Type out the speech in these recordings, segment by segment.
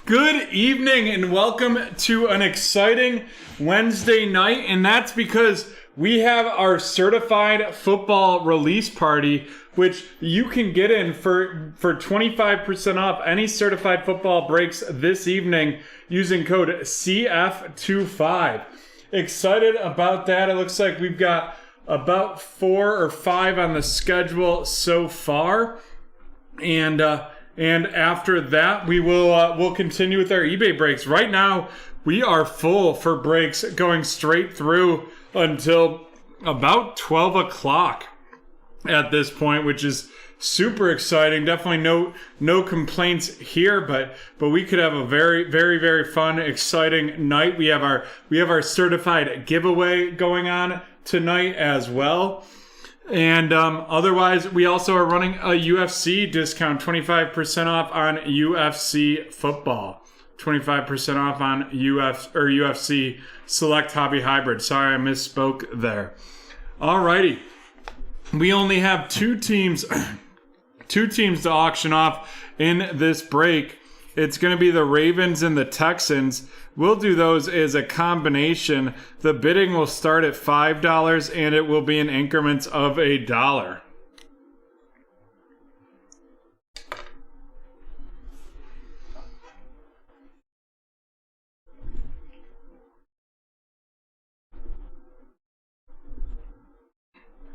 Good evening and welcome to an exciting Wednesday night, and that's because we have our certified football release party, which you can get in for 25% off any certified football breaks this evening using code CF25. Excited about that. It looks like we've got about 4 or 5 on the schedule so far, and after that, we'll continue with our eBay breaks. Right now, we are full for breaks going straight through until about 12 o'clock at this point, which is super exciting. Definitely no complaints here, but we could have a very, very, very fun, exciting night. We have our certified giveaway going on tonight as well. And otherwise, we also are running a UFC discount, 25% off on UFC football, 25% off on UFC Select Hobby Hybrid. Sorry, I misspoke there. Alrighty, we only have two teams to auction off in this break. It's going to be the Ravens and the Texans. We'll do those as a combination. The bidding will start at $5 and it will be in increments of $1.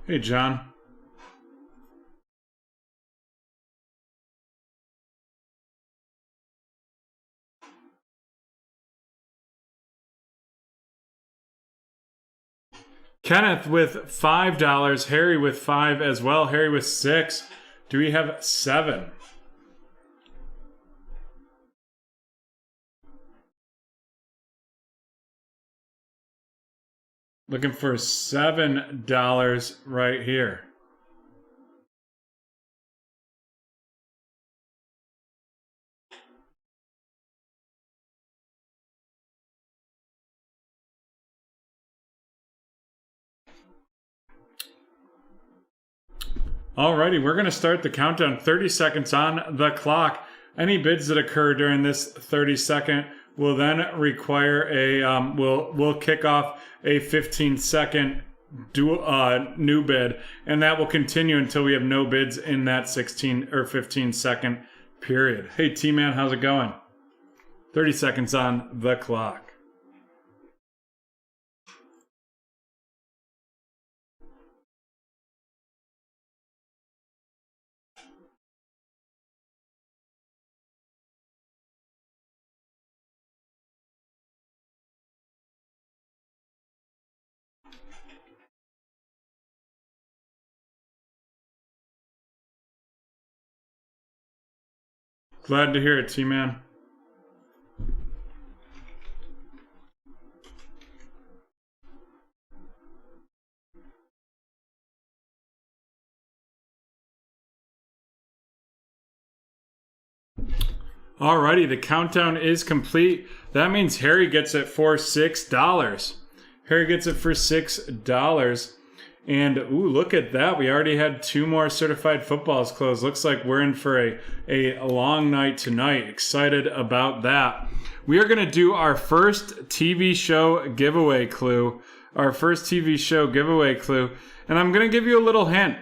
Hey, John. Kenneth with $5. Harry with 5 as well. Harry with 6. Do we have 7? Looking for $7 right here. Alrighty, we're going to start the countdown. 30 seconds on the clock. Any bids that occur during this 30-second will then require a will kick off a 15-second new bid, and that will continue until we have no bids in that 16 or 15-second period. Hey, T-Man, how's it going? 30 seconds on the clock. Glad to hear it, T-Man. Alrighty, the countdown is complete. That means Harry gets it for $6. Harry gets it for $6. And, ooh, look at that. We already had 2 more certified footballs closed. Looks like we're in for a long night tonight. Excited about that. We are going to do our first TV show giveaway clue. And I'm going to give you a little hint.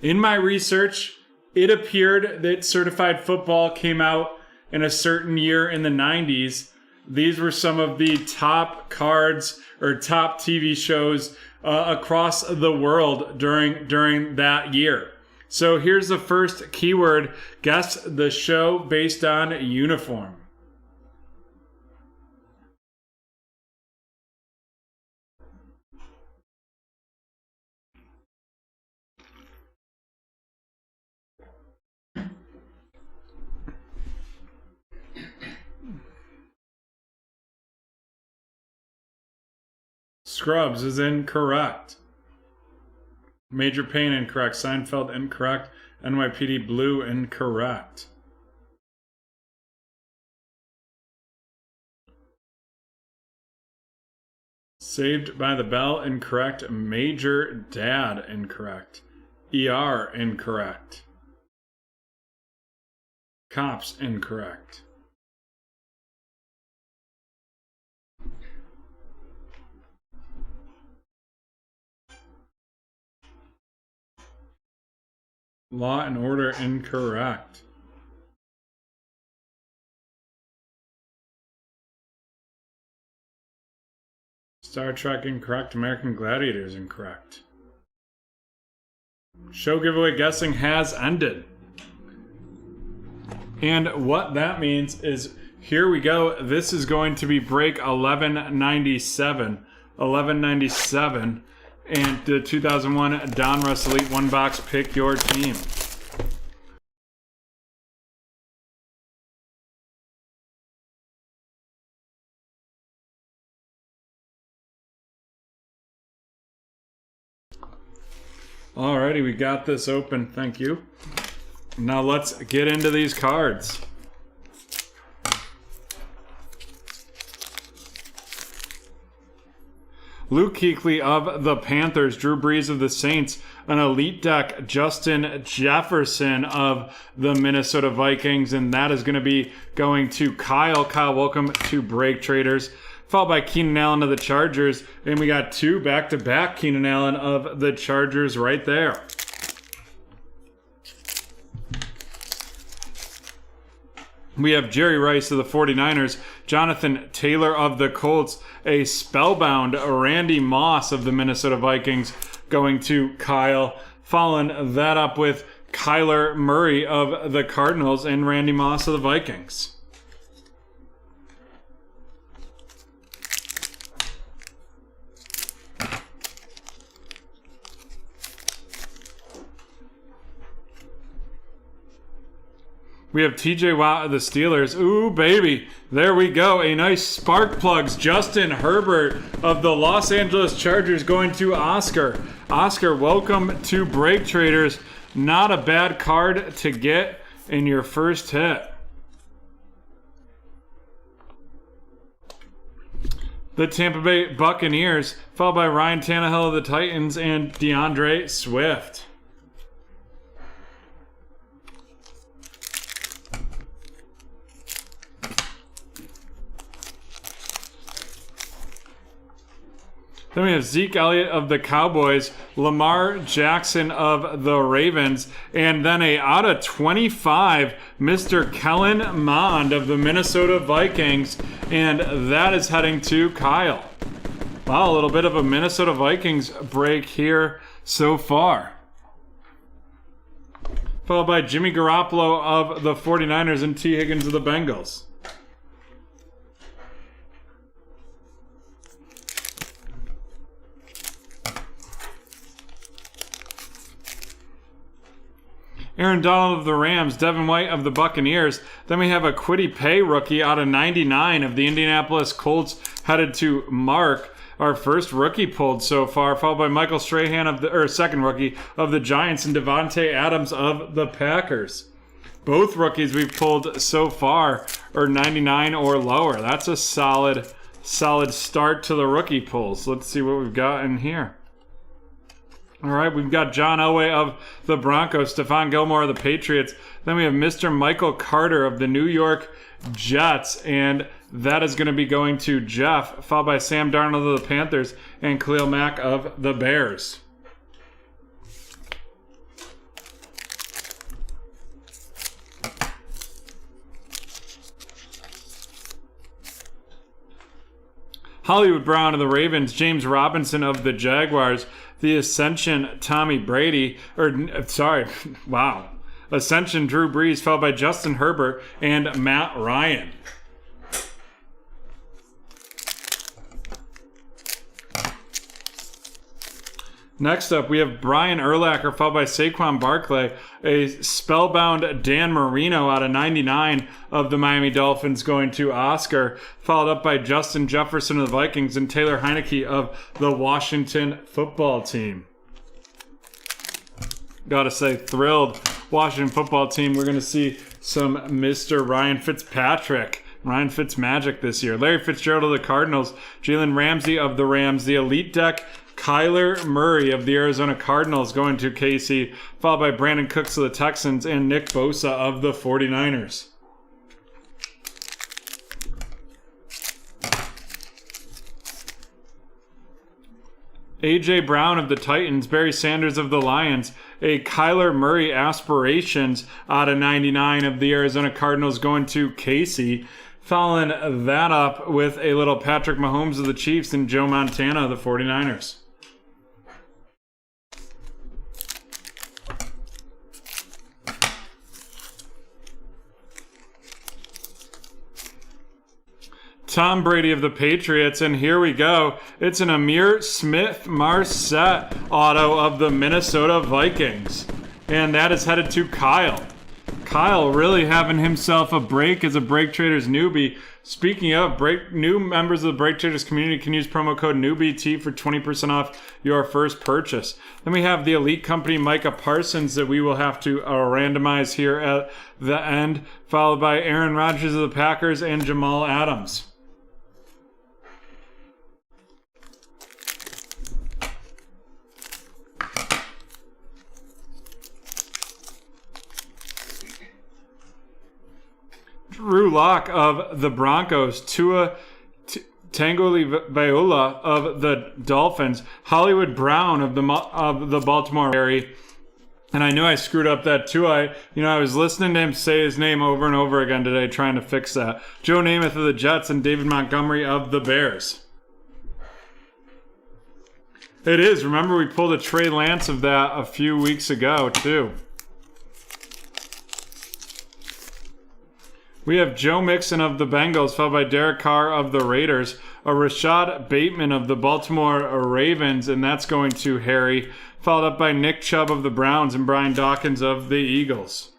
In my research, it appeared that certified football came out in a certain year in the 90s. These were some of the top cards or top TV shows across the world during that year. So here's the first keyword. Guess the show based on uniform. Scrubs is incorrect. Major Payne incorrect. Seinfeld incorrect. NYPD Blue incorrect. Saved by the Bell incorrect. Major Dad incorrect. ER incorrect. Cops incorrect. Law and Order incorrect. Star Trek incorrect. American Gladiators incorrect. Show giveaway guessing has ended. And what that means is, here we go. This is going to be break 1197. 1197. And the 2001 Donruss Elite 1 box Pick Your Team. Alrighty, we got this open. Thank you. Now let's get into these cards. Luke Kuechly of the Panthers, Drew Brees of the Saints, an elite deck, Justin Jefferson of the Minnesota Vikings, and that is going to be going to Kyle. Kyle, welcome to BreakTraders. Followed by Keenan Allen of the Chargers, and we got two back-to-back Keenan Allen of the Chargers right there. We have Jerry Rice of the 49ers, Jonathan Taylor of the Colts, a spellbound Randy Moss of the Minnesota Vikings going to Kyle. Following that up with Kyler Murray of the Cardinals and Randy Moss of the Vikings. We have TJ Watt of the Steelers. Ooh, baby. There we go. A nice spark plugs. Justin Herbert of the Los Angeles Chargers going to Oscar. Oscar, welcome to BreakTraders. Not a bad card to get in your first hit. The Tampa Bay Buccaneers, followed by Ryan Tannehill of the Titans and DeAndre Swift. Then we have Zeke Elliott of the Cowboys, Lamar Jackson of the Ravens, and then a out of 25, Mr. Kellen Mond of the Minnesota Vikings, and that is heading to Kyle. Wow, a little bit of a Minnesota Vikings break here so far. Followed by Jimmy Garoppolo of the 49ers and T. Higgins of the Bengals. Aaron Donald of the Rams, Devin White of the Buccaneers. Then we have a Kwity Paye rookie out of 99 of the Indianapolis Colts headed to Mark. Our first rookie pulled so far, followed by Michael Strahan of the second rookie of the Giants and Devontae Adams of the Packers. Both rookies we've pulled so far are 99 or lower. That's a solid start to the rookie pulls. Let's see what we've got in here. All right, we've got John Elway of the Broncos, Stephon Gilmore of the Patriots. Then we have Mr. Michael Carter of the New York Jets, and that is going to be going to Jeff, followed by Sam Darnold of the Panthers and Khalil Mack of the Bears. Hollywood Brown of the Ravens, James Robinson of the Jaguars, the Ascension Tommy Brady, Ascension Drew Brees, followed by Justin Herbert and Matt Ryan. Next up, we have Brian Urlacher, followed by Saquon Barkley, a spellbound Dan Marino out of 99 of the Miami Dolphins going to Oscar, followed up by Justin Jefferson of the Vikings and Taylor Heineke of the Washington Football Team. Gotta say, thrilled Washington Football Team. We're going to see some Mr. Ryan Fitzpatrick. Ryan Fitzmagic this year. Larry Fitzgerald of the Cardinals, Jalen Ramsey of the Rams, the Elite Deck, Kyler Murray of the Arizona Cardinals going to KC, followed by Brandon Cooks of the Texans and Nick Bosa of the 49ers. A.J. Brown of the Titans, Barry Sanders of the Lions, a Kyler Murray Aspirations out of 99 of the Arizona Cardinals going to Casey. Following that up with a little Patrick Mahomes of the Chiefs and Joe Montana of the 49ers. Tom Brady of the Patriots, and here we go. It's an Amir Smith-Marset auto of the Minnesota Vikings. And that is headed to Kyle. Kyle really having himself a break as a BreakTraders newbie. Speaking of, new members of the BreakTraders community can use promo code NEWBT for 20% off your first purchase. Then we have the Elite Company Micah Parsons that we will have to randomize here at the end, followed by Aaron Rodgers of the Packers and Jamal Adams. Drew Lock of the Broncos, Tua Tagovailoa of the Dolphins, Hollywood Brown of the Baltimore area. And I knew I screwed up that too. I was listening to him say his name over and over again today, trying to fix that. Joe Namath of the Jets and David Montgomery of the Bears. It is. Remember, we pulled a Trey Lance of that a few weeks ago too. We have Joe Mixon of the Bengals, followed by Derek Carr of the Raiders, a Rashad Bateman of the Baltimore Ravens, and that's going to Harry, followed up by Nick Chubb of the Browns and Brian Dawkins of the Eagles.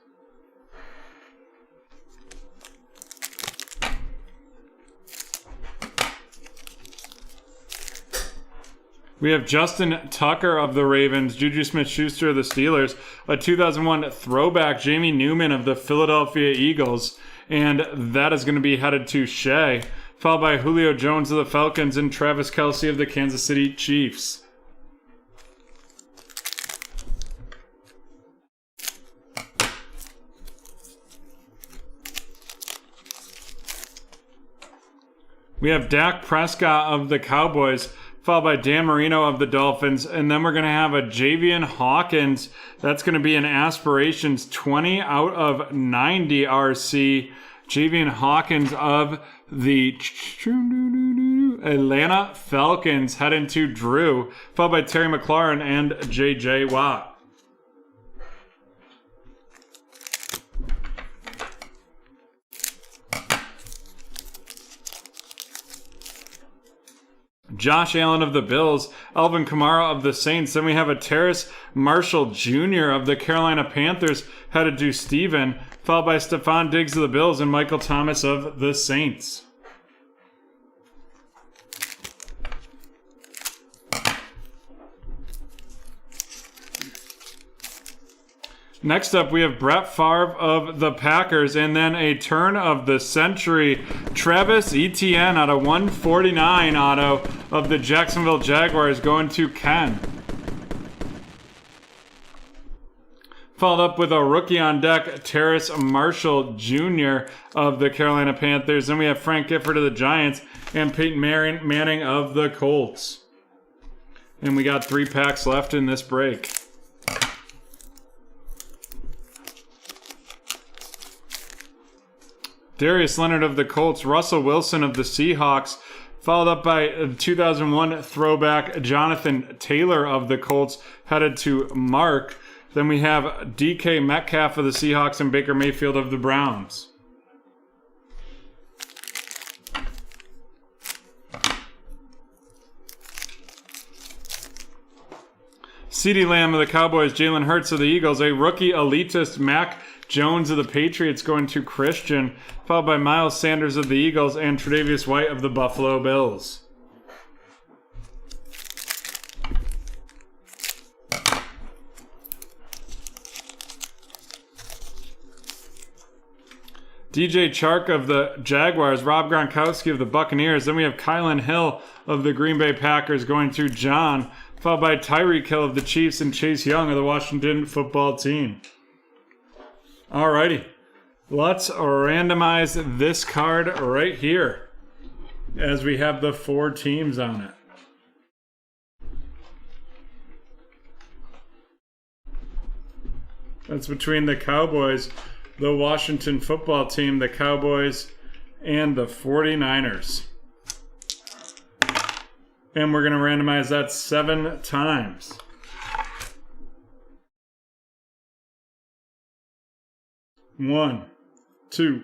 We have Justin Tucker of the Ravens, Juju Smith-Schuster of the Steelers, a 2001 throwback Jamie Newman of the Philadelphia Eagles, and that is going to be headed to Shea, followed by Julio Jones of the Falcons and Travis Kelce of the Kansas City Chiefs. We have Dak Prescott of the Cowboys, followed by Dan Marino of the Dolphins, and then we're going to have a Javian Hawkins. That's going to be an Aspirations 20 out of 90 RC. Javian Hawkins of the Atlanta Falcons heading to Drew, followed by Terry McLaurin and J.J. Watt. Josh Allen of the Bills, Alvin Kamara of the Saints. Then we have a Terrace Marshall Jr. of the Carolina Panthers headed to Steven, followed by Stephon Diggs of the Bills and Michael Thomas of the Saints. Next up, we have Brett Favre of the Packers, and then a turn of the century, Travis Etienne out of 149 auto of the Jacksonville Jaguars going to Ken. Followed up with a rookie on deck, Terrace Marshall Jr. of the Carolina Panthers. Then we have Frank Gifford of the Giants and Peyton Manning of the Colts. And we got 3 packs left in this break. Darius Leonard of the Colts, Russell Wilson of the Seahawks, followed up by 2001 throwback Jonathan Taylor of the Colts, headed to Mark. Then we have DK Metcalf of the Seahawks and Baker Mayfield of the Browns. CeeDee Lamb of the Cowboys, Jalen Hurts of the Eagles, a rookie elitist Mac Jones of the Patriots going to Christian, followed by Miles Sanders of the Eagles and Tre'Davious White of the Buffalo Bills. DJ Chark of the Jaguars, Rob Gronkowski of the Buccaneers. Then we have Kylan Hill of the Green Bay Packers going to John, followed by Tyreek Hill of the Chiefs and Chase Young of the Washington Football Team. Alrighty, let's randomize this card right here as we have the 4 teams on it. That's between the Cowboys, the Washington football team, the Cowboys, and the 49ers. And we're going to randomize that 7 times. One, 2,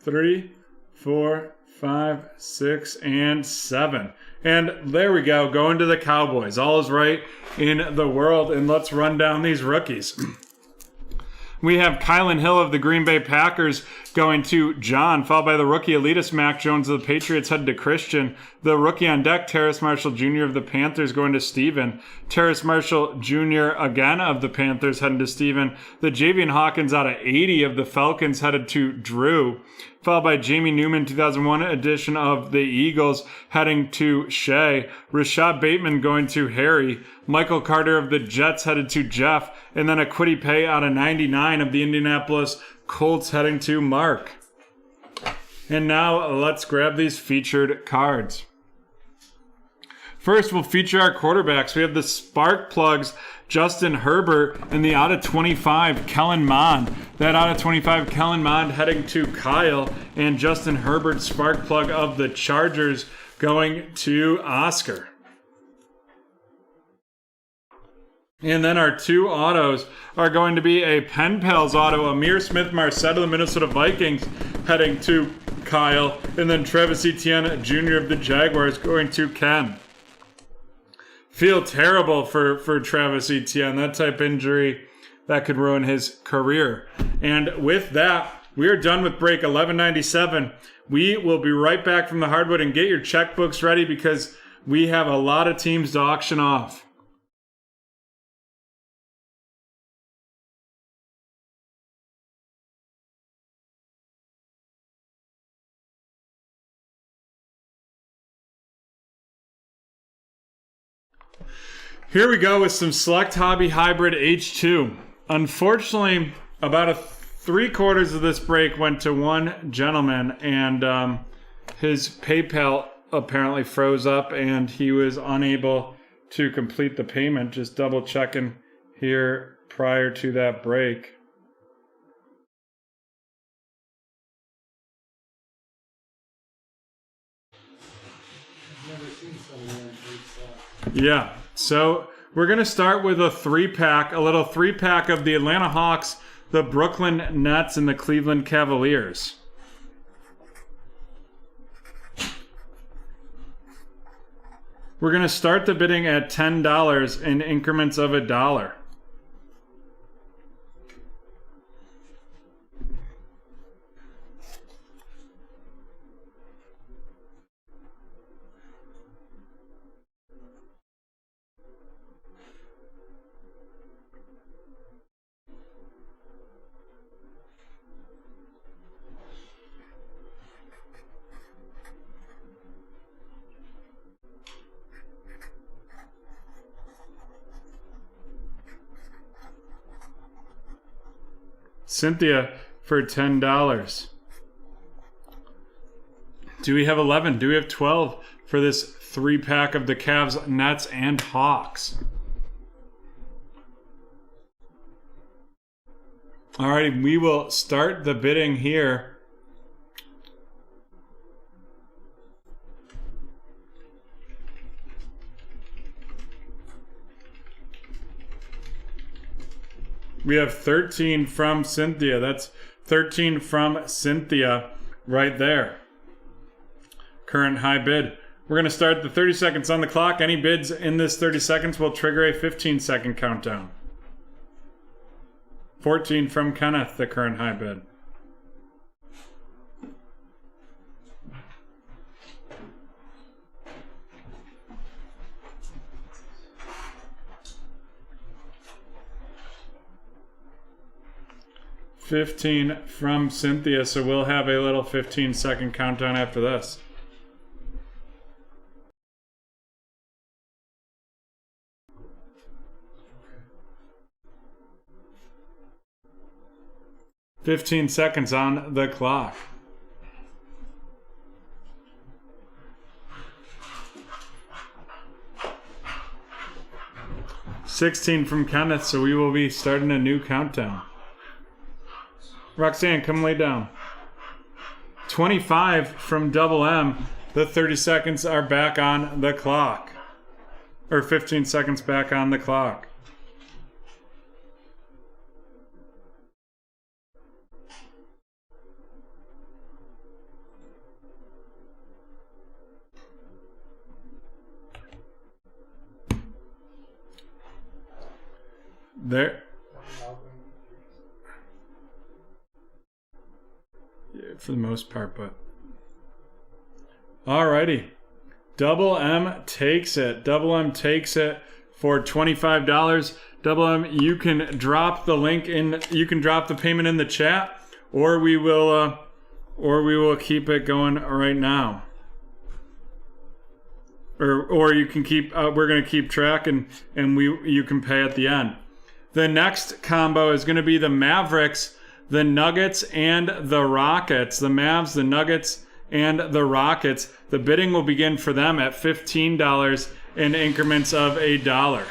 3, 4, 5, 6, and 7. And there we go, going to the Cowboys. All is right in the world, and let's run down these rookies. We have Kylan Hill of the Green Bay Packers going to John, followed by the rookie elitist Mac Jones of the Patriots headed to Christian. The rookie on deck, Terrace Marshall Jr. of the Panthers going to Steven. Terrace Marshall Jr. again of the Panthers headed to Steven. The Javian Hawkins out of 80 of the Falcons headed to Drew. Followed by Jamie Newman, 2001 edition of the Eagles, heading to Shea. Rashad Bateman going to Harry. Michael Carter of the Jets headed to Jeff. And then a Kwity Paye out of 99 of the Indianapolis Colts heading to Mark. And now let's grab these featured cards. First, we'll feature our quarterbacks. We have the Spark Plugs, Justin Herbert, and the out of 25, Kellen Mond. That out of 25, Kellen Mond heading to Kyle, and Justin Herbert, Spark Plug of the Chargers, going to Oscar. And then our 2 autos are going to be a Pen Pals auto, Amir Smith-Marset of the Minnesota Vikings, heading to Kyle, and then Travis Etienne Jr. of the Jaguars going to Ken. Feel terrible for Travis Etienne. That type injury, that could ruin his career. And with that, we are done with break 1197. We will be right back from the hardwood, and get your checkbooks ready because we have a lot of teams to auction off. Here we go with some Select Hobby Hybrid H2. Unfortunately, about 3/4 of this break went to one gentleman, and his PayPal apparently froze up and he was unable to complete the payment. Just double checking here prior to that break. Yeah. So we're going to start with a 3-pack, a little 3-pack of the Atlanta Hawks, the Brooklyn Nets, and the Cleveland Cavaliers. We're going to start the bidding at $10 in increments of $1. Cynthia for $10. Do we have 11? Do we have 12 for this 3-pack of the Cavs, Nets, and Hawks? Alrighty, we will start the bidding here. We have 13 from Cynthia. That's 13 from Cynthia right there. Current high bid. We're going to start the 30 seconds on the clock. Any bids in this 30 seconds will trigger a 15-second countdown. 14 from Kenneth, the current high bid. $15 from Cynthia, so we'll have a little 15-second countdown after this. "15 seconds on the clock. $16 from Kenneth, so we will be starting a new countdown. Roxanne, come lay down. 25 from Double M. The 30 seconds are back on the clock. Or 15 seconds back on the clock. There. Yeah, for the most part, but. Alrighty. Double M takes it. Double M takes it for $25. Double M, you can drop the link in. You can drop the payment in the chat, or we will keep it going right now. Or you can keep. We're gonna keep track, and you can pay at the end. The next combo is gonna be the Mavericks, the Nuggets, and the Rockets. The Mavs, the Nuggets, and the Rockets. The bidding will begin for them at $15 in increments of $1.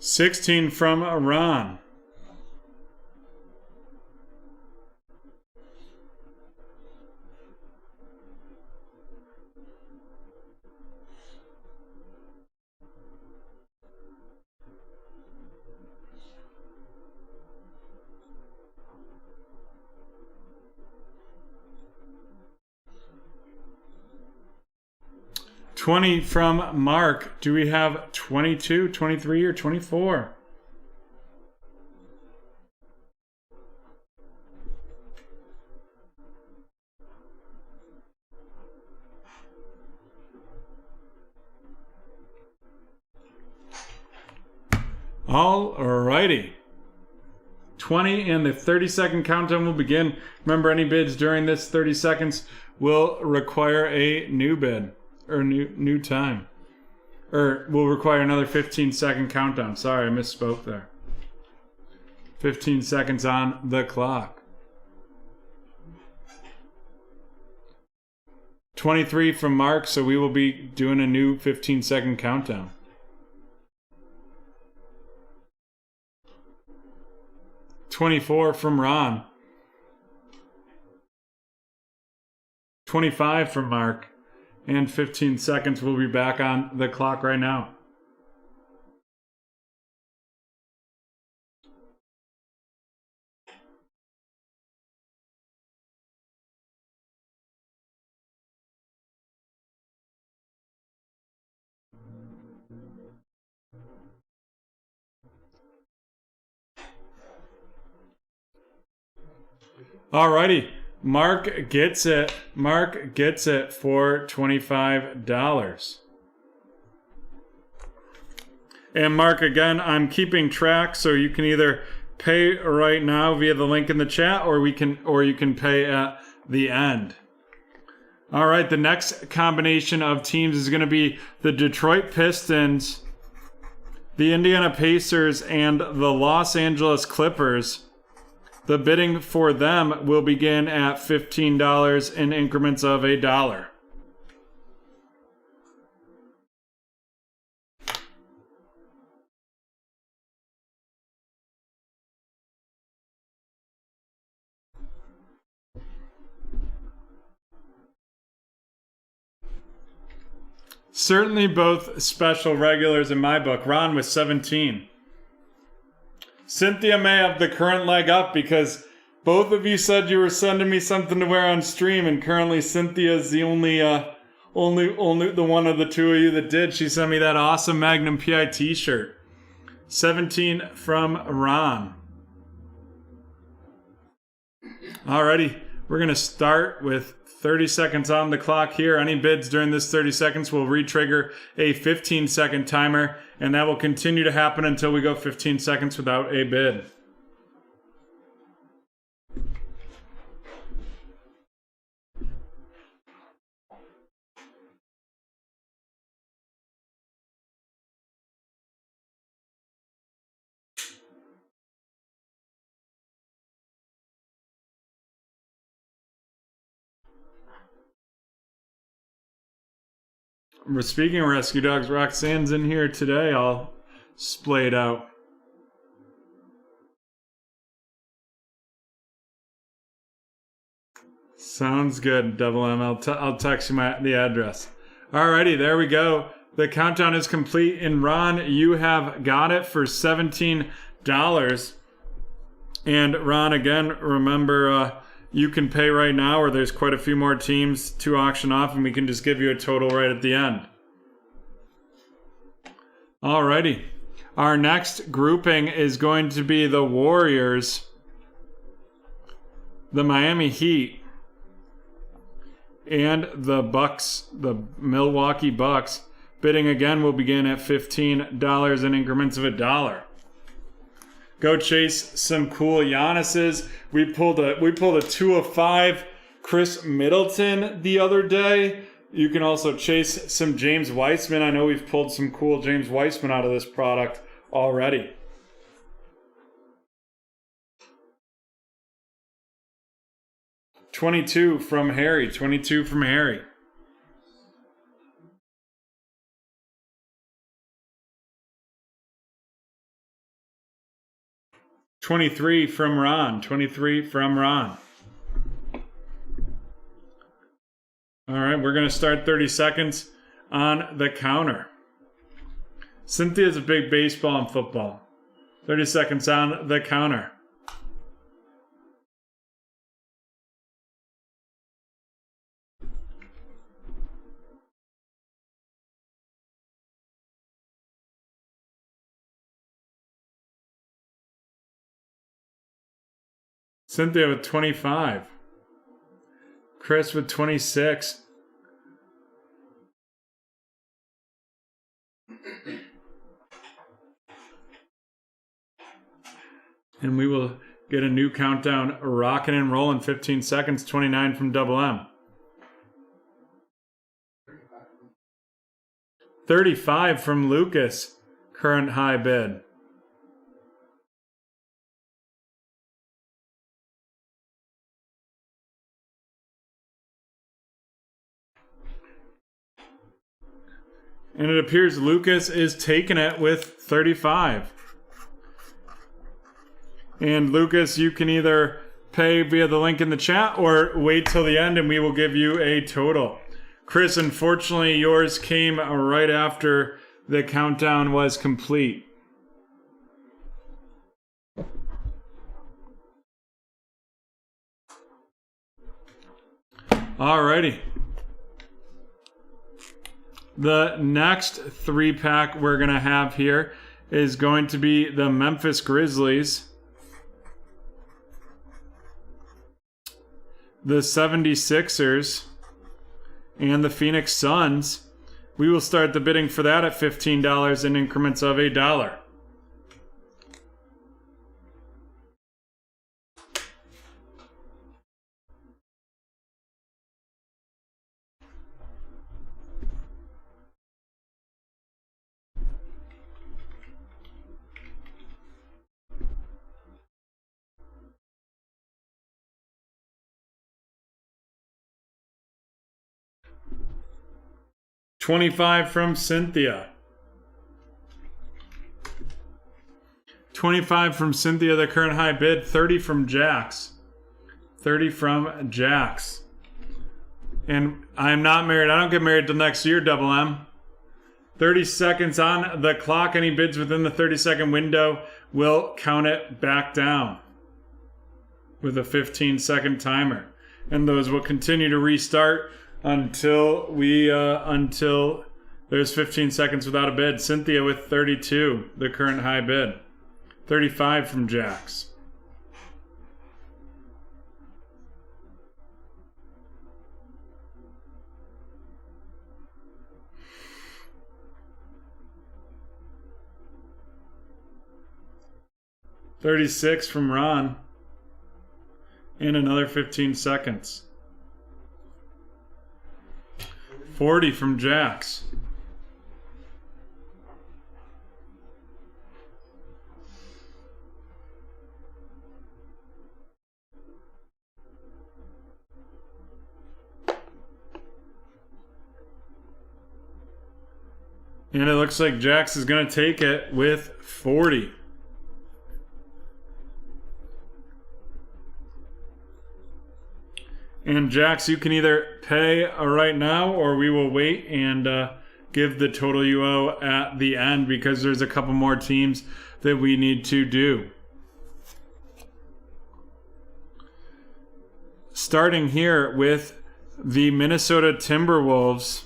16 from Iran. $20 from Mark. Do we have 22, 23, or 24? Alrighty. 20 and the 30-second countdown will begin. Remember, any bids during this 30 seconds will require a new bid. Or new time. Or will require another 15-second countdown. Sorry, I misspoke there. 15 seconds on the clock. 23 from Mark, so we will be doing a new 15-second countdown. $24 from Ron. 25 from Mark. And 15 seconds. We'll be back on the clock right now. Alrighty. Mark gets it. Mark gets it for $25. And Mark, again, I'm keeping track, so you can either pay right now via the link in the chat, or you can pay at the end. All right, the next combination of teams is going to be the Detroit Pistons, the Indiana Pacers, and the Los Angeles Clippers. The bidding for them will begin at $15 in increments of $1. Certainly both special regulars in my book. Ron with 17. Cynthia may have the current leg up because both of you said you were sending me something to wear on stream, and currently Cynthia's the only the one of the two of you that did. She sent me that awesome Magnum PI t-shirt. 17 from Ron. Alrighty, We're going to start with 30 seconds on the clock here. Any bids during this 30 seconds will re-trigger a 15-second timer, and that will continue to happen until we go 15 seconds without a bid. Speaking of rescue dogs, Roxanne's in here today. I'll splayed out. Sounds good, Double M. I'll text you the address. Alrighty, there we go. The countdown is complete, and Ron, you have got it for $17. And Ron, again, remember, you can pay right now, or there's quite a few more teams to auction off, and we can just give you a total right at the end. Alrighty. Our next grouping is going to be the Warriors, the Miami Heat, and the Bucks, the Milwaukee Bucks. Bidding again will begin at $15 in increments of $1. Go chase some cool Giannis's. We pulled a 2 of 5 Chris Middleton the other day. You can also chase some James Weissman. I know we've pulled some cool James Weissman out of this product already. $22 from Harry. $22 from Harry. $23 from Ron. $23 from Ron. All right, we're going to start 30 seconds on the counter. Cynthia's a big baseball and football. 30 seconds on the counter. Cynthia with 25. Chris with 26. And we will get a new countdown rocking and rolling. 15 seconds. 29 from Double M. 35 from Lucas. Current high bid. And it appears Lucas is taking it with 35. And Lucas, you can either pay via the link in the chat or wait till the end and we will give you a total. Chris, unfortunately, yours came right after the countdown was complete. Alrighty. The next 3-pack we're going to have here is going to be the Memphis Grizzlies, the 76ers, and the Phoenix Suns. We will start the bidding for that at $15 in increments of $1. $25 from Cynthia. $25 from Cynthia, the current high bid. $30 from Jax. $30 from Jax. And I'm not married. I don't get married till next year, Double M. 30 seconds on the clock. Any bids within the 30-second window will count it back down with a 15-second timer. And those will continue to restart until there's 15 seconds without a bid. Cynthia with 32, the current high bid. 35 from Jax. 36 from Ron. And another 15 seconds. 40 from Jax. And it looks like Jax is going to take it with 40. And Jax, you can either pay right now or we will wait and give the total you owe at the end because there's a couple more teams that we need to do. Starting here with the Minnesota Timberwolves.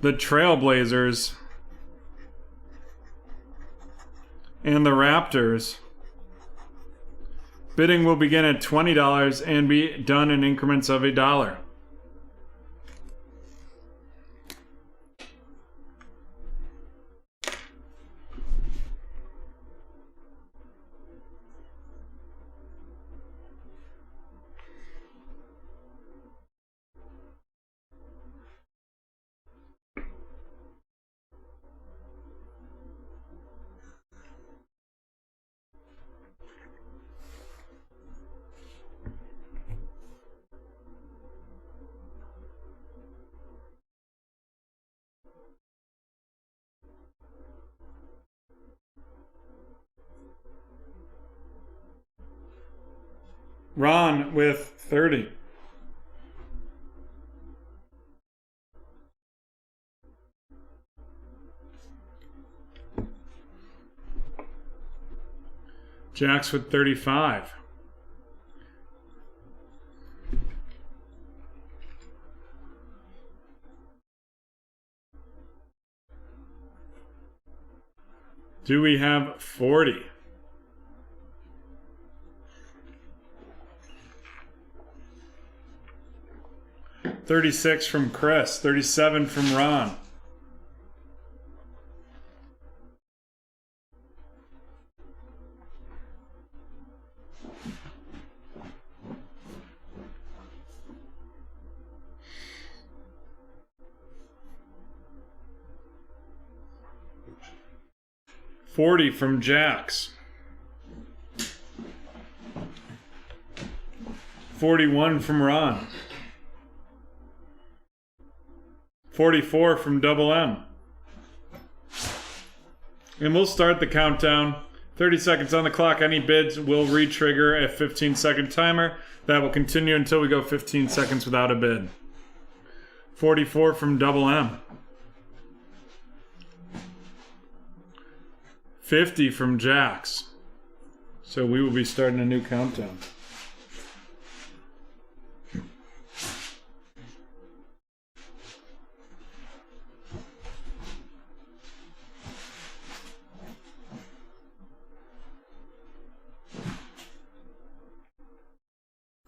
The Trailblazers. And the Raptors. Bidding will begin at $20 and be done in increments of $1. Ron with 30. Jax with 35. Do we have 40? $36 from Chris, 37 from Ron. $40 from Jax. 41 from Ron. 44 from Double M. And we'll start the countdown. 30 seconds on the clock. Any bids will re-trigger a 15-second timer. That will continue until we go 15 seconds without a bid. 44 from Double M. 50 from Jax. So we will be starting a new countdown.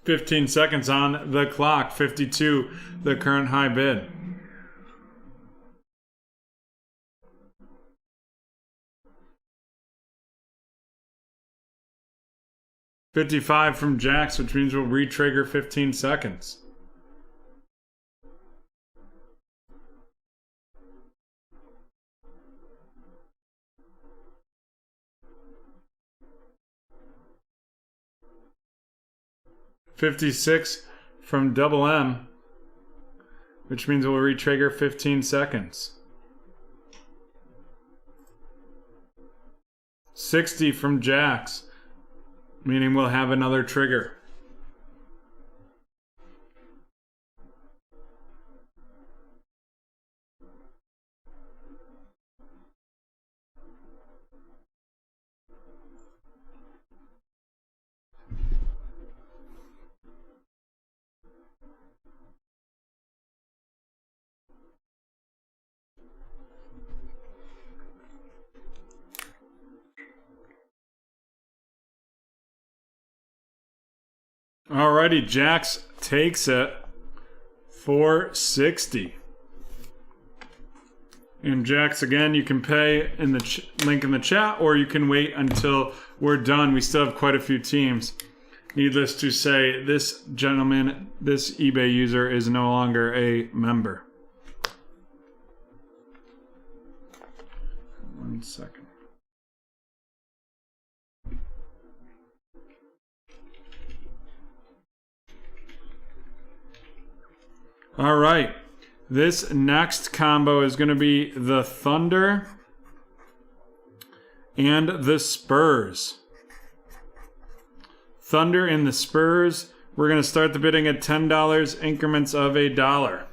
$15 seconds on the clock. 52, the current high bid. $55 from Jax, which means we'll re-trigger 15 seconds. $56 from Double M, which means we'll re-trigger 15 seconds. $60 from Jax, meaning we'll have another trigger. Alrighty, Jax takes it for 60. And Jax, again, you can pay in the link in the chat, or you can wait until we're done. We still have quite a few teams. Needless to say, this gentleman, this eBay user, is no longer a member. 1 second. All right. This next combo is going to be the Thunder and the Spurs. Thunder and the Spurs. We're going to start the bidding at $10, increments of $1.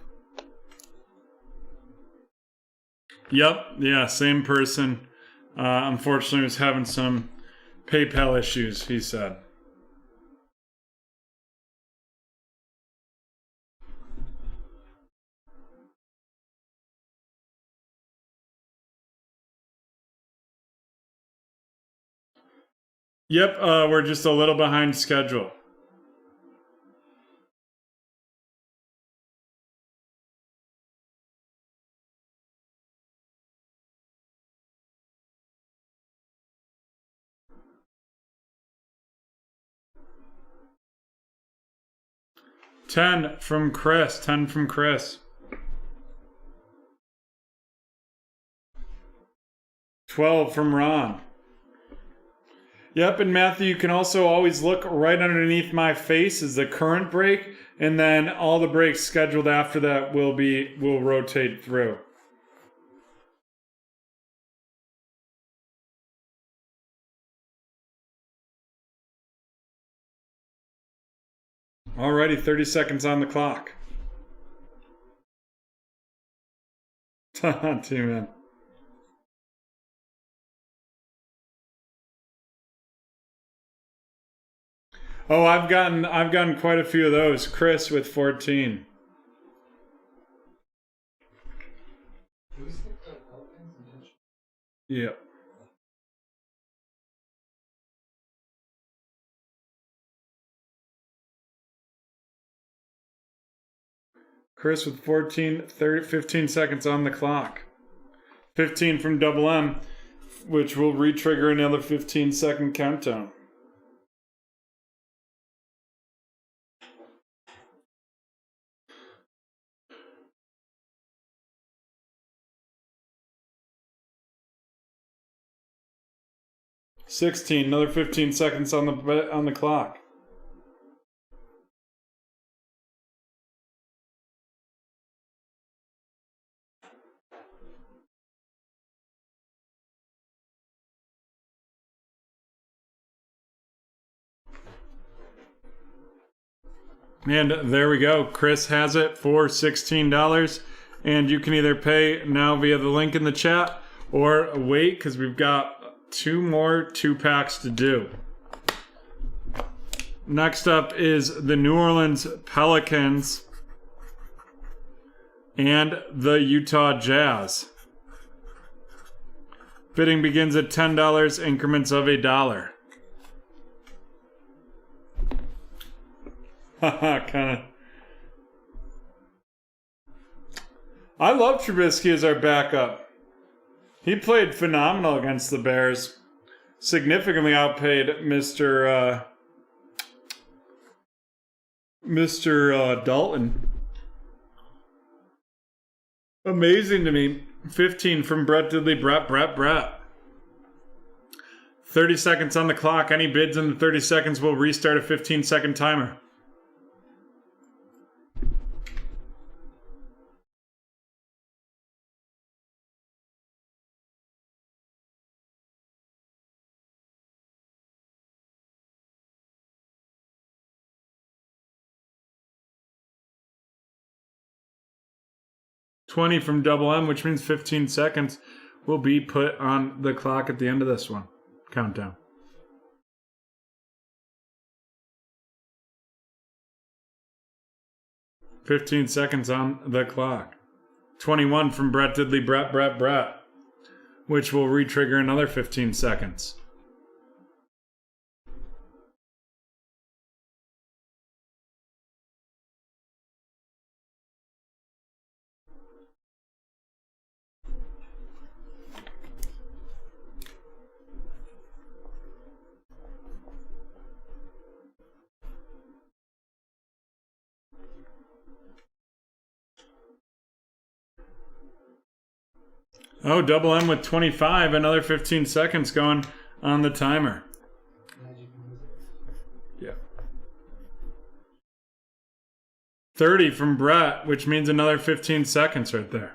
Yep, yeah, same person. Unfortunately, was having some PayPal issues, he said. Yep, we're just a little behind schedule. $10 from Chris. 10 from Chris. 12 from Ron. Yep, and Matthew, you can also always look right underneath my face is the current break, and then all the breaks scheduled after that will rotate through. Alrighty, 30 seconds on the clock. T-Man. Oh, I've gotten quite a few of those. Chris with 14. Yep. Chris with 14, 15 seconds on the clock. 15 from Double M, which will re-trigger another 15-second countdown. $16, another 15 seconds on the clock. And there we go. Chris has it for $16. And you can either pay now via the link in the chat or wait because we've got 2 more 2-packs to do. Next up is the New Orleans Pelicans and the Utah Jazz. Bidding begins at $10, increments of $1. Haha, kind of. I love Trubisky as our backup. He played phenomenal against the Bears. Significantly outpaid Mr. Dalton. Amazing to me. 15 from Brett Diddley. Brett. 30 seconds on the clock. Any bids in the 30 seconds will restart a 15-second timer. $20 from Double M, which means 15 seconds will be put on the clock at the end of this one. Countdown. $15 seconds on the clock. 21 from Brett Diddley, Brett, which will re-trigger another 15 seconds. Oh, double M with 25. Another 15 seconds going on the timer. Yeah. 30 from Brett, which means another 15 seconds right there.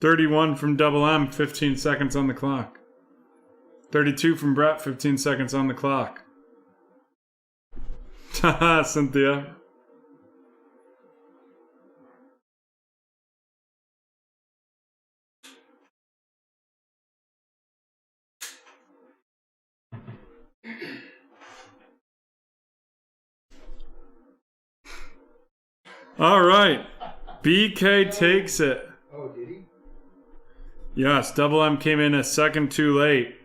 $31 from Double M, 15 seconds on the clock. 32 from Brett, 15 seconds on the clock. Haha, Cynthia. All right. BK takes it. Oh, did he? Yes, Double M came in a second too late.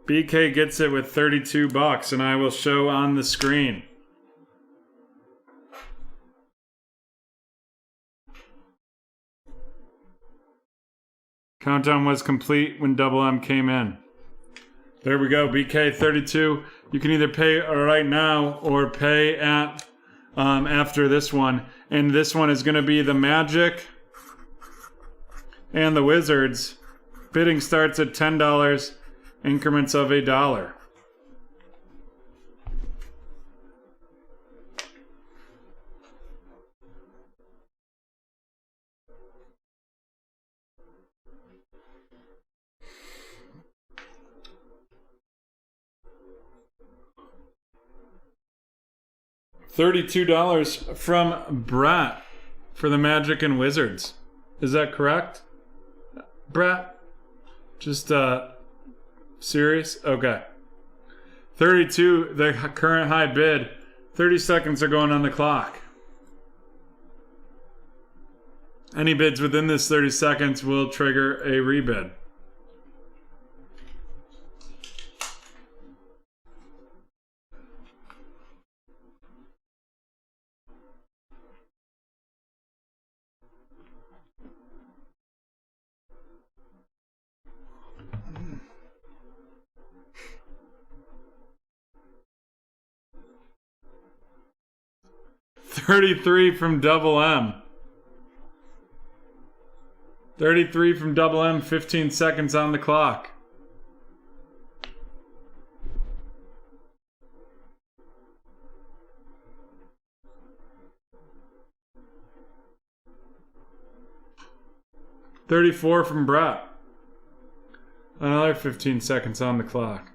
BK gets it with $32, and I will show on the screen. Countdown was complete when Double M came in. There we go, BK 32. You can either pay right now or pay at after this one. And this one is going to be the Magic and the Wizards. Bidding starts at $10, increments of $1. $32 from Brett for the Magic and Wizards. Is that correct, Brett? Just serious? Okay. 32, the current high bid. 30 seconds are going on the clock. Any bids within this 30 seconds will trigger a rebid. $33 from Double M. 33 from Double M, 15 seconds on the clock. $34 from Brett. Another 15 seconds on the clock.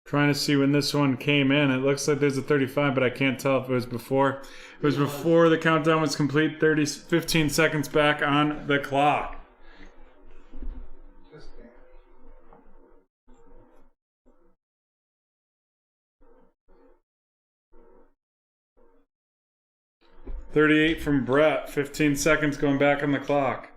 Trying to see when this one came in. It looks like there's a 35, but I can't tell if it was before. It was before the countdown was complete. 15 seconds back on the clock. $38 from Brett. 15 seconds going back on the clock.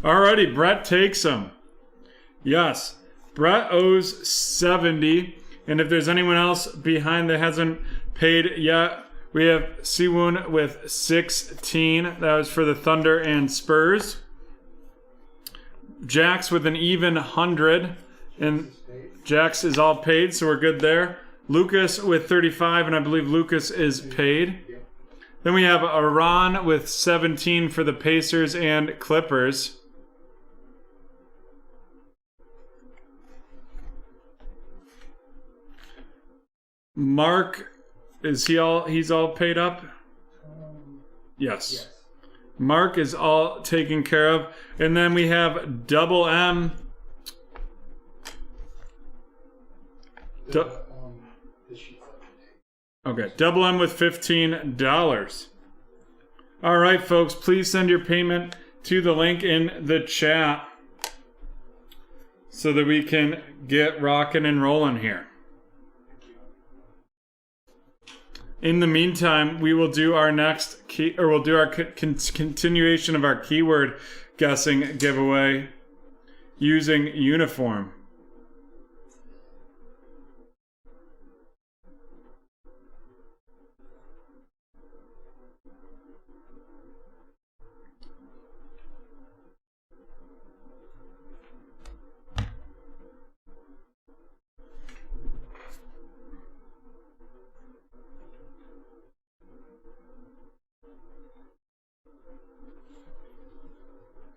Alrighty, Brett takes him. Yes, Brett owes 70, and if there's anyone else behind that hasn't paid yet, we have Siwon with 16. That was for the Thunder and Spurs. Jax with an even 100, and Jax is all paid, so we're good there. Lucas with 35, and I believe Lucas is paid. Then we have Aran with 17 for the Pacers and Clippers. Mark, is he's all paid up? Yes. Mark is all taken care of. And then we have Double M. Okay, Double M with $15. All right, folks, please send your payment to the link in the chat so that we can get rocking and rolling here. In the meantime, we will do our next key, or we'll do our continuation of our keyword guessing giveaway using uniform.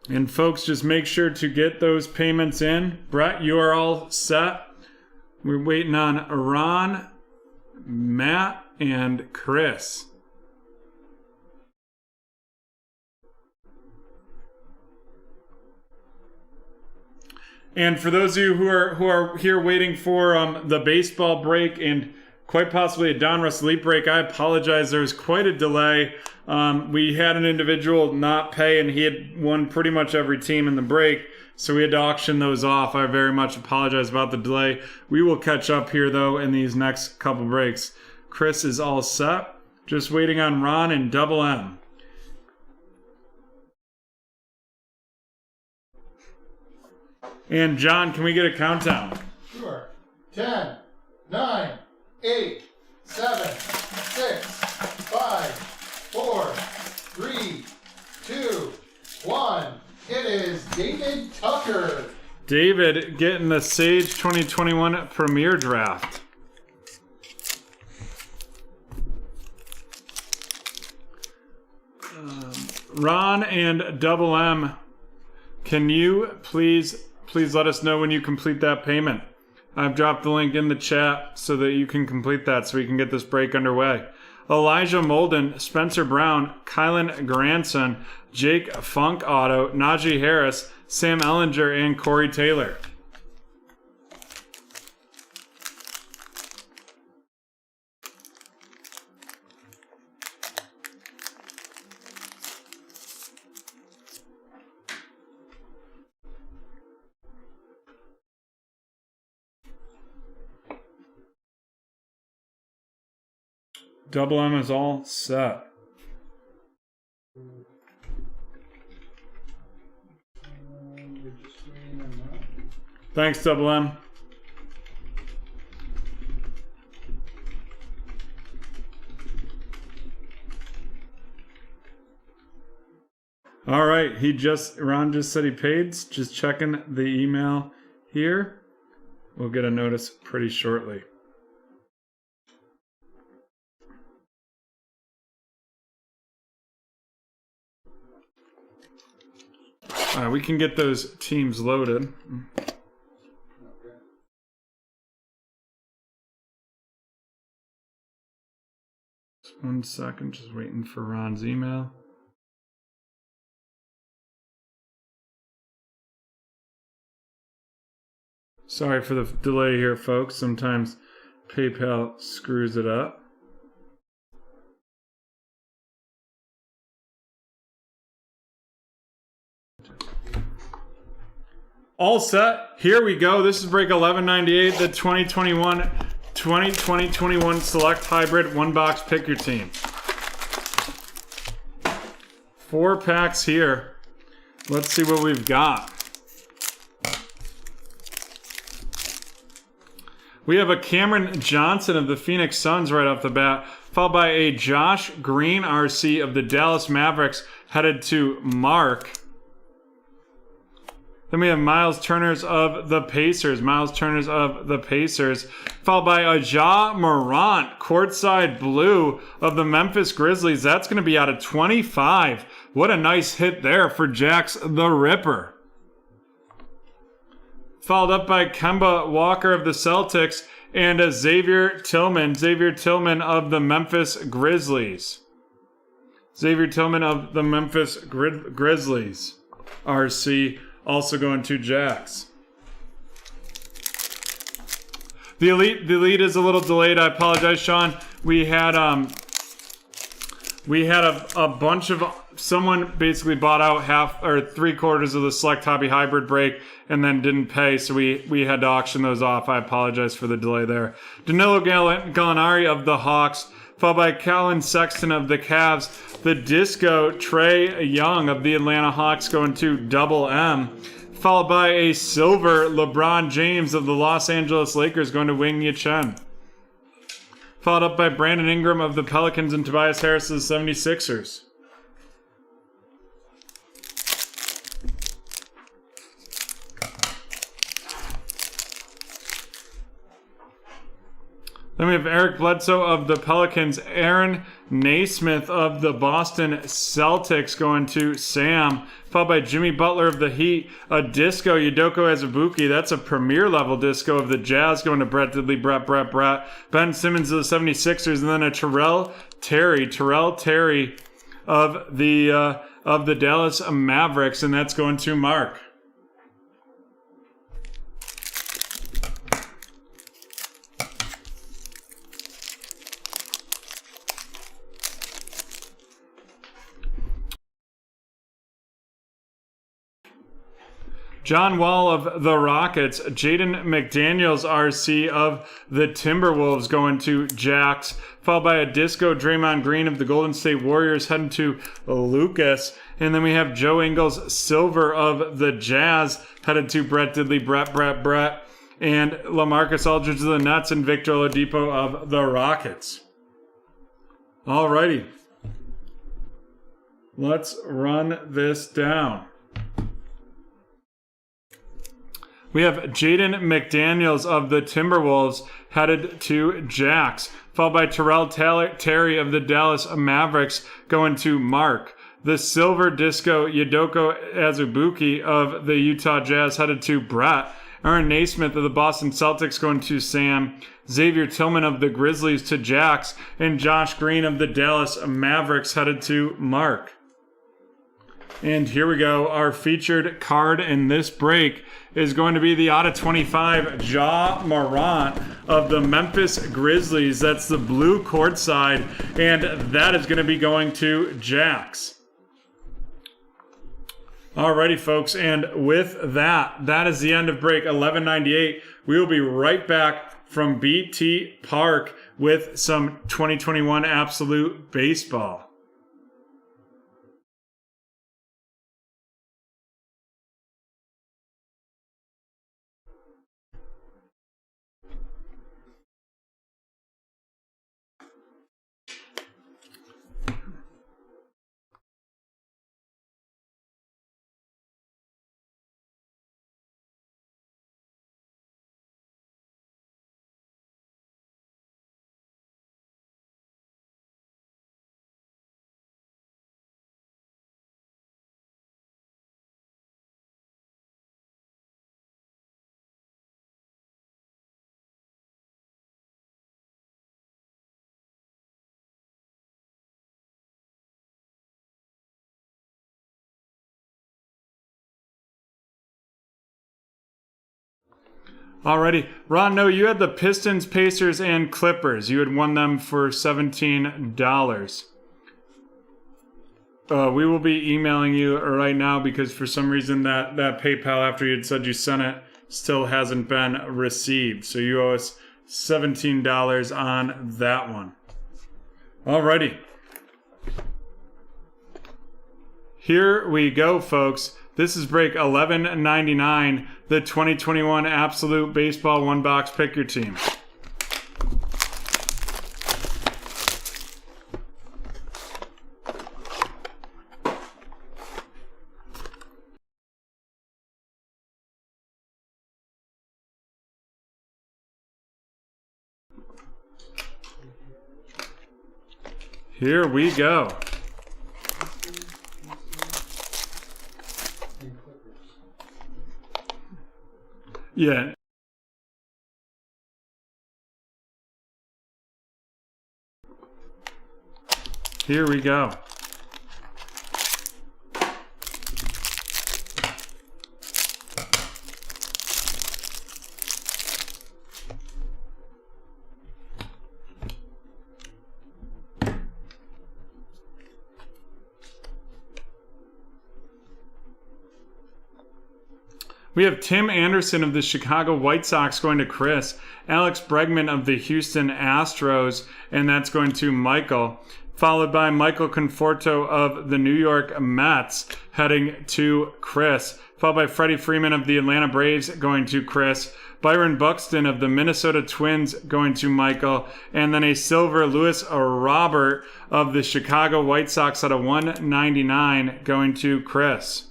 And folks, just make sure to get those payments in. Brett, you are all set. We're waiting on Ron, Matt, and Chris. And for those of you who are here waiting for the baseball break and quite possibly a Donruss Elite break, I apologize. There was quite a delay. We had an individual not pay, and he had won pretty much every team in the break, so we had to auction those off. I very much apologize about the delay. We will catch up here, though, in these next couple breaks. Chris is all set. Just waiting on Ron and Double M. And John, can we get a countdown? Sure. 10, 9, 8, 7, 6, 5, 4, 3, 2, 1. It is David Tucker. David getting the Sage 2021 Premier Draft. Ron and Double M, can you please let us know when you complete that payment? I've dropped the link in the chat so that you can complete that so we can get this break underway. Elijah Molden, Spencer Brown, Kylan Granson, Jake Funk Auto, Najee Harris, Sam Ellinger, and Corey Taylor. Double M is all set. Thanks, Double M. All right, Ron just said he paid. Just checking the email here. We'll get a notice pretty shortly. We can get those teams loaded. Just 1 second, just waiting for Ron's email. Sorry for the delay here, folks. Sometimes PayPal screws it up. All set. Here we go. This is break 1198, the 2020-21 Select Hybrid 1-box Pick Your Team. 4 packs here. Let's see what we've got. We have a Cameron Johnson of the Phoenix Suns right off the bat, followed by a Josh Green RC of the Dallas Mavericks headed to Mark. Then we have Miles Turners of the Pacers. Followed by a Ja Morant, courtside blue of the Memphis Grizzlies. That's going to be out of 25. What a nice hit there for Jax the Ripper. Followed up by Kemba Walker of the Celtics. and a Xavier Tillman of the Memphis Grizzlies. Xavier Tillman of the Memphis Grizzlies. RC also going to Jax. The elite is a little delayed. I apologize, Sean. We had a bunch of, someone basically bought out half or 3/4 of the Select Hobby Hybrid break and then didn't pay, so we had to auction those off. I apologize for the delay there. Danilo Gallinari of the Hawks, followed by Colin Sexton of the Cavs. The Disco Trae Young of the Atlanta Hawks going to Double M, followed by a silver LeBron James of the Los Angeles Lakers going to Wing Yichen. Followed up by Brandon Ingram of the Pelicans and Tobias Harris of the 76ers. Then we have Eric Bledsoe of the Pelicans, Aaron Naismith of the Boston Celtics going to Sam, followed by Jimmy Butler of the Heat, a disco, Udoka Azubuike, that's a premier level disco of the Jazz going to Brett Diddley, Brett, Ben Simmons of the 76ers, and then a Terrell Terry of the Dallas Mavericks, and that's going to Mark. John Wall of the Rockets, Jaden McDaniels RC of the Timberwolves going to Jax, followed by a disco Draymond Green of the Golden State Warriors heading to Lucas. And then we have Joe Ingles Silver of the Jazz headed to Brett Diddley, Brett, and LaMarcus Aldridge of the Nets and Victor Oladipo of the Rockets. Alrighty. Let's run this down. We have Jaden McDaniels of the Timberwolves headed to Jax, followed by Terrell Terry of the Dallas Mavericks going to Mark. The Silver Disco Udoka Azubuike of the Utah Jazz headed to Brett. Aaron Naismith of the Boston Celtics going to Sam. Xavier Tillman of the Grizzlies to Jax. And Josh Green of the Dallas Mavericks headed to Mark. And here we go. Our featured card in this break is going to be the out of 25 Ja Morant of the Memphis Grizzlies. That's the blue courtside, and that is going to be going to Jax. Alrighty, folks, and with that, that is the end of break 1198. We will be right back from BT Park with some 2021 Absolute Baseball. Alrighty. Ron, no, you had the Pistons, Pacers, and Clippers. You had won them for $17. We will be emailing you right now because for some reason that PayPal, after you had said you sent it, still hasn't been received. So you owe us $17 on that one. Alrighty. Here we go, folks. This is break 1199, the 2021 Absolute Baseball One Box Pick Your Team. Here we go. Yeah. Here we go. We have Tim Anderson of the Chicago White Sox going to Chris, Alex Bregman of the Houston Astros, and that's going to Michael, followed by Michael Conforto of the New York Mets heading to Chris, followed by Freddie Freeman of the Atlanta Braves going to Chris, Byron Buxton of the Minnesota Twins going to Michael, and then a silver Lewis Robert of the Chicago White Sox at a 199 going to Chris.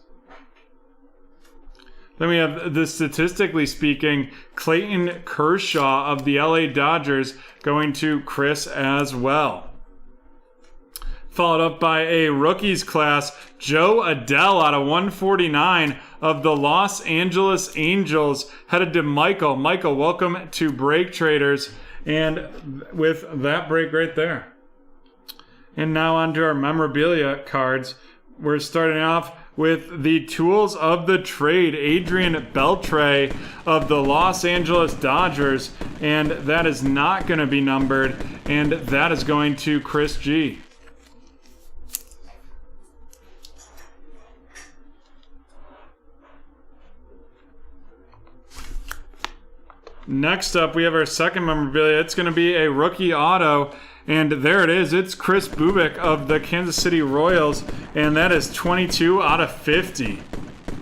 Then we have the statistically speaking Clayton Kershaw of the LA Dodgers going to Chris as well. Followed up by a rookies class, Joe Adell out of 149 of the Los Angeles Angels headed to Michael. Michael, welcome to BreakTraders, and with that break right there. And now on to our memorabilia cards. We're starting off with the tools of the trade, Adrian Beltre of the Los Angeles Dodgers, and that is not going to be numbered, and that is going to Chris G. Next up, we have our second memorabilia. It's going to be a rookie auto. And there it is. It's Chris Bubik of the Kansas City Royals. And that is 22 out of 50.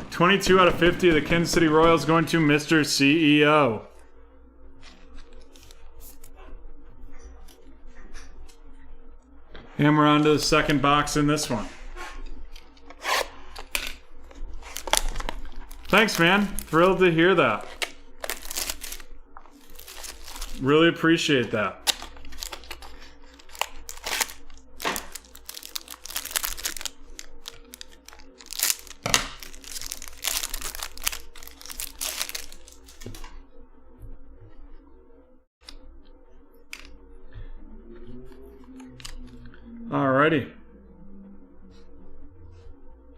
22 out of 50 of the Kansas City Royals going to Mr. CEO. And we're on to the second box in this one. Thanks, man. Thrilled to hear that. Really appreciate that. Alrighty.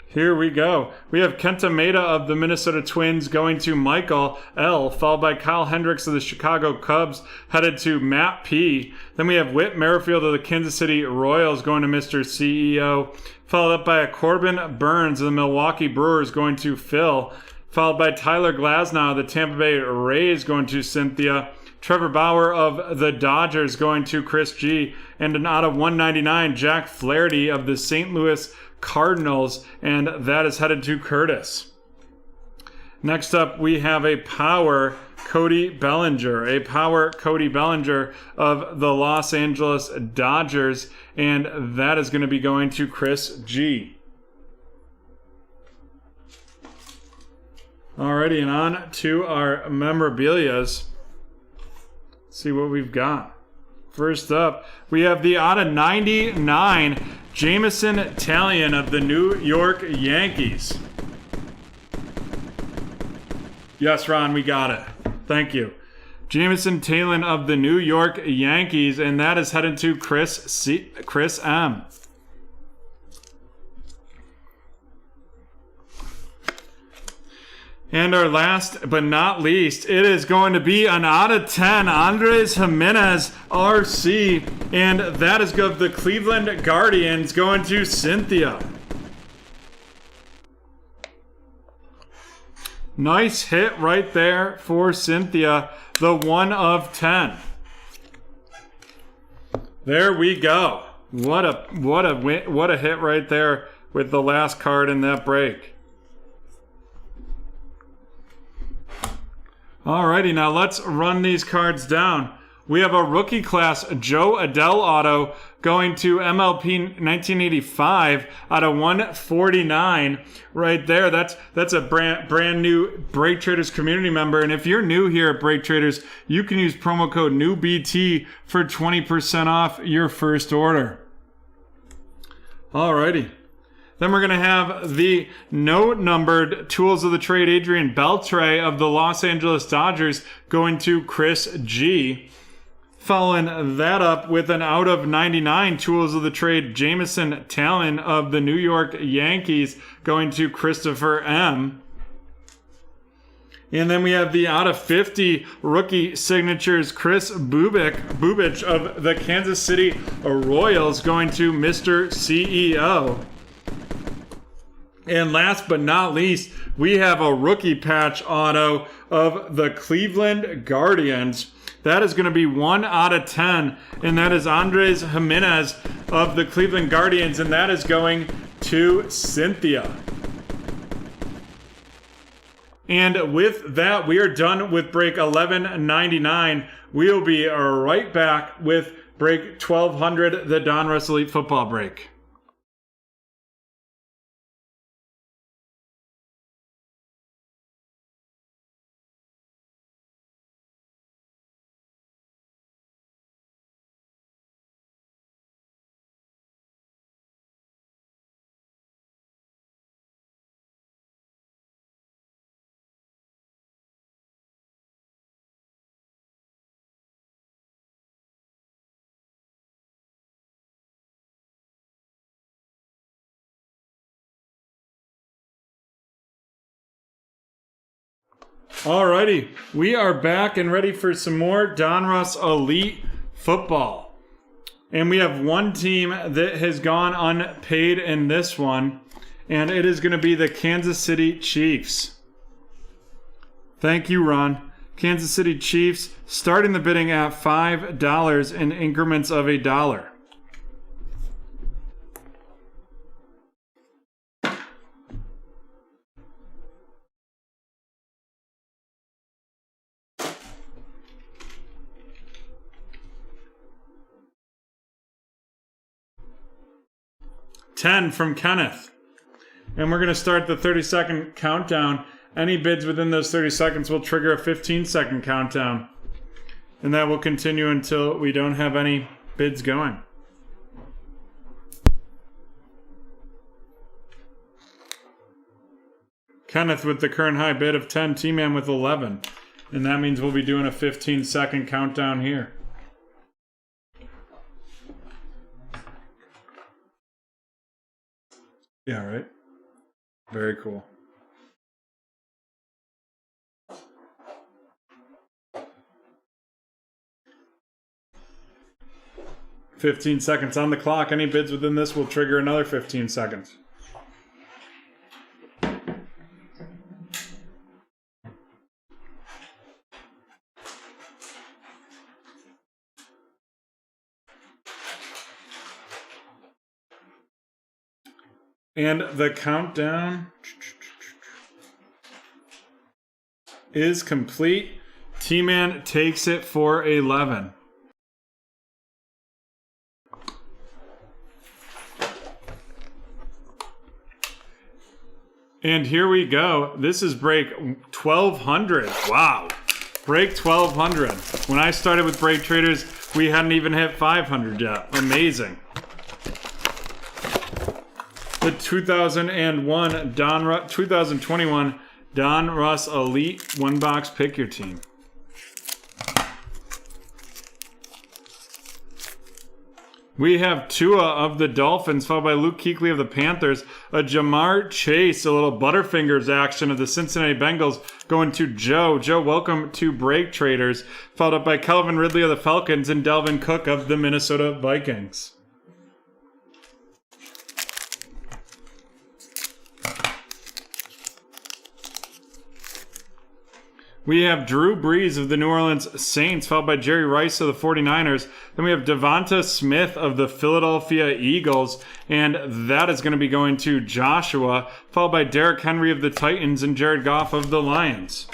Here we go. We have Kenta Maeda of the Minnesota Twins going to Michael L, followed by Kyle Hendricks of the Chicago Cubs headed to Matt P. Then we have Whit Merrifield of the Kansas City Royals going to Mr. CEO, followed up by a Corbin Burns of the Milwaukee Brewers going to Phil, followed by Tyler Glasnow of the Tampa Bay Rays going to Cynthia, Trevor Bauer of the Dodgers going to Chris G, and an out of 199 Jack Flaherty of the St. Louis Cardinals, and that is headed to Curtis. Next up, we have a power Cody Bellinger, of the Los Angeles Dodgers, and that is going to be going to Chris G. Alrighty, and on to our memorabilias. Let's see what we've got. First up, we have the out of 99 Jameson Taillon of the New York Yankees. Yes, Ron, we got it. Thank you. Jameson Taillon of the New York Yankees, and that is headed to Chris M. And our last but not least, it is going to be an out of 10 Andres Jimenez RC, and that is of the Cleveland Guardians going to Cynthia. Nice hit right there for Cynthia, the 1 of 10. There we go. What a hit right there with the last card in that break. Alrighty, now let's run these cards down. We have a rookie class Joe Adell auto going to MLP 1985 out of 149 right there. That's a brand new BreakTraders community member. And if you're new here at BreakTraders, you can use promo code NEWBT for 20% off your first order. Alrighty. Then we're going to have the no-numbered Tools of the Trade Adrian Beltre of the Los Angeles Dodgers going to Chris G, Following that up with an out of 99 tools of the trade, Jameson Talon of the New York Yankees going to Christopher M. And then we have the out of 50 rookie signatures, Chris Bubich of the Kansas City Royals going to Mr. CEO. And last but not least, we have a rookie patch auto of the Cleveland Guardians. That is going to be 1 out of 10, and that is Andres Jimenez of the Cleveland Guardians, and that is going to Cynthia. And with that, we are done with break 1199. We'll be right back with break 1200, the Donruss Elite Football break. Alrighty, we are back and ready for some more Donruss Elite Football. And we have one team that has gone unpaid in this one, and it is going to be the Kansas City Chiefs. Thank you, Ron. Kansas City Chiefs starting the bidding at $5 in increments of $1. $10 from Kenneth. And we're going to start the 30-second countdown. Any bids within those 30 seconds will trigger a 15-second countdown. And that will continue until we don't have any bids going. Kenneth with the current high bid of 10, T-Man with 11. And that means we'll be doing a 15-second countdown here. Yeah, right? Very cool. $15 seconds on the clock. Any bids within this will trigger another 15 seconds. And the countdown is complete. T-Man takes it for 11. And here we go. This is break 1200. Wow. Break 1200. When I started with BreakTraders, we hadn't even hit 500 yet. Amazing. The 2021 Donruss Elite one-box pick your team. We have Tua of the Dolphins, followed by Luke Kuechly of the Panthers. A Jamar Chase, a little Butterfingers action of the Cincinnati Bengals, going to Joe. Joe, welcome to BreakTraders. Followed up by Calvin Ridley of the Falcons and Dalvin Cook of the Minnesota Vikings. We have Drew Brees of the New Orleans Saints, followed by Jerry Rice of the 49ers. Then we have Devonta Smith of the Philadelphia Eagles, and that is going to be going to Joshua, followed by Derrick Henry of the Titans and Jared Goff of the Lions.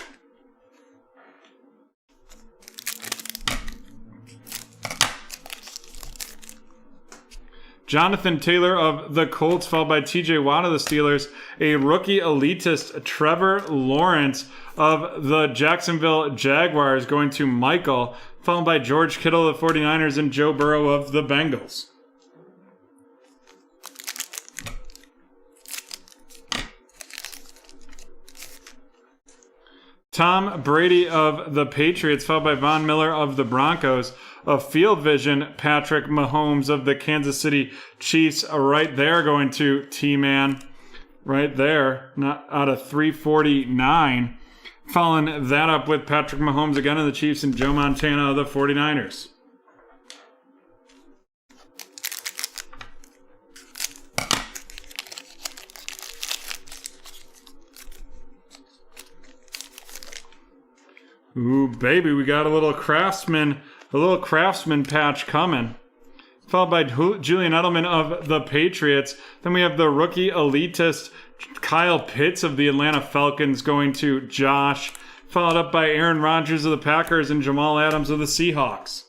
Jonathan Taylor of the Colts, followed by TJ Watt of the Steelers. A rookie elitist, Trevor Lawrence of the Jacksonville Jaguars, going to Michael, followed by George Kittle of the 49ers and Joe Burrow of the Bengals. Tom Brady of the Patriots, followed by Von Miller of the Broncos. of Field Vision, Patrick Mahomes of the Kansas City Chiefs right there, going to T-Man right there, not out of 349. Following that up with Patrick Mahomes again of the Chiefs and Joe Montana of the 49ers. Ooh, baby, we got a little craftsman patch coming. Followed by Julian Edelman of the Patriots. Then we have the rookie elitist Kyle Pitts of the Atlanta Falcons going to Josh. Followed up by Aaron Rodgers of the Packers and Jamal Adams of the Seahawks.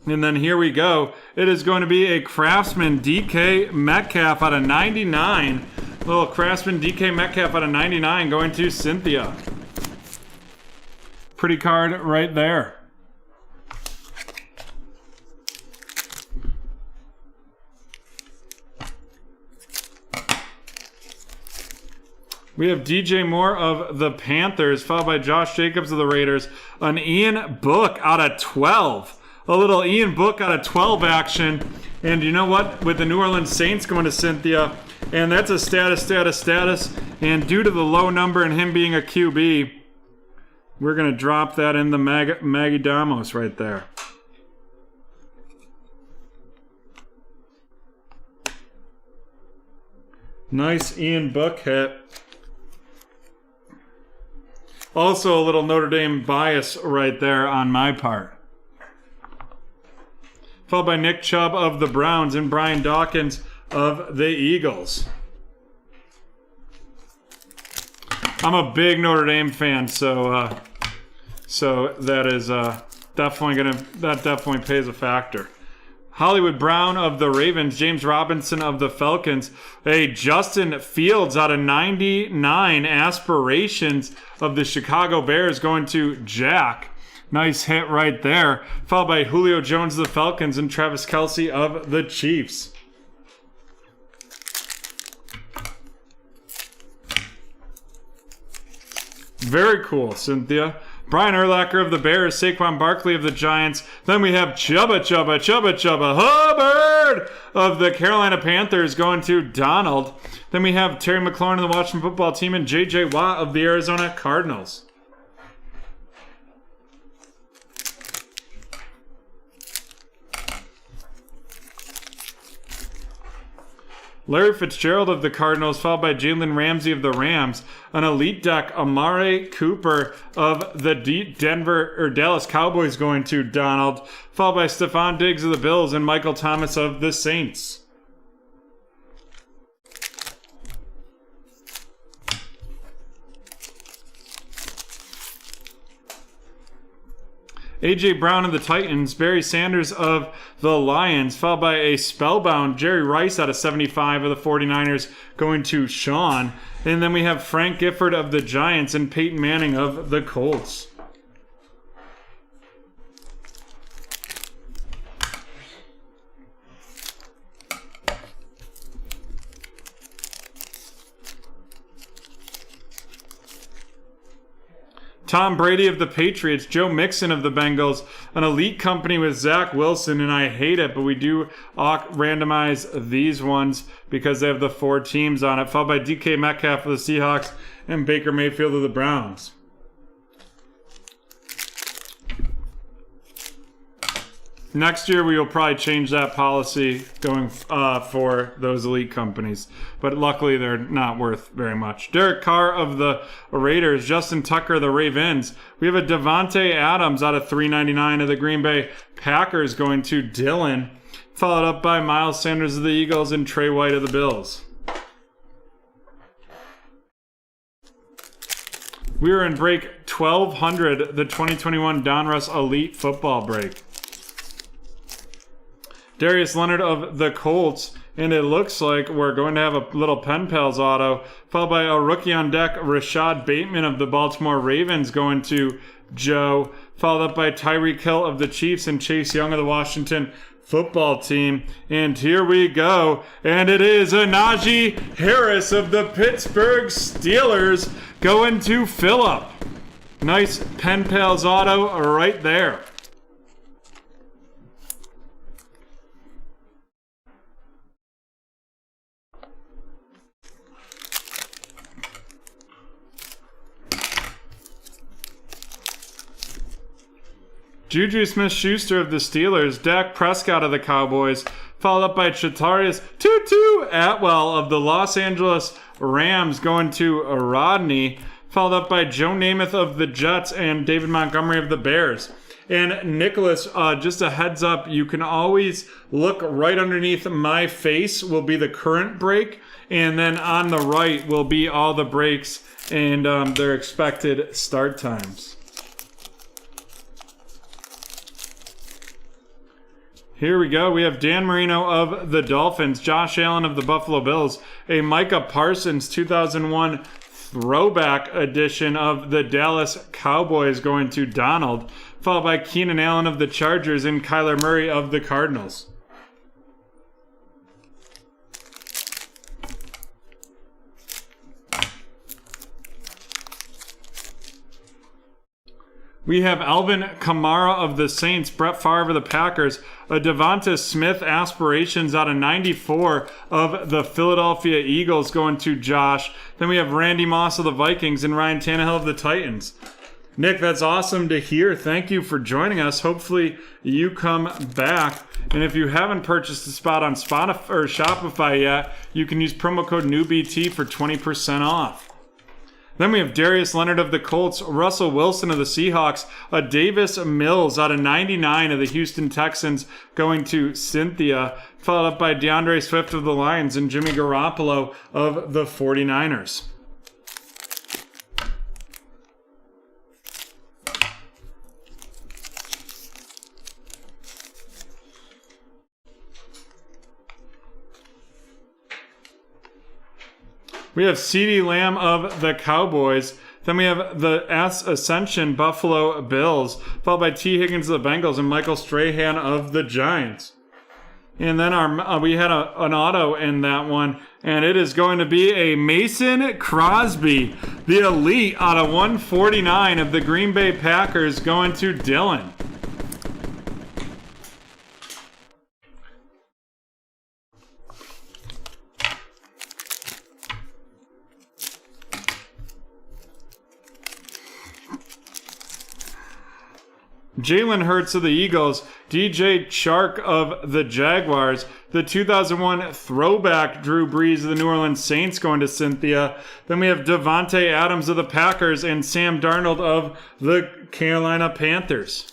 And then here we go. It is going to be a Craftsman DK Metcalf out of 99. Little Craftsman DK Metcalf out of 99 going to Cynthia. Pretty card right there. We have DJ Moore of the Panthers, followed by Josh Jacobs of the Raiders. An Ian Book out of 12. A little Ian Book out of 12 action. And you know what? With the New Orleans Saints going to Cynthia, and that's a status. And due to the low number and him being a QB, we're going to drop that in the Maggie Damos right there. Nice Ian Book hit. Also a little Notre Dame bias right there on my part. Followed by Nick Chubb of the Browns and Brian Dawkins of the Eagles. I'm a big Notre Dame fan, so that is definitely pays a factor. Hollywood Brown of the Ravens, James Robinson of the Falcons, a Justin Fields out of 99 aspirations of the Chicago Bears going to Jack. Nice hit right there. Followed by Julio Jones of the Falcons and Travis Kelce of the Chiefs. Very cool, Cynthia. Brian Urlacher of the Bears, Saquon Barkley of the Giants. Then we have Chubba Hubbard of the Carolina Panthers going to Donald. Then we have Terry McLaurin of the Washington Football Team and J.J. Watt of the Arizona Cardinals. Larry Fitzgerald of the Cardinals, followed by Jalen Ramsey of the Rams. An elite deck, Amari Cooper of the Dallas Cowboys going to Donald, followed by Stephon Diggs of the Bills and Michael Thomas of the Saints. A.J. Brown of the Titans, Barry Sanders of the Lions, followed by a spellbound Jerry Rice out of 75 of the 49ers going to Sean. And then we have Frank Gifford of the Giants and Peyton Manning of the Colts. Tom Brady of the Patriots, Joe Mixon of the Bengals, an elite company with Zach Wilson, and I hate it, but we do randomize these ones because they have the 4 teams on it, followed by DK Metcalf of the Seahawks and Baker Mayfield of the Browns. Next year, we will probably change that policy going for those elite companies. But luckily, they're not worth very much. Derek Carr of the Raiders. Justin Tucker of the Ravens. We have a Devontae Adams out of 399 of the Green Bay Packers going to Dylan. Followed up by Miles Sanders of the Eagles and Trey White of the Bills. We are in break 1200, the 2021 Donruss Elite Football break. Darius Leonard of the Colts, and it looks like we're going to have a little Pen Pals auto, followed by a rookie on deck, Rashad Bateman of the Baltimore Ravens going to Joe, followed up by Tyreek Hill of the Chiefs and Chase Young of the Washington Football Team. And here we go, and it is a Najee Harris of the Pittsburgh Steelers going to Phillip. Nice Pen Pals auto right there. Juju Smith-Schuster of the Steelers, Dak Prescott of the Cowboys, followed up by Chatarius Tutu Atwell of the Los Angeles Rams going to Rodney, followed up by Joe Namath of the Jets and David Montgomery of the Bears. And Nicholas, just a heads up, you can always look right underneath my face will be the current break, and then on the right will be all the breaks and their expected start times. Here we go. We have Dan Marino of the Dolphins, Josh Allen of the Buffalo Bills, a Micah Parsons 2001 throwback edition of the Dallas Cowboys going to Donald, followed by Keenan Allen of the Chargers and Kyler Murray of the Cardinals. We have Alvin Kamara of the Saints, Brett Favre of the Packers, a Devonta Smith aspirations out of 94 of the Philadelphia Eagles going to Josh. Then we have Randy Moss of the Vikings and Ryan Tannehill of the Titans. Nick, that's awesome to hear. Thank you for joining us. Hopefully you come back. And if you haven't purchased a spot on Spotify or Shopify yet, you can use promo code NEWBT for 20% off. Then we have Darius Leonard of the Colts, Russell Wilson of the Seahawks, a Davis Mills out of 99 of the Houston Texans going to Cynthia, followed up by DeAndre Swift of the Lions and Jimmy Garoppolo of the 49ers. We have CeeDee Lamb of the Cowboys. Then we have the Ascension Buffalo Bills, followed by T. Higgins of the Bengals and Michael Strahan of the Giants. And then we had an auto in that one, and it is going to be a Mason Crosby, the elite out of 149 of the Green Bay Packers going to Dylan. Jalen Hurts of the Eagles, DJ Chark of the Jaguars, the 2001 throwback Drew Brees of the New Orleans Saints going to Cynthia. Then we have Devontae Adams of the Packers and Sam Darnold of the Carolina Panthers.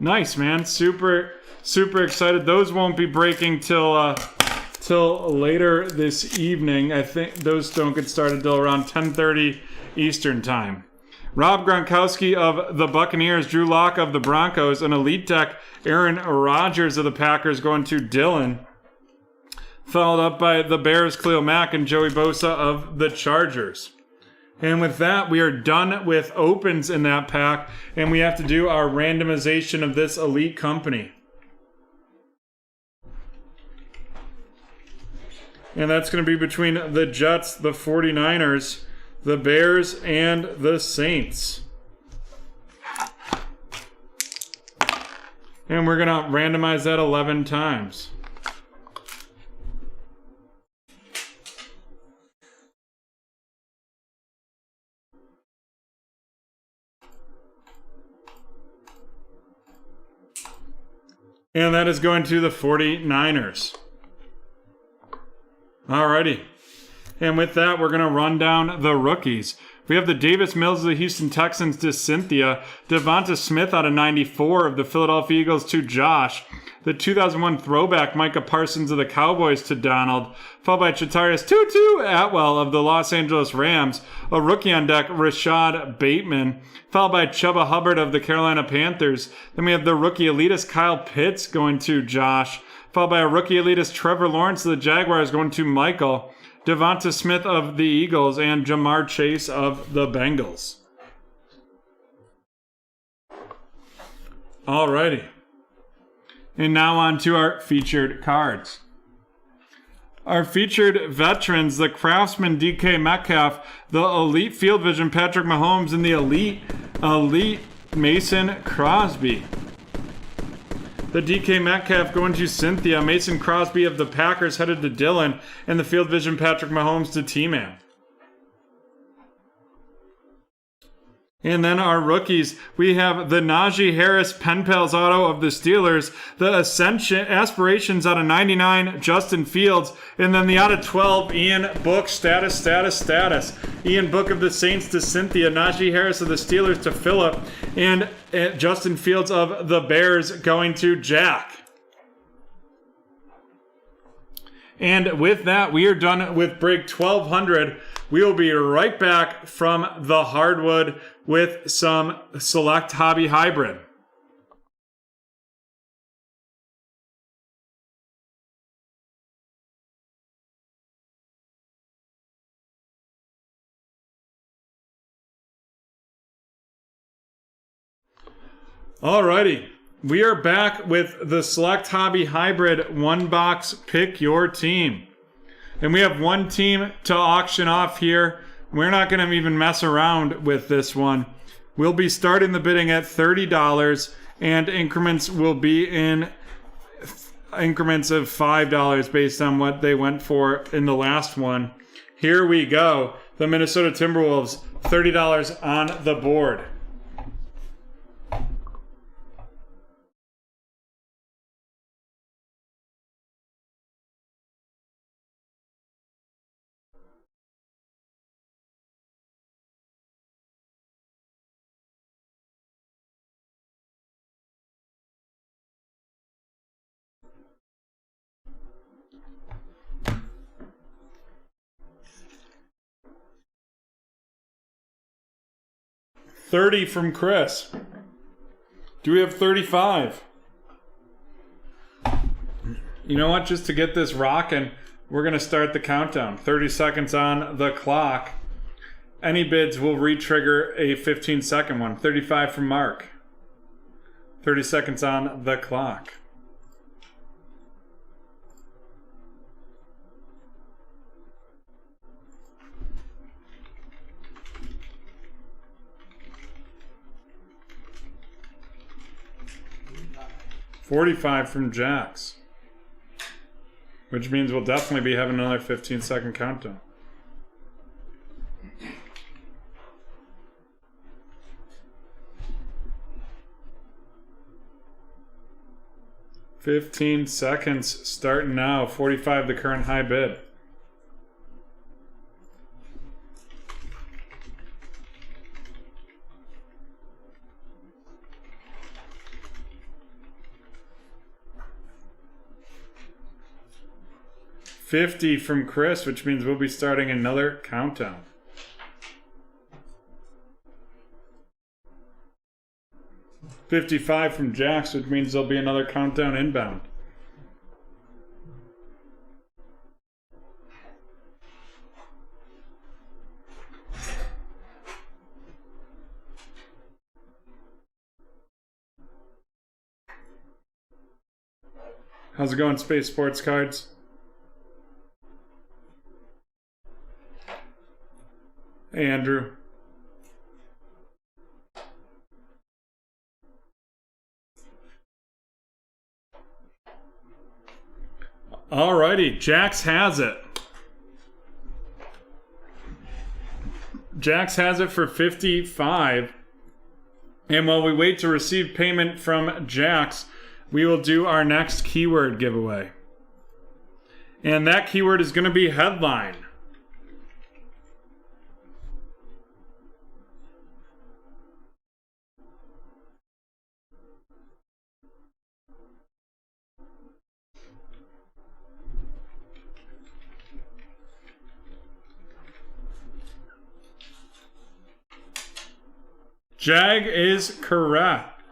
Nice, man. Super excited. Those won't be breaking till later this evening. I think those don't get started till around 10:30 Eastern time. Rob Gronkowski of the Buccaneers, Drew Lock of the Broncos, and Elite Deck Aaron Rodgers of the Packers going to Dylan. Followed up by the Bears, Khalil Mack, and Joey Bosa of the Chargers. And with that, we are done with opens in that pack, and we have to do our randomization of this elite company. And that's going to be between the Jets, the 49ers, the Bears, and the Saints. And we're going to randomize that 11 times. And that is going to the 49ers. Alrighty. And with that, we're going to run down the rookies. We have the Davis Mills of the Houston Texans to Cynthia. Devonta Smith out of 94 of the Philadelphia Eagles to Josh. The 2001 throwback Micah Parsons of the Cowboys to Donald. Followed by Chatarius Tutu Atwell of the Los Angeles Rams. A rookie on deck, Rashad Bateman. Followed by Chuba Hubbard of the Carolina Panthers. Then we have the rookie elitist Kyle Pitts going to Josh. Followed by a rookie elitist Trevor Lawrence of the Jaguars going to Michael. Devonta Smith of the Eagles and Jamar Chase of the Bengals. Alrighty. And now on to our featured cards. Our featured veterans, the Craftsman DK Metcalf, the Elite Field Vision Patrick Mahomes, and the Elite Mason Crosby. The DK Metcalf going to Cynthia, Mason Crosby of the Packers headed to Dylan, and the Field Vision Patrick Mahomes to T-Man. And then our rookies, we have the Najee Harris Pen Pals auto of the Steelers, the Aspirations out of 99, Justin Fields, and then the out of 12, Ian Book, status. Ian Book of the Saints to Cynthia, Najee Harris of the Steelers to Phillip, and Justin Fields of the Bears going to Jack. And with that, we are done with break 1200. We will be right back from the hardwood with some Select Hobby Hybrid. Alrighty, we are back with the Select Hobby Hybrid one box Pick Your Team. And we have one team to auction off here. We're not going to even mess around with this one. We'll be starting the bidding at $30, and increments will be in increments of $5 based on what they went for in the last one. Here we go. The Minnesota Timberwolves, $30 on the board. $30 from Chris. Do we have 35? You know what? Just to get this rocking, we're going to start the countdown. 30 seconds on the clock. Any bids will re-trigger a 15-second one. 35 from Mark. 30 seconds on the clock. $45 from Jax, which means we'll definitely be having another 15-second countdown. $15 seconds starting now. 45 the current high bid. $50 from Chris, which means we'll be starting another countdown. $55 from Jax, which means there'll be another countdown inbound. How's it going, Space Sports Cards? Hey, Andrew. Alrighty, Jax has it. Jax has it for $55. And while we wait to receive payment from Jax, we will do our next keyword giveaway. And that keyword is going to be headline. Jag is correct.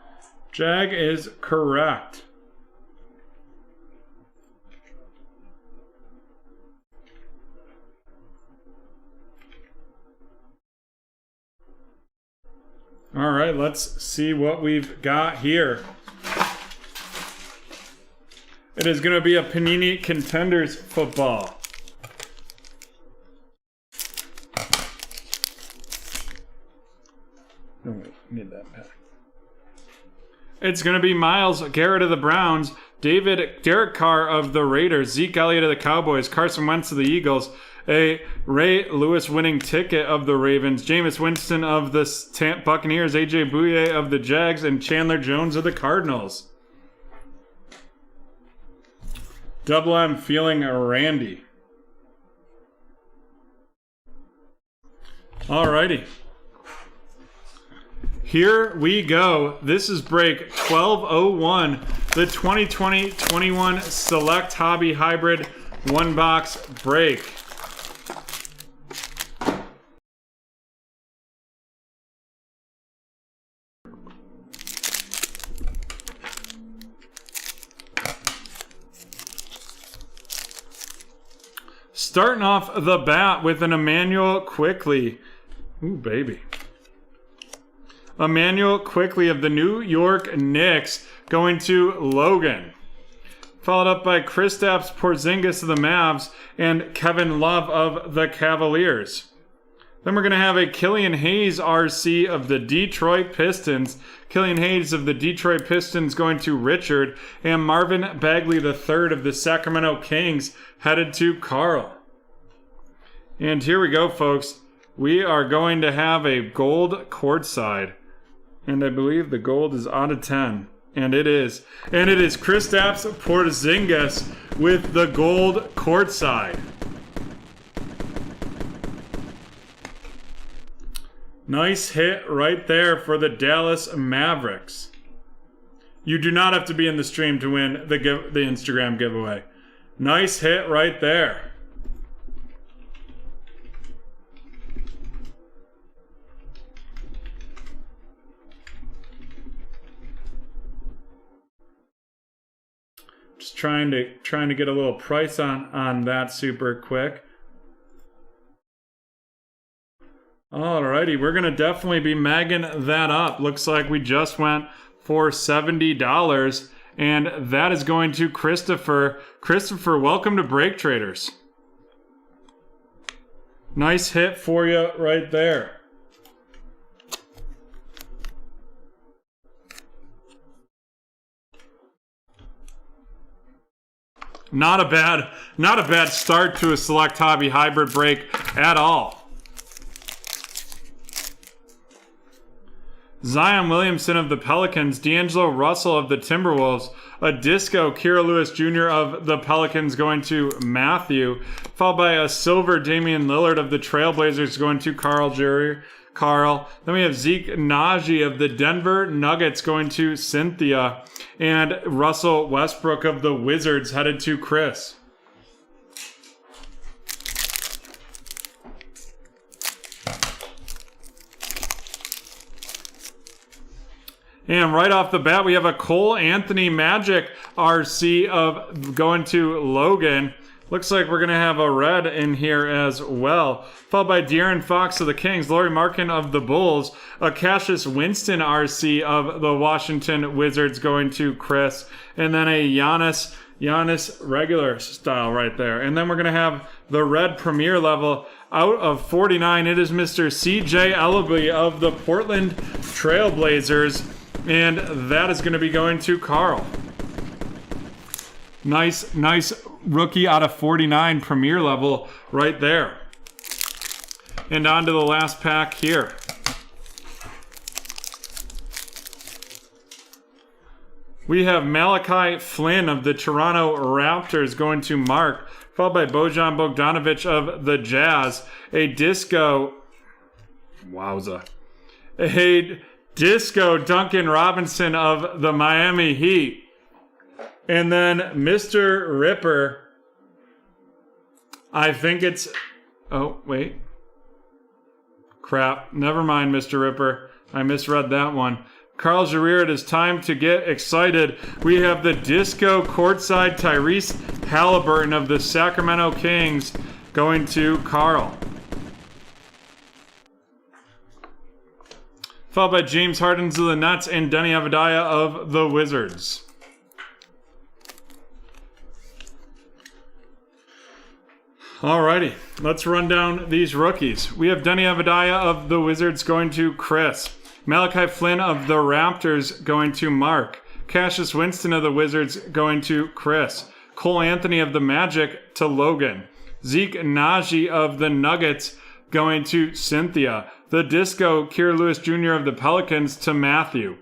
Jag is correct. All right, let's see what we've got here. It is going to be a Panini Contenders football. Oh, wait, need that pack. It's going to be Myles Garrett of the Browns, Derek Carr of the Raiders, Zeke Elliott of the Cowboys, Carson Wentz of the Eagles, A Ray Lewis winning ticket of the Ravens, Jameis Winston of the Buccaneers, AJ Bouye of the Jags, and Chandler Jones of the Cardinals. Double M feeling Randy. Alrighty. Here we go. This is break 1201, the 2020-21 Select Hobby Hybrid one box break. Starting off the bat with an Emmanuel Quickly. Ooh, baby. Emmanuel Quickly of the New York Knicks going to Logan. Followed up by Kristaps Porzingis of the Mavs and Kevin Love of the Cavaliers. Then we're going to have a Killian Hayes RC of the Detroit Pistons. Killian Hayes of the Detroit Pistons going to Richard. And Marvin Bagley III of the Sacramento Kings headed to Carl. And here we go, folks. We are going to have a gold courtside. And I believe the gold is out of 10. And it is. And it is Kristaps Porzingis with the gold courtside. Nice hit right there for the Dallas Mavericks. You do not have to be in the stream to win the Instagram giveaway. Nice hit right there. Just trying to get a little price on that super quick. Alrighty, we're gonna definitely be magging that up. Looks like we just went for $70, and that is going to Christopher. Christopher, welcome to BreakTraders. Nice hit for you right there. Not a bad start to a Select Hobby Hybrid break at all. Zion Williamson of the Pelicans, D'Angelo Russell of the Timberwolves, a disco Kira Lewis Jr. of the Pelicans going to Matthew, followed by a silver Damian Lillard of the Trailblazers going to Carl. Then we have Zeke Naji of the Denver Nuggets going to Cynthia, and Russell Westbrook of the Wizards headed to Chris. And right off the bat, we have a Cole Anthony Magic RC of going to Logan. Looks like we're going to have a red in here as well. Followed by De'Aaron Fox of the Kings, Lauri Markkanen of the Bulls, a Cassius Winston RC of the Washington Wizards going to Chris, and then a Giannis regular style right there. And then we're going to have the red premier level out of 49. It is Mr. CJ Ellaby of the Portland Trailblazers, and that is going to be going to Carl. Nice rookie out of 49 premier level right there. And on to the last pack here. We have Malachi Flynn of the Toronto Raptors going to Mark, followed by Bojan Bogdanovic of the Jazz, a disco Duncan Robinson of the Miami Heat. And then Mr. Ripper, I think it's, oh, wait. Crap, never mind, Mr. Ripper. I misread that one. Carl Jarreau, it is time to get excited. We have the disco courtside Tyrese Halliburton of the Sacramento Kings going to Carl. Followed by James Harden of the Nets and Denny Avdija of the Wizards. Alrighty, let's run down these rookies. We have Denny Avdija of the Wizards going to Chris. Malachi Flynn of the Raptors going to Mark. Cassius Winston of the Wizards going to Chris. Cole Anthony of the Magic to Logan. Zeke Najee of the Nuggets going to Cynthia. The Disco, Kira Lewis Jr. of the Pelicans to Matthew.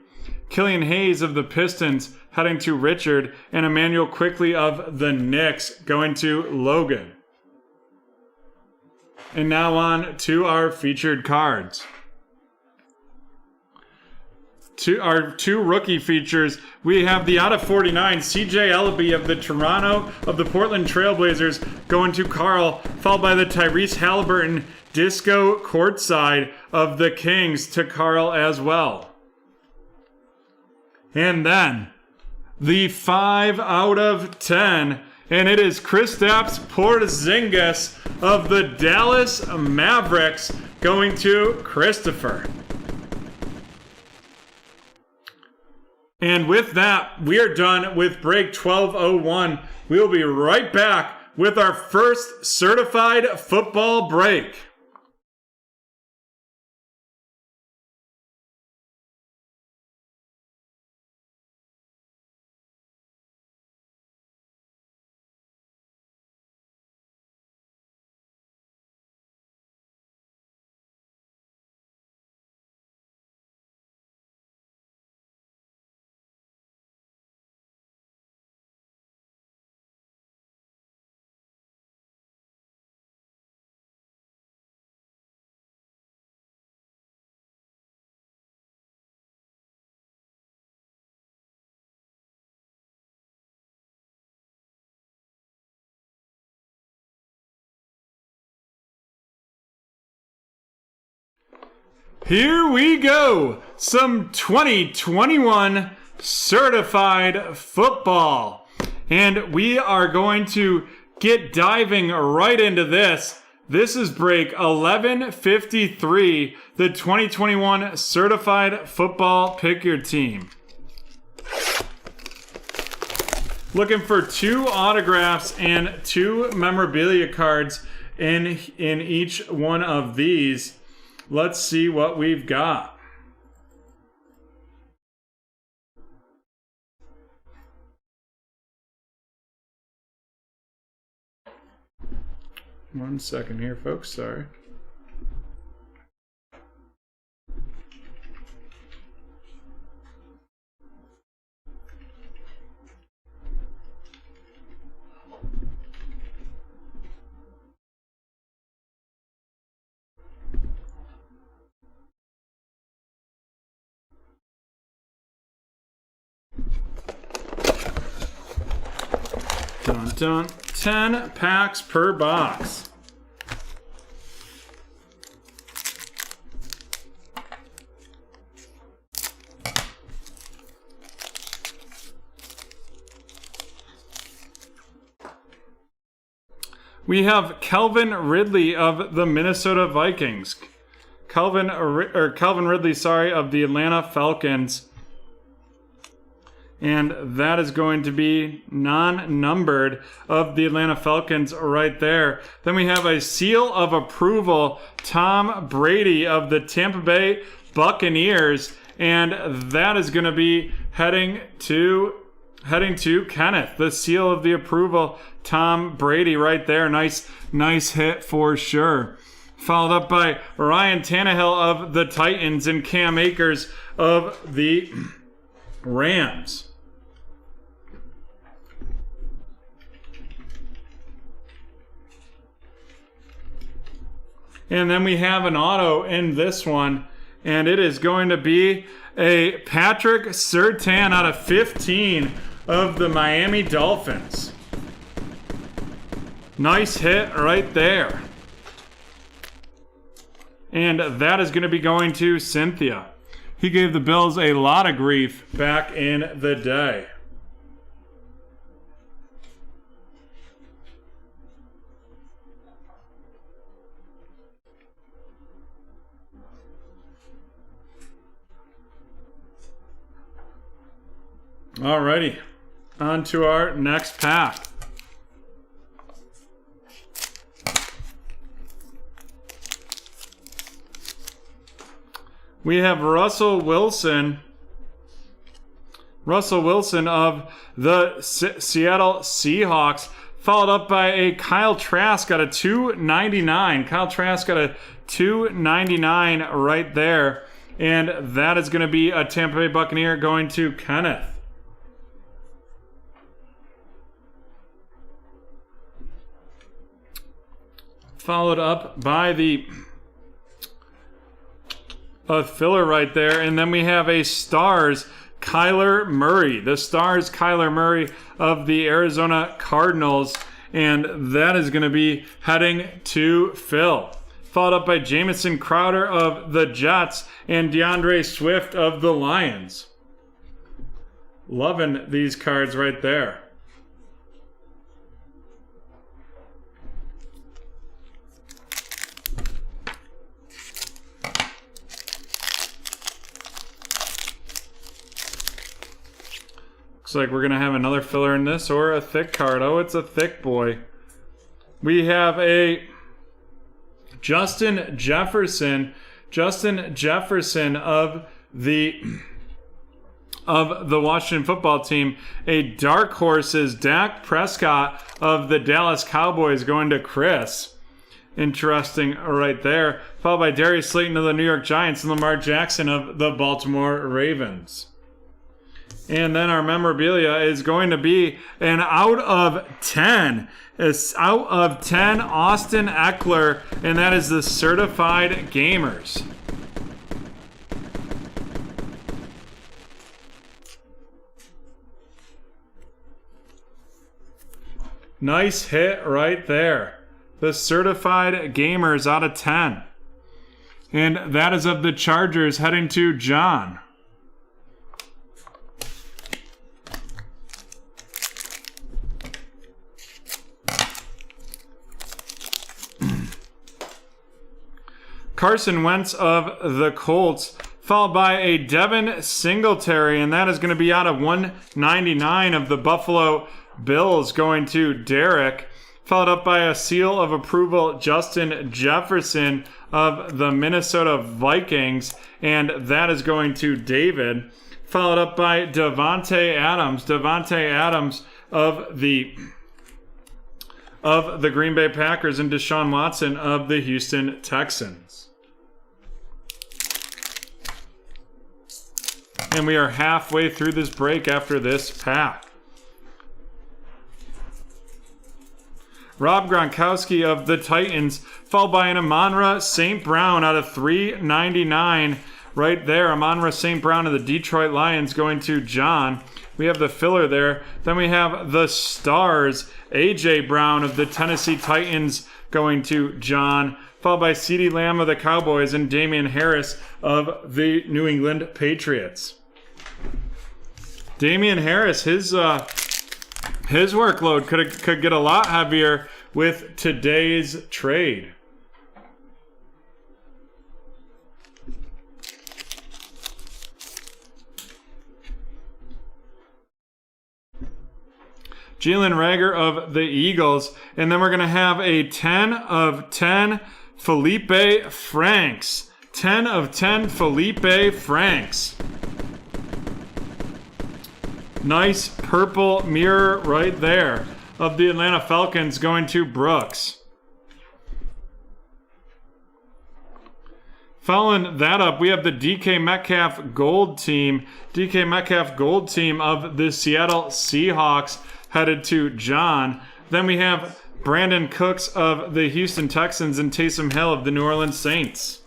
Killian Hayes of the Pistons heading to Richard. And Emmanuel Quickley of the Knicks going to Logan. And now on to our featured cards. Our two rookie features, we have the out of 49, CJ Ellaby of the Portland Trailblazers going to Carl, followed by the Tyrese Halliburton Disco courtside of the Kings to Carl as well. And then the 5 out of 10, and it is Kristaps Porzingis of the Dallas Mavericks going to Christopher. And with that, we are done with break 1201. We'll be right back with our first certified football break. Here we go. Some 2021 certified football. And we are going to get diving right into this. This is break 1153, the 2021 certified football pick your team. Looking for 2 autographs and 2 memorabilia cards in each one of these. Let's see what we've got. One second here, folks. Sorry. Dun, dun. 10 packs per box. We have Calvin Ridley of the Minnesota Vikings. Calvin Ridley, of the Atlanta Falcons. And that is going to be non-numbered of the Atlanta Falcons right there. Then we have a seal of approval, Tom Brady of the Tampa Bay Buccaneers. And that is going to be heading to Kenneth. The seal of the approval, Tom Brady right there. Nice hit for sure. Followed up by Ryan Tannehill of the Titans and Cam Akers of the Rams. And then we have an auto in this one, and it is going to be a Patrick Surtain out of 15 of the Miami Dolphins. Nice hit right there. And that is going to be going to Cynthia. He gave the Bills a lot of grief back in the day. Alrighty, on to our next pack. We have Russell Wilson of the Seattle Seahawks, followed up by a Kyle Trask at a 299. Kyle Trask got a 299 right there. And that is going to be a Tampa Bay Buccaneer going to Kenneth. Followed up by the filler right there. And then we have a Stars Kyler Murray. The Stars Kyler Murray of the Arizona Cardinals. And that is going to be heading to Phil. Followed up by Jamison Crowder of the Jets and DeAndre Swift of the Lions. Loving these cards right there. Looks like we're going to have another filler in this or a thick card. Oh, it's a thick boy. We have a Justin Jefferson of the Washington football team. A dark horse is Dak Prescott of the Dallas Cowboys going to Chris. Interesting right there. Followed by Darius Slayton of the New York Giants and Lamar Jackson of the Baltimore Ravens. And then our memorabilia is going to be an out of 10. It's out of 10 Austin Eckler, and that is the Certified Gamers. Nice hit right there. The Certified Gamers out of 10. And that is of the Chargers heading to John. Carson Wentz of the Colts, followed by a Devin Singletary, and that is going to be out of 199 of the Buffalo Bills going to Derek, followed up by a seal of approval, Justin Jefferson of the Minnesota Vikings, and that is going to David, followed up by Devontae Adams of the Green Bay Packers, and Deshaun Watson of the Houston Texans. And we are halfway through this break after this pack. Rob Gronkowski of the Titans, followed by an Amon-Ra St. Brown out of 399 right there. Amon-Ra St. Brown of the Detroit Lions going to John. We have the filler there. Then we have the Stars, A.J. Brown of the Tennessee Titans going to John, followed by CeeDee Lamb of the Cowboys and Damian Harris of the New England Patriots. Damian Harris, his workload could get a lot heavier with today's trade. Jalen Reagor of the Eagles. And then we're going to have a 10 of 10 Felipe Franks. 10 of 10 Felipe Franks. Nice purple mirror right there of the Atlanta Falcons going to Brooks. Following that up, we have the DK Metcalf Gold Team. DK Metcalf Gold Team of the Seattle Seahawks headed to John. Then we have Brandon Cooks of the Houston Texans and Taysom Hill of the New Orleans Saints.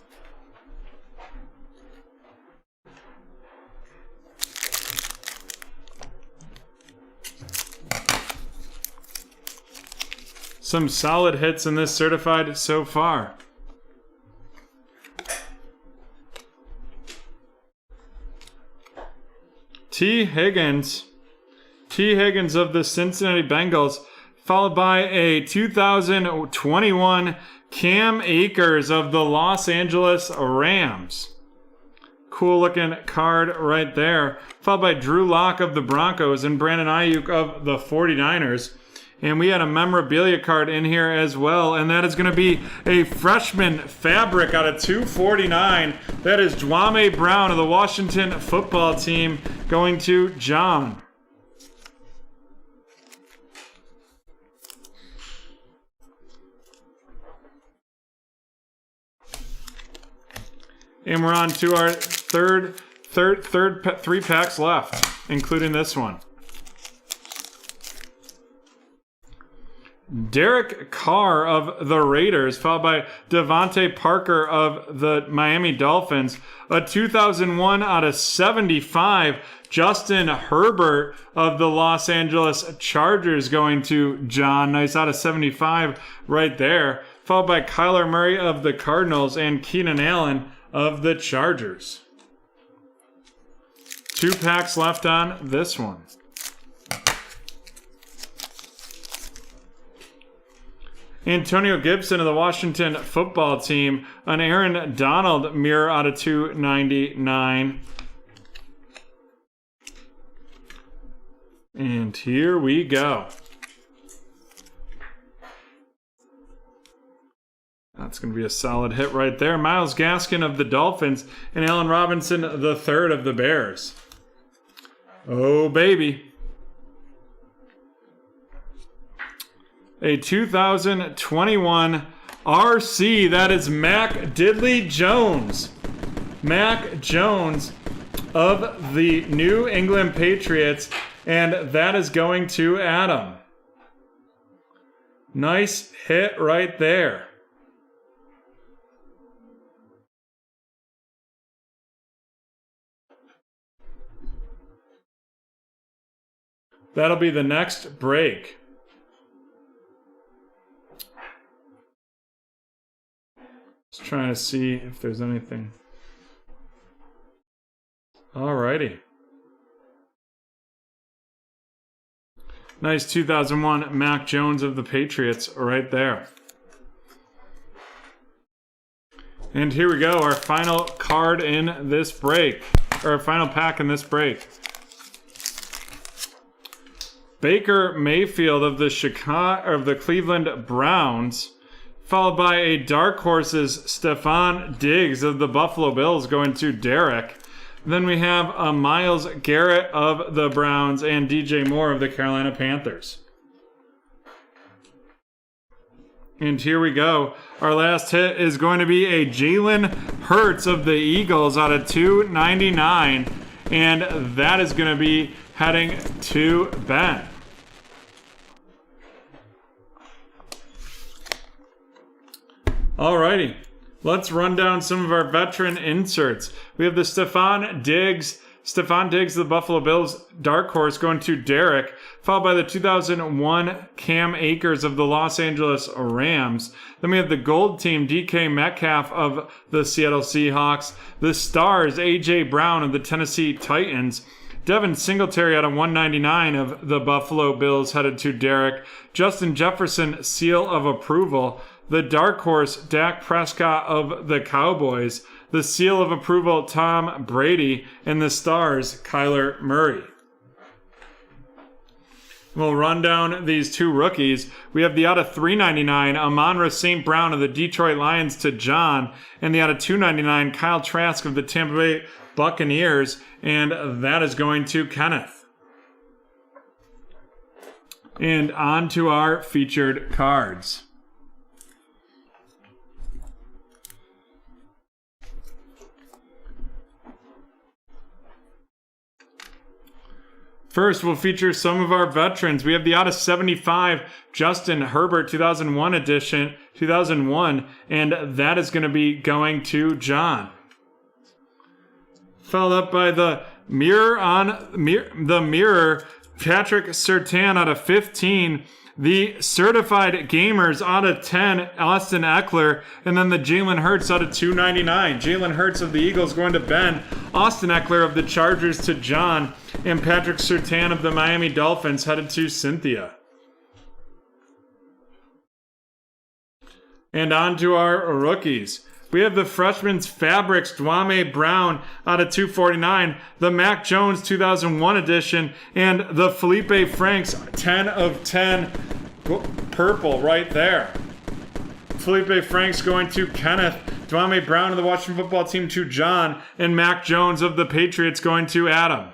Some solid hits in this certified so far. T. Higgins of the Cincinnati Bengals, followed by a 2021 Cam Akers of the Los Angeles Rams. Cool looking card right there. Followed by Drew Lock of the Broncos and Brandon Ayuk of the 49ers. And we had a memorabilia card in here as well, and that is going to be a freshman fabric out of 249. That is Dwame Brown of the Washington football team going to John. And we're on to our three packs left, including this one. Derek Carr of the Raiders, followed by Devontae Parker of the Miami Dolphins. A 2001 out of 75, Justin Herbert of the Los Angeles Chargers going to John. Nice out of 75 right there. Followed by Kyler Murray of the Cardinals and Keenan Allen of the Chargers. 2 packs left on this one. Antonio Gibson of the Washington Football Team. An Aaron Donald mirror out of 299. And here we go. That's going to be a solid hit right there. Myles Gaskin of the Dolphins and Allen Robinson III of the Bears. Oh, baby. A 2021 RC, that is Mac Diddley Jones. Mac Jones of the New England Patriots, and that is going to Adam. Nice hit right there. That'll be the next break. Just trying to see if there's anything. Alrighty. Nice 2001 Mac Jones of the Patriots right there. And here we go, our final card in this break, or our final pack in this break. Baker Mayfield of the Cleveland Browns, followed by a dark horse's Stephon Diggs of the Buffalo Bills going to Derek. Then we have a Myles Garrett of the Browns and DJ Moore of the Carolina Panthers. And here we go. Our last hit is going to be a Jalen Hurts of the Eagles out of 299. And that is going to be heading to Ben. Alrighty, let's run down some of our veteran inserts. We have the Stephon Diggs of the Buffalo Bills, dark horse going to Derek, followed by the 2001 Cam Akers of the Los Angeles Rams. Then we have the gold team, DK Metcalf of the Seattle Seahawks, the Stars, AJ Brown of the Tennessee Titans, Devin Singletary out of 199 of the Buffalo Bills headed to Derek, Justin Jefferson, seal of approval, the dark horse, Dak Prescott of the Cowboys, the seal of approval, Tom Brady, and the Stars, Kyler Murray. We'll run down these 2 rookies. We have the out of 399, Amon-Ra St. Brown of the Detroit Lions to John, and the out of 299, Kyle Trask of the Tampa Bay Buccaneers, and that is going to Kenneth. And on to our featured cards. First, we'll feature some of our veterans. We have the out of 75 Justin Herbert 2001 edition, 2001, and that is going to be going to John. Followed up by the mirror Patrick Surtain out of 15, the certified gamers out of 10, Austin Eckler, and then the Jalen Hurts out of 299. Jalen Hurts of the Eagles going to Ben, Austin Eckler of the Chargers to John, and Patrick Surtain of the Miami Dolphins headed to Cynthia. And on to our rookies. We have the Freshman's Fabrics, Dwame Brown out of 249, the Mac Jones 2001 edition, and the Felipe Franks 10 of 10 purple right there. Felipe Franks going to Kenneth, Dwame Brown of the Washington Football Team to John, and Mac Jones of the Patriots going to Adam.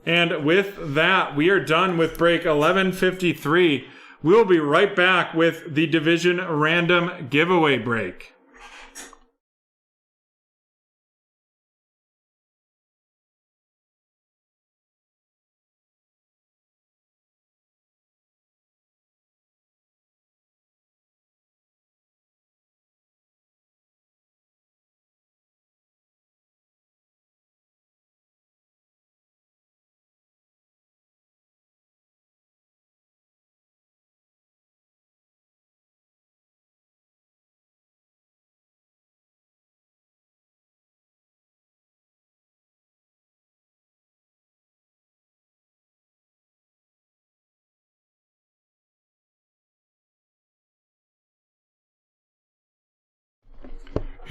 And with that, we are done with break 1153. We'll be right back with the Division Random Giveaway break.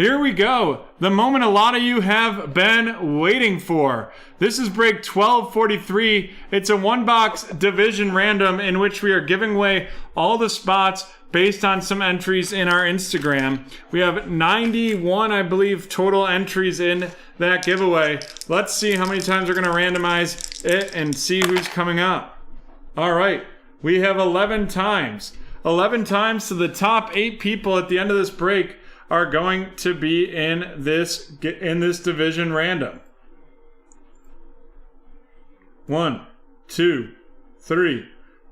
Here we go. The moment a lot of you have been waiting for. This is break 1243. It's a one-box division random in which we are giving away all the spots based on some entries in our Instagram. We have 91, I believe, total entries in that giveaway. Let's see how many times we're going to randomize it and see who's coming up. All right, we have 11 times. 11 times, so the top 8 people at the end of this break are going to be in this division random. 1, 2, 3,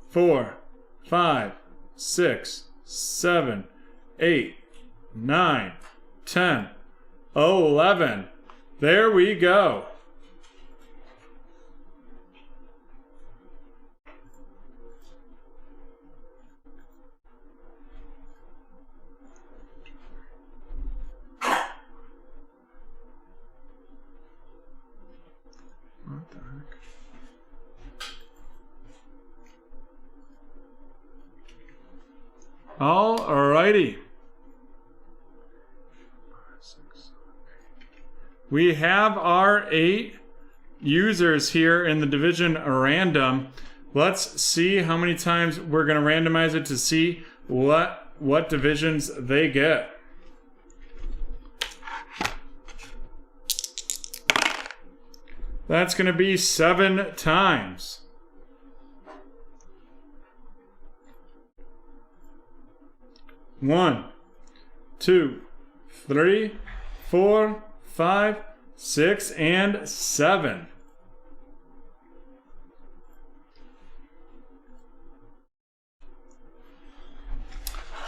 4, 5, 6, 7, 8, 9, 10, 11. There we go. What the heck? Alrighty. We have our 8 users here in the division random. Let's see how many times we're going to randomize it to see what divisions they get. That's going to be 7 times. One, 2, 3, 4, 5, 6, and 7.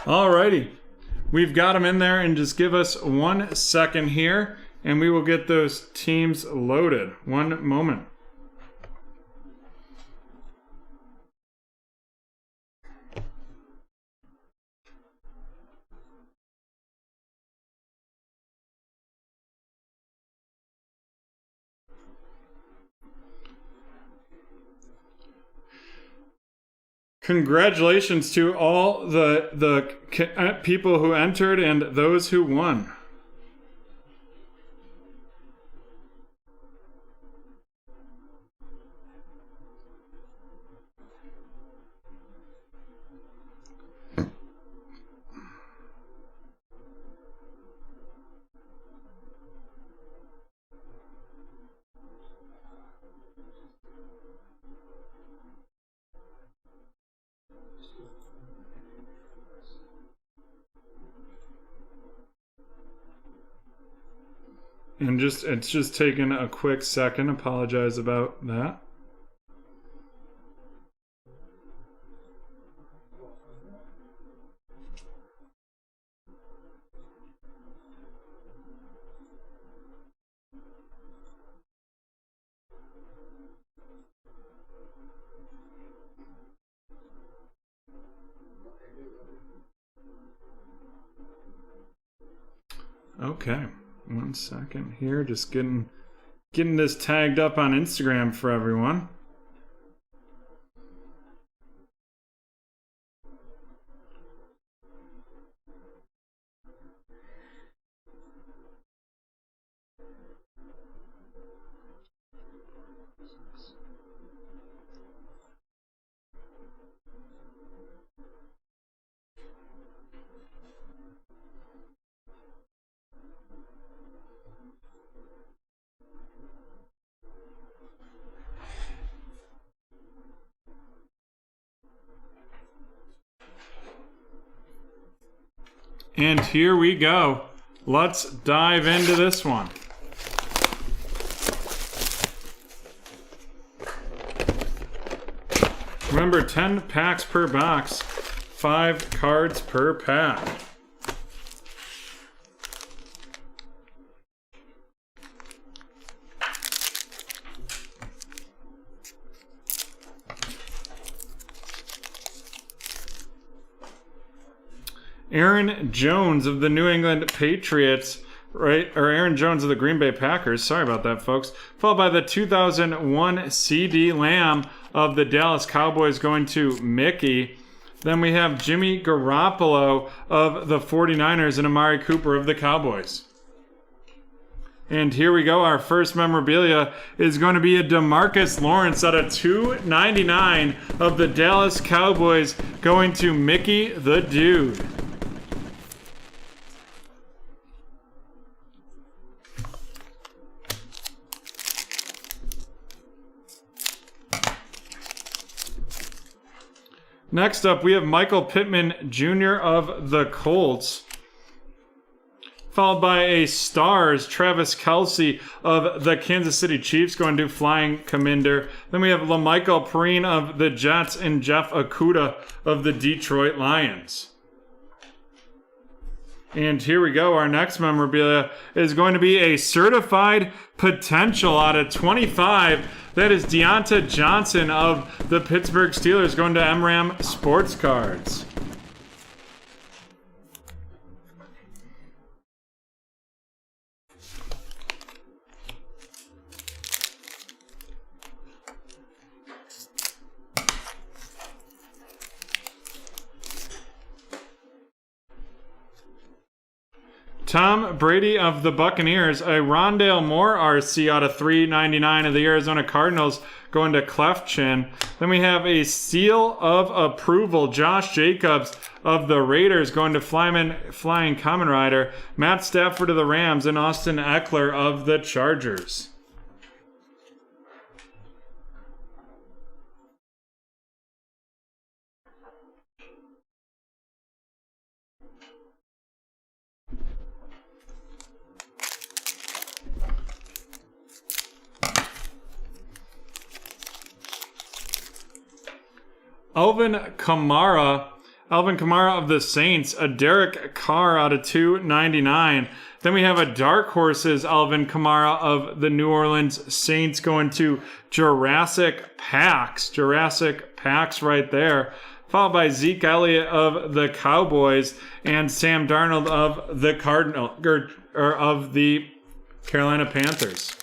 Alrighty, we've got them in there, and just give us 1 second here and we will get those teams loaded. 1 moment. Congratulations to all the people who entered and those who won. And it's just taken a quick second. Apologize about that. Okay. 1 second here, just getting this tagged up on Instagram for everyone. And here we go. Let's dive into this one. Remember, 10 packs per box, 5 cards per pack. Aaron Jones of the New England Patriots, right? Or Aaron Jones of the Green Bay Packers. Sorry about that, folks. Followed by the 2001 CD Lamb of the Dallas Cowboys going to Mickey. Then we have Jimmy Garoppolo of the 49ers and Amari Cooper of the Cowboys. And here we go. Our first memorabilia is going to be a DeMarcus Lawrence out of 299 of the Dallas Cowboys, going to Mickey the Dude. Next up, we have Michael Pittman Jr. of the Colts, followed by a Stars, Travis Kelce of the Kansas City Chiefs, going to Flying Commander. Then we have LaMichael Perine of the Jets and Jeff Okudah of the Detroit Lions. And here we go. Our next memorabilia is going to be a certified potential out of 25. That is Deonta Johnson of the Pittsburgh Steelers, going to MRAM Sports Cards. Tom Brady of the Buccaneers, a Rondale Moore RC out of 399 of the Arizona Cardinals, going to Clefchin. Then we have a seal of approval, Josh Jacobs of the Raiders, going to Flying Kamen Rider, Matt Stafford of the Rams, and Austin Eckler of the Chargers. Alvin Kamara of the Saints, a Derek Carr out of 299. Then we have a Dark Horses Alvin Kamara of the New Orleans Saints, going to Jurassic Packs right there. Followed by Zeke Elliott of the Cowboys and Sam Darnold of the of the Carolina Panthers.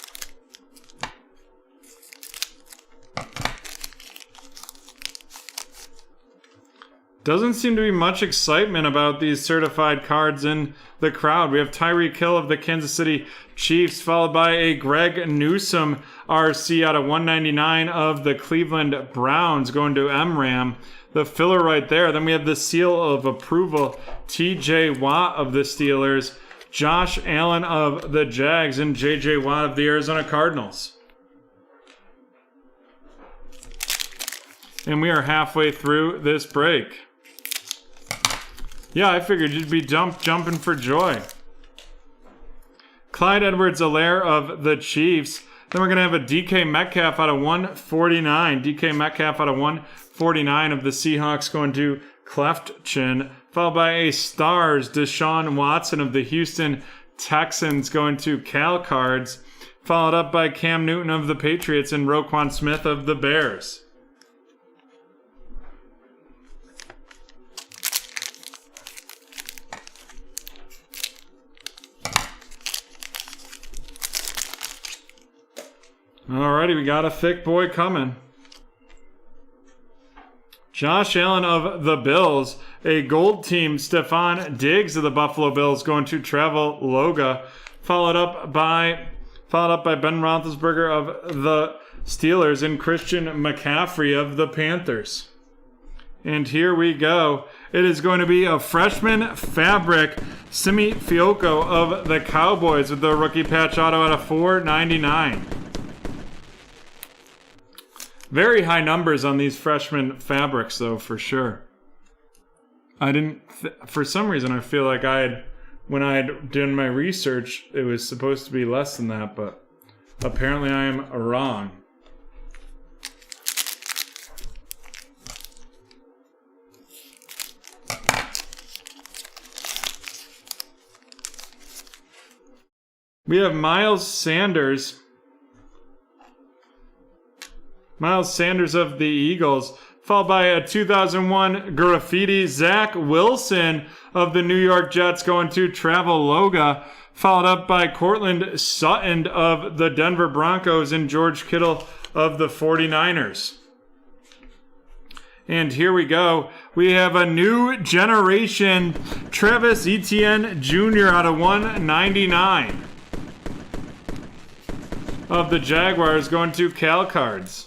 Doesn't seem to be much excitement about these certified cards in the crowd. We have Tyreek Hill of the Kansas City Chiefs, followed by a Greg Newsome RC out of 199 of the Cleveland Browns, going to MRAM. The filler right there. Then we have the seal of approval, TJ Watt of the Steelers, Josh Allen of the Jags, and JJ Watt of the Arizona Cardinals. And we are halfway through this break. Yeah, I figured you'd be jumping for joy. Clyde Edwards-Helaire of the Chiefs. Then we're going to have a DK Metcalf out of 149. DK Metcalf out of 149 of the Seahawks, going to Clefchin. Followed by a Stars, Deshaun Watson of the Houston Texans, going to Cal Cards. Followed up by Cam Newton of the Patriots and Roquan Smith of the Bears. Alrighty, we got a thick boy coming. Josh Allen of the Bills, a gold team, Stephon Diggs of the Buffalo Bills, going to Traveloga, followed up by Ben Roethlisberger of the Steelers and Christian McCaffrey of the Panthers. And here we go. It is going to be a freshman fabric, Simi Fioco of the Cowboys with the rookie patch auto out of 499. Very high numbers on these freshman fabrics, though, for sure. For some reason, I feel like when I had done my research, it was supposed to be less than that, but apparently I am wrong. We have Miles Sanders of the Eagles, followed by a 2001 graffiti, Zach Wilson of the New York Jets, going to Traveloga, followed up by Cortland Sutton of the Denver Broncos and George Kittle of the 49ers. And here we go. We have a new generation Travis Etienne Jr. out of 199. of the Jaguars going to Cal Cards.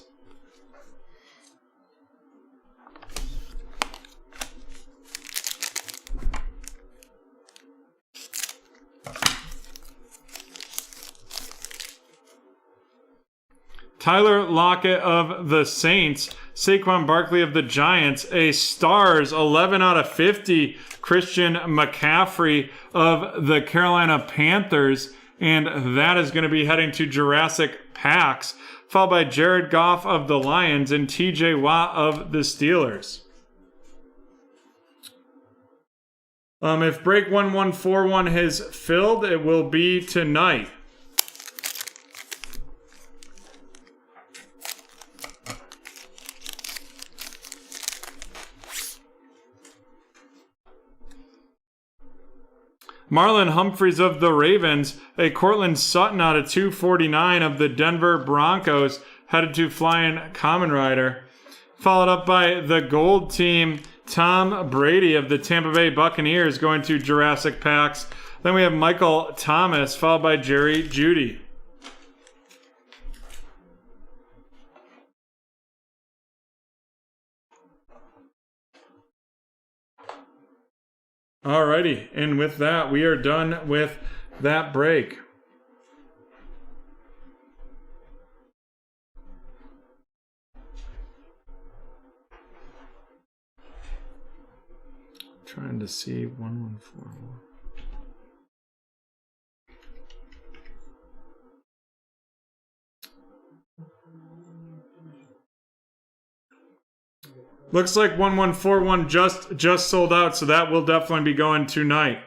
Tyler Lockett of the Saints, Saquon Barkley of the Giants, a Stars 11 out of 50, Christian McCaffrey of the Carolina Panthers, and that is going to be heading to Jurassic Packs, followed by Jared Goff of the Lions and TJ Watt of the Steelers. If break 1141 has filled, it will be tonight. Marlon Humphreys of the Ravens, a Cortland Sutton out of 249 of the Denver Broncos, headed to Flying Common Rider. Followed up by the gold team, Tom Brady of the Tampa Bay Buccaneers going to Jurassic Packs. Then we have Michael Thomas, followed by Jerry Jeudy. Alrighty, and with that, we are done with that break. Trying to see 1141. Looks like 1141 just sold out, so that will definitely be going tonight.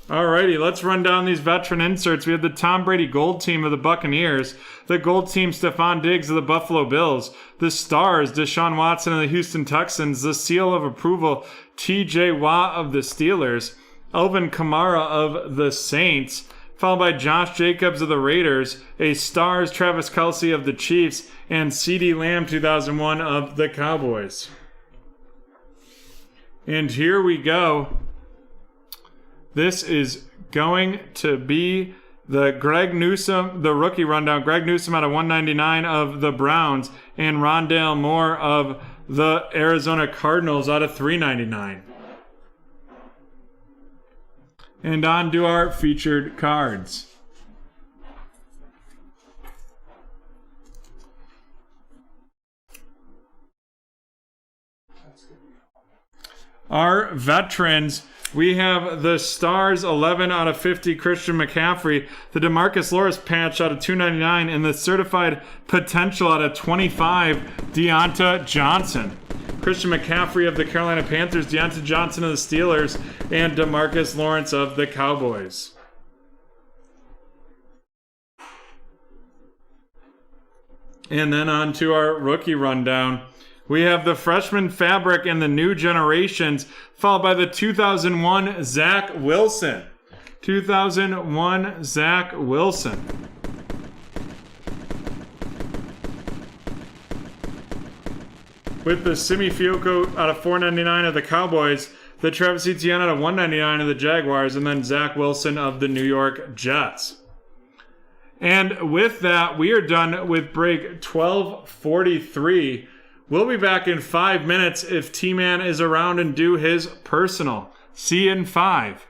Alrighty, let's run down these veteran inserts. We have the Tom Brady gold team of the Buccaneers, the gold team Stephon Diggs of the Buffalo Bills, the Stars Deshaun Watson of the Houston Texans, the seal of approval TJ Watt of the Steelers, Alvin Kamara of the Saints, followed by Josh Jacobs of the Raiders, a Stars Travis Kelce of the Chiefs, and CeeDee Lamb 2001 of the Cowboys. And here we go. This is going to be the Greg Newsome, the rookie rundown. Greg Newsome out of 199 of the Browns, and Rondale Moore of the Arizona Cardinals out of 399. And on to our featured cards. Our veterans, we have the Stars 11 out of 50 Christian McCaffrey, the DeMarcus Lawrence patch out of 299, and the certified potential out of 25 Deonta Johnson. Christian McCaffrey of the Carolina Panthers, Deonta Johnson of the Steelers, and DeMarcus Lawrence of the Cowboys. And then on to our rookie rundown. We have the freshman fabric and the new generations, followed by the 2001 Zach Wilson. 2001 Zach Wilson. With the Simi Fioco out of 499 of the Cowboys, the Travis Etienne out of 199 of the Jaguars, and then Zach Wilson of the New York Jets. And with that, we are done with break 1243. We'll be back in 5 minutes if T-Man is around and do his personal. See you in 5.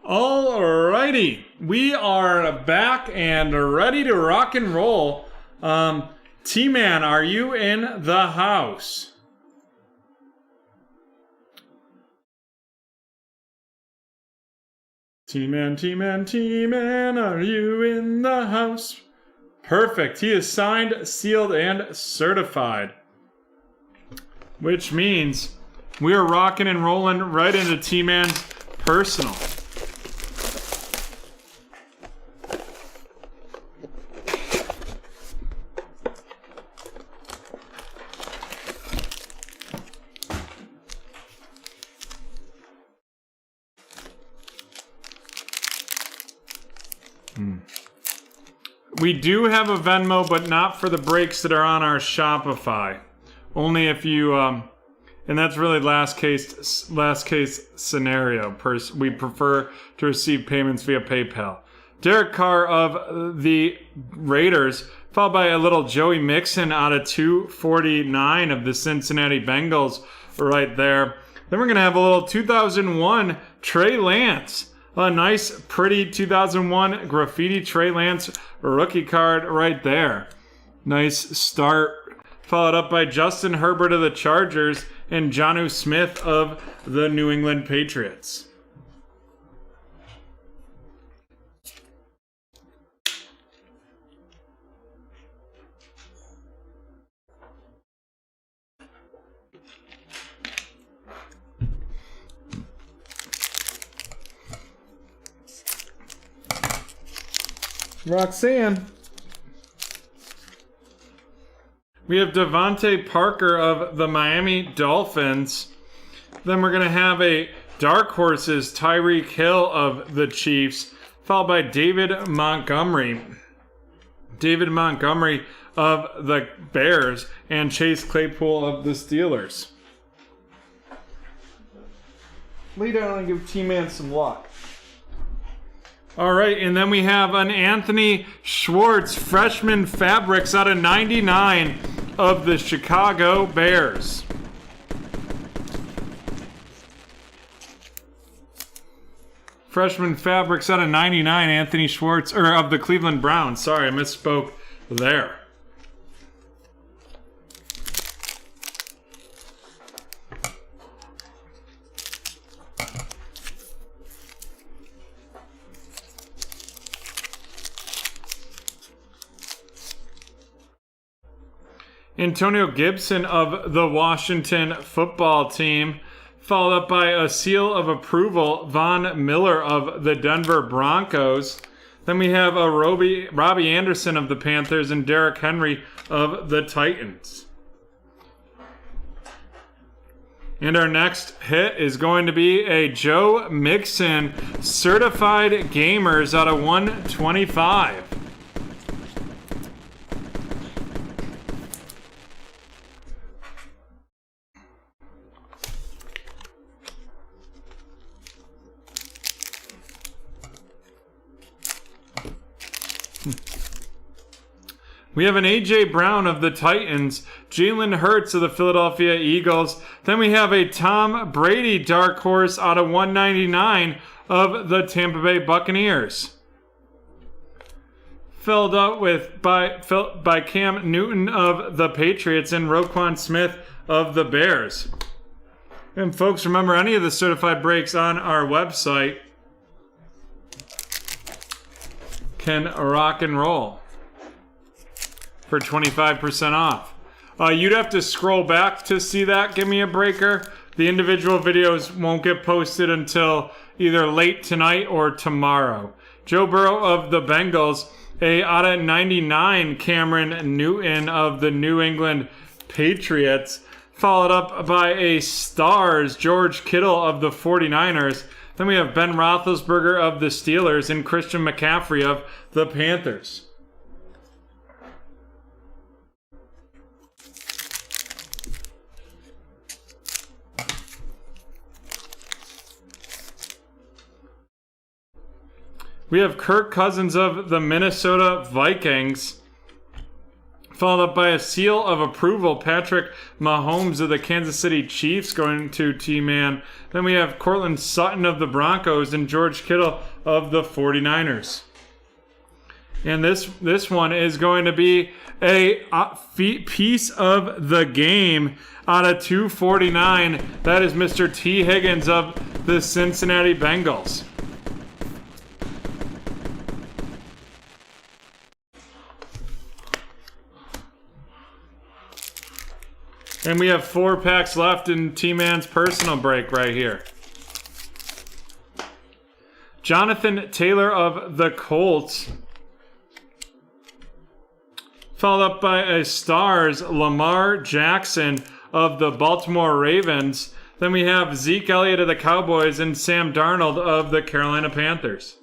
Alrighty, we are back and ready to rock and roll. T-Man, are you in the house? T-Man, T-Man, T-Man, are you in the house? Perfect. He is signed, sealed, and certified. Which means we are rocking and rolling right into T-Man's personal. We do have a Venmo, but not for the breaks that are on our Shopify. Only if you, and that's really last case scenario. We prefer to receive payments via PayPal. Derek Carr of the Raiders, followed by a little Joey Mixon out of 249 of the Cincinnati Bengals right there. Then we're going to have a little 2001 Trey Lance. A nice, pretty 2001 graffiti Trey Lance rookie card right there. Nice start. Followed up by Justin Herbert of the Chargers and Jonnu Smith of the New England Patriots. Roxanne. We have Devontae Parker of the Miami Dolphins. Then we're going to have a Dark Horses Tyreek Hill of the Chiefs, followed by David Montgomery. David Montgomery of the Bears and Chase Claypool of the Steelers. Lay down and give T-Man some luck. All right, and then we have an Anthony Schwartz freshman fabrics out of 99 of the Chicago Bears. Freshman fabrics out of 99, Anthony Schwartz, or of the Cleveland Browns. Sorry, I misspoke there. Antonio Gibson of the Washington football team, followed up by a seal of approval, Von Miller of the Denver Broncos. Then we have a Robbie Anderson of the Panthers and Derrick Henry of the Titans. And our next hit is going to be a Joe Mixon Certified Gamers out of 125. We have an A.J. Brown of the Titans, Jalen Hurts of the Philadelphia Eagles. Then we have a Tom Brady dark horse out of 199 of the Tampa Bay Buccaneers. Filled up with by Cam Newton of the Patriots and Roquan Smith of the Bears. And folks, remember any of the certified breaks on our website can rock and roll for 25% off. You'd have to scroll back to see that. Give me a breaker. The individual videos won't get posted until either late tonight or tomorrow. Joe Burrow of the Bengals, a out of 99 Cameron Newton of the New England Patriots, followed up by a Stars George Kittle of the 49ers. Then we have Ben Roethlisberger of the Steelers and Christian McCaffrey of the Panthers. We have Kirk Cousins of the Minnesota Vikings, Followed up by a seal of approval, Patrick Mahomes of the Kansas City Chiefs going to T-Man. Then we have Cortland Sutton of the Broncos and George Kittle of the 49ers. And this one is going to be a piece of the game out of 249. That is Mr. T. Higgins of the Cincinnati Bengals. And we have 4 packs left in T-Man's personal break right here. Jonathan Taylor of the Colts. Followed up by a Stars, Lamar Jackson of the Baltimore Ravens. Then we have Zeke Elliott of the Cowboys and Sam Darnold of the Carolina Panthers.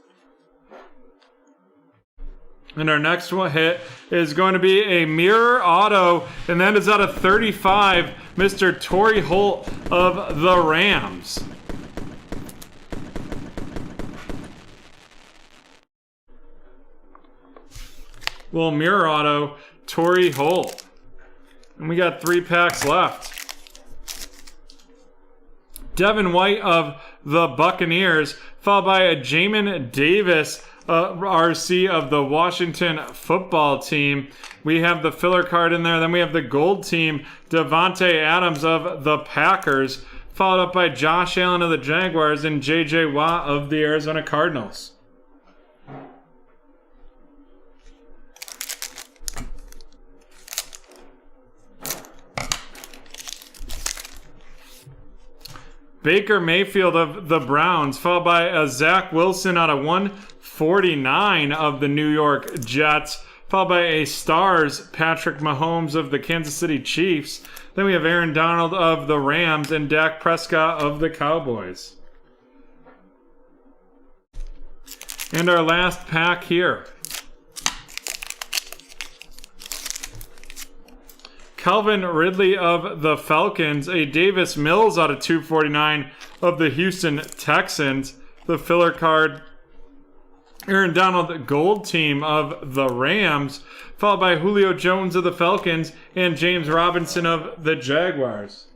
And our next one hit is going to be a mirror auto, and that is out of 35, Mr. Torrey Holt of the Rams. Well, mirror auto, Torrey Holt. And we got 3 packs left. Devin White of the Buccaneers, followed by a Jamin Davis RC of the Washington football team. We have the filler card in there. Then we have the gold team, Devontae Adams of the Packers, followed up by Josh Allen of the Jaguars and J.J. Watt of the Arizona Cardinals. Baker Mayfield of the Browns, followed by a Zach Wilson out of 149 of the New York Jets, followed by a Stars, Patrick Mahomes of the Kansas City Chiefs. Then we have Aaron Donald of the Rams and Dak Prescott of the Cowboys. And our last pack here. Calvin Ridley of the Falcons, a Davis Mills out of 249 of the Houston Texans, the filler card, Aaron Donald gold team of the Rams, followed by Julio Jones of the Falcons and James Robinson of the Jaguars.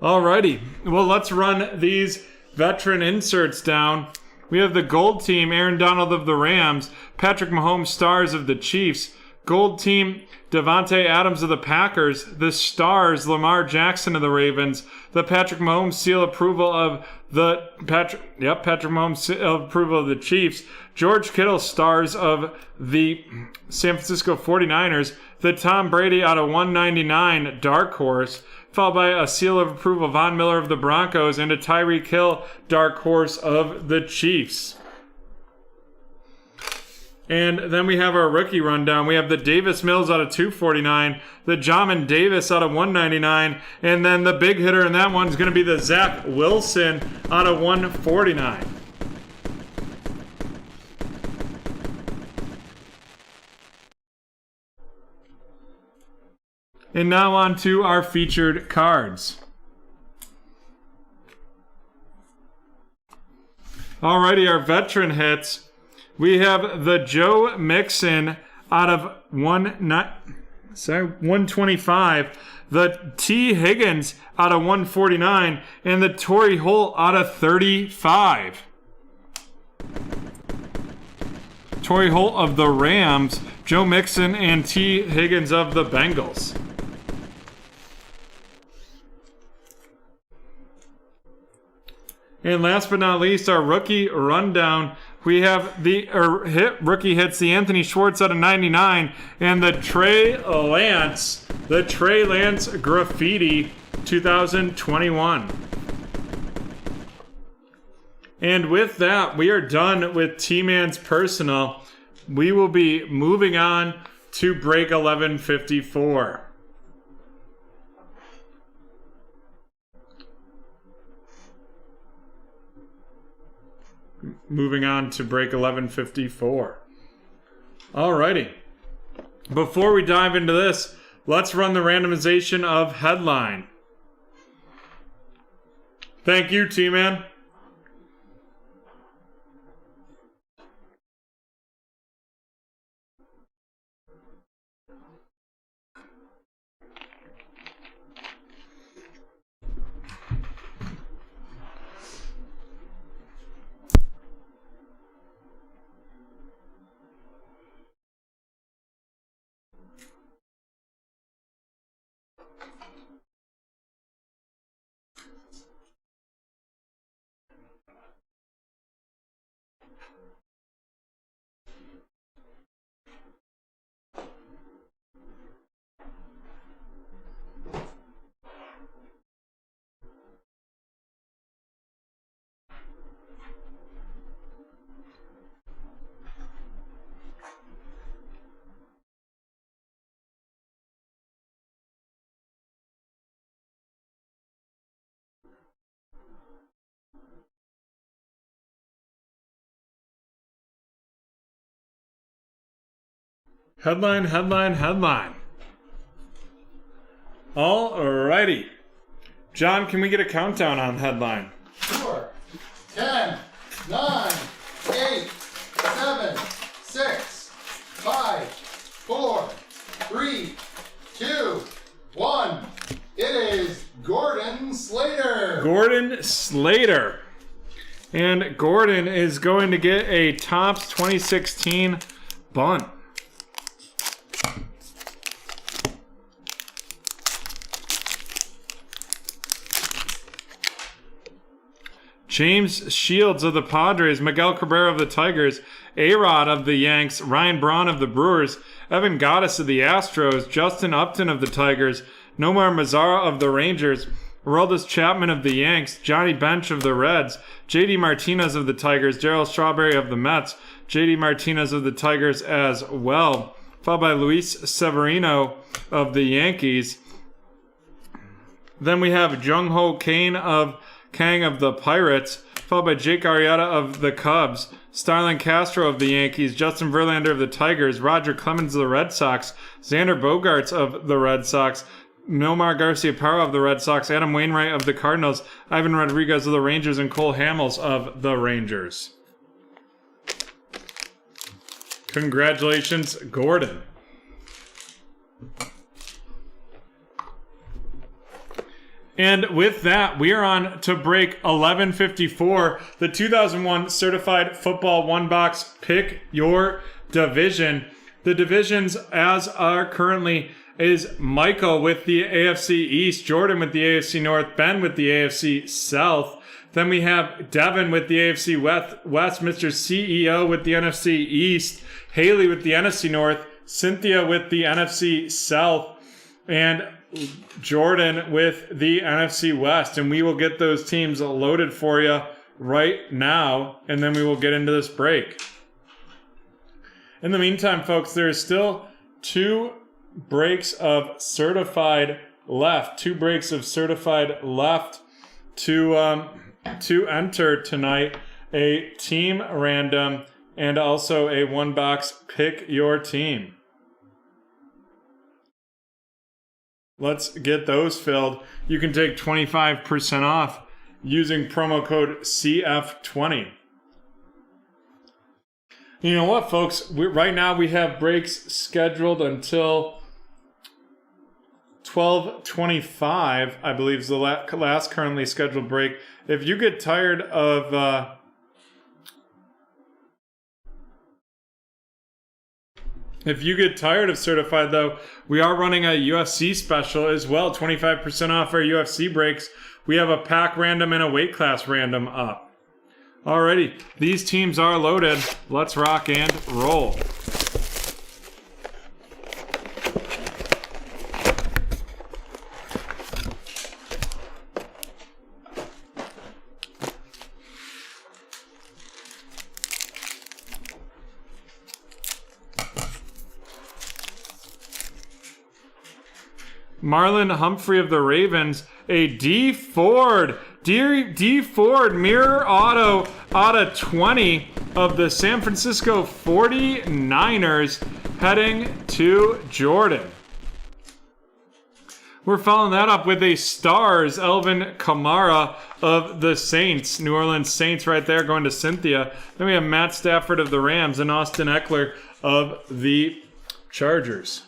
Alrighty, well, let's run these veteran inserts down. We have the gold team, Aaron Donald of the Rams, Patrick Mahomes Stars of the Chiefs, gold team, Devontae Adams of the Packers, the Stars, Lamar Jackson of the Ravens, the Patrick Mahomes seal approval of the Patrick Mahomes seal approval of the Chiefs, George Kittle Stars of the San Francisco 49ers, the Tom Brady out of 199 Dark Horse, followed by a seal of approval Von Miller of the Broncos and a Tyreek Hill Dark Horse of the Chiefs. And then we have our rookie rundown. We have the Davis Mills out of 249, the Jamin Davis out of 199, and then the big hitter in that one is going to be the Zach Wilson out of 149. And now on to our featured cards. Alrighty, our veteran hits. We have the Joe Mixon out of 125, the T. Higgins out of 149, and the Torrey Holt out of 35. Torrey Holt of the Rams, Joe Mixon, and T. Higgins of the Bengals. And last but not least, our rookie rundown. We have the rookie hits, the Anthony Schwartz out of 99, and the Trey Lance Graffiti 2021. And with that, we are done with T-Man's personal. We will be moving on to break 1154. Moving on to break 1154. Alrighty. Before we dive into this, let's run the randomization of headline. Thank you, T-Man. Headline, headline, headline. Alrighty. John, can we get a countdown on headline? Sure. 10, 9, 8, 7, 6, 5, 4, 3, 2, 1. It is Gordon Slater. Gordon Slater. And Gordon is going to get a Topps 2016 bunt. James Shields of the Padres, Miguel Cabrera of the Tigers, A-Rod of the Yanks, Ryan Braun of the Brewers, Evan Gattis of the Astros, Justin Upton of the Tigers, Nomar Mazara of the Rangers, Aroldis Chapman of the Yanks, Johnny Bench of the Reds, JD Martinez of the Tigers, Darryl Strawberry of the Mets, JD Martinez of the Tigers as well, followed by Luis Severino of the Yankees. Then we have Jung-Ho Kang of the Pirates, followed by Jake Arrieta of the Cubs, Starlin Castro of the Yankees, Justin Verlander of the Tigers, Roger Clemens of the Red Sox, Xander Bogaerts of the Red Sox, Nomar Garciaparra of the Red Sox, Adam Wainwright of the Cardinals, Ivan Rodriguez of the Rangers, and Cole Hamels of the Rangers. Congratulations, Gordon. And with that, we are on to break 1154, the 2001 Certified Football One Box Pick Your Division. The divisions as are currently is Michael with the AFC East, Jordan with the AFC North, Ben with the AFC South. Then we have Devin with the AFC West, Mr. CEO with the NFC East, Haley with the NFC North, Cynthia with the NFC South, and Jordan with the NFC West. And we will get those teams loaded for you right now, and then we will get into this break. In the meantime, folks, there is still 2 breaks of certified left. 2 breaks of certified left to enter tonight. A team random and also a one box pick your team. Let's get those filled. You can take 25% off using promo code CF20. You know what, folks? Right now we have breaks scheduled until 12:25, I believe, is the last currently scheduled break. If you get tired of certified, though, we are running a UFC special as well. 25% off our UFC breaks. We have a pack random and a weight class random up. Alrighty, these teams are loaded. Let's rock and roll. Marlon Humphrey of the Ravens, a D Ford mirror auto out of 20 of the San Francisco 49ers heading to Jordan. We're following that up with a Stars Elvin Kamara of the Saints, New Orleans Saints right there going to Cynthia. Then we have Matt Stafford of the Rams and Austin Eckler of the Chargers.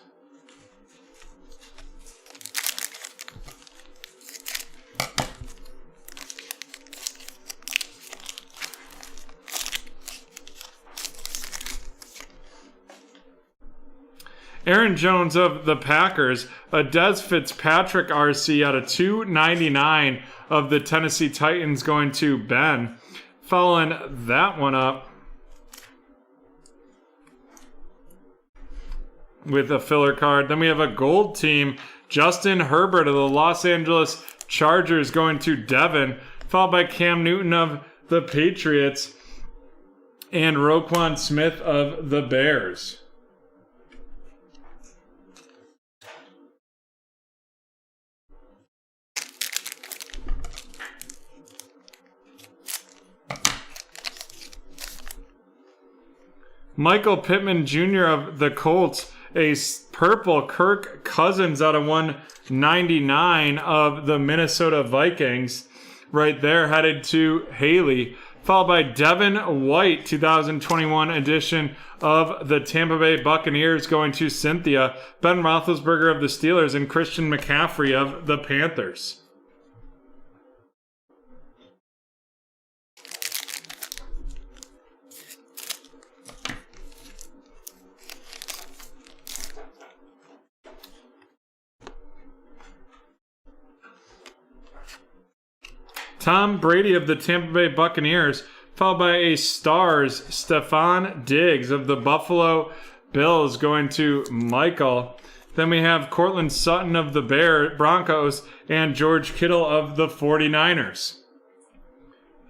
Aaron Jones of the Packers, a Des Fitzpatrick RC out of 299 of the Tennessee Titans going to Ben. Following that one up with a filler card. Then we have a gold team, Justin Herbert of the Los Angeles Chargers going to Devin, followed by Cam Newton of the Patriots and Roquan Smith of the Bears. Michael Pittman Jr. of the Colts, a purple Kirk Cousins out of 199 of the Minnesota Vikings. Right there, headed to Haley. Followed by Devin White, 2021 edition of the Tampa Bay Buccaneers going to Cynthia. Ben Roethlisberger of the Steelers and Christian McCaffrey of the Panthers. Tom Brady of the Tampa Bay Buccaneers, followed by a Stars, Stephon Diggs of the Buffalo Bills going to Michael. Then we have Cortland Sutton of the Broncos and George Kittle of the 49ers.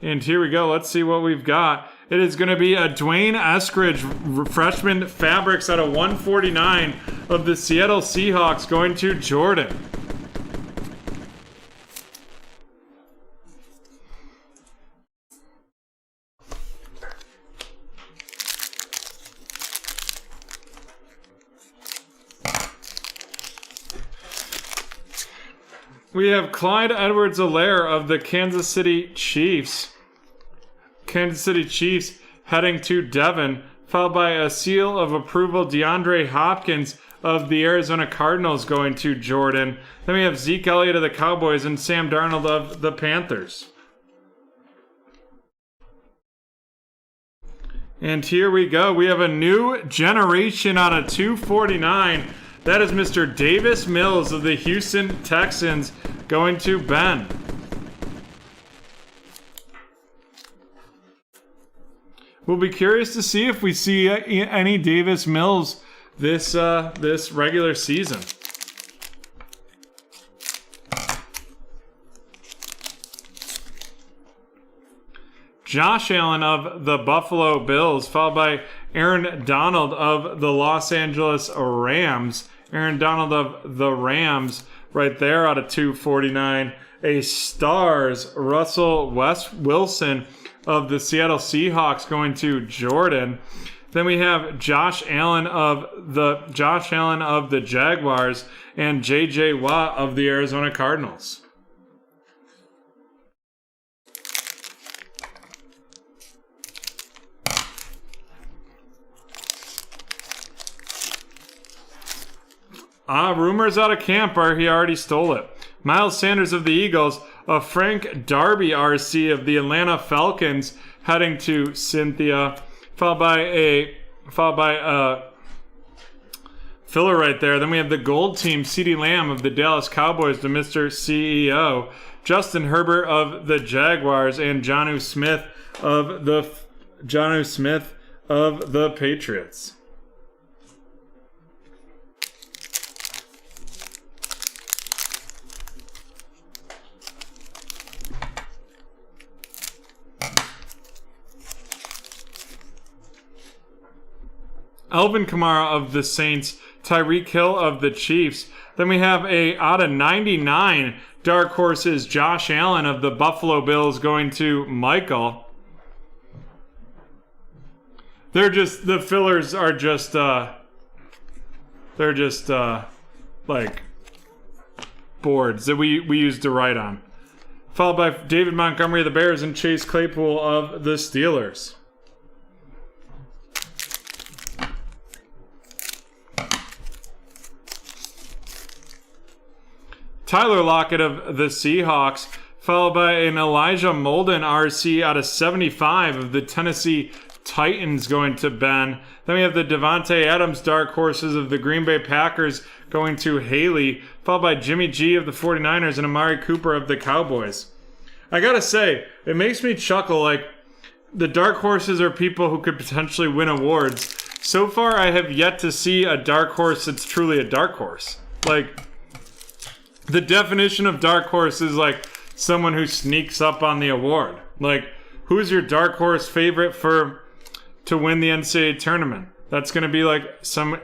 And here we go. Let's see what we've got. It is going to be a Dwayne Eskridge freshman fabrics out of 149 of the Seattle Seahawks going to Jordan. We have Clyde Edwards-Helaire of the Kansas City Chiefs. Kansas City Chiefs heading to Devin, followed by a seal of approval DeAndre Hopkins of the Arizona Cardinals going to Jordan. Then we have Zeke Elliott of the Cowboys and Sam Darnold of the Panthers. And here we go. We have a new generation out of 249. That is Mr. Davis Mills of the Houston Texans going to Ben. We'll be curious to see if we see any Davis Mills this regular season. Josh Allen of the Buffalo Bills, followed by Aaron Donald of the Los Angeles Rams. Aaron Donald of the Rams right there out of 249. A Stars, Russell Wilson of the Seattle Seahawks going to Jordan. Then we have Josh Allen of the Jaguars and J.J. Watt of the Arizona Cardinals. Rumors out of camp are he already stole it. Miles Sanders of the Eagles, a Frank Darby RC of the Atlanta Falcons heading to Cynthia, followed by a filler right there. Then we have the gold team, CeeDee Lamb of the Dallas Cowboys to Mr. CEO, Justin Herbert of the Jaguars, and Jonnu Smith of the Patriots. Alvin Kamara of the Saints, Tyreek Hill of the Chiefs. Then we have a out of 99 dark horses, Josh Allen of the Buffalo Bills going to Michael. The fillers are just like boards that we used to write on. Followed by David Montgomery of the Bears and Chase Claypool of the Steelers. Tyler Lockett of the Seahawks, followed by an Elijah Molden RC out of 75 of the Tennessee Titans going to Ben. Then we have the Devontae Adams dark horses of the Green Bay Packers going to Haley, followed by Jimmy G of the 49ers and Amari Cooper of the Cowboys. I gotta say, it makes me chuckle, like, the dark horses are people who could potentially win awards. So far, I have yet to see a dark horse that's truly a dark horse. Like, the definition of dark horse is like someone who sneaks up on the award. Like, who's your dark horse favorite to win the NCAA tournament? That's going to be like some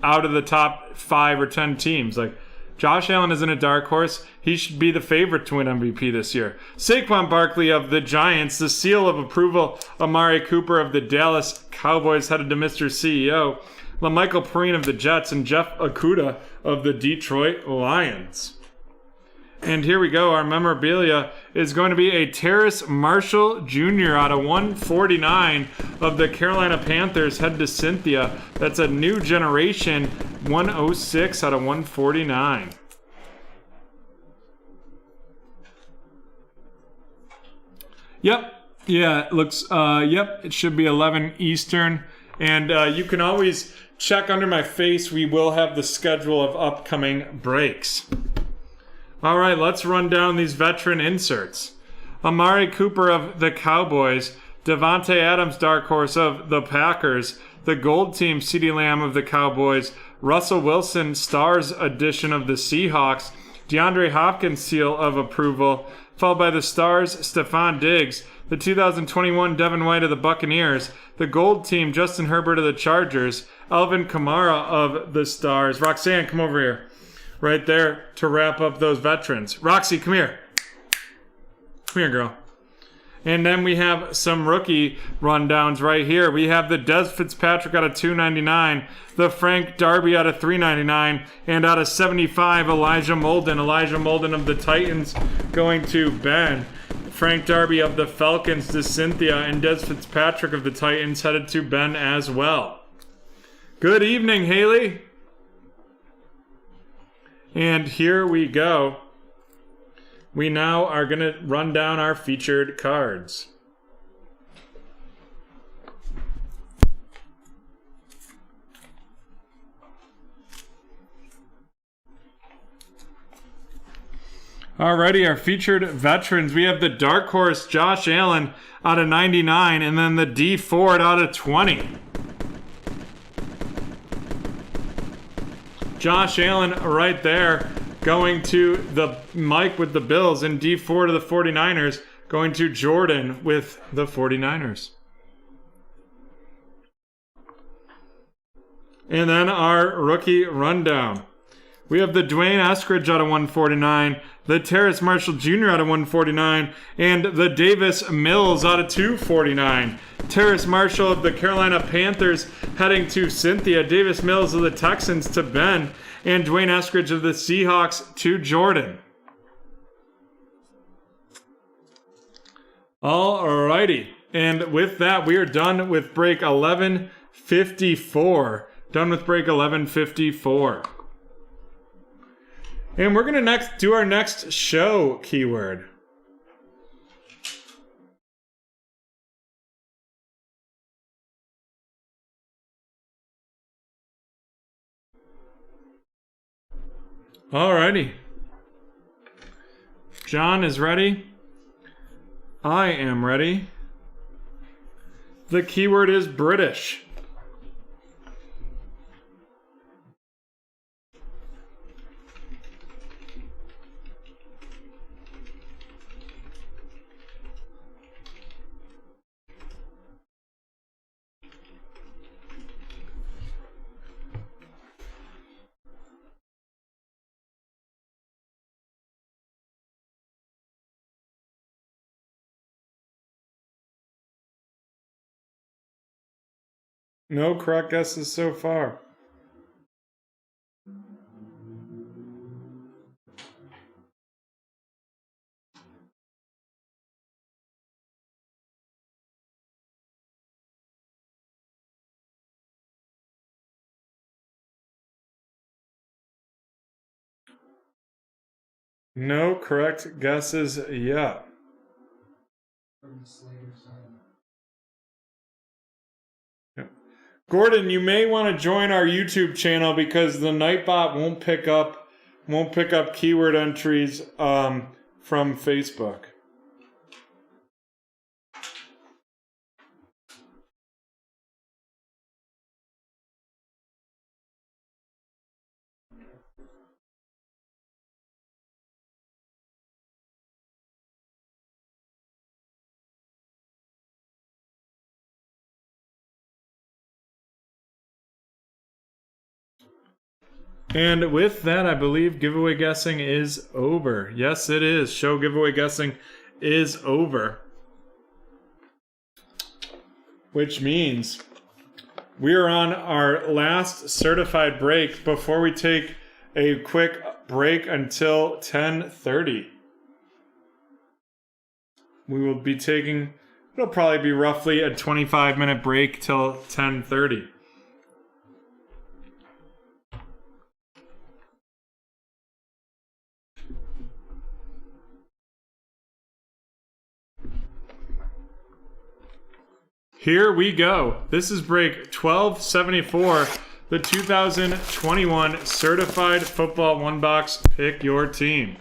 out of the top 5 or 10 teams. Like, Josh Allen isn't a dark horse. He should be the favorite to win MVP this year. Saquon Barkley of the Giants, the seal of approval. Amari Cooper of the Dallas Cowboys, headed to Mr. CEO. LaMichael Perine of the Jets, and Jeff Okudah of the Detroit Lions. And here we go. Our memorabilia is going to be a Terrace Marshall Jr. out of 149 of the Carolina Panthers, head to Cynthia. That's a new generation 106 out of 149. Yep. Yeah, it looks, it should be 11 Eastern. And you can always check under my face. We will have the schedule of upcoming breaks. All right, let's run down these veteran inserts. Amari Cooper of the Cowboys, Devontae Adams dark horse of the Packers, the Gold Team CeeDee Lamb of the Cowboys, Russell Wilson Stars edition of the Seahawks, DeAndre Hopkins seal of approval, followed by the Stars Stephon Diggs, the 2021 Devin White of the Buccaneers, the Gold Team Justin Herbert of the Chargers, Alvin Kamara of the Stars. Roxanne, come over here. Right there to wrap up those veterans. Roxy, come here. Come here, girl. And then we have some rookie rundowns right here. We have the Des Fitzpatrick out of 299, the Frank Darby out of 399, and out of 75, Elijah Molden. Elijah Molden of the Titans going to Ben. Frank Darby of the Falcons to Cynthia, and Des Fitzpatrick of the Titans headed to Ben as well. Good evening, Haley. And here we go. We now are going to run down our featured cards. Alrighty, our featured veterans. We have the dark horse Josh Allen out of 99, and then the D Ford out of 20. Josh Allen right there going to the Mike with the Bills, and D Ford of the 49ers going to Jordan with the 49ers. And then our rookie rundown. We have the Dwayne Eskridge out of 149, the Terrace Marshall Jr. out of 149, and the Davis Mills out of 249. Terrace Marshall of the Carolina Panthers heading to Cynthia, Davis Mills of the Texans to Ben, and Dwayne Eskridge of the Seahawks to Jordan. Alrighty, and with that, we are done with break 1154. Done with break 1154. And we're going to do our next show keyword. Alrighty. John is ready. I am ready. The keyword is British. No correct guesses so far. No correct guesses yet. Gordon, you may want to join our YouTube channel because the Nightbot won't pick up keyword entries from Facebook. And with that, I believe giveaway guessing is over. Yes, it is. Show giveaway guessing is over. Which means we are on our last certified break before we take a quick break until 10:30. We will be taking, it'll probably be roughly a 25-minute break till 10:30. Here we go. This is break 1274, the 2021 Certified Football One Box Pick Your Team.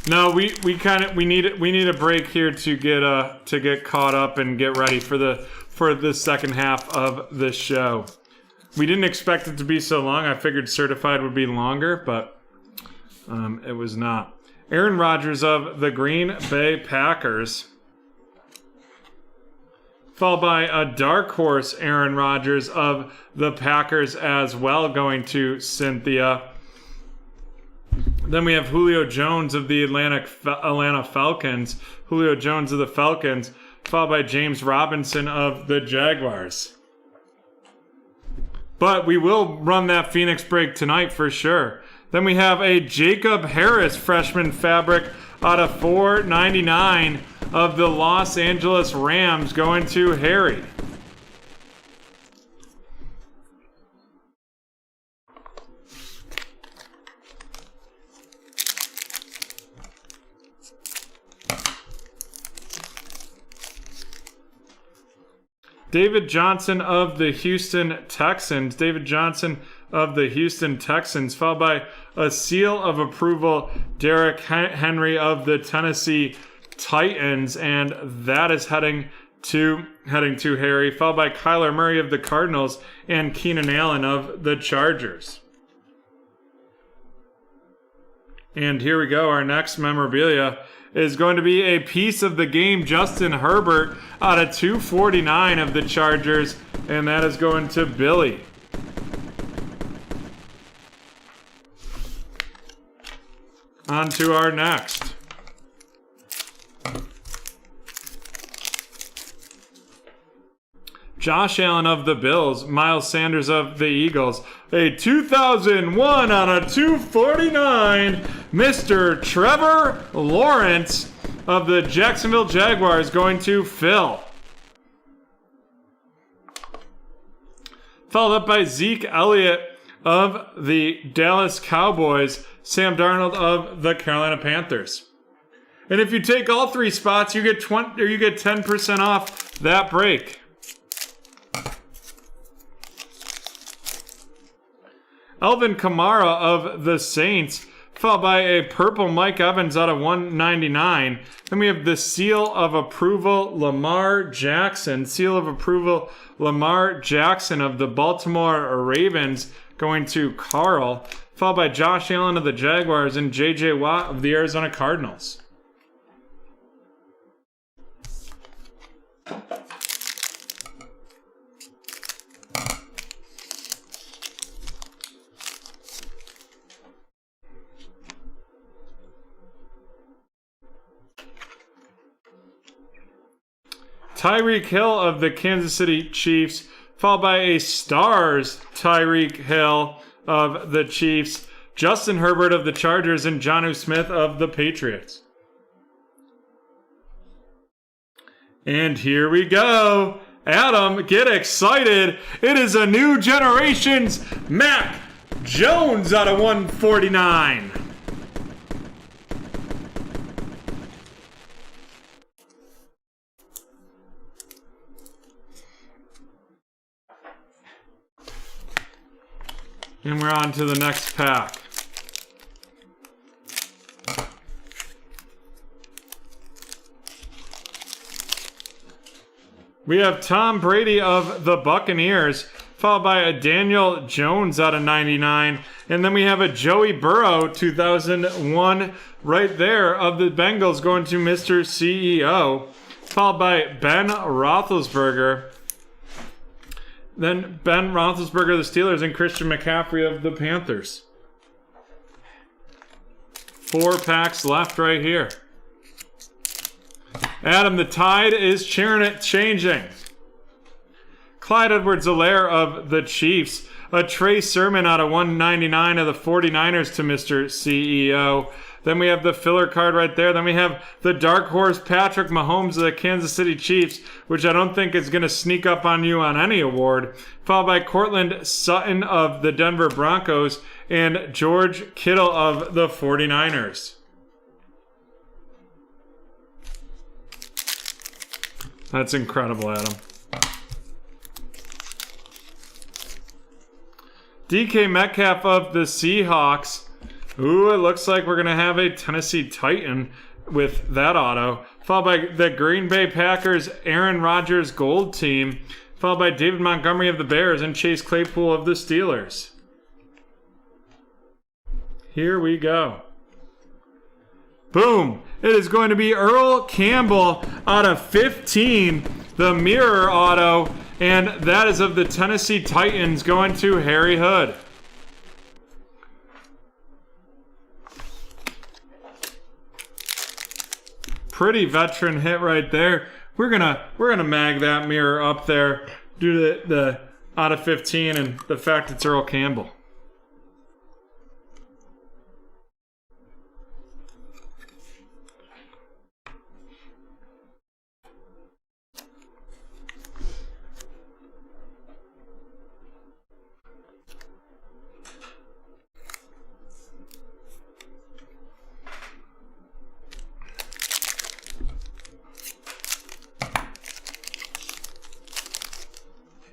No, we need a break here to get caught up and get ready for the second half of the show. We didn't expect it to be so long. I figured certified would be longer, but it was not. Aaron Rodgers of the Green Bay Packers, followed by a dark horse Aaron Rodgers of the Packers as well, going to Cynthia. Then we have Julio Jones of the Atlanta Falcons. Julio Jones of the Falcons, followed by James Robinson of the Jaguars. But we will run that Phoenix break tonight for sure. Then we have a Jacob Harris freshman fabric out of $4.99 of the Los Angeles Rams, going to Harry. David Johnson of the Houston Texans. David Johnson of the Houston Texans, followed by a seal of approval, Derrick Henry of the Tennessee Titans, and that is heading to Harry, followed by Kyler Murray of the Cardinals and Keenan Allen of the Chargers. And here we go. Our next memorabilia is going to be a piece of the game, Justin Herbert out of 249 of the Chargers, and that is going to Billy. On to our next. Josh Allen of the Bills, Miles Sanders of the Eagles, a 2001 out of 249, Mr. Trevor Lawrence of the Jacksonville Jaguars, going to Phil. Followed up by Zeke Elliott of the Dallas Cowboys, Sam Darnold of the Carolina Panthers. And if you take all three spots, you get 10% off that break. Alvin Kamara of the Saints, followed by a purple Mike Evans out of 199. Then we have the seal of approval, Lamar Jackson. Seal of approval, Lamar Jackson of the Baltimore Ravens, going to Carl. Followed by Josh Allen of the Jaguars and J.J. Watt of the Arizona Cardinals. Tyreek Hill of the Kansas City Chiefs, followed by a Stars Tyreek Hill of the Chiefs, Justin Herbert of the Chargers, and Jonnu Smith of the Patriots. And here we go. Adam, get excited. It is a new generation's Mac Jones out of 149. And we're on to the next pack. We have Tom Brady of the Buccaneers, followed by a Daniel Jones out of 99. And then we have a Joey Burrow 2001 right there of the Bengals going to Mr. CEO, followed by Ben Roethlisberger. Then Ben Roethlisberger of the Steelers and Christian McCaffrey of the Panthers. 4 packs left right here. Adam, the tide is changing. Clyde Edwards-Helaire of the Chiefs. A Trey Sermon out of 199 of the 49ers to Mr. CEO. Then we have the filler card right there. Then we have the dark horse Patrick Mahomes of the Kansas City Chiefs, which I don't think is going to sneak up on you on any award. Followed by Cortland Sutton of the Denver Broncos and George Kittle of the 49ers. That's incredible, Adam. DK Metcalf of the Seahawks. Ooh, it looks like we're going to have a Tennessee Titan with that auto. Followed by the Green Bay Packers Aaron Rodgers Gold Team. Followed by David Montgomery of the Bears and Chase Claypool of the Steelers. Here we go. Boom. It is going to be Earl Campbell out of 15. The mirror auto. And that is of the Tennessee Titans going to Harry Hood. Pretty veteran hit right there. We're gonna mag that mirror up there due to the out of 15 and the fact it's Earl Campbell.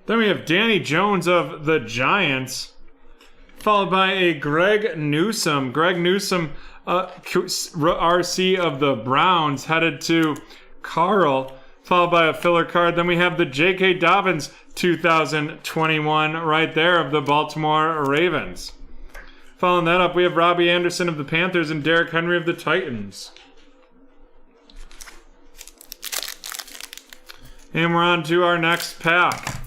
Then we have Danny Jones of the Giants, followed by a Greg Newsome. Greg Newsome, RC of the Browns, headed to Carl, followed by a filler card. Then we have the J.K. Dobbins 2021 right there of the Baltimore Ravens. Following that up, we have Robbie Anderson of the Panthers and Derrick Henry of the Titans. And we're on to our next pack.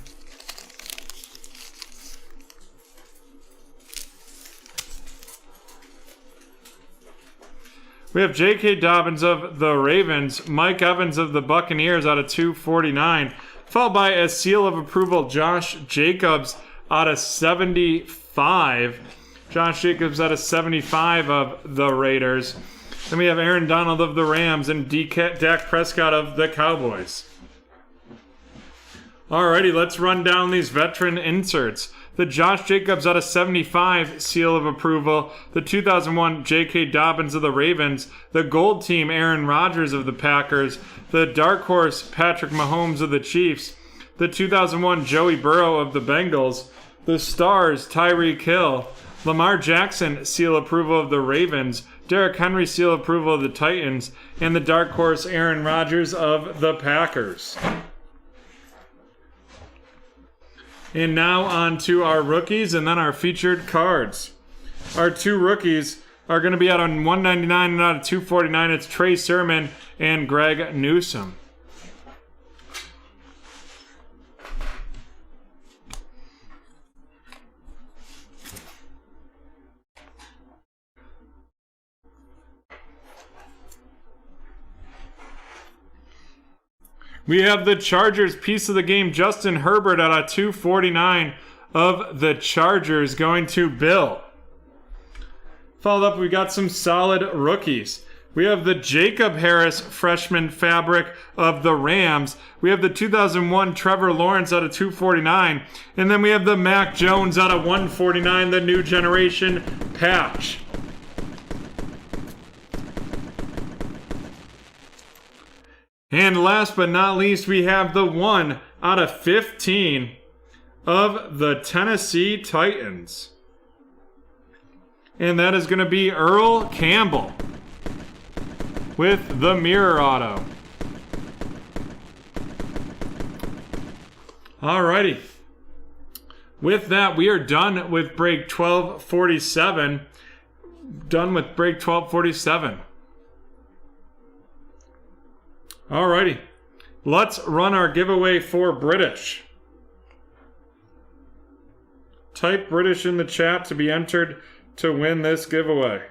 We have J.K. Dobbins of the Ravens, Mike Evans of the Buccaneers out of 249, followed by a seal of approval, Josh Jacobs out of 75. Josh Jacobs out of 75 of the Raiders. Then we have Aaron Donald of the Rams and Dak Prescott of the Cowboys. Alrighty, let's run down these veteran inserts. The Josh Jacobs out of 75 seal of approval. The 2001 J.K. Dobbins of the Ravens. The Gold Team Aaron Rodgers of the Packers. The Dark Horse Patrick Mahomes of the Chiefs. The 2001 Joey Burrow of the Bengals. The Stars Tyreek Hill. Lamar Jackson seal approval of the Ravens. Derrick Henry seal approval of the Titans. And the Dark Horse Aaron Rodgers of the Packers. And now on to our rookies and then our featured cards. Our 2 rookies are going to be out on 199 and out of 249. It's Trey Sermon and Greg Newsome. We have the Chargers piece of the game, Justin Herbert out of 249 of the Chargers going to Bill. Followed up, we got some solid rookies. We have the Jacob Harris freshman fabric of the Rams. We have the 2001 Trevor Lawrence out of 249. And then we have the Mac Jones out of 149, the new generation patch. And last but not least, we have the 1 out of 15 of the Tennessee Titans. And that is going to be Earl Campbell with the mirror auto. Alrighty. With that, we are done with break 1247. Done with break 1247. Alrighty. Let's run our giveaway for British. Type British in the chat to be entered to win this giveaway.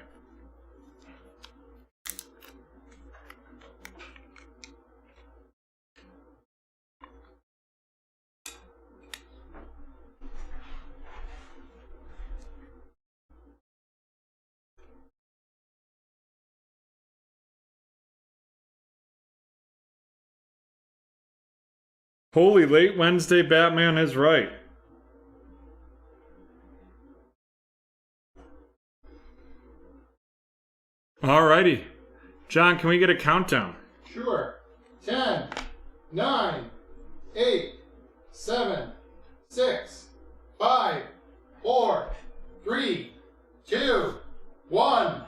Holy, late Wednesday Batman is right. Alrighty. John, can we get a countdown? Sure. 10, 9, 8, 7, 6, 5, 4, 3, 2, 1.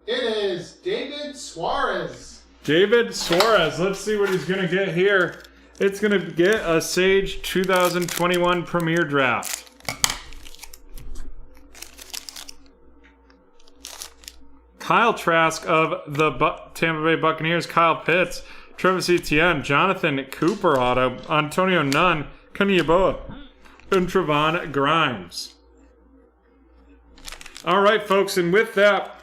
It is David Suarez. David Suarez. Let's see what he's going to get here. It's going to get a Sage 2021 Premier Draft. Kyle Trask of the Tampa Bay Buccaneers, Kyle Pitts, Travis Etienne, Jonathan Cooper auto, Antonio Nunn, Kenny Yeboah, and Trevon Grimes. All right, folks, and with that,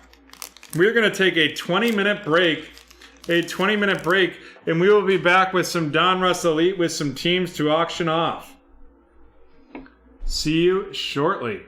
we're going to take a 20-minute break. And we will be back with some Don Russ Elite with some teams to auction off. See you shortly.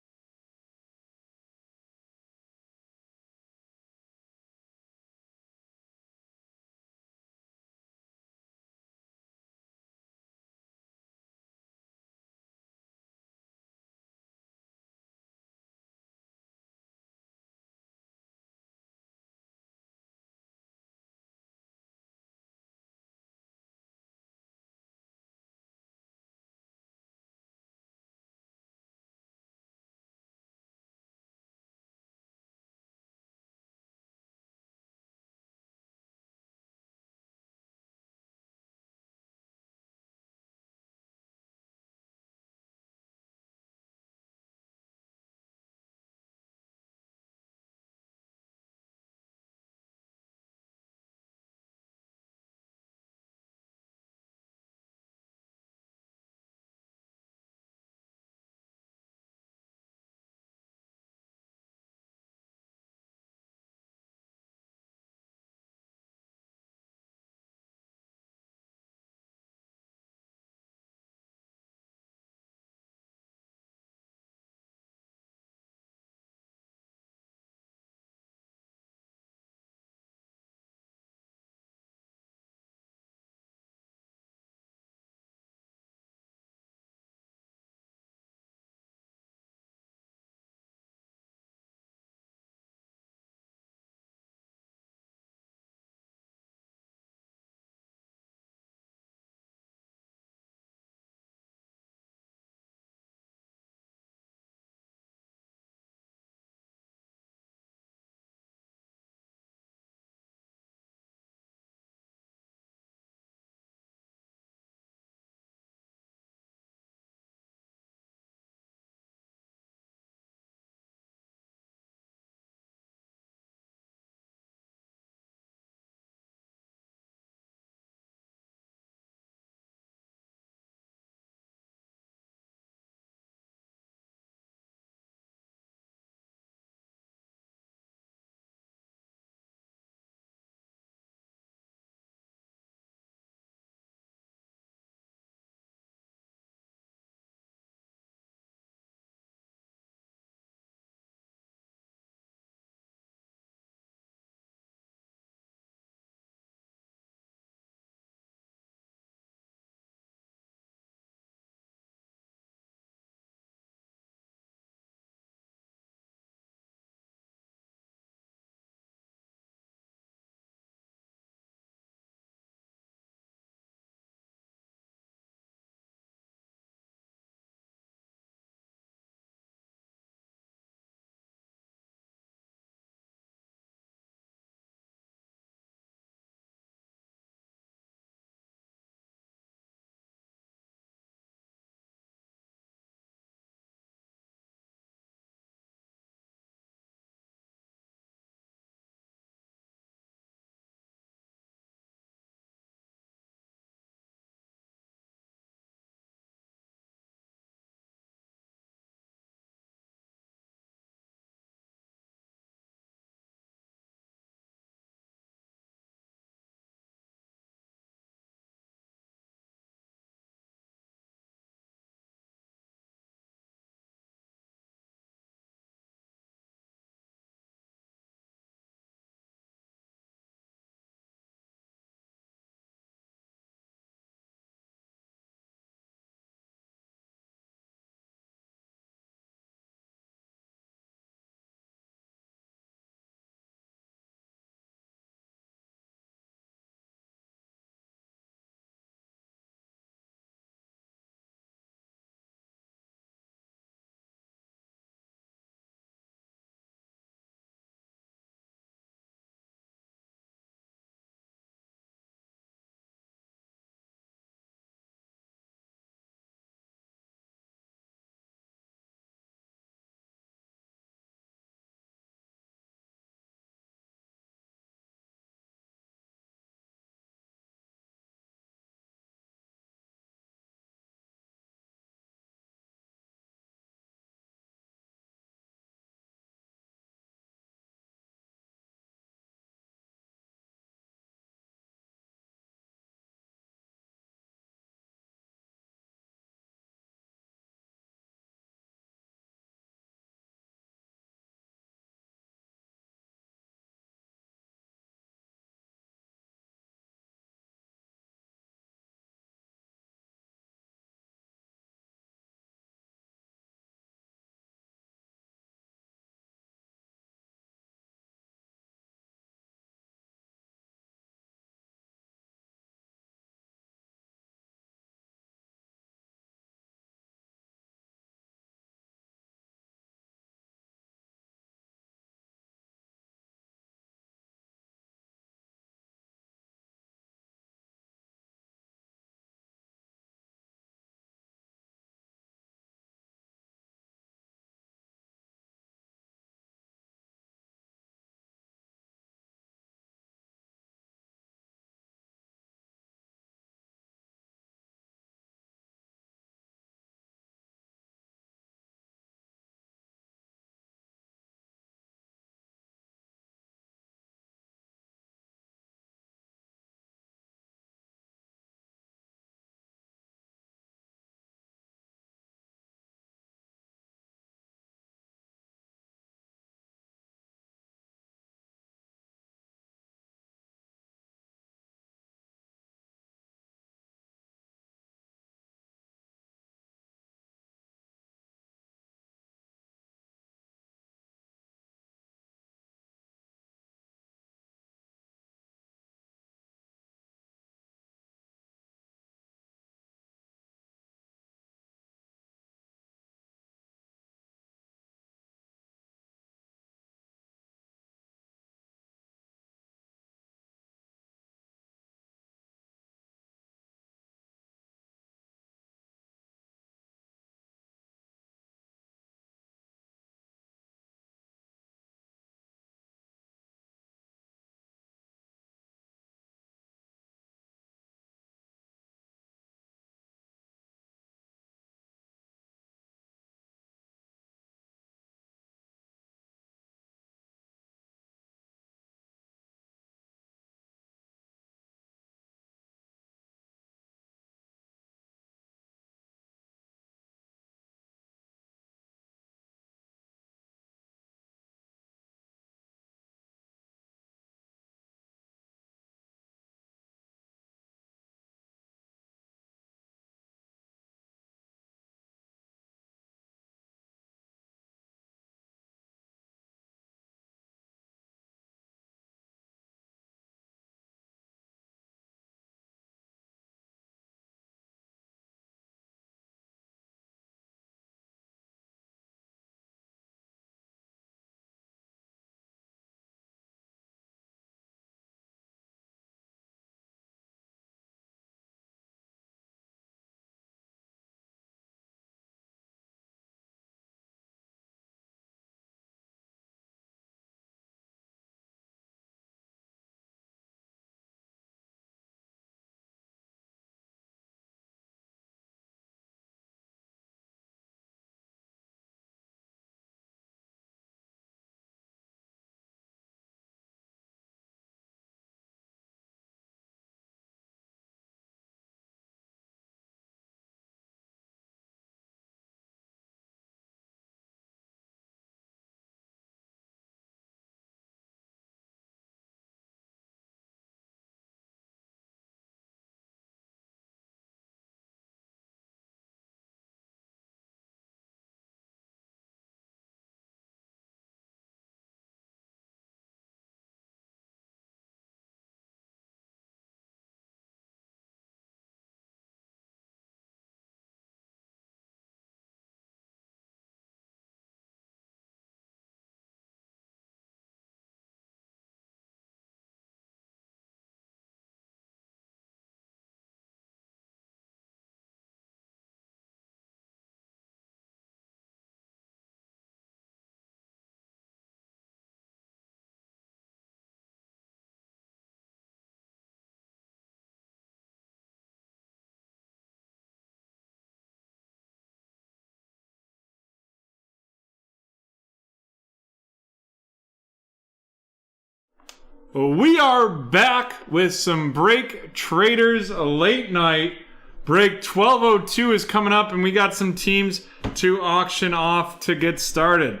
We are back with some Break Traders late night. Break 1202 is coming up, and we got some teams to auction off to get started.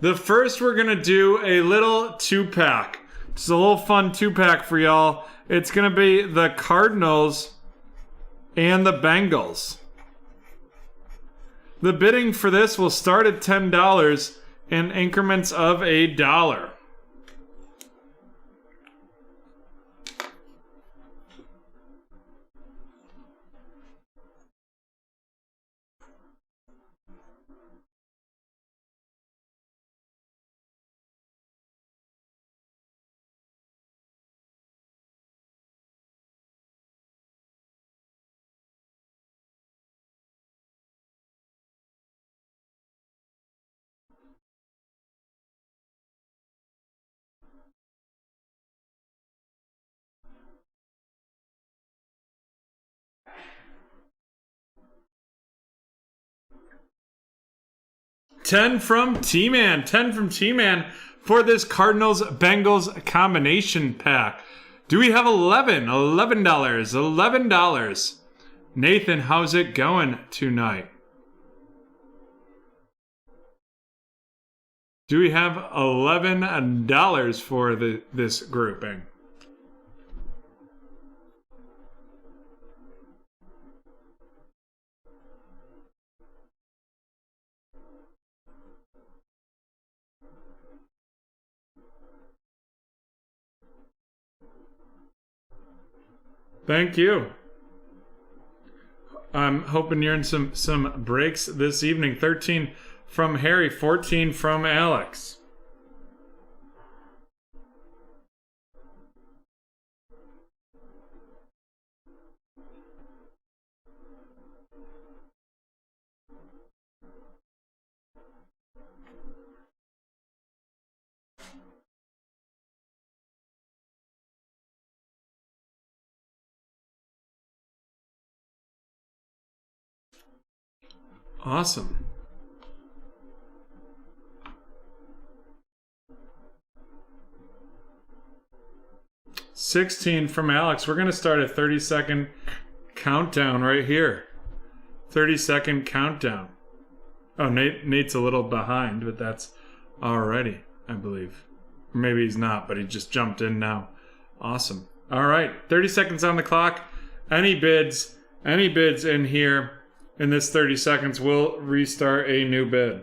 The first, we're going to do a little 2-pack. Just a little fun 2-pack for y'all. It's going to be the Cardinals and the Bengals. The bidding for this will start at $10 in increments of $1. $10 from T-Man. 10 from T-Man for this Cardinals-Bengals combination pack. Do we have 11? $11. $11. Nathan, how's it going tonight? Do we have $11 for this grouping? Thank you. I'm hoping you're in some breaks this evening. 13 from Harry, 14 from Alex. Awesome. $16 from Alex. We're going to start a 30-second countdown right here. 30-second countdown. Oh, Nate's a little behind, but that's already, I believe. Maybe he's not, but he just jumped in now. Awesome. All right, 30 seconds on the clock. Any bids in here in this 30 seconds will restart a new bid.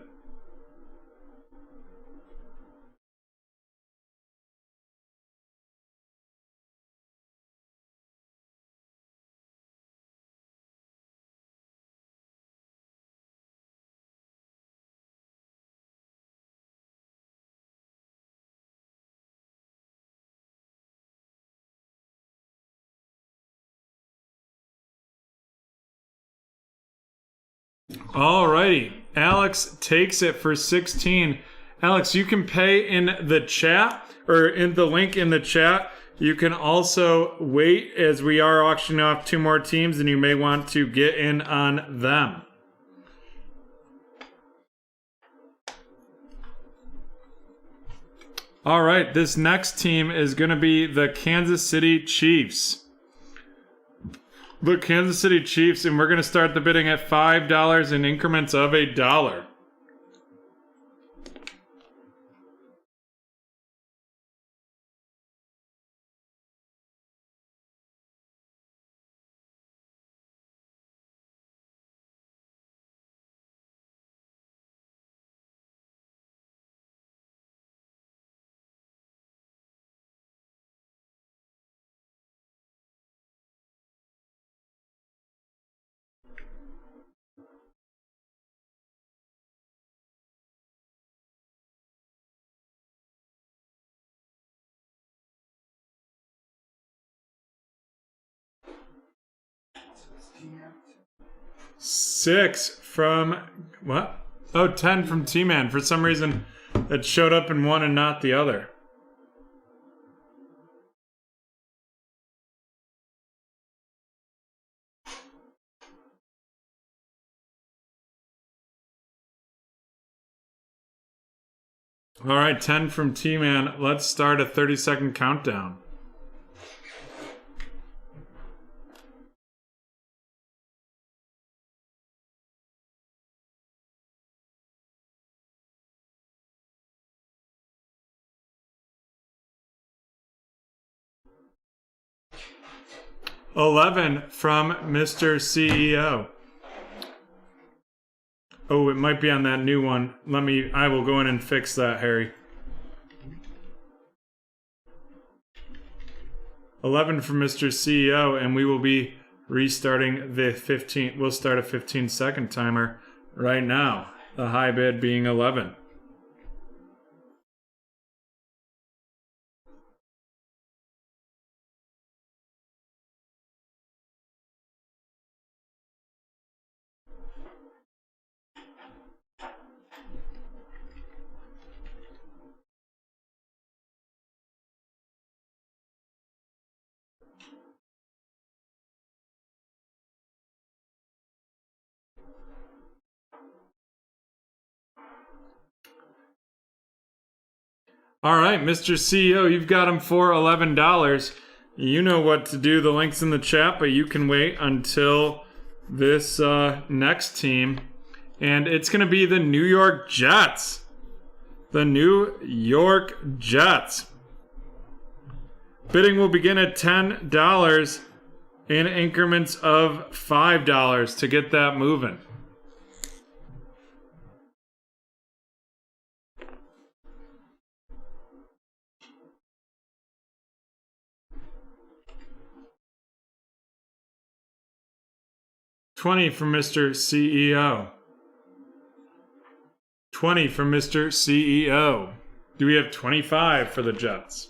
Alrighty, Alex takes it for 16. Alex, you can pay in the chat, or in the link in the chat. You can also wait as we are auctioning off 2 more teams, and you may want to get in on them. All right, this next team is going to be the Kansas City Chiefs. The Kansas City Chiefs, and we're going to start the bidding at $5 in increments of $1. $6 from what? Oh, 10 from T-Man. For some reason, it showed up in one and not the other. All right, 10 from T-Man. Let's start a 30-second countdown. $11 from Mr. CEO. Oh, it might be on that new one. I will go in and fix that, Harry. 11 from Mr. CEO, and we will be restarting the 15. We'll start a 15-second timer right now. The high bid being 11. All right, Mr. CEO, you've got them for $11. You know what to do. The link's in the chat, but you can wait until this next team. And it's going to be the New York Jets. The New York Jets. Bidding will begin at $10 in increments of $5 to get that moving. $20 from Mr. CEO. 20 from Mr. CEO. Do we have 25 for the Jets?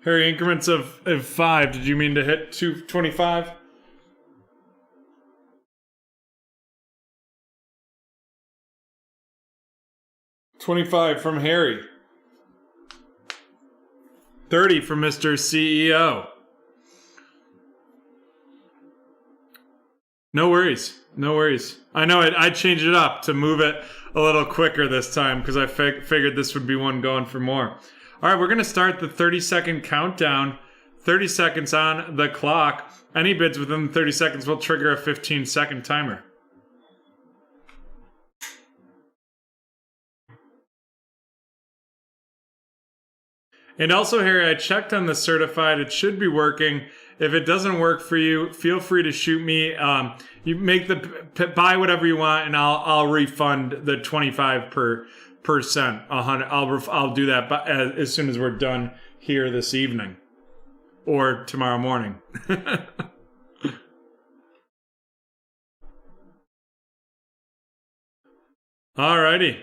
Harry, increments of 5. Did you mean to hit 225? $25 from Harry. 30 from Mr. CEO. No worries. No worries. I know I changed it up to move it a little quicker this time because I figured this would be one going for more. All right, we're going to start the 30-second countdown. 30 seconds on the clock. Any bids within 30 seconds will trigger a 15-second timer. And also, Harry, I checked on the certified. It should be working. If it doesn't work for you, feel free to shoot me. You make buy whatever you want, and I'll refund the 25%. 100. I'll do that as soon as we're done here this evening or tomorrow morning. Alrighty,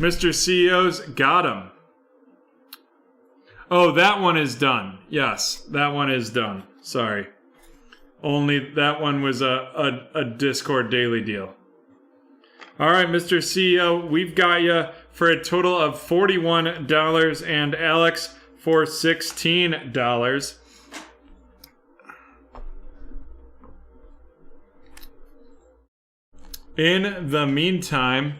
Mr. CEO's got him. Oh, that one is done. Yes, that one is done. Sorry. Only that one was a Discord daily deal. All right, Mr. CEO, we've got you for a total of $41 and Alex for $16. In the meantime,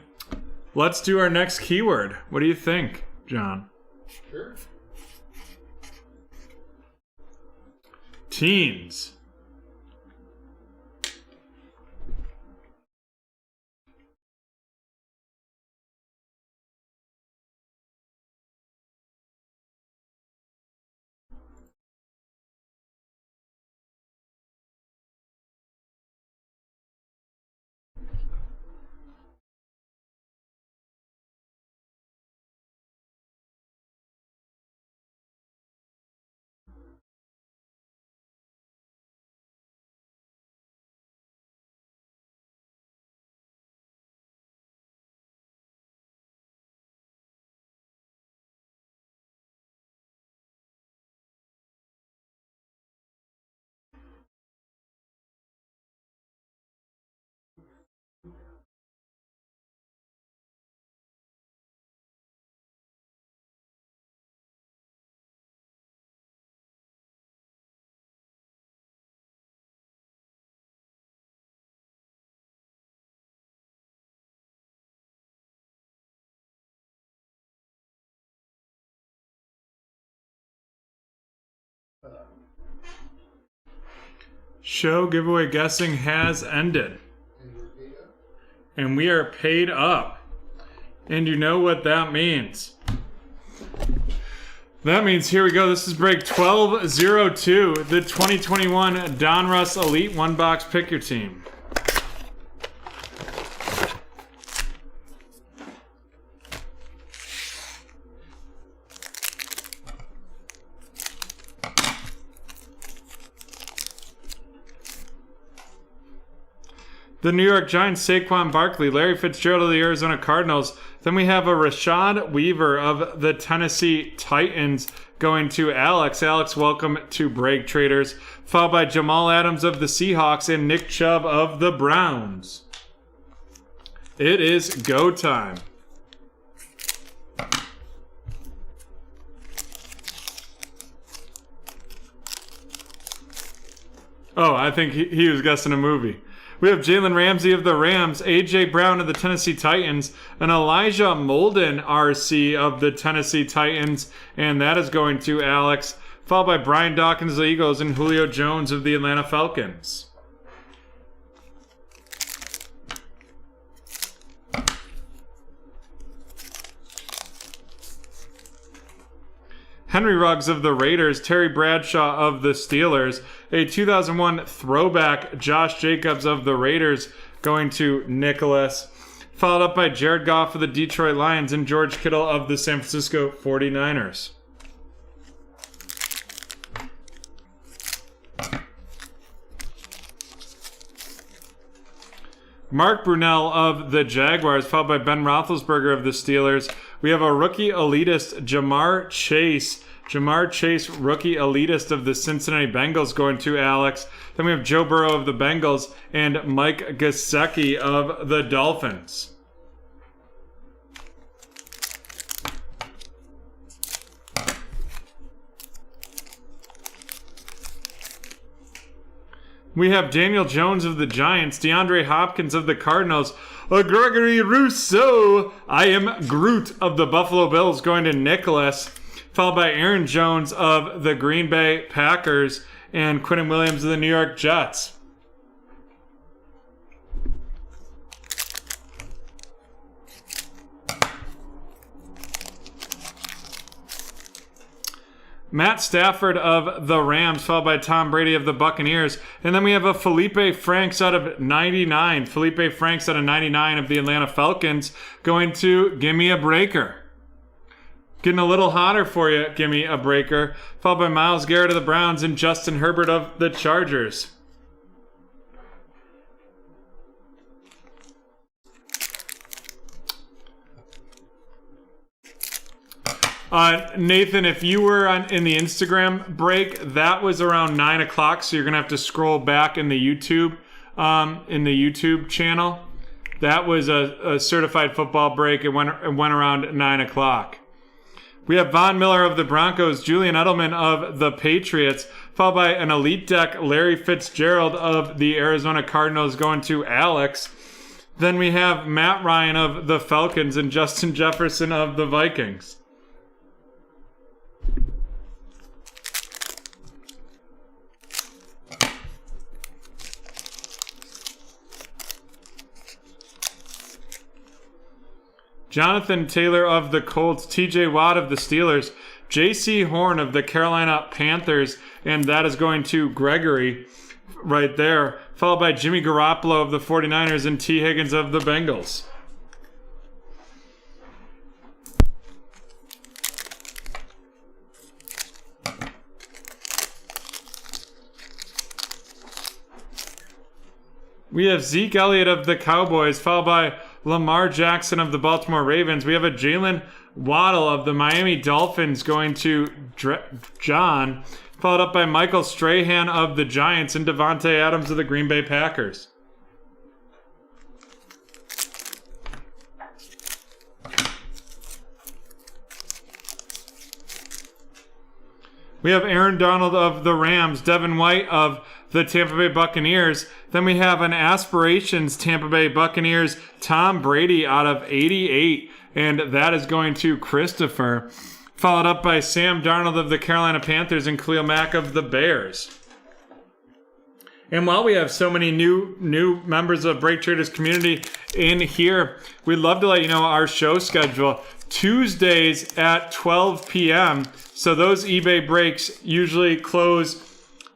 let's do our next keyword. What do you think, John? Sure. Teens. Show giveaway guessing has ended. And we are paid up. And you know what that means. That means, here we go, this is break 1202, the 2021 Donruss Elite One Box Pick Your Team. The New York Giants, Saquon Barkley, Larry Fitzgerald of the Arizona Cardinals. Then we have a Rashad Weaver of the Tennessee Titans going to Alex. Alex, welcome to BreakTraders. Followed by Jamal Adams of the Seahawks and Nick Chubb of the Browns. It is go time. Oh, I think he was guessing a movie. We have Jalen Ramsey of the Rams, A.J. Brown of the Tennessee Titans, and Elijah Molden, RC, of the Tennessee Titans, and that is going to Alex, followed by Brian Dawkins of the Eagles and Julio Jones of the Atlanta Falcons. Henry Ruggs of the Raiders, Terry Bradshaw of the Steelers, a 2001 throwback Josh Jacobs of the Raiders going to Nicholas, followed up by Jared Goff of the Detroit Lions and George Kittle of the San Francisco 49ers. Mark Brunell of the Jaguars, followed by Ben Roethlisberger of the Steelers. We have a rookie elitist, Jamar Chase, rookie elitist of the Cincinnati Bengals going to Alex. Then we have Joe Burrow of the Bengals and Mike Gesicki of the Dolphins. We have Daniel Jones of the Giants, DeAndre Hopkins of the Cardinals, Gregory Rousseau, I am Groot of the Buffalo Bills going to Nicholas, followed by Aaron Jones of the Green Bay Packers and Quinnen Williams of the New York Jets. Matt Stafford of the Rams, followed by Tom Brady of the Buccaneers. And then we have a Felipe Franks out of 99. Felipe Franks out of 99 of the Atlanta Falcons going to Gimme a Breaker. Getting a little hotter for you, Gimme a Breaker. Followed by Myles Garrett of the Browns and Justin Herbert of the Chargers. Nathan, if you were in the Instagram break, that was around 9 o'clock, so you're going to have to scroll back in the YouTube channel. That was a certified football break. It went around 9 o'clock. We have Von Miller of the Broncos, Julian Edelman of the Patriots, followed by an Elite Deck, Larry Fitzgerald of the Arizona Cardinals going to Alex. Then we have Matt Ryan of the Falcons and Justin Jefferson of the Vikings. Jonathan Taylor of the Colts, TJ Watt of the Steelers, J.C. Horn of the Carolina Panthers, and that is going to Gregory right there, followed by Jimmy Garoppolo of the 49ers and T. Higgins of the Bengals. We have Zeke Elliott of the Cowboys, followed by Lamar Jackson of the Baltimore Ravens. We have a Jalen Waddle of the Miami Dolphins going to John, followed up by Michael Strahan of the Giants and Devontae Adams of the Green Bay Packers. We have Aaron Donald of the Rams, Devin White of the Tampa Bay Buccaneers. Then we have an Aspirations Tampa Bay Buccaneers, Tom Brady out of 88, and that is going to Christopher. followed up by Sam Darnold of the Carolina Panthers and Khalil Mack of the Bears. And while we have so many new members of BreakTraders community in here, we'd love to let you know our show schedule. Tuesdays at 12 p.m. So those eBay breaks usually close,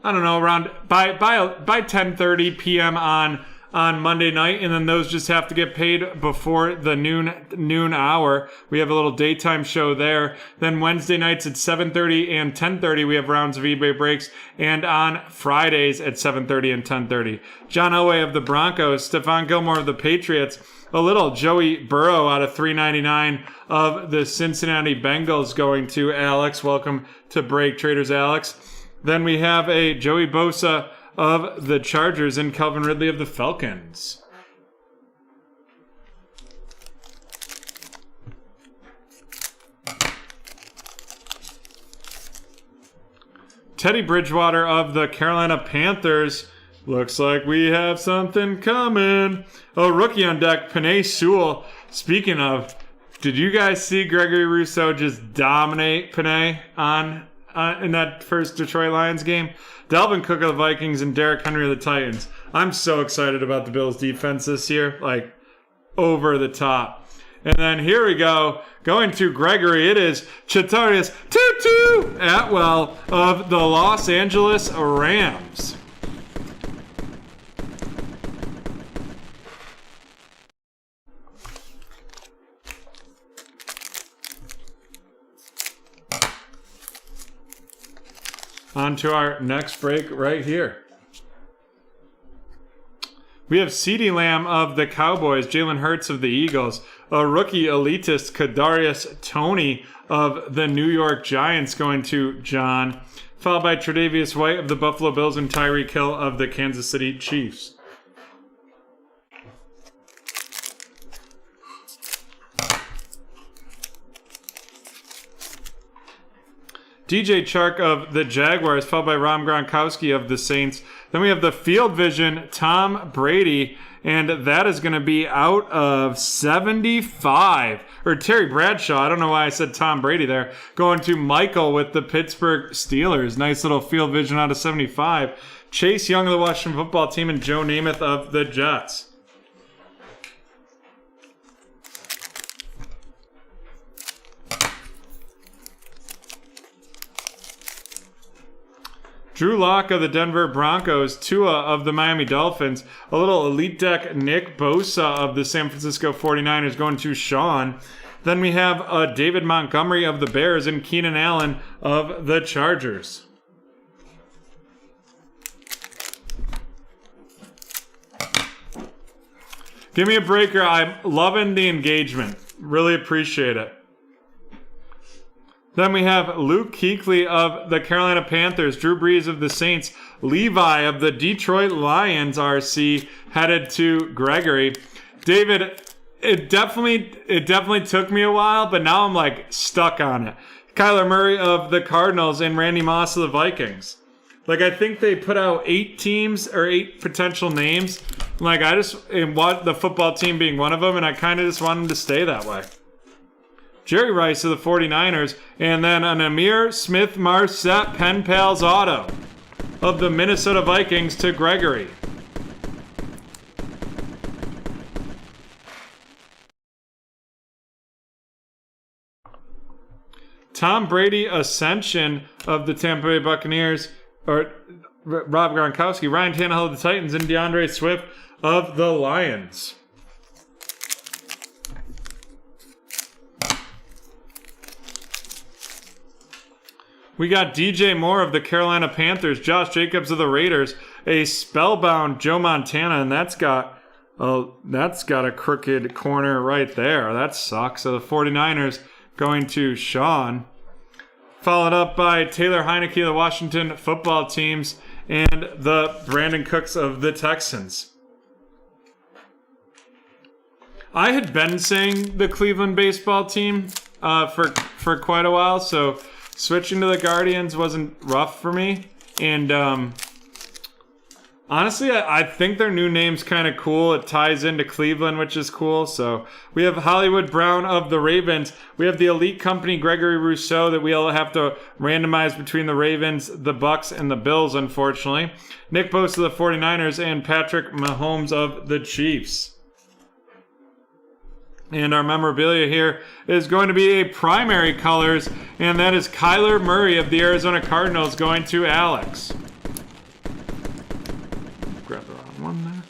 I don't know, around by 10:30 p.m. on Monday night, and then those just have to get paid before the noon hour. We have a little daytime show there. Then Wednesday nights at 7:30 and 10:30 we have rounds of eBay breaks, and on Fridays at 7:30 and 10:30. John Elway of the Broncos, Stephon Gilmore of the Patriots, a little Joey Burrow out of $3.99 of the Cincinnati Bengals going to Alex. Welcome to BreakTraders, Alex. Then we have a Joey Bosa of the Chargers and Calvin Ridley of the Falcons. Teddy Bridgewater of the Carolina Panthers. Looks like we have something coming. Oh, rookie on deck, Penei Sewell. Speaking of, did you guys see Gregory Rousseau just dominate Penei in that first Detroit Lions game? Dalvin Cook of the Vikings and Derrick Henry of the Titans. I'm so excited about the Bills defense this year. Like, over the top. And then here we go. Going to Gregory, it is Chatarius Tutu Atwell of the Los Angeles Rams. On to our next break right here. We have CeeDee Lamb of the Cowboys, Jalen Hurts of the Eagles, a rookie elitist, Kadarius Toney of the New York Giants going to John, followed by Tre'Davious White of the Buffalo Bills and Tyreek Hill of the Kansas City Chiefs. DJ Chark of the Jaguars, followed by Rob Gronkowski of the Saints. Then we have the Field Vision, Tom Brady, and that is going to be out of 75. Or Terry Bradshaw, I don't know why I said Tom Brady there. Going to Michael with the Pittsburgh Steelers. Nice little Field Vision out of 75. Chase Young of the Washington Football Team and Joe Namath of the Jets. Drew Lock of the Denver Broncos, Tua of the Miami Dolphins, a little Elite Deck Nick Bosa of the San Francisco 49ers going to Sean. Then we have David Montgomery of the Bears and Keenan Allen of the Chargers. Give me a breaker. I'm loving the engagement. Really appreciate it. Then we have Luke Kuechly of the Carolina Panthers, Drew Brees of the Saints, Levi of the Detroit Lions RC headed to Gregory. David, it definitely took me a while, but now I'm like stuck on it. Kyler Murray of the Cardinals and Randy Moss of the Vikings. Like, I think they put out 8 teams or 8 potential names. Like, and what the football team being one of them, and I kind of just want them to stay that way. Jerry Rice of the 49ers, and then an Amir Smith-Marset Pen Pals auto of the Minnesota Vikings to Gregory. Tom Brady Ascension of the Tampa Bay Buccaneers, or Rob Gronkowski, Ryan Tannehill of the Titans, and DeAndre Swift of the Lions. We got DJ Moore of the Carolina Panthers, Josh Jacobs of the Raiders, a spellbound Joe Montana, and that's got a crooked corner right there. That sucks. So the 49ers going to Sean. Followed up by Taylor Heineke of the Washington Football Teams and the Brandon Cooks of the Texans. I had been saying the Cleveland baseball team for quite a while, so switching to the Guardians wasn't rough for me. And Honestly, I think their new name's kind of cool. It ties into Cleveland, which is cool. So we have Hollywood Brown of the Ravens. We have the elite company, Gregory Rousseau, that we'll have to randomize between the Ravens, the Bucks, and the Bills, unfortunately. Nick Bosa of the 49ers, and Patrick Mahomes of the Chiefs. And our memorabilia here is going to be a primary colors, and that is Kyler Murray of the Arizona Cardinals going to Alex. Grab the wrong one there.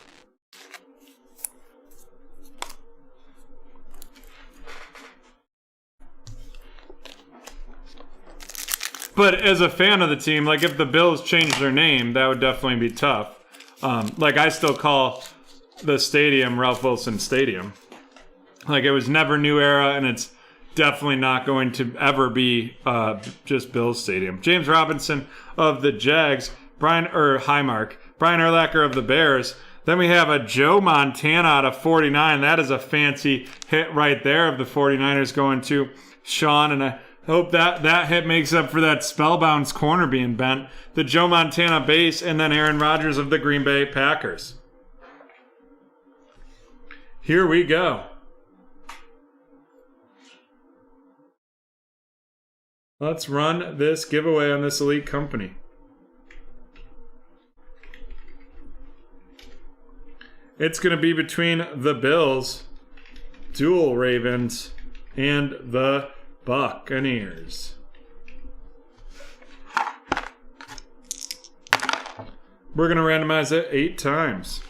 But as a fan of the team, like if the Bills changed their name, that would definitely be tough. Like I still call the stadium Ralph Wilson Stadium. Like it was never New Era, and it's definitely not going to ever be just Bills Stadium. James Robinson of the Jags, Brian Urlacher of the Bears. Then we have a Joe Montana out of 49. That is a fancy hit right there of the 49ers going to Sean, and I hope that hit makes up for that Spellbound's corner being bent. The Joe Montana base, and then Aaron Rodgers of the Green Bay Packers. Here we go. Let's run this giveaway on this elite company. It's going to be between the Bills, dual Ravens, and the Buccaneers. We're going to randomize it 8 times.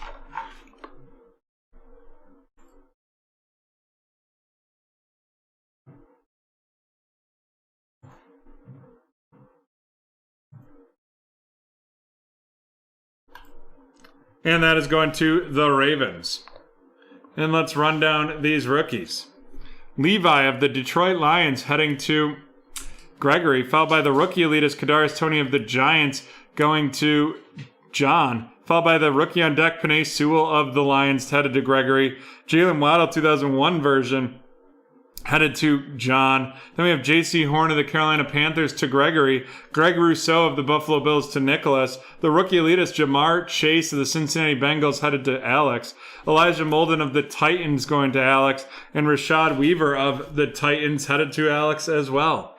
And that is going to the Ravens. And let's run down these rookies. Levi of the Detroit Lions heading to Gregory, followed by the rookie elitist Kadarius Toney of the Giants going to John, followed by the rookie on deck Penei Sewell of the Lions headed to Gregory. Jalen Waddle 2001 version headed to John. Then we have J.C. Horn of the Carolina Panthers to Gregory. Greg Rousseau of the Buffalo Bills to Nicholas. The rookie elitist Jamar Chase of the Cincinnati Bengals headed to Alex. Elijah Molden of the Titans going to Alex. And Rashad Weaver of the Titans headed to Alex as well.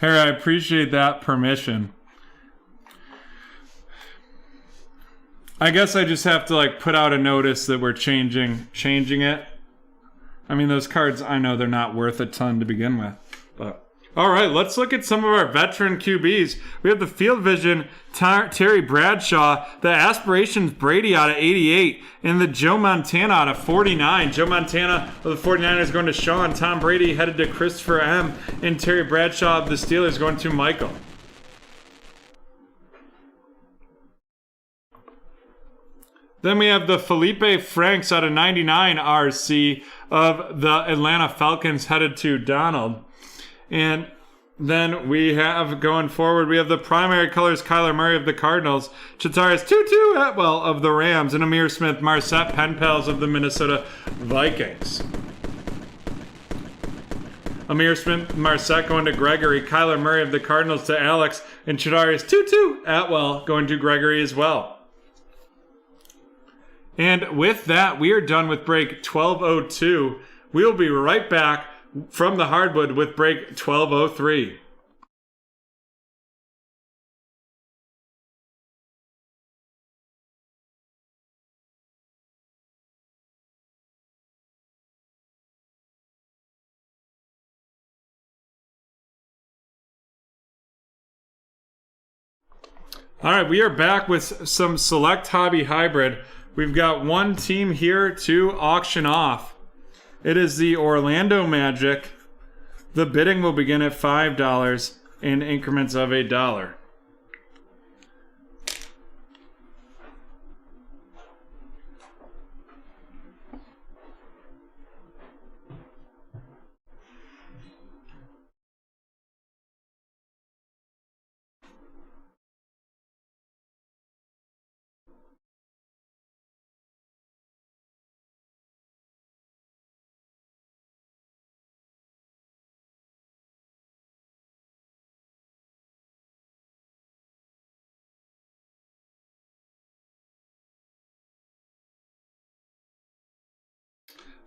Harry, I appreciate that permission. I guess I just have to like put out a notice that we're changing it. I mean, those cards, I know they're not worth a ton to begin with, but all right, let's look at some of our veteran QBs. We have the Field Vision Terry Bradshaw, the Aspirations Brady out of 88, and the Joe Montana out of 49. Joe Montana of the 49ers going to Sean. Tom Brady headed to Christopher M. And Terry Bradshaw of the Steelers going to Michael. Then we have the Felipe Franks out of 99 RC of the Atlanta Falcons headed to Donald. And then we have, going forward, we have the primary colors Kyler Murray of the Cardinals, Chatarius Tutu Atwell of the Rams, and Amir Smith Marset Pen Pals of the Minnesota Vikings. Amir Smith Marset going to Gregory, Kyler Murray of the Cardinals to Alex, and Chatarius Tutu Atwell going to Gregory as well. And with that, we are done with break 1202. We'll be right back from the hardwood with break 1203. All right, we are back with some Select Hobby Hybrid. We've got one team here to auction off. It is the Orlando Magic. The bidding will begin at $5 in increments of $1.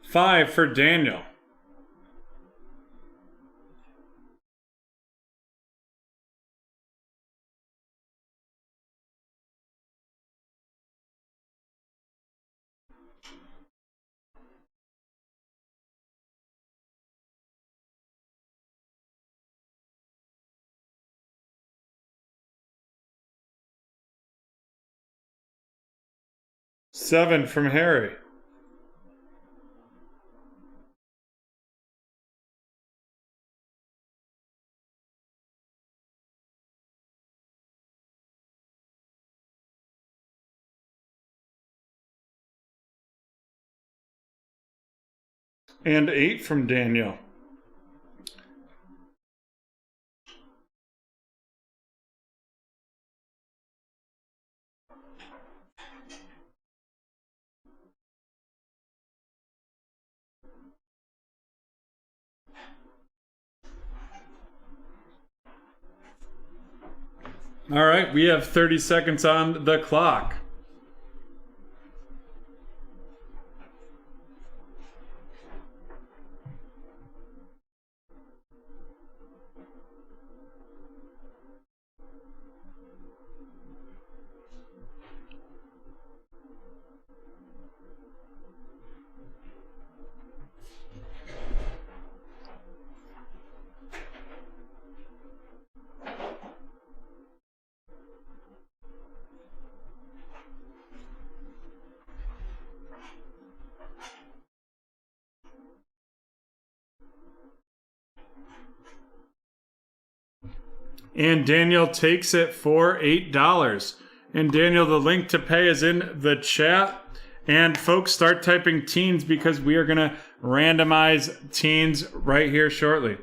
5 for Daniel. Seven from Harry. And 8 from Daniel. All right, we have 30 seconds on the clock. And Daniel takes it for $8. And Daniel, the link to pay is in the chat. And folks, start typing teens because we are going to randomize teens right here shortly.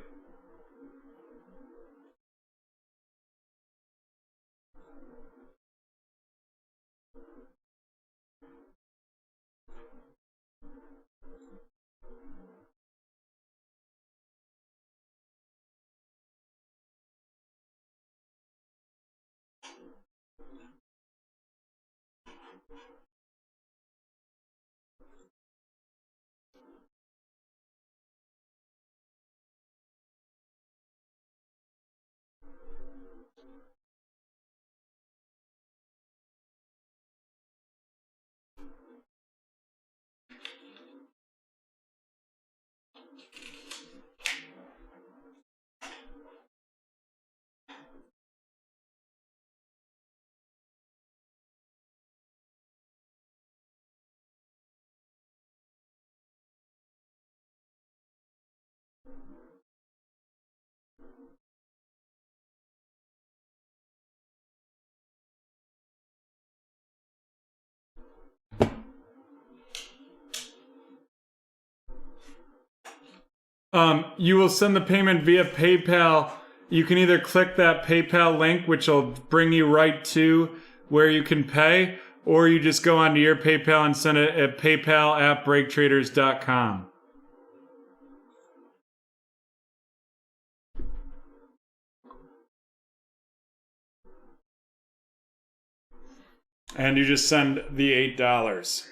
You will send the payment via PayPal. You can either click that PayPal link, which will bring you right to where you can pay, or you just go onto your PayPal and send it at paypal@breaktraders.com. And you just send the $8.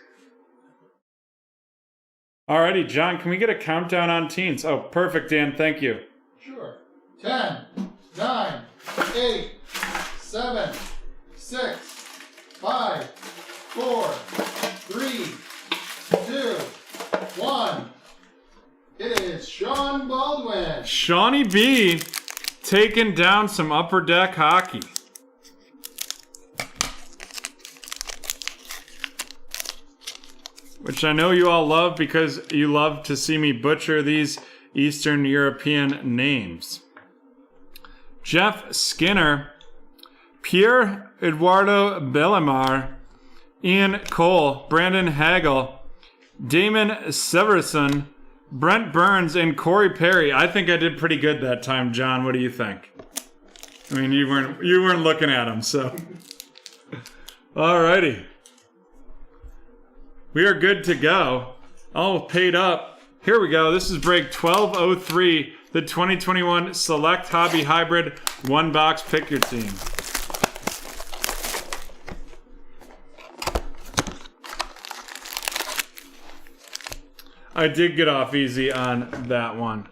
Alrighty, John, can we get a countdown on teens? Oh, perfect, Dan, thank you. Sure. 10, 9, 8, 7, 6, 5, 4, 3, 2, 1. It is Sean Baldwin. Shawnee B taking down some upper deck hockey. Which I know you all love because you love to see me butcher these Eastern European names. Jeff Skinner, Pierre Eduardo Bellemare, Ian Cole, Brandon Hagel, Damon Severson, Brent Burns, and Corey Perry. I think I did pretty good that time, John. What do you think? I mean, you weren't looking at them, so. Alrighty. We are good to go. All paid up. Here we go. This is break 1203, the 2021 Select Hobby Hybrid one box pick your team. I did get off easy on that one.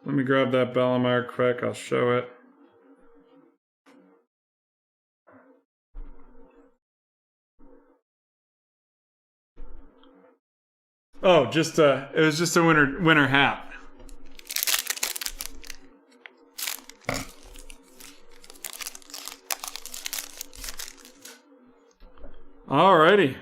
Let me grab that Bellemare quick. I'll show it. Oh, it was just a winter hat. Alrighty.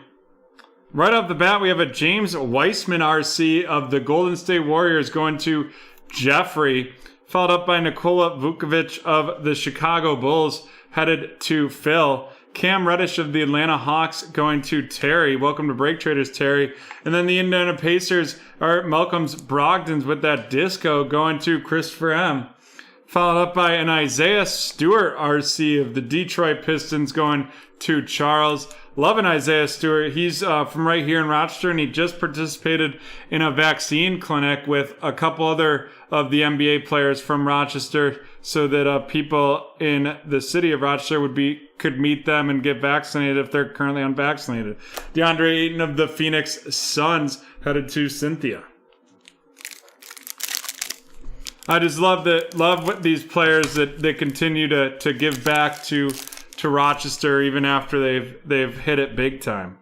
Right off the bat, we have a James Weissman RC of the Golden State Warriors going to Jeffrey, followed up by Nikola Vukovic of the Chicago Bulls, headed to Phil. Cam Reddish of the Atlanta Hawks going to Terry. Welcome to BreakTraders, Terry. And then the Indiana Pacers are Malcolm's Brogdon's with that disco going to Christopher M. Followed up by an Isaiah Stewart RC of the Detroit Pistons going to Charles. Loving Isaiah Stewart. He's from right here in Rochester, and he just participated in a vaccine clinic with a couple other of the NBA players from Rochester, so that people in the city of Rochester could meet them and get vaccinated if they're currently unvaccinated. DeAndre Ayton of the Phoenix Suns headed to Cynthia. I just love what these players that continue to give back to Rochester even after they've hit it big time.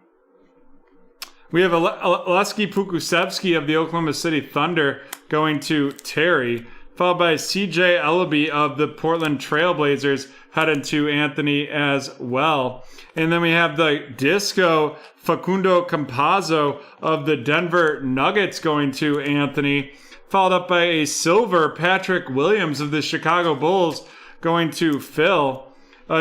We have Oleski Pukusevsky of the Oklahoma City Thunder going to Terry, followed by CJ Ellaby of the Portland Trailblazers headed to Anthony as well. And then we have the Disco Facundo Campazzo of the Denver Nuggets going to Anthony, followed up by a silver Patrick Williams of the Chicago Bulls going to Phil.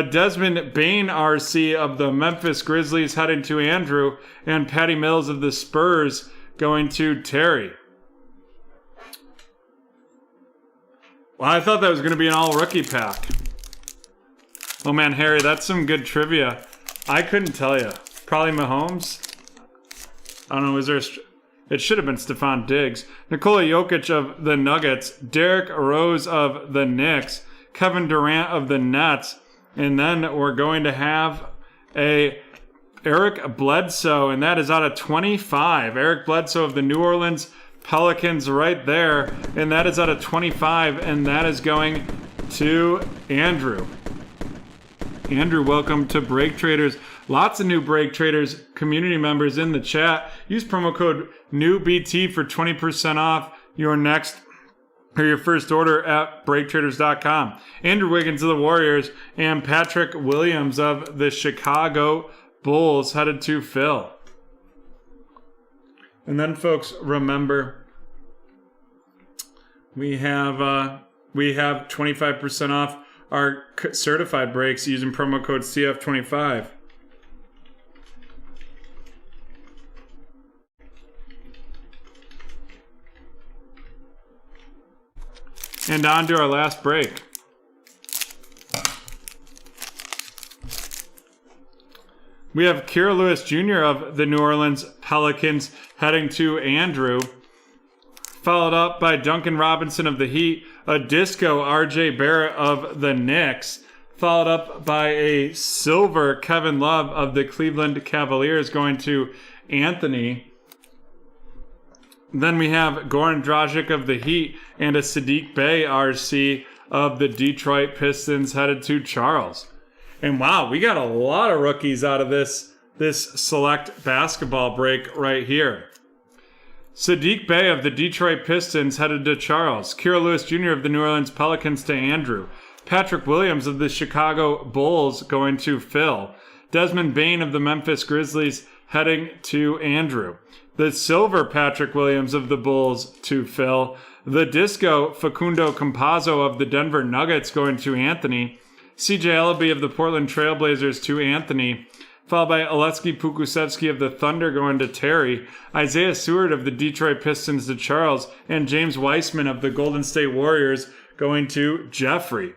Desmond Bain RC of the Memphis Grizzlies heading to Andrew, and Patty Mills of the Spurs going to Terry. Well, I thought that was going to be an all-rookie pack. Oh man, Harry, that's some good trivia. I couldn't tell you. Probably Mahomes? I don't know, it should have been Stephon Diggs. Nikola Jokic of the Nuggets, Derrick Rose of the Knicks, Kevin Durant of the Nets, and then we're going to have a Eric Bledsoe, and that is out of 25. Eric Bledsoe of the New Orleans Pelicans right there, and that is out of 25, and that is going to Andrew. Andrew, welcome to BreakTraders. Lots of new BreakTraders community members in the chat. Use promo code NEWBT for 20% off your first order at BreakTraders.com. Andrew Wiggins of the Warriors and Patrick Williams of the Chicago Bulls headed to Phil. And then, folks, remember we have 25% off our certified breaks using promo code CF25. And on to our last break. We have Kira Lewis Jr. of the New Orleans Pelicans heading to Andrew, followed up by Duncan Robinson of the Heat, a disco RJ Barrett of the Knicks, followed up by a silver Kevin Love of the Cleveland Cavaliers going to Anthony. Then we have Goran Dragic of the Heat and a Sadiq Bey RC of the Detroit Pistons headed to Charles. And wow, we got a lot of rookies out of this select basketball break right here. Sadiq Bey of the Detroit Pistons headed to Charles. Kira Lewis Jr. of the New Orleans Pelicans to Andrew. Patrick Williams of the Chicago Bulls going to Phil. Desmond Bain of the Memphis Grizzlies heading to Andrew. The silver Patrick Williams of the Bulls to Phil. The disco Facundo Campazzo of the Denver Nuggets going to Anthony. CJ Ellaby of the Portland Trailblazers to Anthony. Followed by Oleski Pukusevsky of the Thunder going to Terry. Isaiah Stewart of the Detroit Pistons to Charles. And James Weissman of the Golden State Warriors going to Jeffrey.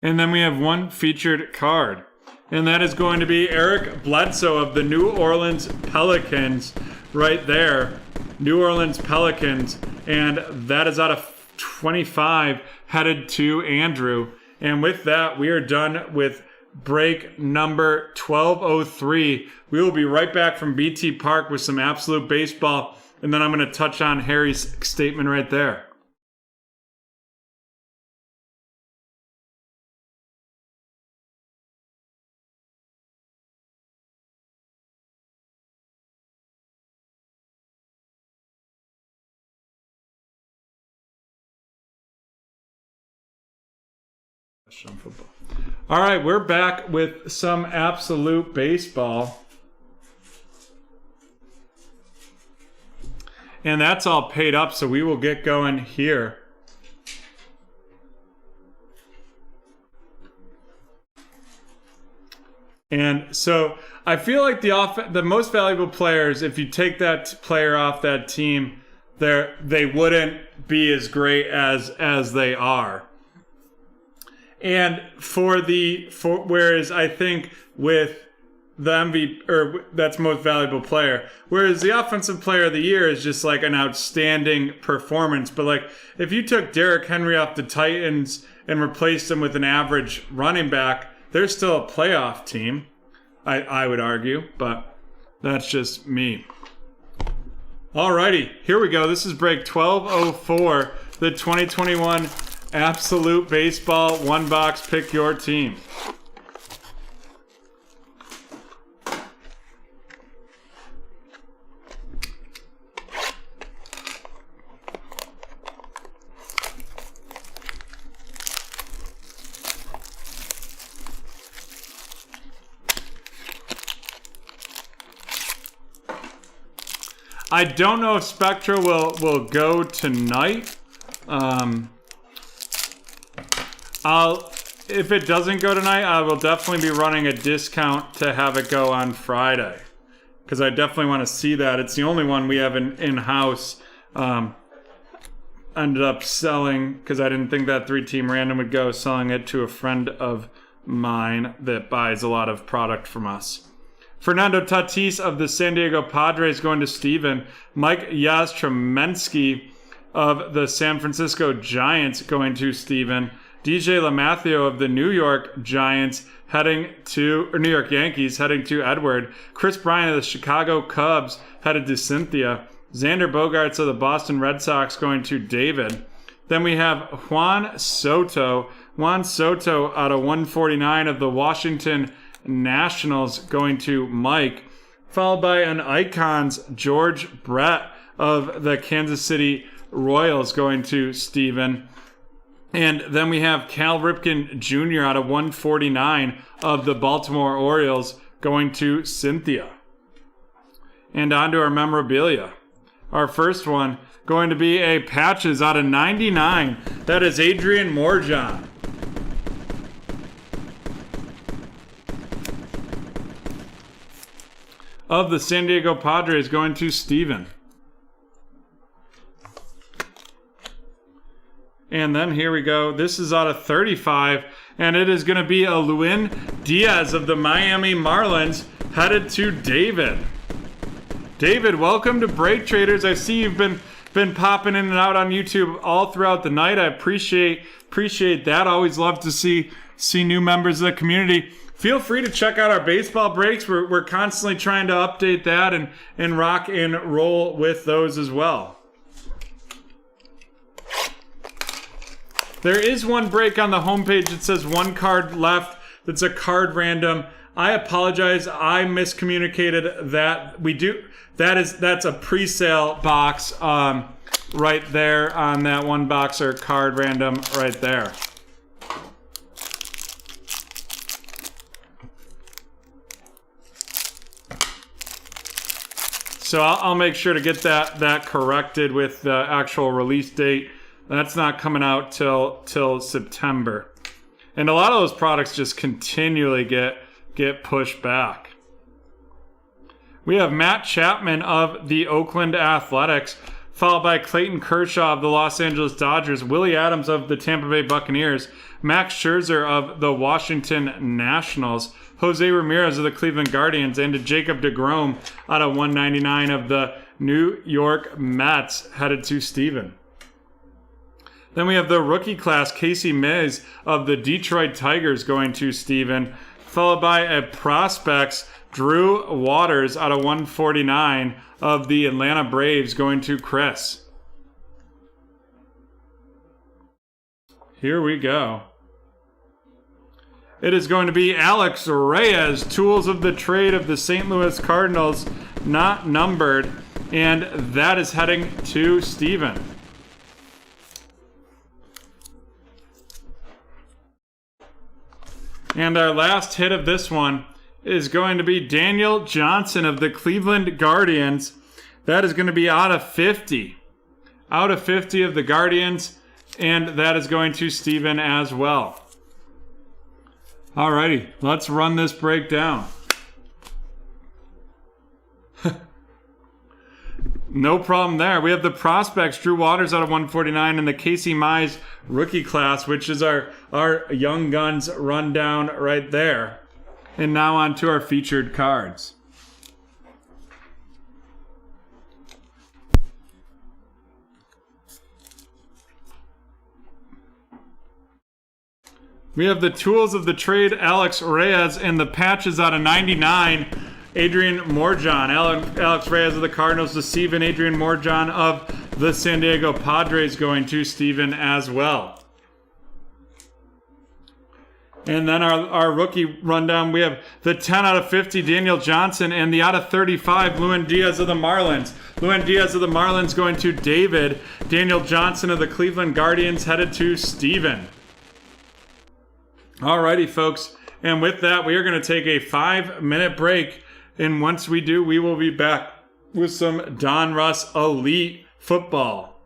And then we have one featured card. And that is going to be Eric Bledsoe of the New Orleans Pelicans right there. New Orleans Pelicans. And that is out of 25 headed to Andrew. And with that, we are done with break number 1203. We will be right back from BT Park with some absolute baseball, and then I'm going to touch on Harry's statement right there. Football. All right, we're back with some absolute baseball. And that's all paid up, so we will get going here. And so I feel like the most valuable players, if you take that player off that team, they wouldn't be as great as they are. And whereas I think with the MVP, or that's most valuable player, whereas the offensive player of the year is just like an outstanding performance. But like if you took Derrick Henry off the Titans and replaced him with an average running back, they're still a playoff team, I would argue, but that's just me. Alrighty, here we go. This is break 1204, the 2021 Absolute Baseball one box. Pick your team. I don't know if Spectra will go tonight. If it doesn't go tonight, I will definitely be running a discount to have it go on Friday, because I definitely want to see that. It's the only one we have in-house. Ended up selling, because I didn't think that 3-team random would go, selling it to a friend of mine that buys a lot of product from us. Fernando Tatis of the San Diego Padres going to Steven. Mike Yastrzemski of the San Francisco Giants going to Steven. DJ LeMahieu of the New York Yankees heading to Edward. Chris Bryant of the Chicago Cubs headed to Cynthia. Xander Bogaerts of the Boston Red Sox going to David. Then we have Juan Soto. Juan Soto out of 149 of the Washington Nationals going to Mike. Followed by an Icons George Brett of the Kansas City Royals going to Steven. And then we have Cal Ripken Jr. out of 149 of the Baltimore Orioles going to Cynthia. And on to our memorabilia. Our first one going to be a Patches out of 99. That is Adrian Morejon. Of the San Diego Padres going to Steven. And then here we go. This is out of 35, and it is going to be a Luis Diaz of the Miami Marlins headed to David. David, welcome to BreakTraders. I see you've been popping in and out on YouTube all throughout the night. I appreciate that. Always love to see new members of the community. Feel free to check out our baseball breaks. We're constantly trying to update that and rock and roll with those as well. There is one break on the homepage that says one card left. That's a card random. I apologize. I miscommunicated that. That's a pre-sale box right there on that one box, or card random right there. So I'll make sure to get that corrected with the actual release date. That's not coming out till September. And a lot of those products just continually get pushed back. We have Matt Chapman of the Oakland Athletics, followed by Clayton Kershaw of the Los Angeles Dodgers, Willie Adams of the Tampa Bay Buccaneers, Max Scherzer of the Washington Nationals, Jose Ramirez of the Cleveland Guardians, and Jacob deGrom out of 199 of the New York Mets headed to Steven. Then we have the rookie class, Casey Mize of the Detroit Tigers going to Steven. followed by a Prospects Drew Waters out of 149 of the Atlanta Braves going to Chris. Here we go. It is going to be Alex Reyes, Tools of the Trade of the St. Louis Cardinals, not numbered, and that is heading to Steven. And our last hit of this one is going to be Daniel Johnson of the Cleveland Guardians. That is going to be out of 50. Out of 50 of the Guardians, and that is going to Steven as well. Alrighty, let's run this break down. No problem there. We have the Prospects, Drew Waters out of 149, and the Casey Mize rookie class, which is our Young Guns rundown right there. And now on to our featured cards. We have the Tools of the Trade, Alex Reyes, and the patches out of 99, Adrian Morjon. Alex Reyes of the Cardinals to Steven. Adrian Morjon of the San Diego Padres going to Steven as well. And then our rookie rundown, we have the 10 out of 50, Daniel Johnson, and the out of 35, Lewin Diaz of the Marlins. Lewin Diaz of the Marlins going to David. Daniel Johnson of the Cleveland Guardians headed to Steven. Alrighty, folks, and with that, we are going to take a 5-minute break, and once we do, we will be back with some Don Russ Elite Football.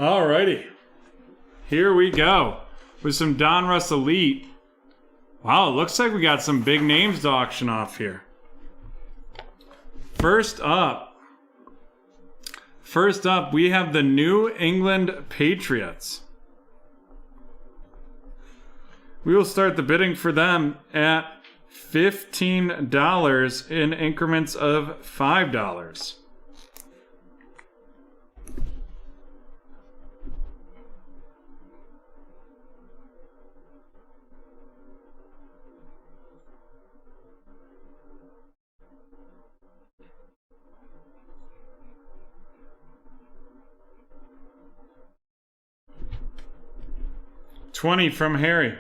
Alrighty. Here we go with some Donruss Elite. Wow, it looks like we got some big names to auction off here. First up, we have the New England Patriots. We will start the bidding for them at $15 in increments of $5. $20 from Harry.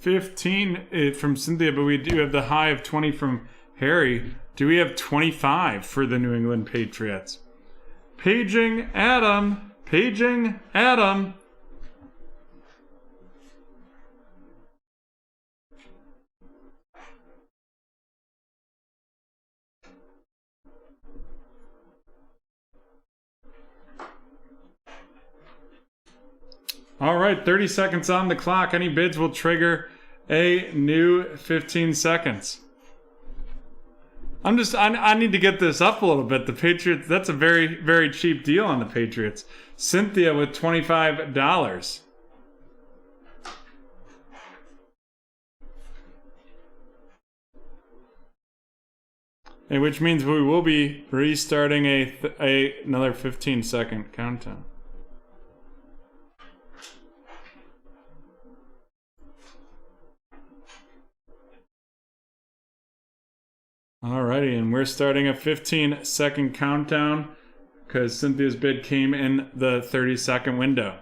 $15 from Cynthia, but we do have the high of 20 from Harry. Do we have 25 for the New England Patriots? Paging Adam. Paging Adam. All right, 30 seconds on the clock. Any bids will trigger a new 15 seconds. I need to get this up a little bit. The Patriots, that's a very, very cheap deal on the Patriots. Cynthia with $25. And which means we will be restarting another 15-second countdown. Alrighty, and we're starting a 15-second countdown because Cynthia's bid came in the 30-second window.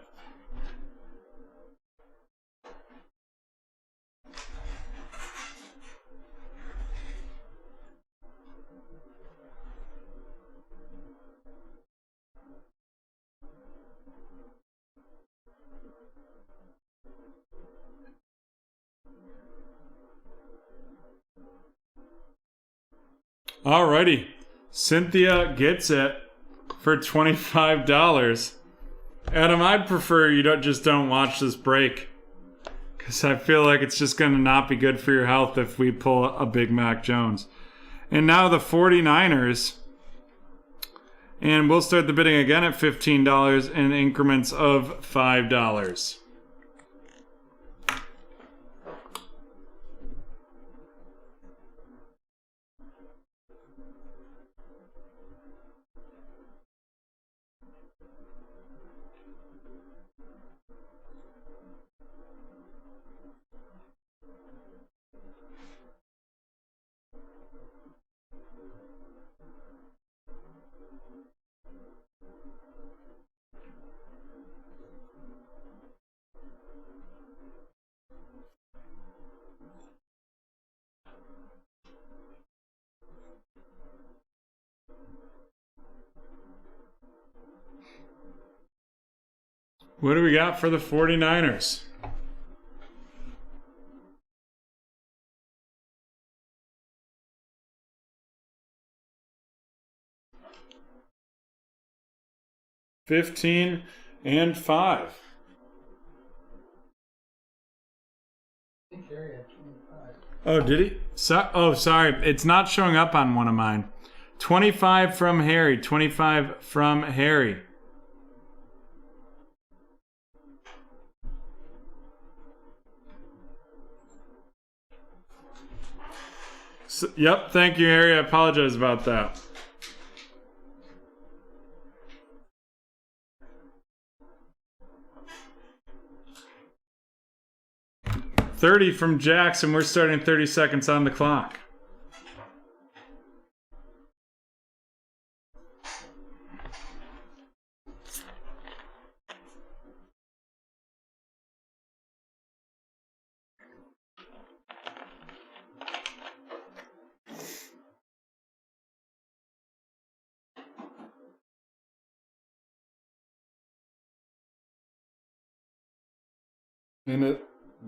Alrighty, Cynthia gets it for $25. Adam, I'd prefer you don't watch this break, because I feel like it's just going to not be good for your health if we pull a Big Mac Jones. And now the 49ers, and we'll start the bidding again at $15 in increments of $5. What do we got for the 49ers? $15 and $5. Oh, did he? Sorry. It's not showing up on one of mine. 25 from Harry. 25 from Harry. Yep, thank you, Harry. I apologize about that. $30 from Jackson. We're starting 30 seconds on the clock. And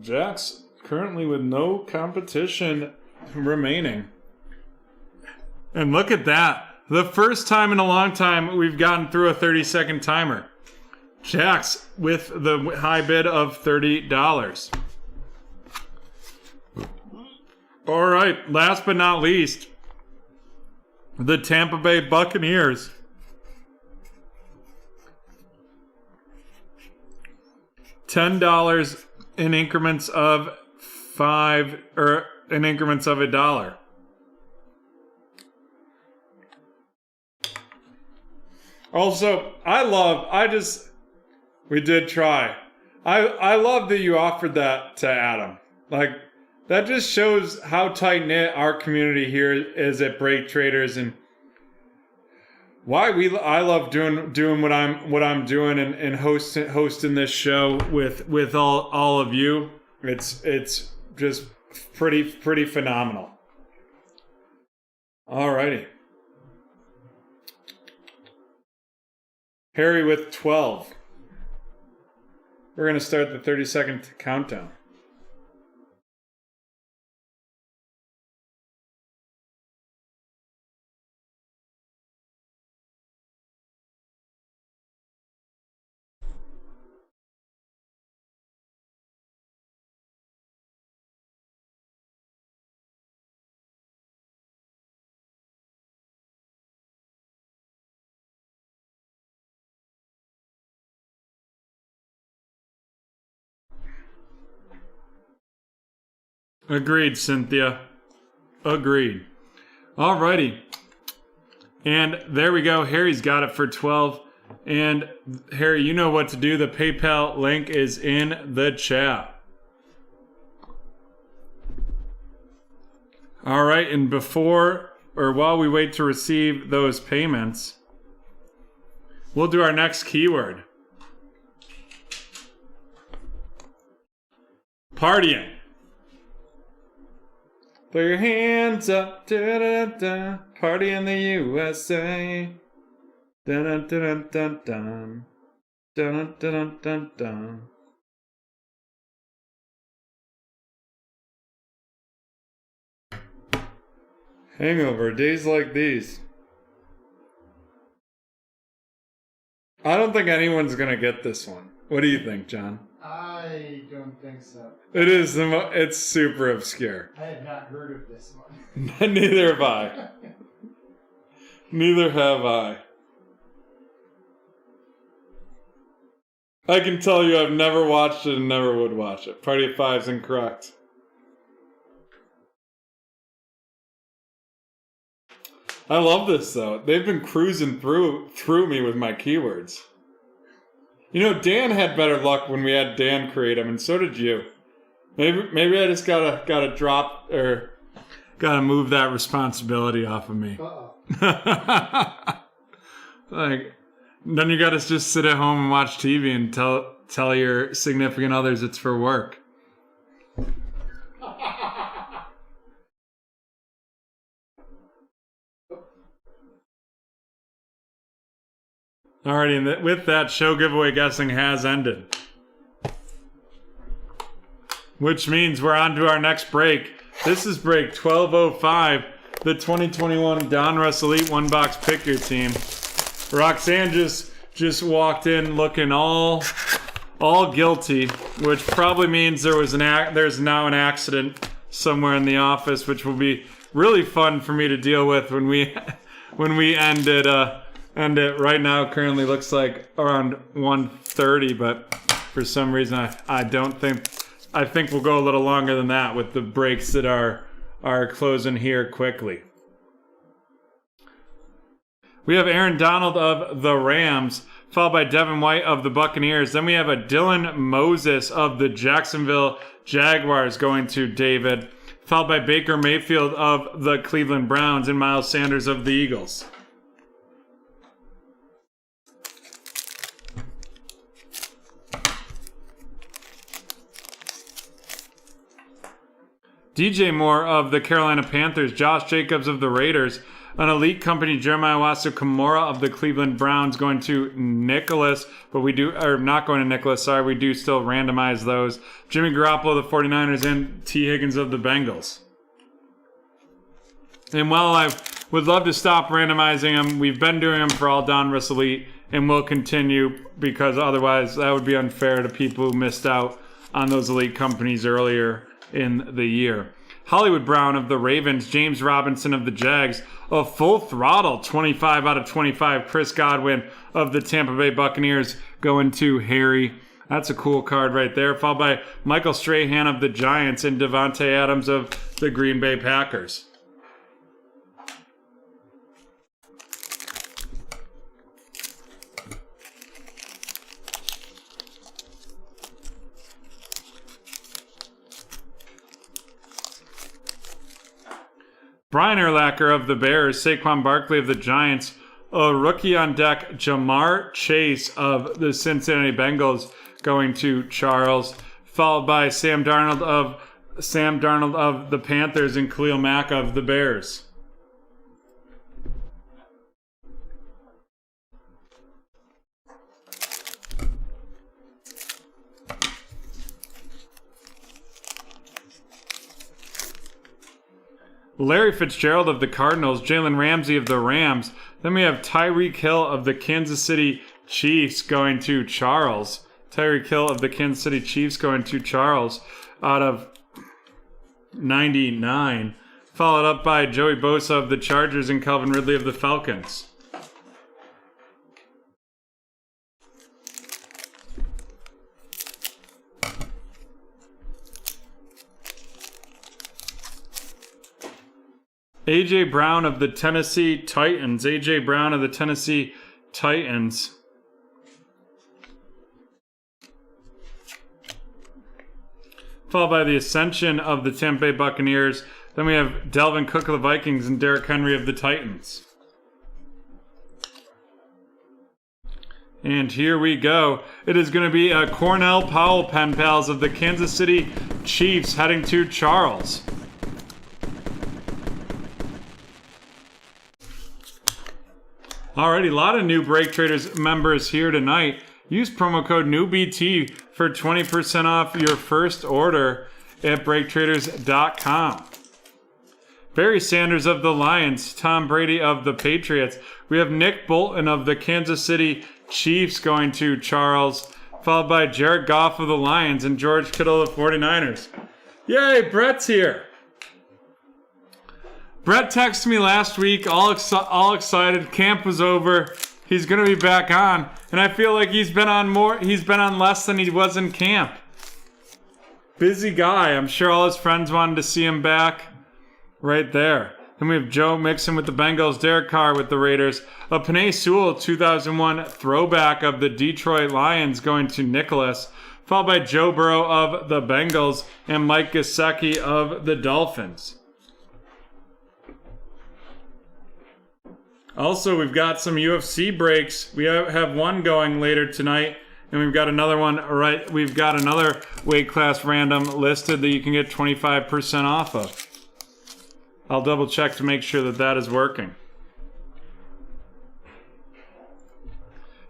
Jack's currently with no competition remaining. And look at that. The first time in a long time we've gotten through a 30-second timer. Jack's with the high bid of $30. All right, last but not least, the Tampa Bay Buccaneers. $10 in increments of $1. Also, we did try. I love that you offered that to Adam. Like, that just shows how tight-knit our community here is at BreakTraders, and why I love doing what I'm doing and hosting this show with all of you. It's just pretty phenomenal. Alrighty. Harry with 12. We're gonna start the 30-second countdown. Agreed, Cynthia. Agreed. Alrighty. And there we go. Harry's got it for 12. And Harry, you know what to do. The PayPal link is in the chat. Alright, and while we wait to receive those payments, we'll do our next keyword. Partying. Throw your hands up, da da da, party in the USA. Dun dun dun dun dun, dun dun dun dun. Hangover, days like these. I don't think anyone's gonna get this one. What do you think, John? I don't think so. It is it's super obscure. I had not heard of this one. Neither have I. Neither have I. I can tell you I've never watched it and never would watch it. Party of Five's incorrect. I love this though. They've been cruising through me with my keywords. You know, Dan had better luck when we had Dan create them, and so did you. Maybe I just gotta drop or gotta move that responsibility off of me. Like, then you gotta just sit at home and watch TV and tell your significant others it's for work. Alrighty, and with that, show giveaway guessing has ended. Which means we're on to our next break. This is break 1205, the 2021 Donruss Elite One Box Pick Your Team. Roxanne just walked in looking all guilty, which probably means there's now an accident somewhere in the office, which will be really fun for me to deal with when we end it. And it right now currently looks like around 1:30, but for some reason I think we'll go a little longer than that with the breaks that are closing here quickly. We have Aaron Donald of the Rams, followed by Devin White of the Buccaneers. Then we have a Dylan Moses of the Jacksonville Jaguars going to David, followed by Baker Mayfield of the Cleveland Browns and Miles Sanders of the Eagles. DJ Moore of the Carolina Panthers, Josh Jacobs of the Raiders, An elite company, Jeremiah Wasu-Kimura of the Cleveland Browns, going to Nicholas, but we do, or not going to Nicholas, sorry, we do still randomize those. Jimmy Garoppolo of the 49ers and T. Higgins of the Bengals. And while I would love to stop randomizing them, we've been doing them for all Donruss Elite, and we'll continue because otherwise that would be unfair to people who missed out on those elite companies earlier in the year. Hollywood Brown of the Ravens, James Robinson of the Jags, a Full Throttle 25 out of 25. Chris Godwin of the Tampa Bay Buccaneers going to Harry. That's a cool card right there. Followed by Michael Strahan of the Giants and Devontae Adams of the Green Bay Packers. Brian Urlacher of the Bears, Saquon Barkley of the Giants, a rookie on deck, Jamar Chase of the Cincinnati Bengals going to Charles, followed by Sam Darnold of the Panthers and Khalil Mack of the Bears. Larry Fitzgerald of the Cardinals, Jalen Ramsey of the Rams. Then we have Tyreek Hill of the Kansas City Chiefs going to Charles. Tyreek Hill of the Kansas City Chiefs going to Charles out of 99. Followed up by Joey Bosa of the Chargers and Calvin Ridley of the Falcons. A.J. Brown of the Tennessee Titans. A.J. Brown of the Tennessee Titans. Followed by the Ascension of the Tampa Bay Buccaneers. Then we have Dalvin Cook of the Vikings and Derrick Henry of the Titans. And here we go. It is going to be Cornell Powell pen pals of the Kansas City Chiefs heading to Charles. Alrighty, a lot of new BreakTraders members here tonight. Use promo code NEWBT for 20% off your first order at BreakTraders.com. Barry Sanders of the Lions, Tom Brady of the Patriots. We have Nick Bolton of the Kansas City Chiefs going to Charles, followed by Jared Goff of the Lions and George Kittle of the 49ers. Yay, Brett's here. Brett texted me last week, all excited. Camp was over. He's going to be back on. And I feel like he's been on less than he was in camp. Busy guy. I'm sure all his friends wanted to see him back. Right there. Then we have Joe Mixon with the Bengals, Derek Carr with the Raiders. A Penei Sewell 2001 throwback of the Detroit Lions going to Nicholas. Followed by Joe Burrow of the Bengals and Mike Gesicki of the Dolphins. Also, we've got some UFC breaks. We have one going later tonight, and we've got another one, right? We've got another weight class random listed that you can get 25% off of. I'll double check to make sure that that is working.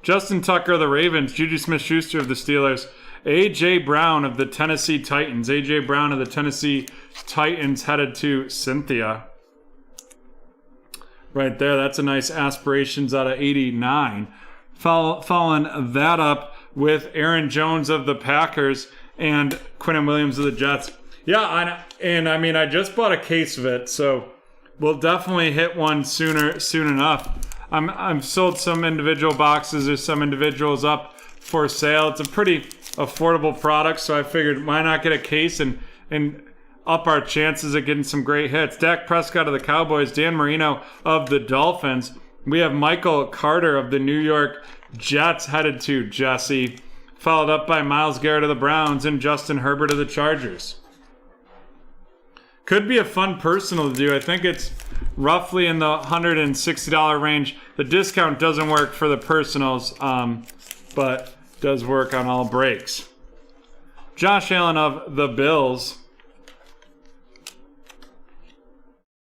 Justin Tucker of the Ravens, Juju Smith-Schuster of the Steelers, A.J. Brown of the Tennessee Titans. A.J. Brown of the Tennessee Titans headed to Cynthia. Right there, that's a nice aspirations out of 89. Following that up with Aaron Jones of the Packers and Quinnen Williams of the Jets. Yeah, I just bought a case of it, so we'll definitely hit one soon enough. I've sold some individual boxes. There's some individuals up for sale. It's a pretty affordable product, so I figured why not get a case and up our chances of getting some great hits. Dak Prescott of the Cowboys, Dan Marino of the Dolphins. We have Michael Carter of the New York Jets headed to Jesse, followed up by Myles Garrett of the Browns and Justin Herbert of the Chargers. Could be a fun personal to do. I think it's roughly in the $160 range. The discount doesn't work for the personals, but does work on all breaks. Josh Allen of the Bills,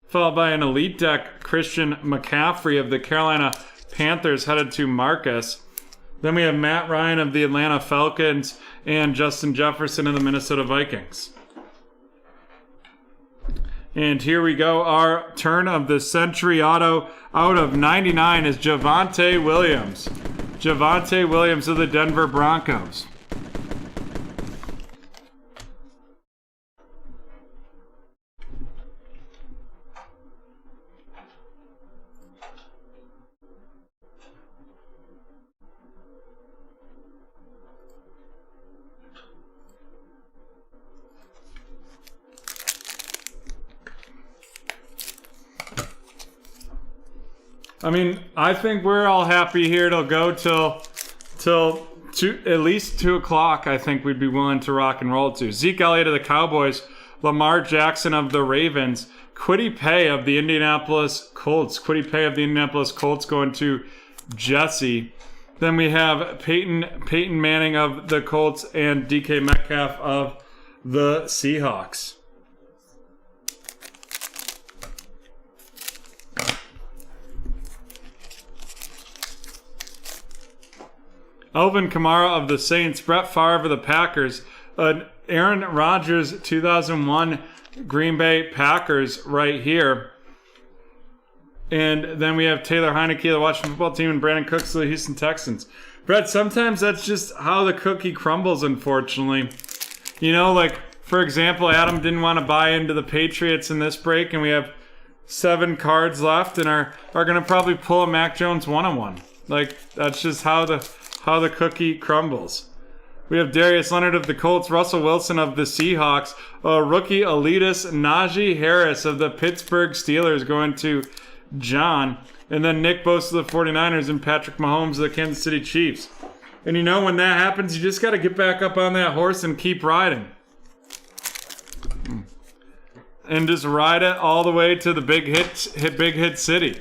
followed by an Elite Deck Christian McCaffrey of the Carolina Panthers headed to Marcus. Then we have Matt Ryan of the Atlanta Falcons and Justin Jefferson of the Minnesota Vikings. And here we go. Our turn of the century auto out of 99 is Javonte Williams. Javonte Williams of the Denver Broncos. I mean, I think we're all happy here. It'll go till at least 2 o'clock. I think we'd be willing to rock and roll to. Zeke Elliott of the Cowboys, Lamar Jackson of the Ravens, Kwity Paye of the Indianapolis Colts. Kwity Paye of the Indianapolis Colts going to Jesse. Then we have Peyton Manning of the Colts and DK Metcalf of the Seahawks. Alvin Kamara of the Saints, Brett Favre of the Packers, Aaron Rodgers, 2001 Green Bay Packers right here. And then we have Taylor Heineke of the Washington Football Team and Brandon Cooks of the Houston Texans. Brett, sometimes that's just how the cookie crumbles, unfortunately. You know, like, for example, Adam didn't want to buy into the Patriots in this break, and we have 7 cards left and are going to probably pull a Mac Jones one-on-one. Like, that's just how the cookie crumbles. We have Darius Leonard of the Colts, Russell Wilson of the Seahawks, rookie elitist Najee Harris of the Pittsburgh Steelers going to John, and then Nick Bosa of the 49ers and Patrick Mahomes of the Kansas City Chiefs. And you know, when that happens, you just got to get back up on that horse and keep riding. And just ride it all the way to the big hit city.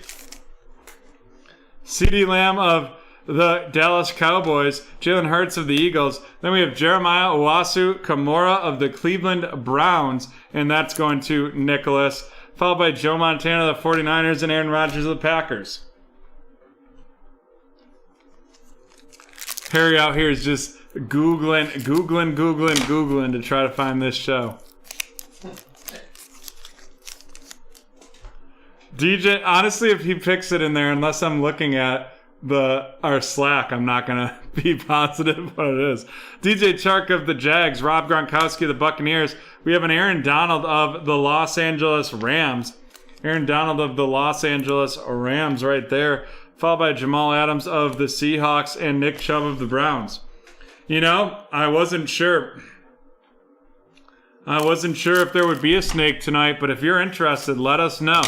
CeeDee Lamb of the Dallas Cowboys, Jalen Hurts of the Eagles. Then we have Jeremiah Owusu-Kamara of the Cleveland Browns, and that's going to Nicholas, followed by Joe Montana of the 49ers and Aaron Rodgers of the Packers. Harry out here is just Googling to try to find this show. DJ, honestly, if he picks it in there, unless I'm looking at our Slack, I'm not going to be positive what it is. DJ Chark of the Jags, Rob Gronkowski of the Buccaneers. We have an Aaron Donald of the Los Angeles Rams. Aaron Donald of the Los Angeles Rams right there, followed by Jamal Adams of the Seahawks and Nick Chubb of the Browns. You know, I wasn't sure if there would be a snake tonight, but if you're interested, let us know.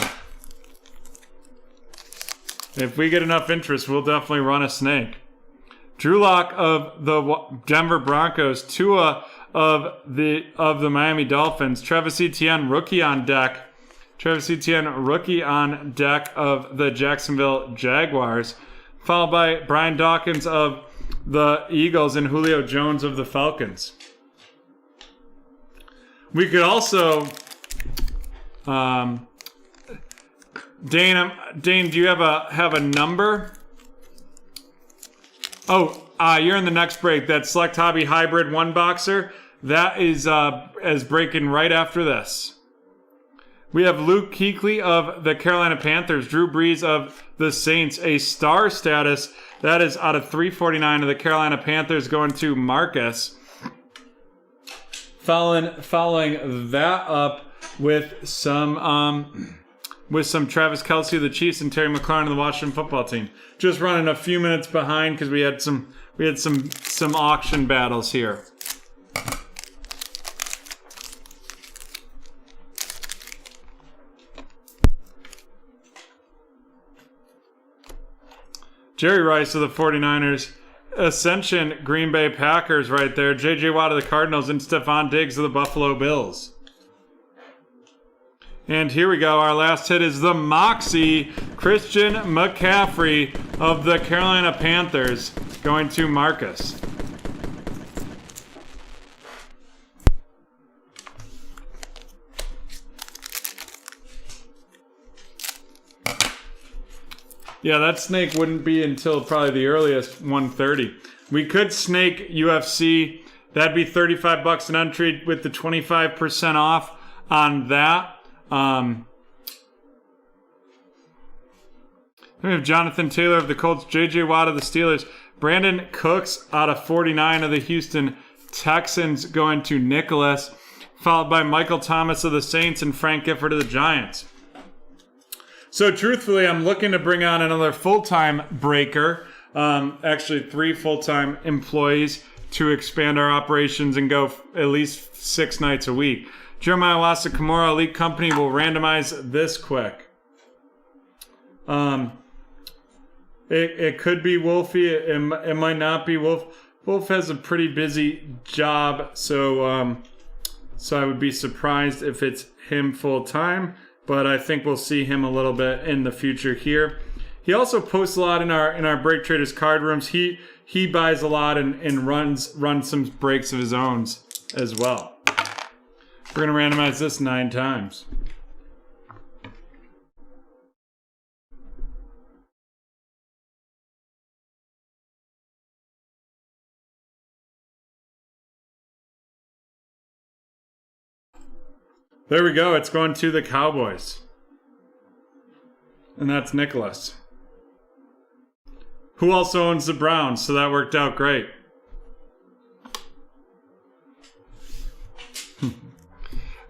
If we get enough interest, we'll definitely run a snake. Drew Lock of the Denver Broncos, Tua of the Miami Dolphins, Travis Etienne, rookie on deck. Travis Etienne, rookie on deck of the Jacksonville Jaguars, followed by Brian Dawkins of the Eagles and Julio Jones of the Falcons. We could also... Dane, do you have a number? Oh, you're in the next break. That Select Hobby Hybrid 1-boxer. That is breaking right after this. We have Luke Kuechly of the Carolina Panthers, Drew Brees of the Saints, a star status. That is out of 349 of the Carolina Panthers going to Marcus. Following that up with some Travis Kelce of the Chiefs and Terry McLaurin of the Washington Football Team. Just running a few minutes behind because we had some auction battles here. Jerry Rice of the 49ers, Ascension Green Bay Packers right there, J.J. Watt of the Cardinals, and Stephon Diggs of the Buffalo Bills. And here we go. Our last hit is the Moxie, Christian McCaffrey of the Carolina Panthers, going to Marcus. Yeah, that snake wouldn't be until probably the earliest 1:30. We could snake UFC. That'd be $35 an entry with the 25% off on that. We have Jonathan Taylor of the Colts, J.J. Watt of the Steelers, Brandon Cooks out of 49 of the Houston Texans going to Nicholas, followed by Michael Thomas of the Saints and Frank Gifford of the Giants. So truthfully, I'm looking to bring on another full-time breaker, actually 3 full-time employees to expand our operations and go at least 6 nights a week. Jeremiah Wassa Kimura Elite Company will randomize this quick. It could be Wolfie. It might not be Wolf. Wolf has a pretty busy job, so I would be surprised if it's him full time. But I think we'll see him a little bit in the future here. He also posts a lot in our BreakTraders card rooms. He buys a lot and runs some breaks of his own as well. We're gonna randomize this 9 times. There we go. It's going to the Cowboys. And that's Nicholas, who also owns the Browns, so that worked out great.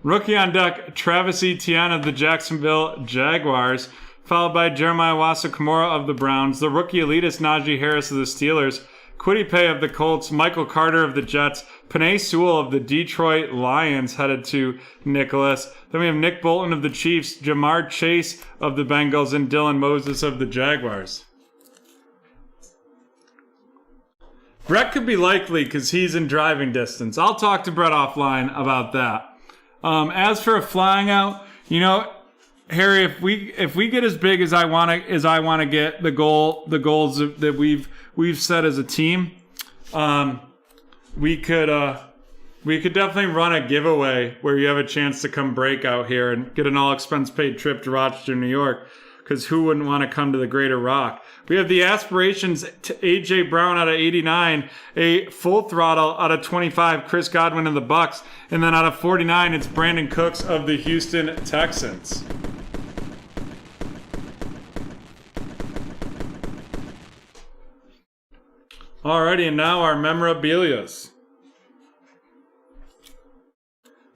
Rookie on deck, Travis Etienne of the Jacksonville Jaguars, followed by Jeremiah Wassa Kimura of the Browns, the rookie elitist Najee Harris of the Steelers, Kwity Paye of the Colts, Michael Carter of the Jets, Penei Sewell of the Detroit Lions headed to Nicholas. Then we have Nick Bolton of the Chiefs, Jamar Chase of the Bengals, and Dylan Moses of the Jaguars. Brett could be likely because he's in driving distance. I'll talk to Brett offline about that. As for flying out, Harry, if we get as big as I want to get, the goals that we've set as a team, we could definitely run a giveaway where you have a chance to come break out here and get an all expense paid trip to Rochester, New York. Because who wouldn't want to come to the Greater Rock? We have the aspirations to A.J. Brown out of 89, a full throttle out of 25, Chris Godwin of the Bucks, and then out of 49, it's Brandon Cooks of the Houston Texans. Alrighty, and now our memorabilias.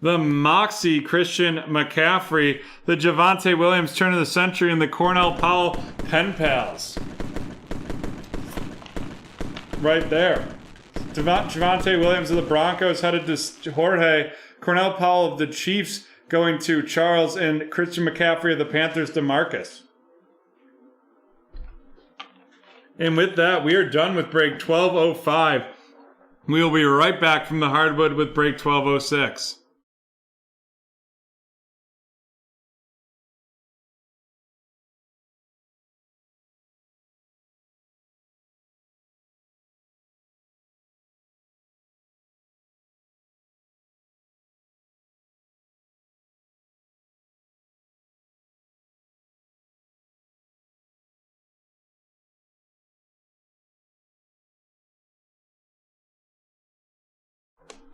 The Moxie Christian McCaffrey, the Javonte Williams turn of the century, and the Cornell Powell Pen Pals. Right there. Javonte Williams of the Broncos headed to Jorge. Cornell Powell of the Chiefs going to Charles, and Christian McCaffrey of the Panthers to Marcus. And with that, we are done with break 1205. We will be right back from the hardwood with break 1206.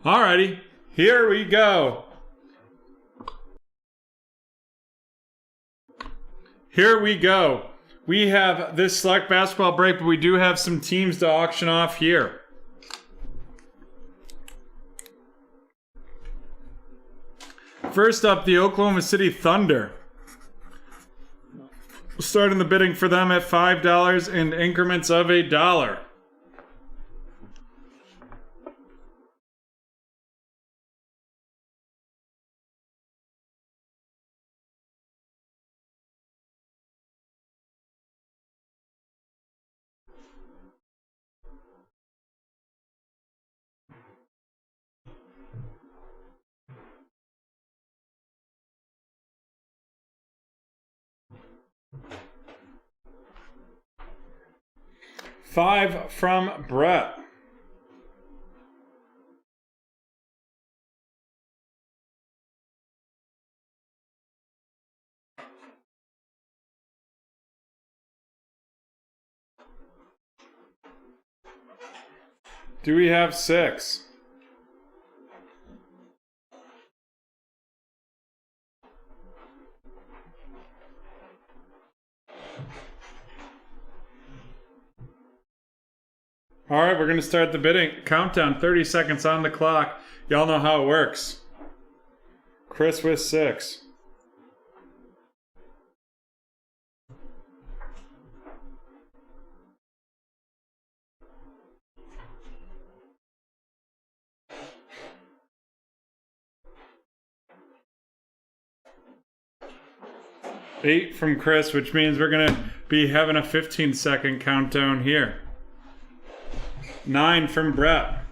Alrighty, here we go. Here we go. We have this select basketball break, but we do have some teams to auction off here. First up, the Oklahoma City Thunder. Starting the bidding for them at $5 in increments of $1. $5 from Brett. Do we have 6? All right, we're going to start the bidding countdown. 30 seconds on the clock. Y'all know how it works. Chris with 6. Eight from Chris, which means we're going to be having a 15-second countdown here. 9 from Brett.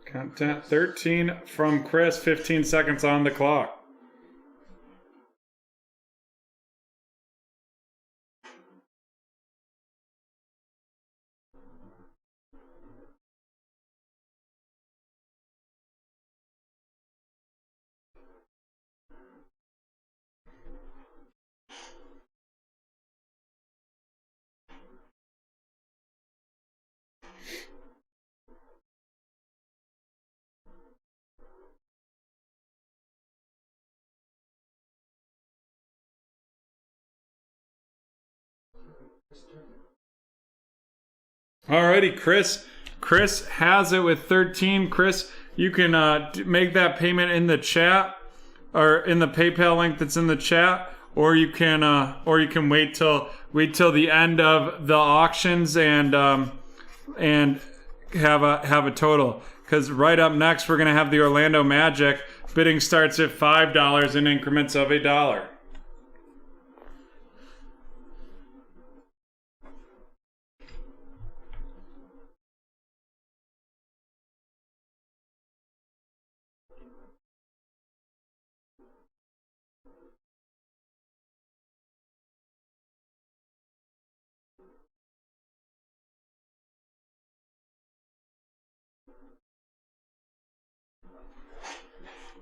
Countdown 13 from Chris, 15 seconds on the clock. Alrighty, Chris. Chris has it with 13. Chris, you can make that payment in the chat or in the PayPal link that's in the chat, or you can wait till the end of the auctions and have a total. Because right up next we're gonna have the Orlando Magic. Bidding starts at $5 in increments of $1.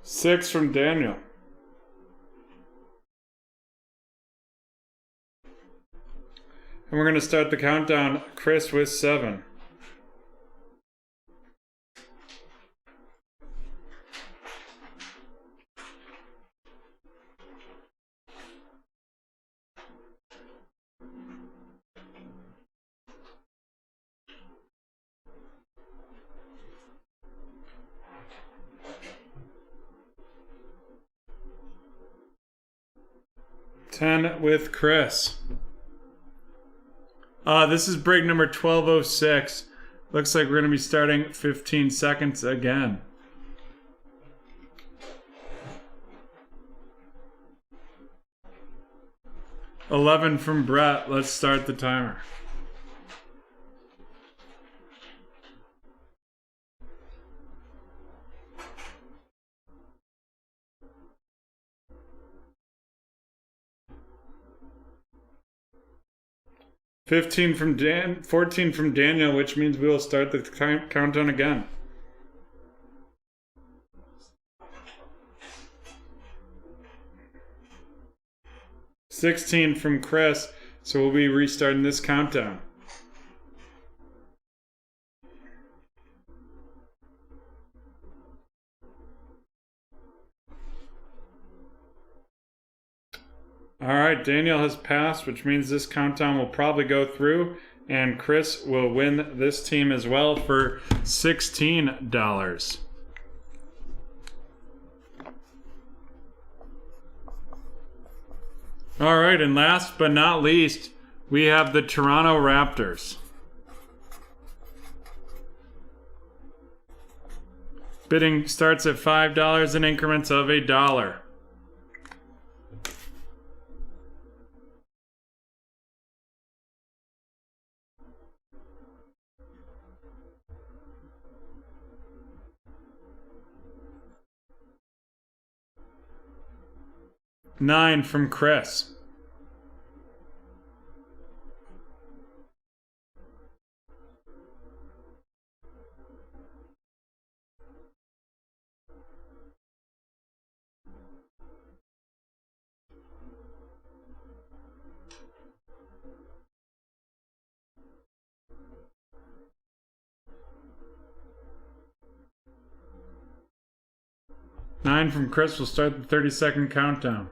Six from Daniel. And we're going to start the countdown. Chris with 7. Ten with Chris. This is break number 1206. Looks like we're going to be starting 15 seconds again. $11 from Brett. Let's start the timer. $15 from 14 from Daniel, which means we will start the countdown again. $16 from Chris, so we'll be restarting this countdown. All right, Daniel has passed, which means this countdown will probably go through, and Chris will win this team as well for $16. All right, and last but not least, we have the Toronto Raptors. Bidding starts at $5 in increments of $1. $9 from Chris. 9 from Chris will start the 30-second countdown.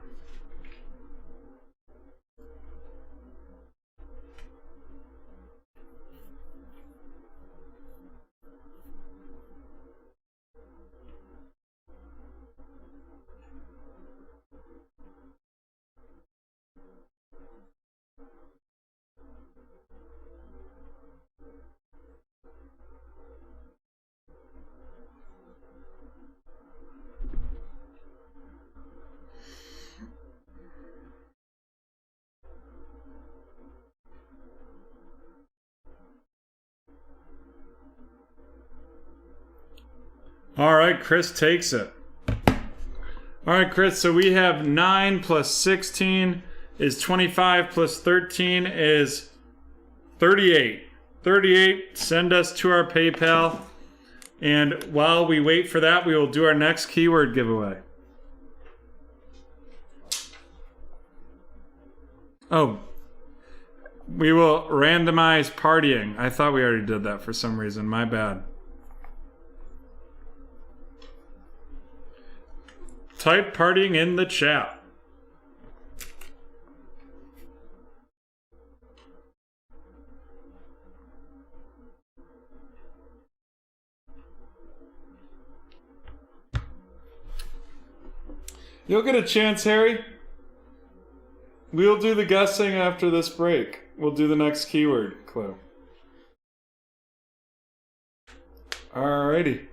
All right, Chris takes it. All right, Chris, so we have 9 plus 16 is 25 plus 13 is 38. 38, send us to our PayPal. And while we wait for that, we will do our next keyword giveaway. Oh, we will randomize partying. I thought we already did that for some reason. My bad. Type partying in the chat. You'll get a chance, Harry. We'll do the guessing after this break. We'll do the next keyword clue. Alrighty.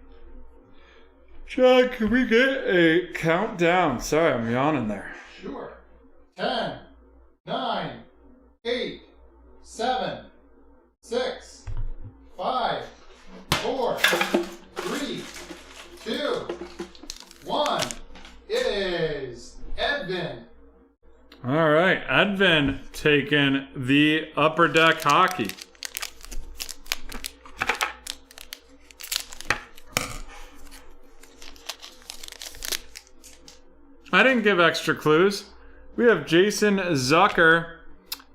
John, can we get a countdown? Sorry, I'm yawning there. Sure. 10, 9, 8, 7, 6, 5, 4, 3, 2, 1. It is Edvin. All right, Edvin taking the Upper Deck Hockey. I didn't give extra clues. We have Jason Zucker,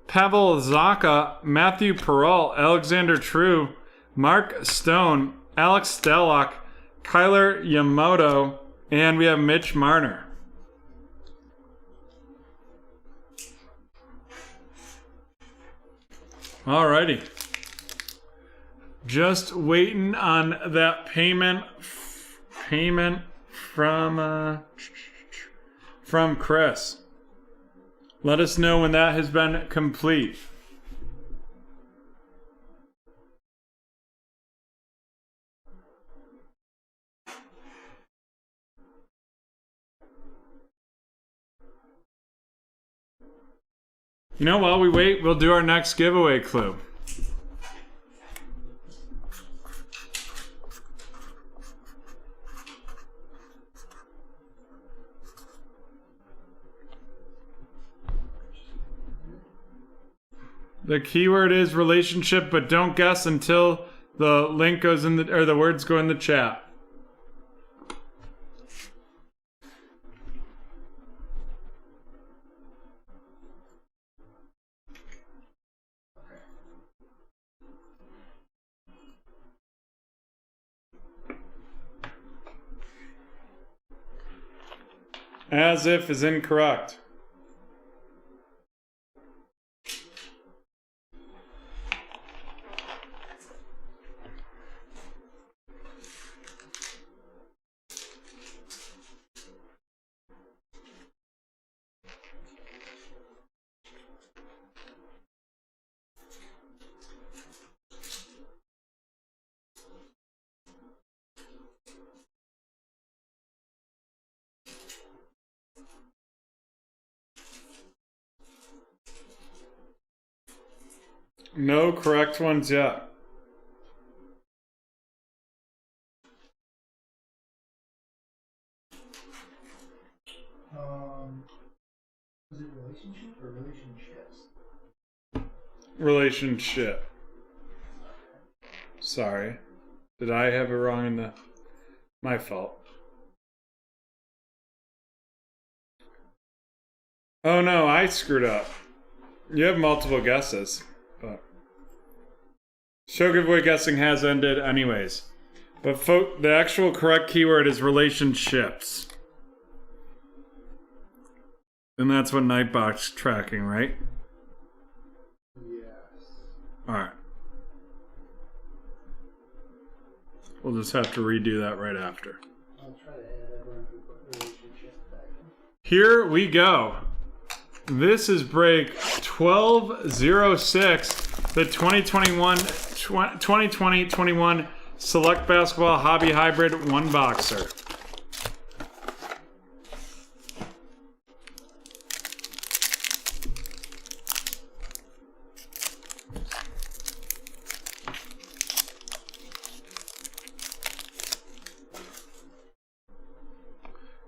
Pavel Zaka, Matthew Perrault, Alexander True, Mark Stone, Alex Stellock, Kyler Yamamoto, and we have Mitch Marner. Alrighty. Just waiting on that payment from Chris. Let us know when that has been complete. You know, while we wait, we'll do our next giveaway clue. The keyword is relationship, but don't guess until the link goes in the, or the words go in the chat. As if is incorrect. No correct ones yet. Is it relationship or relationships? Relationship. Sorry. Did I have it wrong in the... My fault. Oh no, I screwed up. You have multiple guesses. But show giveaway guessing has ended anyways. But the actual correct keyword is relationships. And that's what Nightbox tracking, right? Yes. Alright. We'll just have to redo that right after. I'll try to add everyone who put relationship back in. Here we go. This is break 1206, the 2020-21 Select Basketball Hobby Hybrid One Boxer.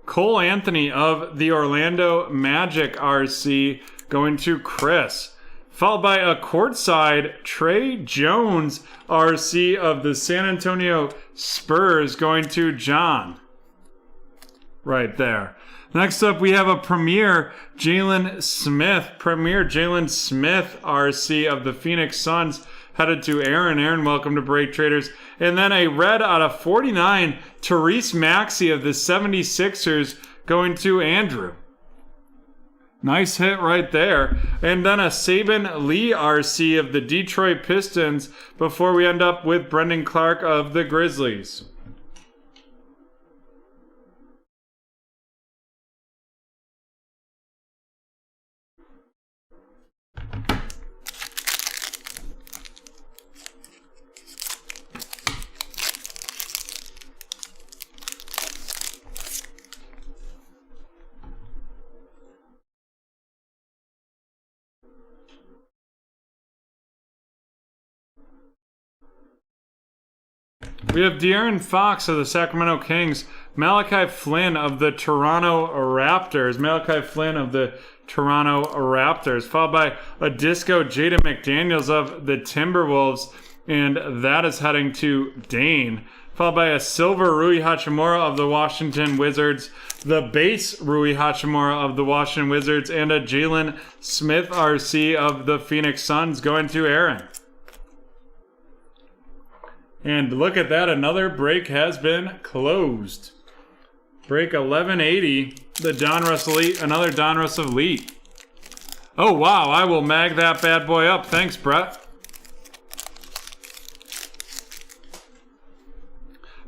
Cole Anthony of the Orlando Magic RC going to Chris. Followed by a courtside Trey Jones RC of the San Antonio Spurs going to John. Right there. Next up we have a Premier Jalen Smith RC of the Phoenix Suns headed to Aaron. Aaron, welcome to BreakTraders. And then a red out of 49, Therese Maxey of the 76ers going to Andrew. Nice hit right there. And then a Saban Lee RC of the Detroit Pistons before we end up with Brendan Clark of the Grizzlies. We have De'Aaron Fox of the Sacramento Kings, Malachi Flynn of the Toronto Raptors, followed by a Disco Jaden McDaniels of the Timberwolves, and that is heading to Dane. Followed by a silver Rui Hachimura of the Washington Wizards, the base Rui Hachimura of the Washington Wizards, and a Jalen Smith RC of the Phoenix Suns going to Aaron. And look at that, another break has been closed. Break 1180, the Donruss Elite, another Donruss Elite. Oh wow, I will mag that bad boy up. Thanks, Brett.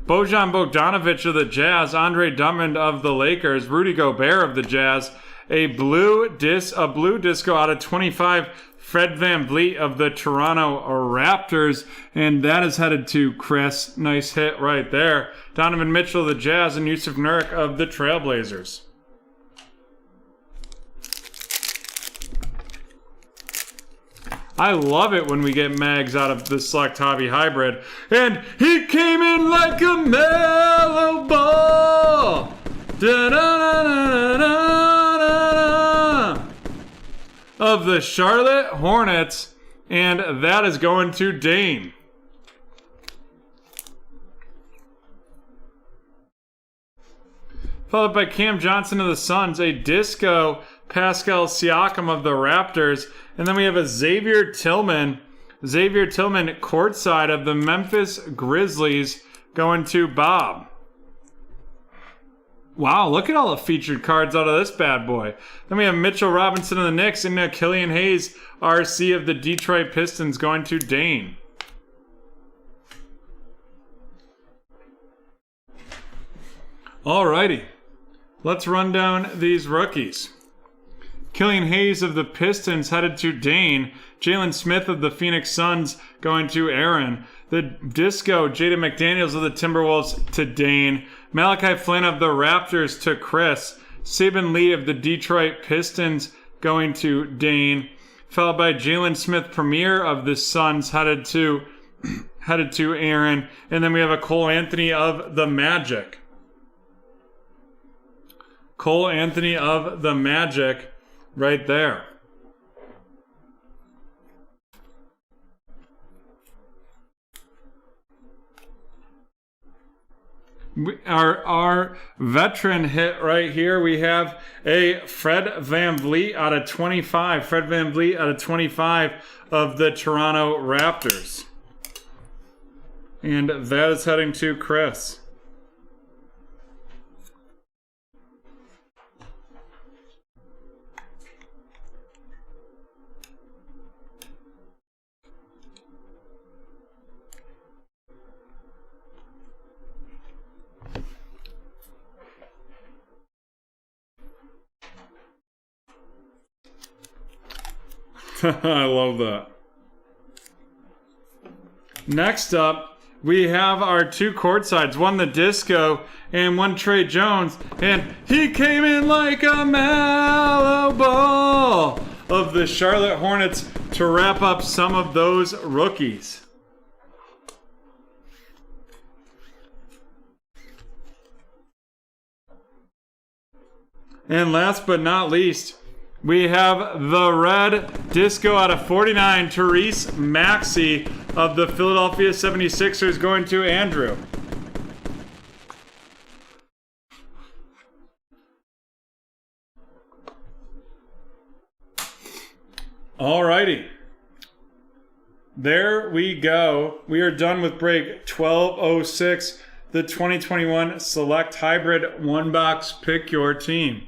Bojan Bogdanovic of the Jazz, Andre Drummond of the Lakers, Rudy Gobert of the Jazz, a blue disco out of 25, Fred VanVleet of the Toronto Raptors, and that is headed to Chris. Nice hit right there. Donovan Mitchell of the Jazz and Yusuf Nurkic of the Trailblazers. I love it when we get mags out of the Select Hobby Hybrid. And he came in like a mellow ball. Da-da-da-da-da-da-da. Of the Charlotte Hornets. And that is going to Dane. Followed by Cam Johnson of the Suns, a disco Pascal Siakam of the Raptors, and then we have a Xavier Tillman courtside of the Memphis Grizzlies going to Bob. Wow, look at all the featured cards out of this bad boy. Then we have Mitchell Robinson of the Knicks and Killian Hayes, RC of the Detroit Pistons going to Dane. Alrighty, let's run down these rookies. Killian Hayes of the Pistons headed to Dane. Jalen Smith of the Phoenix Suns going to Aaron. The Disco Jaden McDaniels of the Timberwolves to Dane. Malachi Flynn of the Raptors to Chris. Saban Lee of the Detroit Pistons going to Dane. Followed by Jalen Smith Premier of the Suns headed to Aaron. And then we have a Cole Anthony of the Magic. Cole Anthony of the Magic right there. Our veteran hit right here, we have a Fred VanVleet out of 25. Fred VanVleet out of 25 of the Toronto Raptors. And that is heading to Chris. I love that. Next up, we have our two courtsides. One the Disco and one Trey Jones. And he came in like a mellow ball of the Charlotte Hornets to wrap up some of those rookies. And last but not least, we have the red Disco out of 49, Therese Maxey of the Philadelphia 76ers going to Andrew. Alrighty. There we go. We are done with break 1206, the 2021 Select Hybrid One Box Pick Your Team.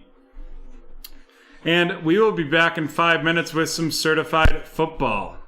And we will be back in 5 minutes with some certified football.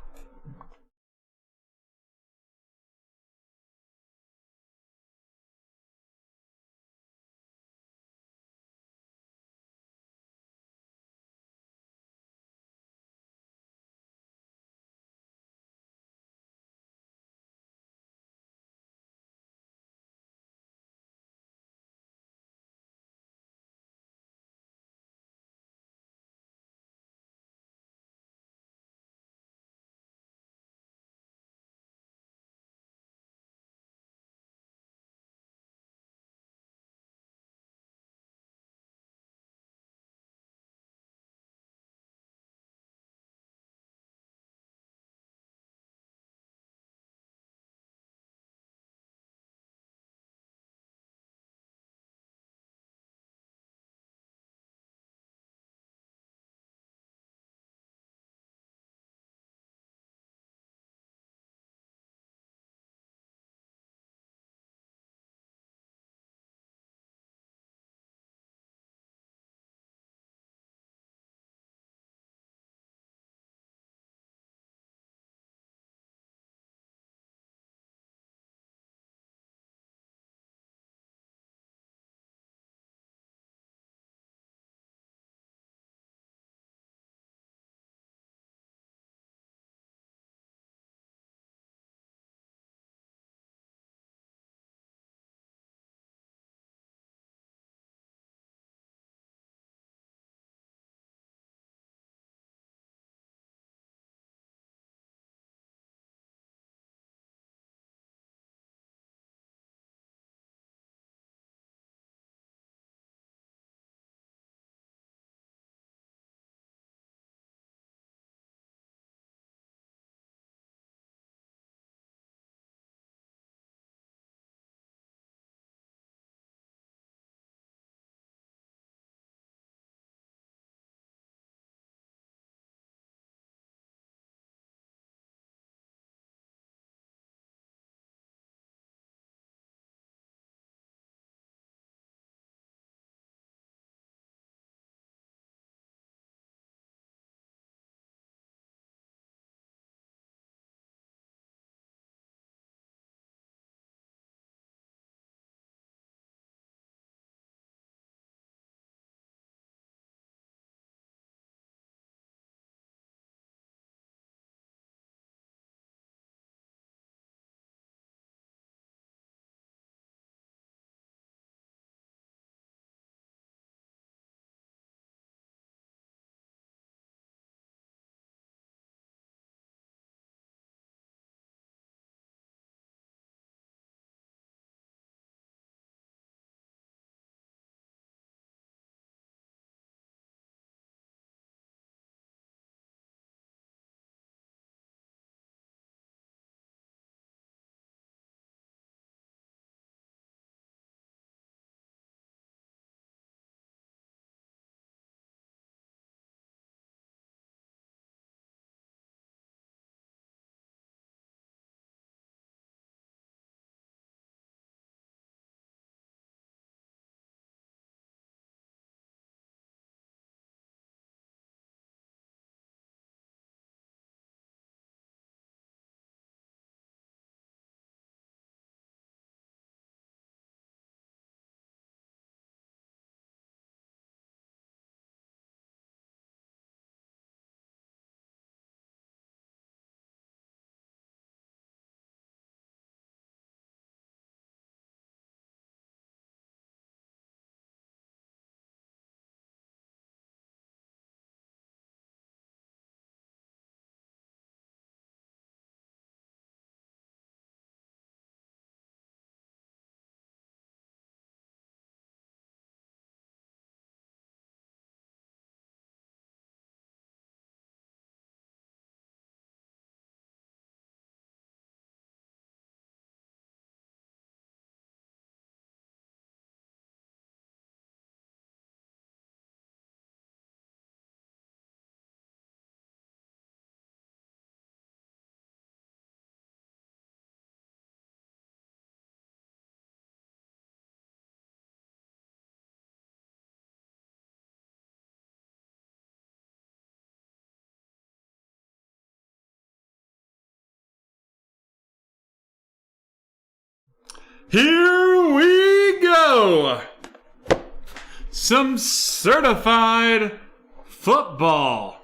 Here we go. Some certified football.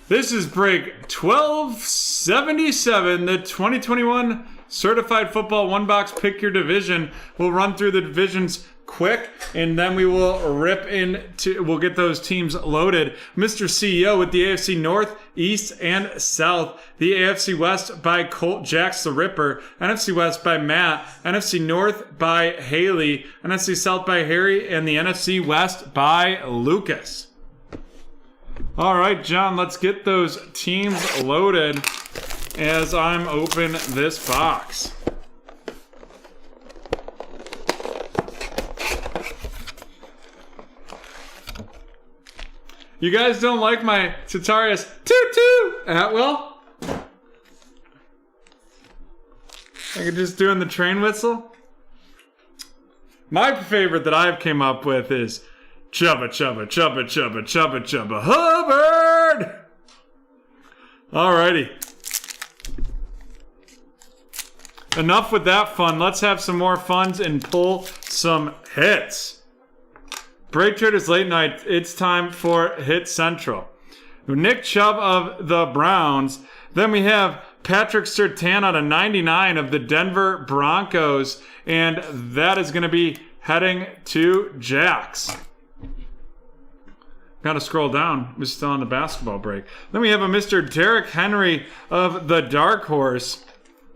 This is break 1277, the 2021 certified football one box. Pick your division. We'll run through the divisions quick, and then we will we'll get those teams loaded. Mr. CEO with the AFC North, East, and South. The AFC West by Colt Jacks the Ripper. NFC West by Matt. NFC North by Haley. NFC South by Harry. And the NFC West by Lucas. All right, John, let's get those teams loaded as I'm open this box. You guys don't like my Titarius toot Atwell? I could just doing the train whistle. My favorite that I've came up with is Chubba Chubba Chubba Chubba Chubba Chubba Hubbard. Alrighty. Enough with that fun. Let's have some more funs and pull some hits. BreakTraders Late Night. It's time for Hit Central. Nick Chubb of the Browns. Then we have Patrick Surtain out of 99 of the Denver Broncos. And that is going to be heading to Jax. Got to scroll down. We're still on the basketball break. Then we have a Mr. Derrick Henry of the Dark Horse.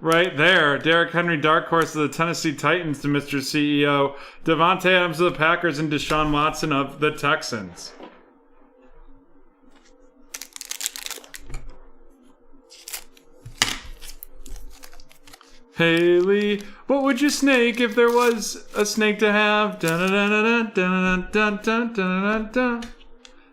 Right there. Derrick Henry, Dark Horse of the Tennessee Titans to Mr. CEO. Devontae Adams of the Packers and Deshaun Watson of the Texans. Haley, what would you snake if there was a snake to have?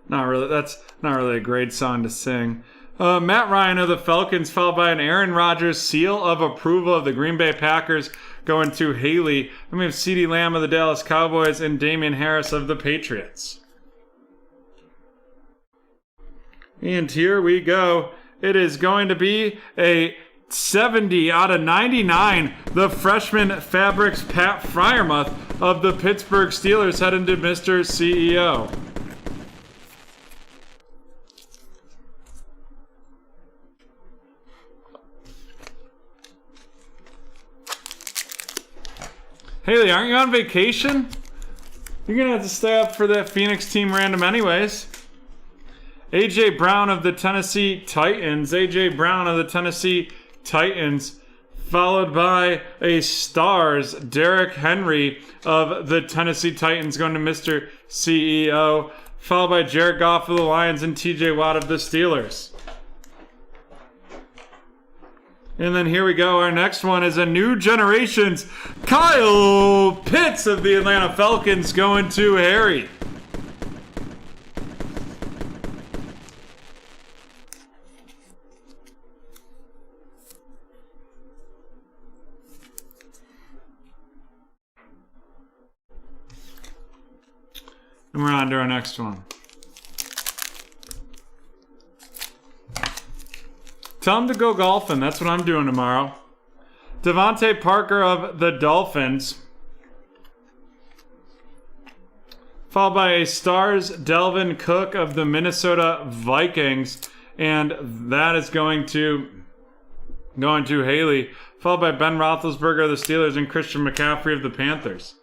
Not really. That's not really a great song to sing. Matt Ryan of the Falcons, followed by an Aaron Rodgers seal of approval of the Green Bay Packers, going to Haley. Then we have CeeDee Lamb of the Dallas Cowboys and Damian Harris of the Patriots. And here we go. It is going to be a 70 out of 99. The freshman Fabrics Pat Fryermuth of the Pittsburgh Steelers heading to Mr. CEO. Haley, aren't you on vacation? You're going to have to stay up for that Phoenix team random anyways. A.J. Brown of the Tennessee Titans. A.J. Brown of the Tennessee Titans. Followed by a Stars, Derrick Henry of the Tennessee Titans going to Mr. CEO. Followed by Jared Goff of the Lions and T.J. Watt of the Steelers. And then here we go. Our next one is a new generation's Kyle Pitts of the Atlanta Falcons going to Harry. And we're on to our next one. Tell him to go golfing. That's what I'm doing tomorrow. Devontae Parker of the Dolphins. Followed by a Stars Delvin Cook of the Minnesota Vikings. And that is going to Haley. Followed by Ben Roethlisberger of the Steelers and Christian McCaffrey of the Panthers.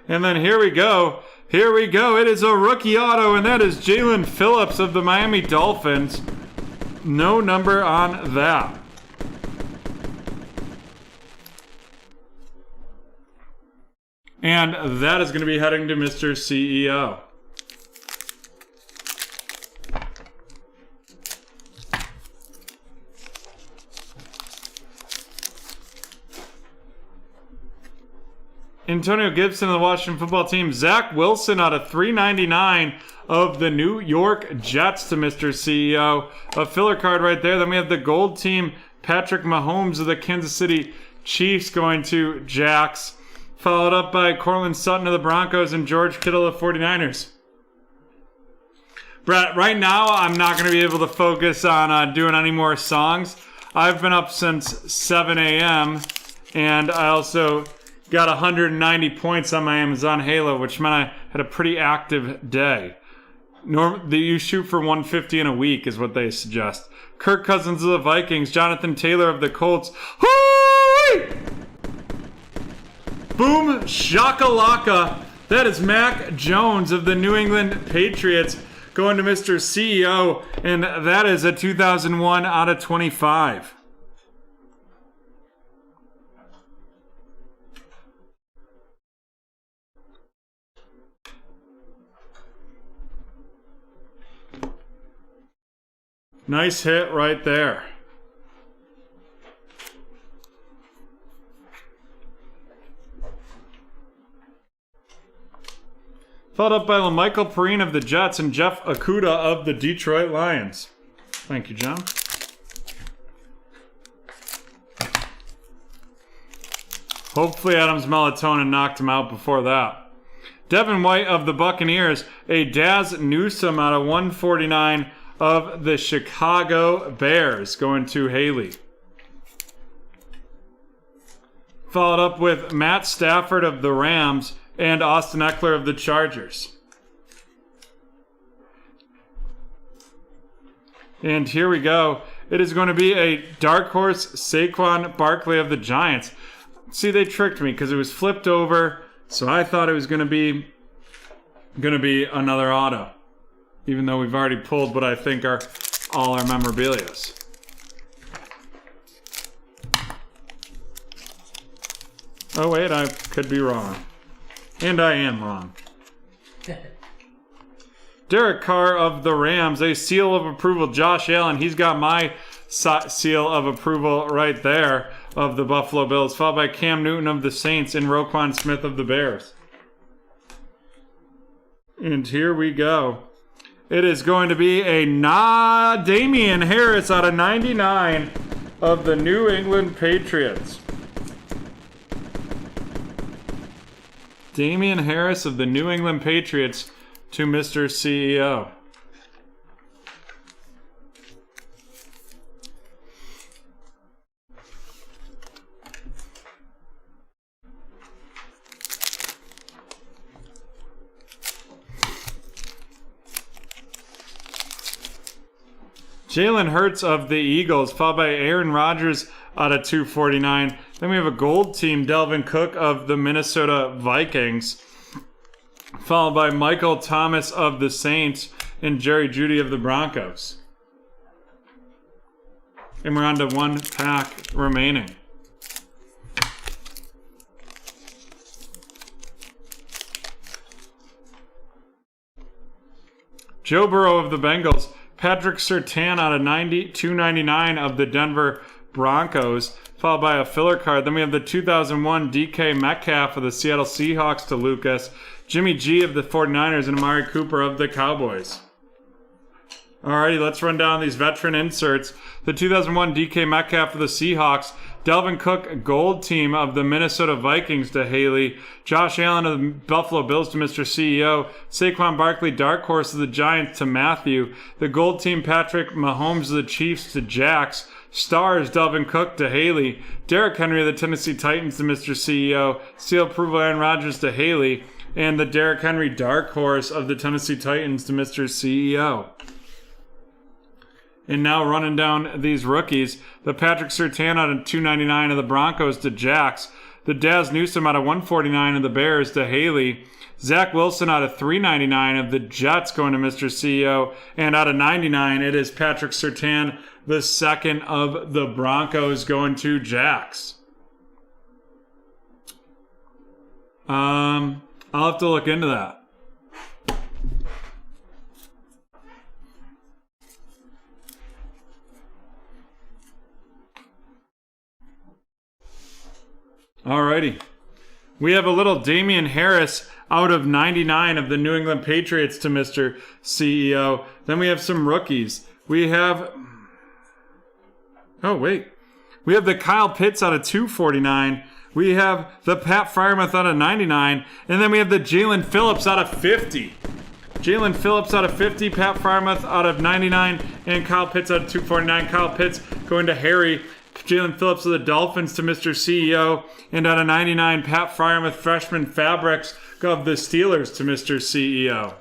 And then here we go. Here we go. It is a rookie auto, and that is Jalen Phillips of the Miami Dolphins. No number on that. And that is going to be heading to Mr. CEO. Antonio Gibson of the Washington football team. Zach Wilson out of 399 of the New York Jets to Mr. CEO. A filler card right there. Then we have the gold team. Patrick Mahomes of the Kansas City Chiefs going to Jax. Followed up by Cortland Sutton of the Broncos and George Kittle of the 49ers. Brett, right now I'm not going to be able to focus on doing any more songs. I've been up since 7 a.m. and I also got 190 points on my Amazon Halo, which meant I had a pretty active day. You shoot for 150 in a week is what they suggest. Kirk Cousins of the Vikings, Jonathan Taylor of the Colts. Hoo-wee! Boom shakalaka. That is Mac Jones of the New England Patriots going to Mr. CEO, and that is a 2001 out of 25. Nice hit right there. Followed up by LaMichael Perrine of the Jets and Jeff Okudah of the Detroit Lions. Thank you, John. Hopefully Adam's melatonin knocked him out before that. Devin White of the Buccaneers, a Daz Newsome out of 149 of the Chicago Bears going to Haley. Followed up with Matt Stafford of the Rams and Austin Eckler of the Chargers. And here we go. It is going to be a dark horse Saquon Barkley of the Giants. See, they tricked me because it was flipped over, so I thought it was going to be another auto, even though we've already pulled what I think are all our memorabilias. Oh wait, I could be wrong. And I am wrong. Derek Carr of the Rams, a seal of approval. Josh Allen, he's got my seal of approval right there of the Buffalo Bills, followed by Cam Newton of the Saints and Roquan Smith of the Bears. And here we go. It is going to be a Damian Harris out of 99 of the New England Patriots. Damian Harris of the New England Patriots to Mr. CEO. Jalen Hurts of the Eagles, followed by Aaron Rodgers out of 249. Then we have a gold team, Delvin Cook of the Minnesota Vikings, followed by Michael Thomas of the Saints and Jerry Jeudy of the Broncos. And we're on to one pack remaining. Joe Burrow of the Bengals, Patrick Surtain out of 299 of the Denver Broncos, followed by a filler card. Then we have the 2001 DK Metcalf of the Seattle Seahawks to Lucas, Jimmy G of the 49ers, and Amari Cooper of the Cowboys. Alrighty, let's run down these veteran inserts. The 2001 DK Metcalf of the Seahawks, Delvin Cook, gold team of the Minnesota Vikings to Haley, Josh Allen of the Buffalo Bills to Mr. CEO, Saquon Barkley, dark horse of the Giants to Matthew, the gold team Patrick Mahomes of the Chiefs to Jax, stars Delvin Cook to Haley, Derrick Henry of the Tennessee Titans to Mr. CEO, seal approval Aaron Rodgers to Haley, and the Derrick Henry dark horse of the Tennessee Titans to Mr. CEO. And now running down these rookies, the Patrick Surtain out of 299 of the Broncos to Jax, the Daz Newsome out of 149 of the Bears to Haley, Zach Wilson out of 399 of the Jets going to Mr. CEO, and out of 99 it is Patrick Surtain, the second of the Broncos going to Jax. I'll have to look into that. Alrighty. We have a little Damian Harris out of 99 of the New England Patriots to Mr. CEO. Then we have some rookies. We have... Oh, wait. We have the Kyle Pitts out of 249. We have the Pat Freiermuth out of 99. And then we have the Jalen Phillips out of 50. Jalen Phillips out of 50, Pat Frymouth out of 99, and Kyle Pitts out of 249. Kyle Pitts going to Harry. Jalen Phillips of the Dolphins to Mr. CEO. And out of 99, Pat Frymouth, freshman fabrics of the Steelers to Mr. CEO.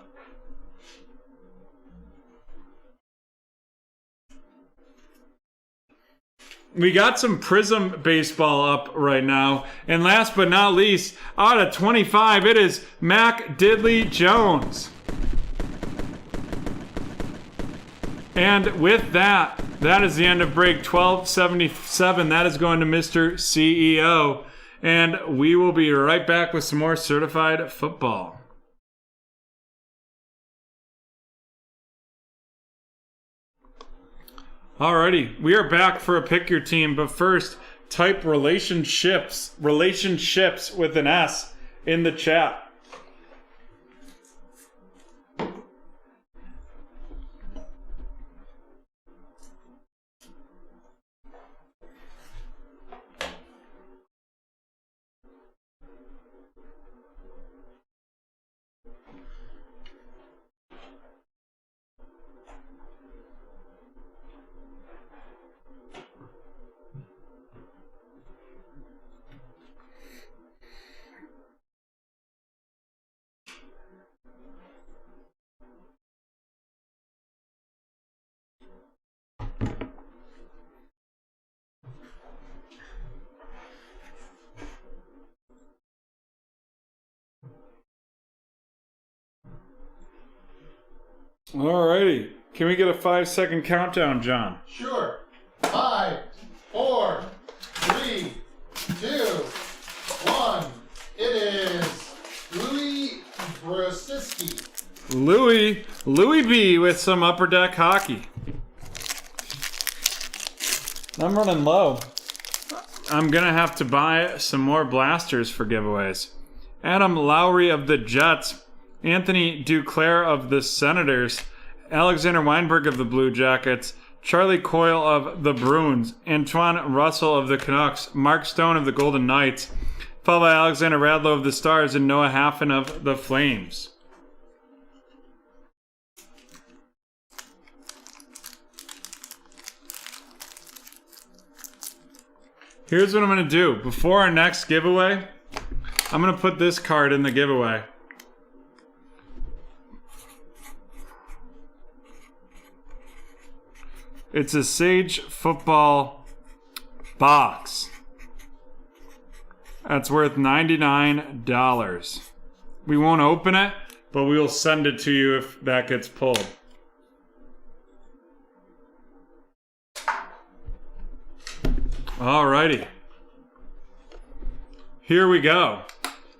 We got some Prism baseball up right now. And last but not least, out of 25, it is Mac Diddley Jones. And with that, that is the end of break 1277. That is going to Mr. CEO. And we will be right back with some more certified football. Alrighty, we are back for a pick your team, but first, type relationships with an S in the chat. Alrighty. Can we get a 5-second countdown, John? Sure. 5, 4, 3, 2, 1. It is Louis Brosiski. Louis B with some upper deck hockey. I'm running low. I'm gonna have to buy some more blasters for giveaways. Adam Lowry of the Jets. Anthony Duclair of the Senators, Alexander Weinberg of the Blue Jackets, Charlie Coyle of the Bruins, Antoine Russell of the Canucks, Mark Stone of the Golden Knights, followed by Alexander Radlow of the Stars and Noah Haffen of the Flames. Here's what I'm going to do. Before our next giveaway, I'm going to put this card in the giveaway. It's a Sage Football box. That's worth $99. We won't open it, but we will send it to you if that gets pulled. Alrighty. Here we go.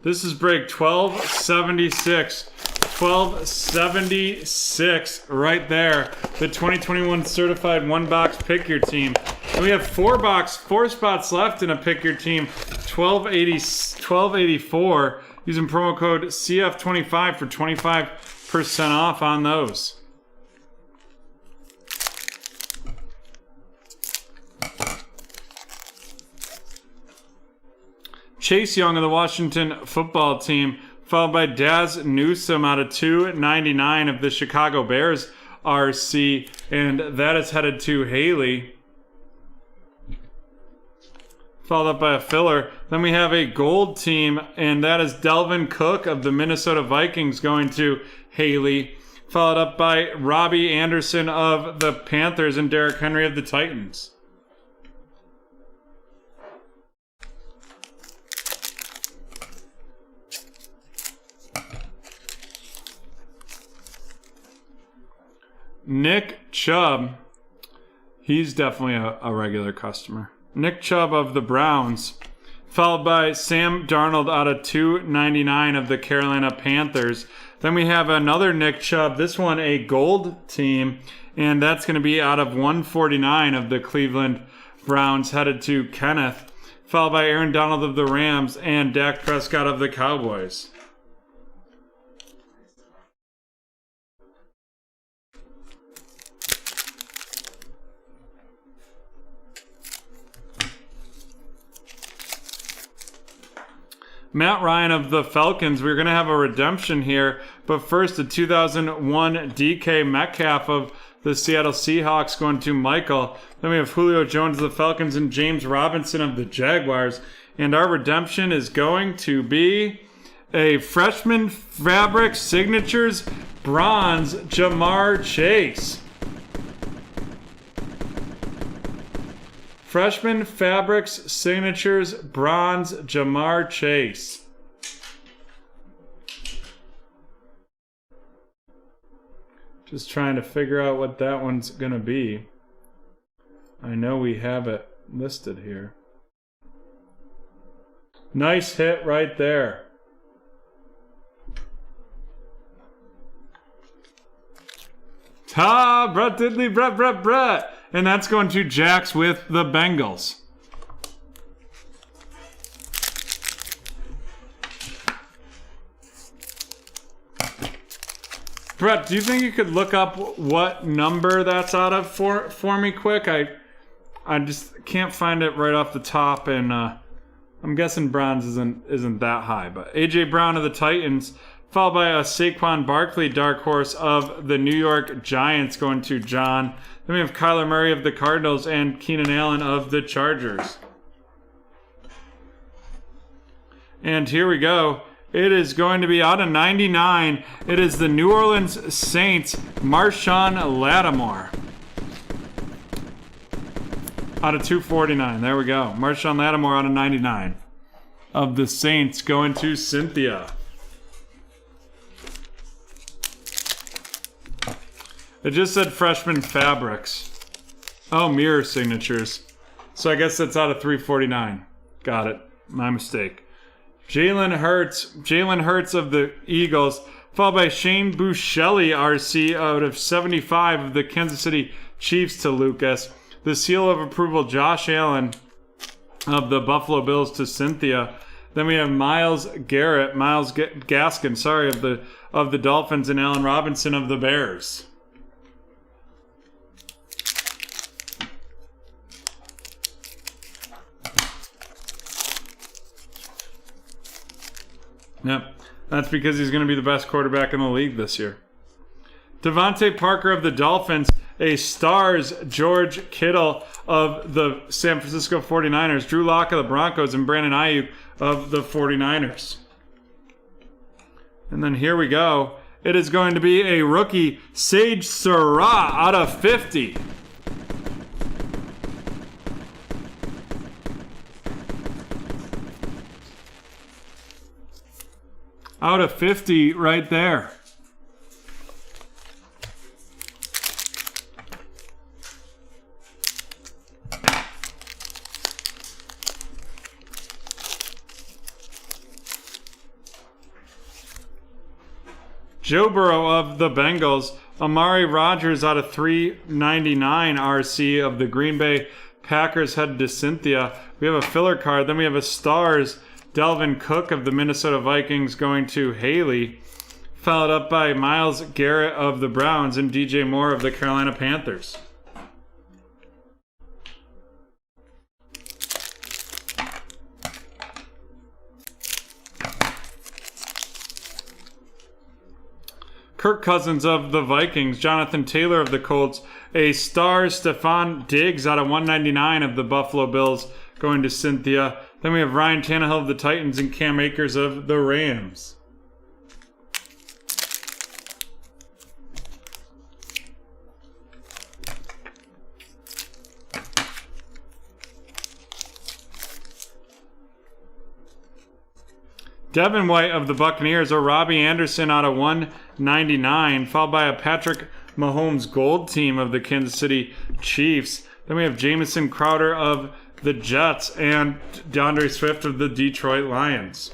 This is break 1276. 1276 right there. The 2021 certified one box pick your team. And we have four spots left in a pick your team. 1284 using promo code CF25 for 25% off on those. Chase Young of the Washington football team, followed by Daz Newsome out of 299 of the Chicago Bears RC, and that is headed to Haley. Followed up by a filler. Then we have a gold team, and that is Delvin Cook of the Minnesota Vikings going to Haley. Followed up by Robbie Anderson of the Panthers and Derrick Henry of the Titans. Nick Chubb, he's definitely a regular customer. Nick Chubb of the Browns, followed by Sam Darnold out of 299 of the Carolina Panthers. Then we have another Nick Chubb, this one a gold team, and that's going to be out of 149 of the Cleveland Browns, headed to Kenneth, followed by Aaron Donald of the Rams and Dak Prescott of the Cowboys. Matt Ryan of the Falcons, we're going to have a redemption here But first, a 2001 DK Metcalf of the Seattle Seahawks going to Michael. Then we have Julio Jones of the Falcons and James Robinson of the Jaguars. And our redemption is going to be a Freshman Fabric Signatures Bronze Jamar Chase. Freshman Fabrics Signatures Bronze Jamar Chase. Just trying to figure out what that one's going to be. I know we have it listed here. Nice hit right there. Ta, Brett Diddley, Brett. And that's going to Jax with the Bengals. Brett, do you think you could look up what number that's out of for me quick? I just can't find it right off the top, and I'm guessing bronze isn't that high. But AJ Brown of the Titans, followed by a Saquon Barkley dark horse of the New York Giants going to John. Then we have Kyler Murray of the Cardinals and Keenan Allen of the Chargers. And here we go. It is going to be out of 99. It is the New Orleans Saints, Marshawn Lattimore. Out of 249. There we go. Marshawn Lattimore out of 99. Of the Saints going to Cynthia. It just said Freshman Fabrics. Oh, mirror signatures. So I guess that's out of 349. Got it. My mistake. Jalen Hurts of the Eagles, followed by Shane Buechele, RC, out of 75 of the Kansas City Chiefs to Lucas. The seal of approval, Josh Allen of the Buffalo Bills to Cynthia. Then we have Myles Gaskin, of the Dolphins, and Allen Robinson of the Bears. Yep, that's because he's going to be the best quarterback in the league this year. Devontae Parker of the Dolphins, a Stars George Kittle of the San Francisco 49ers, Drew Lock of the Broncos, and Brandon Ayuk of the 49ers. And then here we go. It is going to be a rookie, Sage Surratt, out of 50. Out of 50 right there. Joe Burrow of the Bengals. Amari Rodgers out of 399 RC of the Green Bay Packers headed to Cynthia. We have a filler card. Then we have a Stars Delvin Cook of the Minnesota Vikings going to Haley, followed up by Myles Garrett of the Browns and DJ Moore of the Carolina Panthers. Kirk Cousins of the Vikings, Jonathan Taylor of the Colts, a Stars Stephon Diggs out of 199 of the Buffalo Bills going to Cynthia. Then we have Ryan Tannehill of the Titans and Cam Akers of the Rams. Devin White of the Buccaneers, or Robbie Anderson out of 199, followed by a Patrick Mahomes Gold Team of the Kansas City Chiefs. Then we have Jamison Crowder of the Jets and DeAndre Swift of the Detroit Lions.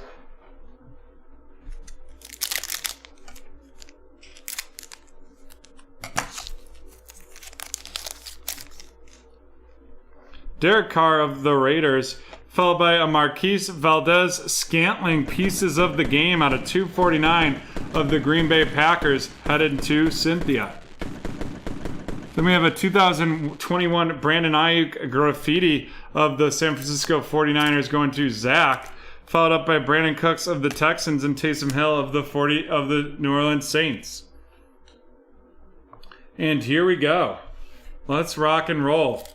Derek Carr of the Raiders, followed by a Marquise Valdez-Scantling Pieces of the Game out of 249 of the Green Bay Packers headed to Cynthia. Then we have a 2021 Brandon Ayuk Graffiti of the San Francisco 49ers going to Zach, followed up by Brandon Cooks of the Texans and Taysom Hill of the New Orleans Saints. And here we go. Let's rock and roll.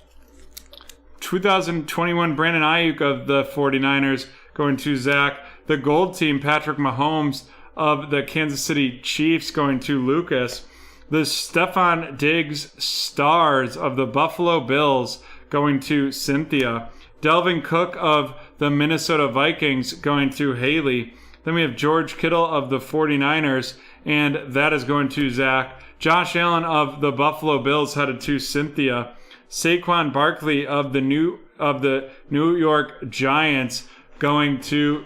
2021 Brandon Ayuk of the 49ers going to Zach. The gold team, Patrick Mahomes of the Kansas City Chiefs going to Lucas. The Stephon Diggs Stars of the Buffalo Bills going to Cynthia. Delvin Cook of the Minnesota Vikings going to Haley. Then we have George Kittle of the 49ers, and that is going to Zach. Josh Allen of the Buffalo Bills headed to Cynthia. Saquon Barkley of the New York Giants going to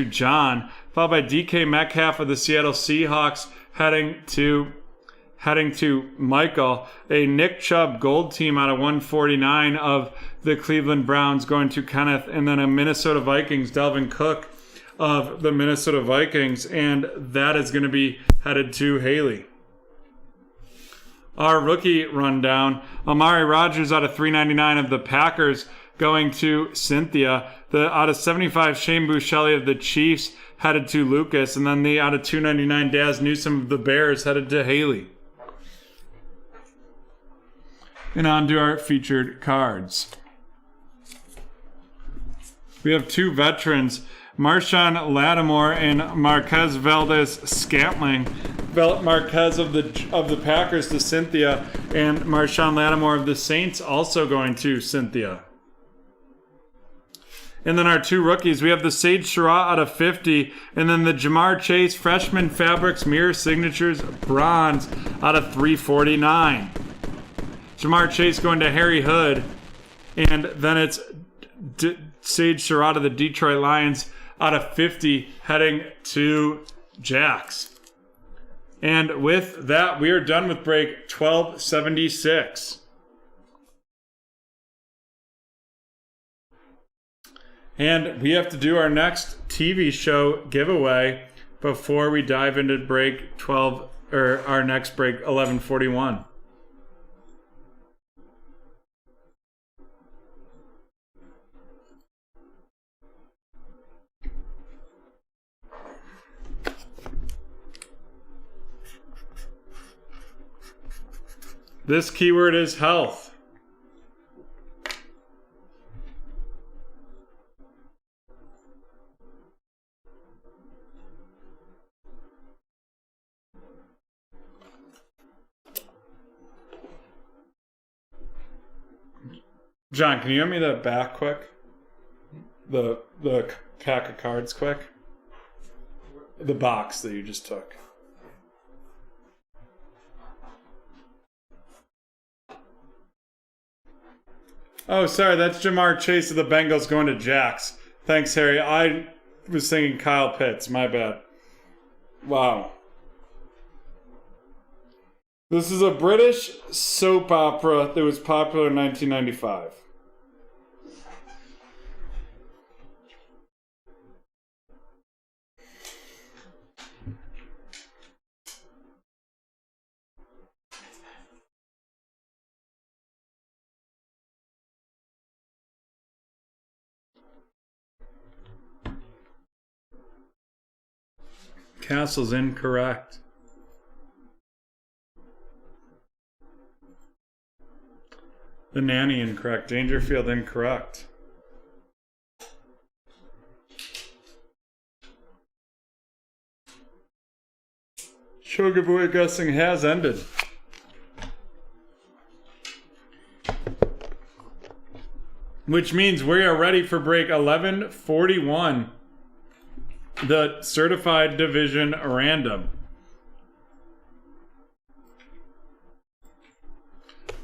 John, followed by DK Metcalf of the Seattle Seahawks heading to Michael. A Nick Chubb gold team out of 149 of the Cleveland Browns going to Kenneth, and then a Minnesota Vikings, Delvin Cook of the Minnesota Vikings, and that is going to be headed to Haley. Our rookie rundown, Amari Rodgers out of 399 of the Packers going to Cynthia. The out of 75, Shane Buechele of the Chiefs headed to Lucas, and then the out of 299, Daz Newsome of the Bears headed to Haley. And on to our featured cards. We have two veterans, Marshawn Lattimore and Marquez Valdez-Scantling. Marquez of the Packers to Cynthia, and Marshawn Lattimore of the Saints also going to Cynthia. And then our two rookies, we have the Sage Surratt out of 50, and then the Jamar Chase Freshman Fabrics Mirror Signatures Bronze out of 349. Jamar Chase going to Harry Hood, and then it's Sage Surratt of the Detroit Lions out of 50 heading to Jax. And with that, we are done with break 1276. And we have to do our next TV show giveaway before we dive into break 12, or our next break 1141. This keyword is health. John, can you hand me that back quick? The pack of cards quick? The box that you just took. Oh, sorry, that's Jamar Chase of the Bengals going to Jax. Thanks, Harry. I was thinking Kyle Pitts. My bad. Wow. This is a British soap opera that was popular in 1995. Castle's incorrect. The Nanny incorrect. Dangerfield incorrect. Show giveaway guessing has ended. Which means we are ready for break 1141. The Certified Division Random.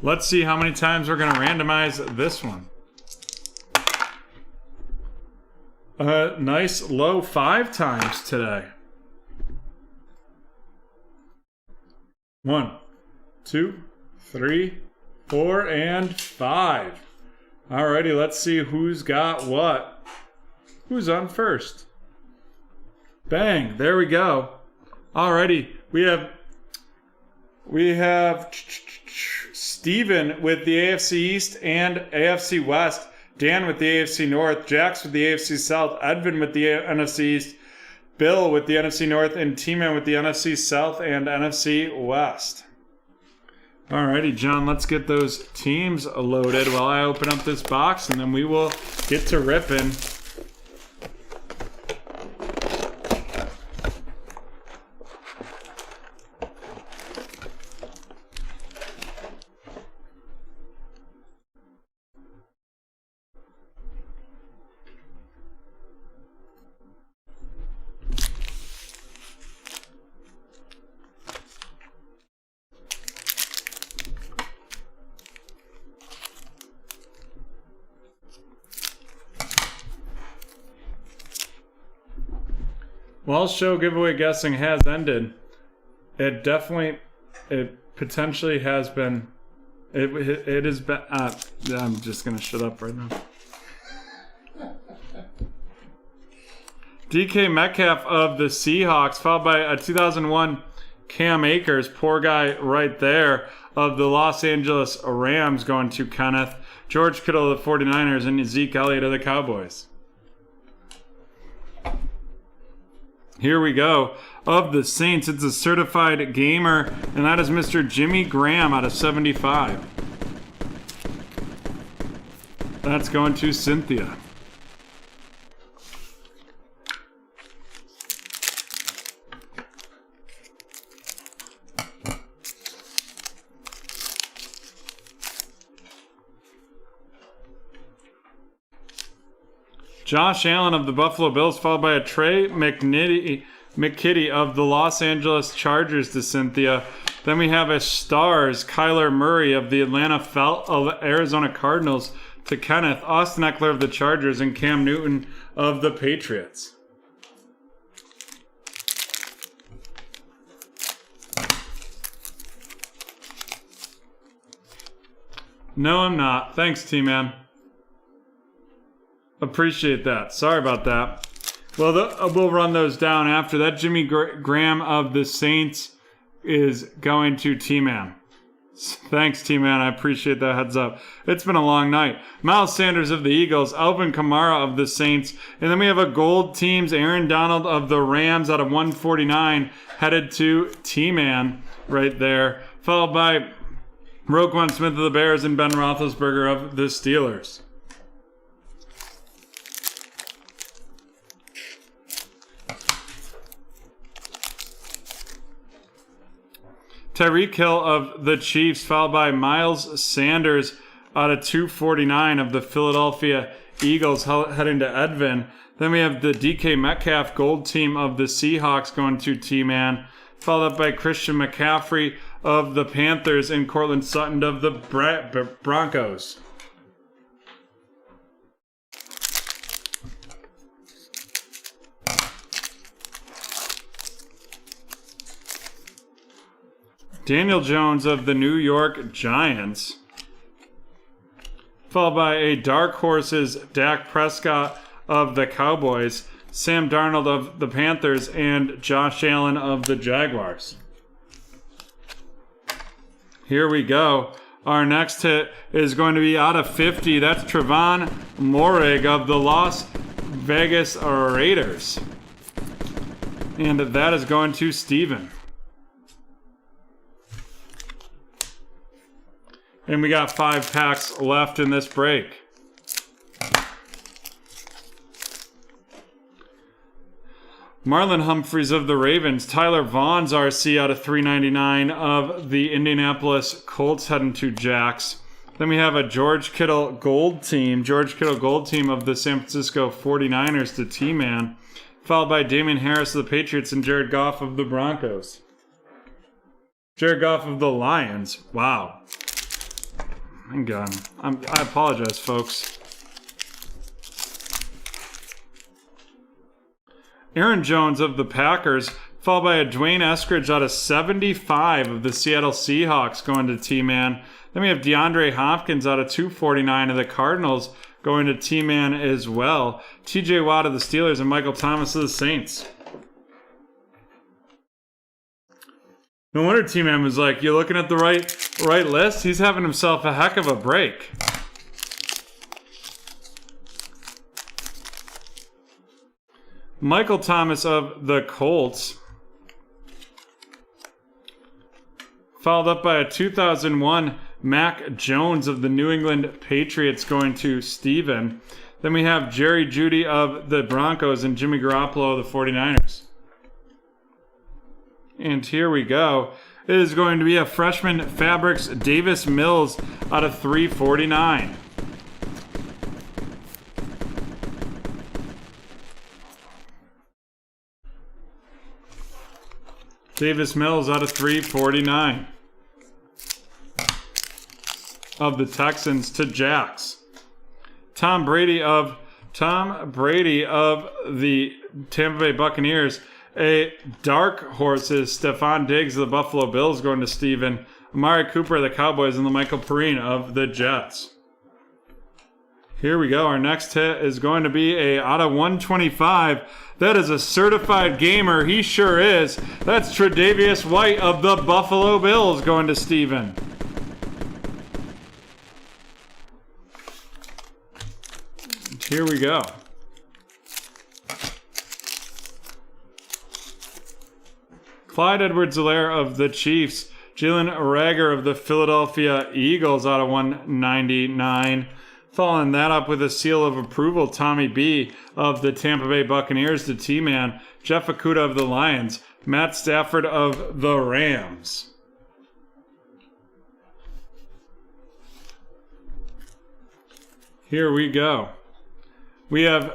Let's see how many times we're going to randomize this one. Nice low 5 times today. 1, 2, 3, 4, and 5. Alrighty, let's see who's got what. Who's on first? Bang, there we go. Alrighty, we have Steven with the AFC East and AFC West Dan with the AFC North, Jax with the AFC South, Edvin with the NFC East, Bill with the NFC North, and T-Man with the NFC South and NFC West. Alrighty, John, let's get those teams loaded while I open up this box, and then we will get to ripping. Well, show giveaway guessing has ended. It potentially has been. It has been. I'm just gonna shut up right now. DK Metcalf of the Seahawks, followed by a 2001 Cam Akers, poor guy right there, of the Los Angeles Rams, going to Kenneth. George Kittle of the 49ers, and Zeke Elliott of the Cowboys. Here we go. Of the Saints, it's a certified gamer, and that is Mr. Jimmy Graham out of 75. That's going to Cynthia. Josh Allen of the Buffalo Bills, followed by a Trey McKitty of the Los Angeles Chargers to Cynthia. Then we have a Stars, Kyler Murray of the Arizona Cardinals to Kenneth. Austin Eckler of the Chargers, and Cam Newton of the Patriots. No, I'm not. Thanks, T-Man. Appreciate that. Sorry about that. Well, we'll run those down after that. Jimmy Graham of the Saints is going to T-Man. Thanks, T-Man. I appreciate that heads up. It's been a long night. Miles Sanders of the Eagles, Alvin Kamara of the Saints, and then we have a gold teams, Aaron Donald of the Rams out of 149, headed to T-Man right there, followed by Roquan Smith of the Bears and Ben Roethlisberger of the Steelers. Tyreek Hill of the Chiefs, followed by Miles Sanders out of 249 of the Philadelphia Eagles, heading to Edvin. Then we have the DK Metcalf gold team of the Seahawks going to T-Man, followed up by Christian McCaffrey of the Panthers and Cortland Sutton of the Broncos. Daniel Jones of the New York Giants, followed by a Dark Horses Dak Prescott of the Cowboys, Sam Darnold of the Panthers, and Josh Allen of the Jaguars. Here we go. Our next hit is going to be out of 50. That's Trevon Moehrig of the Las Vegas Raiders. And that is going to Steven. And we got 5 packs left in this break. Marlon Humphreys of the Ravens, Tyler Vaughn's RC out of 399 of the Indianapolis Colts, heading to Jax. Then we have a George Kittle gold team of the San Francisco 49ers to T-Man, followed by Damian Harris of the Patriots and Jared Goff of the Broncos. Jared Goff of the Lions. Wow. Hang on. I apologize, folks. Aaron Jones of the Packers, followed by a Dwayne Eskridge out of 75 of the Seattle Seahawks going to T-Man. Then we have DeAndre Hopkins out of 249 of the Cardinals going to T-Man as well. TJ Watt of the Steelers and Michael Thomas of the Saints. No wonder T-Man was like, you're looking at the right list? He's having himself a heck of a break. Michael Thomas of the Colts. Followed up by a 2001 Mac Jones of the New England Patriots going to Steven. Then we have Jerry Jeudy of the Broncos and Jimmy Garoppolo of the 49ers. And here we go. It is going to be a freshman Fabrics Davis Mills out of 349. Davis Mills out of 349. Of the Texans to Jax. Tom Brady of the Tampa Bay Buccaneers. A dark horses, Stephon Diggs of the Buffalo Bills going to Steven. Amari Cooper of the Cowboys and the Michael Perrine of the Jets. Here we go. Our next hit is going to be a out of 125. That is a certified gamer. He sure is. That's Tre'Davious White of the Buffalo Bills going to Steven. Here we go. Clyde Edwards-Helaire of the Chiefs. Jalen Reagor of the Philadelphia Eagles out of 199. Following that up with a seal of approval, Tommy B of the Tampa Bay Buccaneers to T-Man. Jeff Okudah of the Lions. Matt Stafford of the Rams. Here we go. We have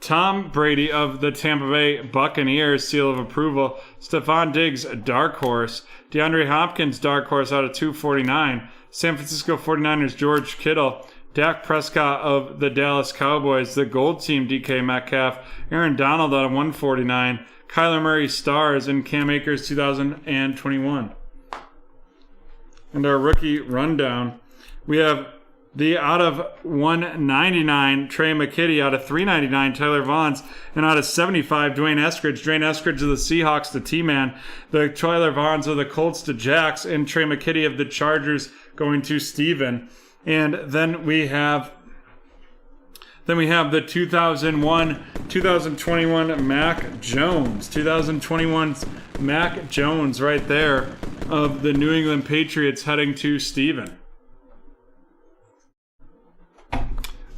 Tom Brady of the Tampa Bay Buccaneers, seal of approval. Stephon Diggs, dark horse. DeAndre Hopkins, dark horse out of 249. San Francisco 49ers, George Kittle. Dak Prescott of the Dallas Cowboys, the gold team, DK Metcalf. Aaron Donald out of 149. Kyler Murray, stars, and Cam Akers, 2021. And our rookie rundown, we have the out of 199, Trey McKitty. Out of 399, Tyler Vaughns. And out of 75, Dwayne Eskridge. Dwayne Eskridge of the Seahawks to T-Man. The Tyler Vaughns of the Colts to Jax. And Trey McKitty of the Chargers going to Steven. And then we have the 2021 Mac Jones. 2021's Mac Jones right there of the New England Patriots heading to Steven.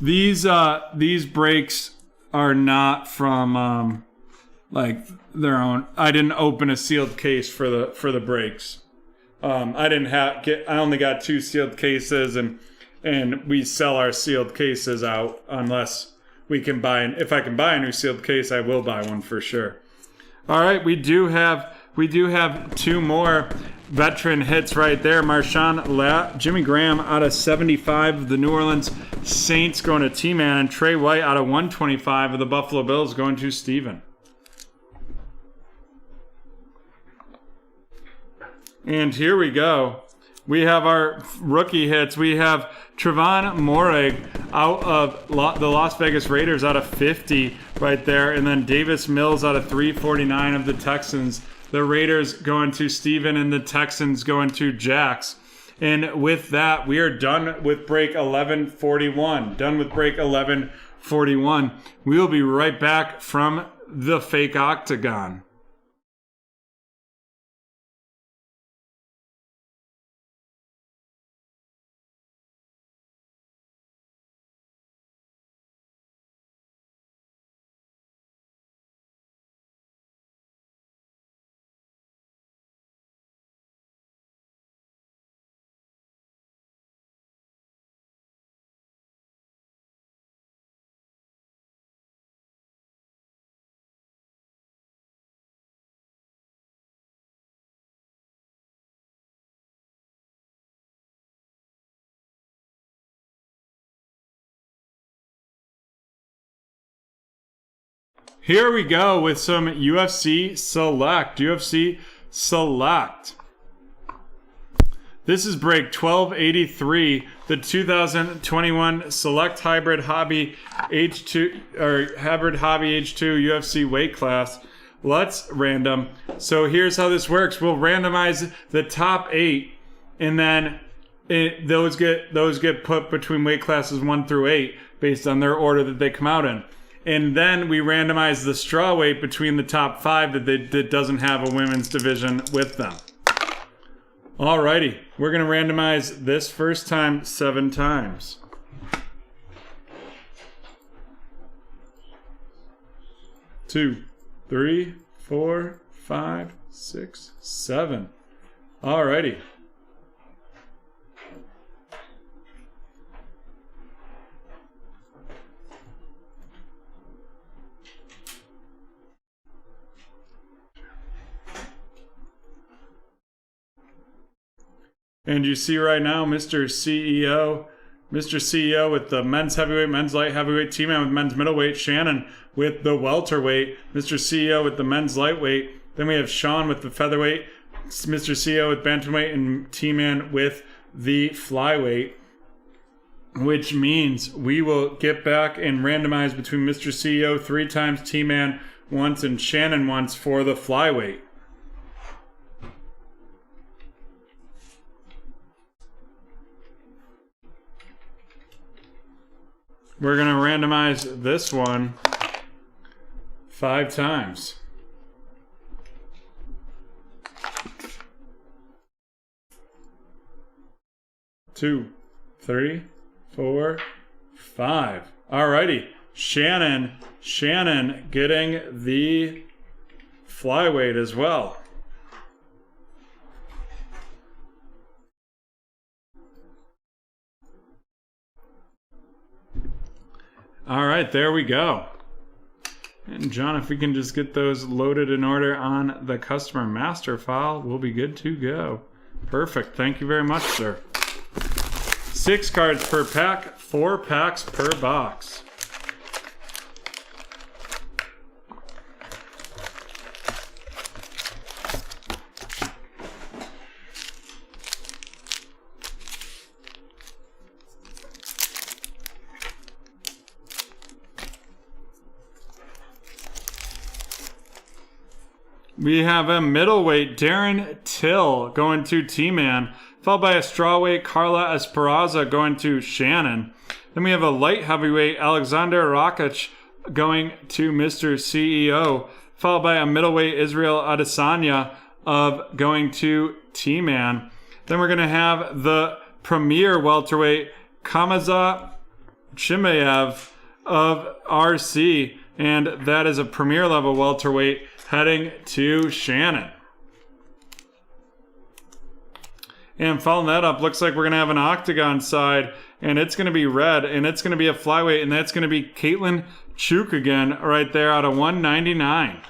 These breaks are not from like their own. I didn't open a sealed case for the breaks. I only got 2 sealed cases, and we sell our sealed cases out unless we can buy. If I can buy a new sealed case, I will buy one for sure. All right, we do have 2 more veteran hits right there. Jimmy Graham out of 75 of the New Orleans Saints going to T-Man, and Trey White out of 125 of the Buffalo Bills going to Steven. And here we go. We have our rookie hits. We have Trevon Moehrig out of the Las Vegas Raiders out of 50 right there. And then Davis Mills out of 349 of the Texans. The Raiders going to Steven and the Texans going to Jax. And with that, we are done with break 1141. Done with break 1141. We will be right back from the fake octagon. Here we go with some UFC Select. UFC Select. This is break 1283, the 2021 Select Hybrid Hobby H2 or Hybrid Hobby H2 UFC weight class. Let's random. So here's how this works. We'll randomize the top 8, and then those get put between weight classes 1 through 8 based on their order that they come out in. And then we randomize the straw weight between the top 5 that doesn't have a women's division with them. Alrighty, we're going to randomize this first time 7 times. 2, 3, 4, 5, 6, 7. Alrighty. And you see right now, Mr. CEO with the men's heavyweight, men's light heavyweight, T-Man with men's middleweight, Shannon with the welterweight, Mr. CEO with the men's lightweight. Then we have Sean with the featherweight, Mr. CEO with bantamweight, and T-Man with the flyweight. Which means we will get back and randomize between Mr. CEO 3 times, T-Man once, and Shannon once for the flyweight. We're going to randomize this one 5 times. 2, 3, 4, 5. Alrighty. Shannon getting the flyweight as well. All right, there we go. And John, if we can just get those loaded in order on the customer master file, we'll be good to go. Perfect. Thank you very much, sir. 6 cards per pack, 4 packs per box. We have a middleweight, Darren Till, going to T-Man, followed by a strawweight, Carla Esperanza, going to Shannon. Then we have a light heavyweight, Alexander Rakic, going to Mr. CEO, followed by a middleweight, Israel Adesanya, going to T-Man. Then we're going to have the premier welterweight, Kamazat Chimaev of RC, and that is a premier level welterweight, heading to Shannon. And following that up, looks like we're going to have an octagon side, and it's going to be red, and it's going to be a flyweight, and that's going to be Caitlin Chuk again, right there out of 199.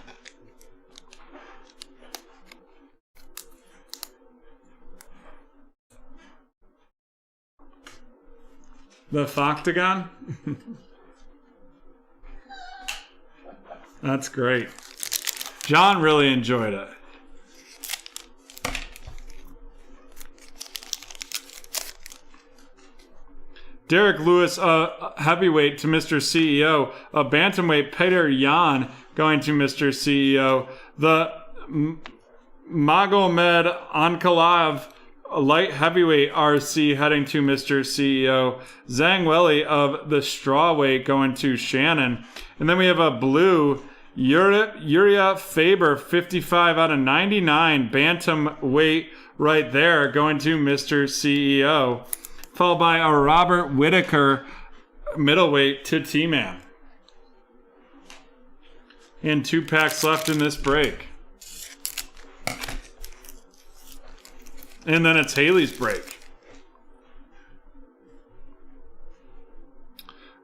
The Foctagon? That's great. John really enjoyed it. Derek Lewis, heavyweight to Mr. CEO. A bantamweight, Peter Yan, going to Mr. CEO. The Magomed Ankalaev, light heavyweight RC, heading to Mr. CEO. Zhang Weili of the strawweight going to Shannon. And then we have a blue Uriah Faber, 55 out of 99, bantamweight right there, going to Mr. CEO. Followed by a Robert Whitaker, middleweight to T-Man. And 2 packs left in this break. And then it's Haley's break.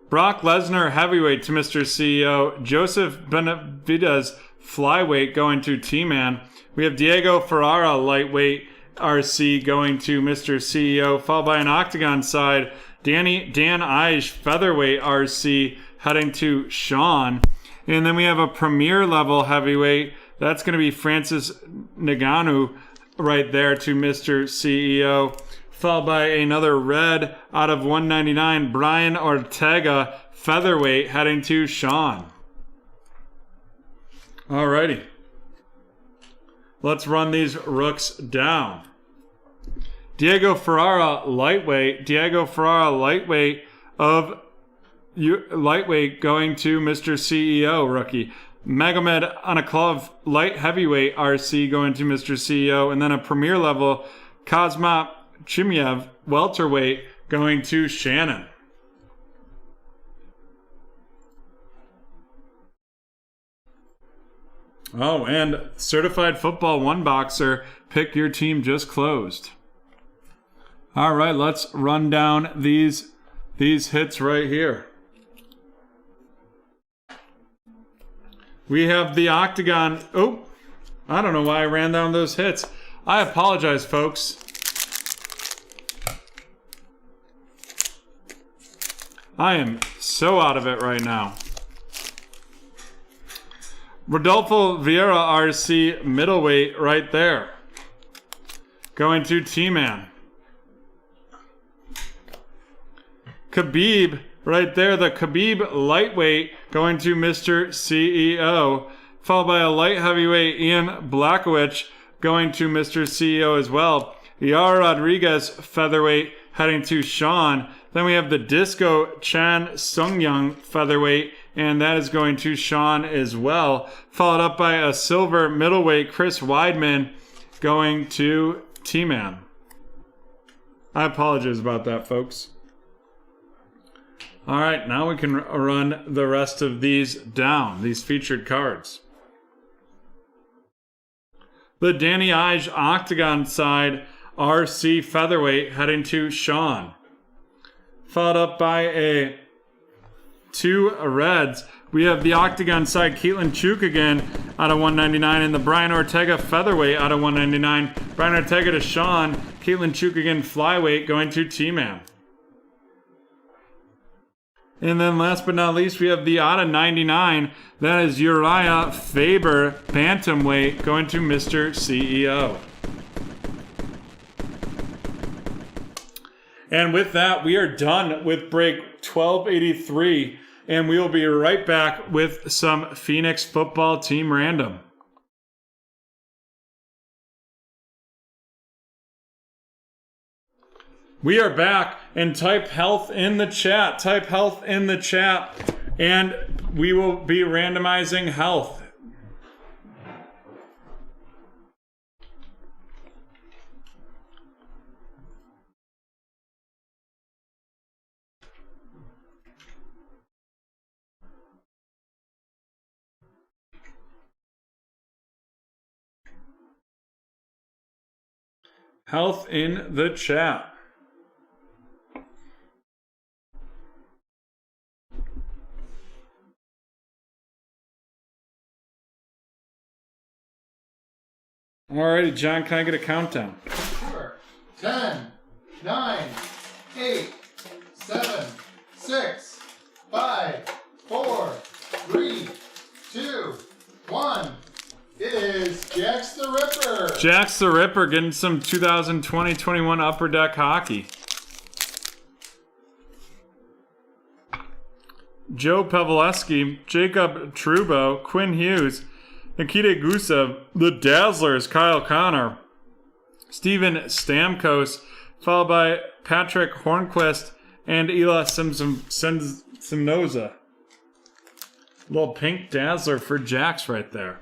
Brock Lesnar, heavyweight to Mr. CEO. Joseph Benavidez, flyweight, going to T-Man. We have Diego Ferrara, lightweight RC, going to Mr. CEO, followed by an octagon side, Dan Ige, featherweight RC, heading to Sean. And then we have a premier level heavyweight. That's going to be Francis Ngannou right there to Mr. CEO. Followed by another red out of 199, Brian Ortega, featherweight, heading to Sean. Alrighty. Let's run these rooks down. Diego Ferrara, lightweight. Diego Ferrara, lightweight lightweight going to Mr. CEO, rookie. Magomed Anaklov, light heavyweight RC going to Mr. CEO. And then a premier level, Kazma Chimiev, welterweight going to Shannon. Oh, and certified football one boxer, pick your team just closed. All right, let's run down these hits right here. We have the Octagon. Oh, I don't know why I ran down those hits. I apologize, folks. I am so out of it right now. Rodolfo Vieira RC middleweight right there. Going to T-Man. Khabib right there, the Khabib lightweight going to Mr. CEO. Followed by a light heavyweight Ian Blachowicz going to Mr. CEO as well. Yair Rodriguez featherweight heading to Sean. Then we have the Disco Chan Sungyoung featherweight, and that is going to Sean as well. Followed up by a silver middleweight Chris Weidman going to T-Man. I apologize about that, folks. All right, now we can run the rest of these down, these featured cards. The Danny Ige Octagon side RC featherweight heading to Sean. Followed up by two reds. We have the Octagon side Keatlin Chuk again out of 199 and the Brian Ortega featherweight out of 199. Brian Ortega to Sean. Keatlin Chuk again flyweight going to T-Man. And then last but not least, we have the out of 99. That is Uriah Faber bantamweight going to Mr. CEO. And with that, we are done with break 1283, and we will be right back with some Phoenix football team random. We are back, and type health in the chat. Type health in the chat, and we will be randomizing health. Health in the chat. Alrighty, John, can I get a countdown? Sure. 10, 9, 8, 7, 6, 5, 4, 3, 2, 1. It is Jax the Ripper. Jax the Ripper getting some 2020-21 Upper Deck hockey. Joe Pavleski, Jacob Trubo, Quinn Hughes, Nikita Gusev, the Dazzlers, Kyle Connor, Steven Stamkos, followed by Patrick Hornquist and Ela Simnoza. Little pink Dazzler for Jax right there.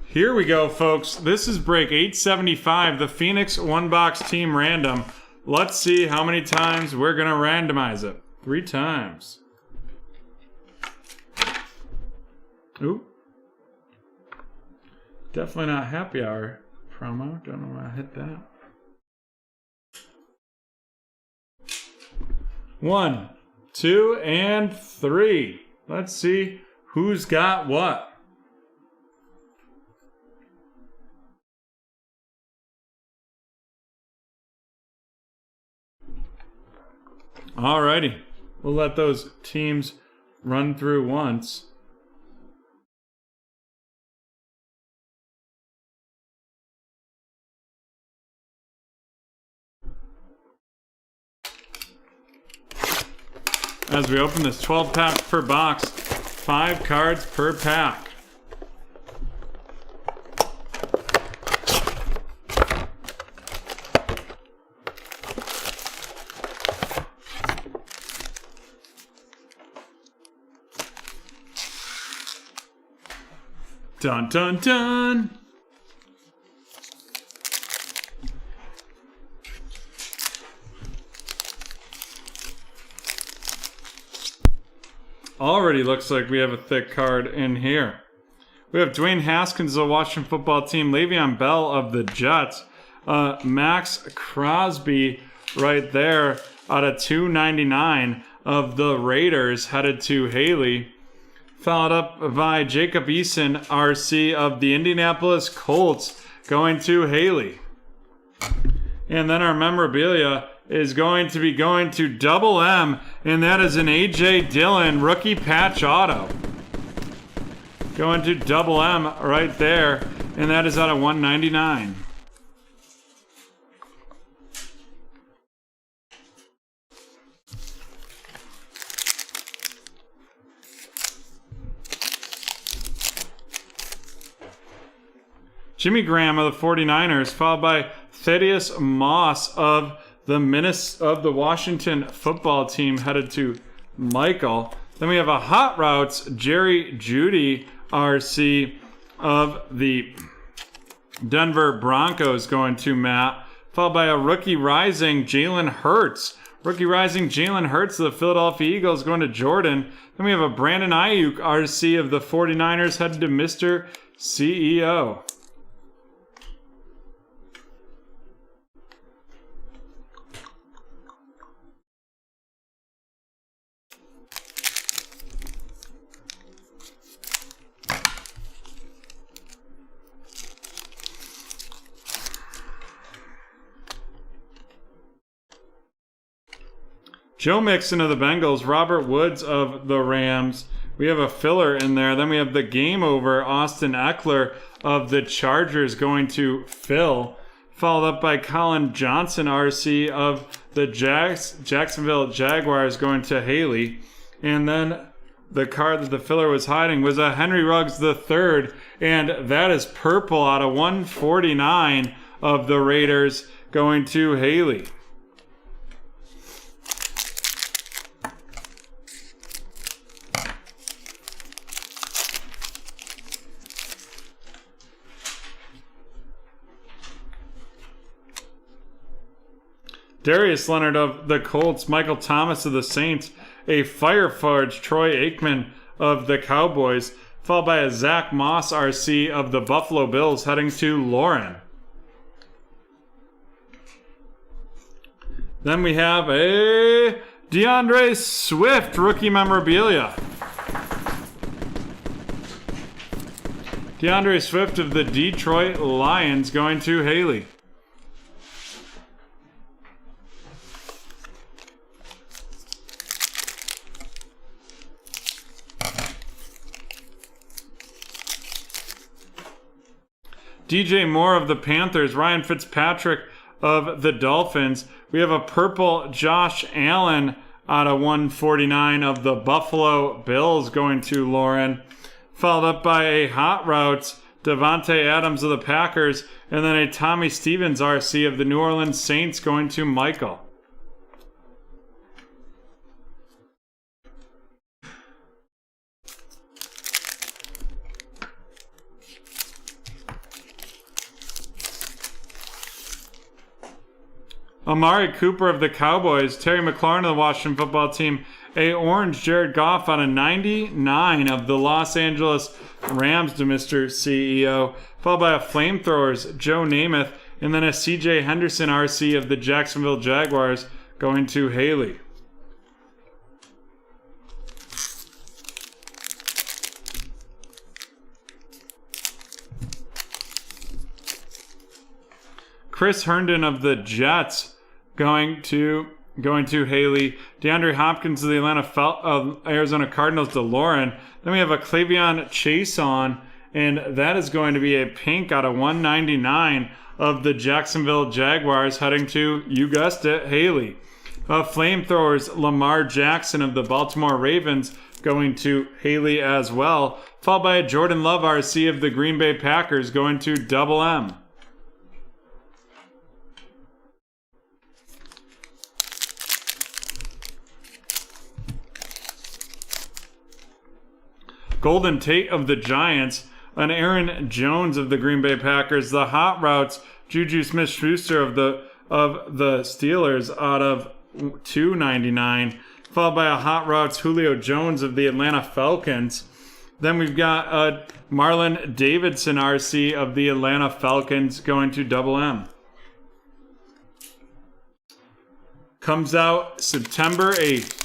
Here we go, folks. This is break 875, the Phoenix one-box team random. Let's see how many times we're going to randomize it. 3 times. Ooh. Definitely not happy hour promo. Don't know why I hit that. 1, 2, and 3. Let's see who's got what. Alrighty. We'll let those teams run through once. As we open this 12 packs per box, 5 cards per pack. Dun, dun, dun. Already looks like we have a thick card in here. We have Dwayne Haskins of the Washington football team, Le'Veon Bell of the Jets, Max Crosby right there out of 299 of the Raiders headed to Haley. Followed up by Jacob Eason, RC of the Indianapolis Colts, going to Haley. And then our memorabilia is going to be going to Double M, and that is an A.J. Dillon rookie patch auto. Going to Double M right there, and that is out of 199. Jimmy Graham of the 49ers, followed by Thaddeus Moss of the Washington football team, headed to Michael. Then we have a Hot Routes Jerry Jeudy RC of the Denver Broncos, going to Matt, followed by a Rookie Rising Jalen Hurts. Rookie Rising Jalen Hurts of the Philadelphia Eagles, going to Jordan. Then we have a Brandon Ayuk RC of the 49ers, headed to Mr. CEO. Joe Mixon of the Bengals, Robert Woods of the Rams. We have a filler in there. Then we have the game over, Austin Eckler of the Chargers, going to Phil. Followed up by Colin Johnson, RC of the Jacksonville Jaguars, going to Haley. And then the card that the filler was hiding was a Henry Ruggs III, and that is purple out of 149 of the Raiders, going to Haley. Darius Leonard of the Colts, Michael Thomas of the Saints, a Fireforge Troy Aikman of the Cowboys, followed by a Zach Moss RC of the Buffalo Bills, heading to Lauren. Then we have a DeAndre Swift rookie memorabilia. DeAndre Swift of the Detroit Lions, going to Haley. DJ Moore of the Panthers, Ryan Fitzpatrick of the Dolphins. We have a purple Josh Allen out of 149 of the Buffalo Bills, going to Lauren. Followed up by a Hot Routes Devontae Adams of the Packers, and then a Tommy Stevens RC of the New Orleans Saints, going to Michael. Amari Cooper of the Cowboys, Terry McLaurin of the Washington football team, a orange Jared Goff on a 99 of the Los Angeles Rams to Mr. CEO, followed by a Flamethrowers Joe Namath, and then a CJ Henderson RC of the Jacksonville Jaguars, going to Haley. Chris Herndon of the Jets, going to Haley. DeAndre Hopkins of the Arizona Cardinals to Lauren. Then we have a Cleveon Chase on, and that is going to be a pink out of 199 of the Jacksonville Jaguars, heading to, you guessed it, Haley. Flamethrowers Lamar Jackson of the Baltimore Ravens, going to Haley as well. Followed by a Jordan Love RC of the Green Bay Packers, going to Double M. Golden Tate of the Giants, an Aaron Jones of the Green Bay Packers. The hot routes, Juju Smith-Schuster of the Steelers out of $2.99, followed by a hot routes Julio Jones of the Atlanta Falcons. Then we've got a Marlon Davidson RC of the Atlanta Falcons going to Double M. Comes out September 8th.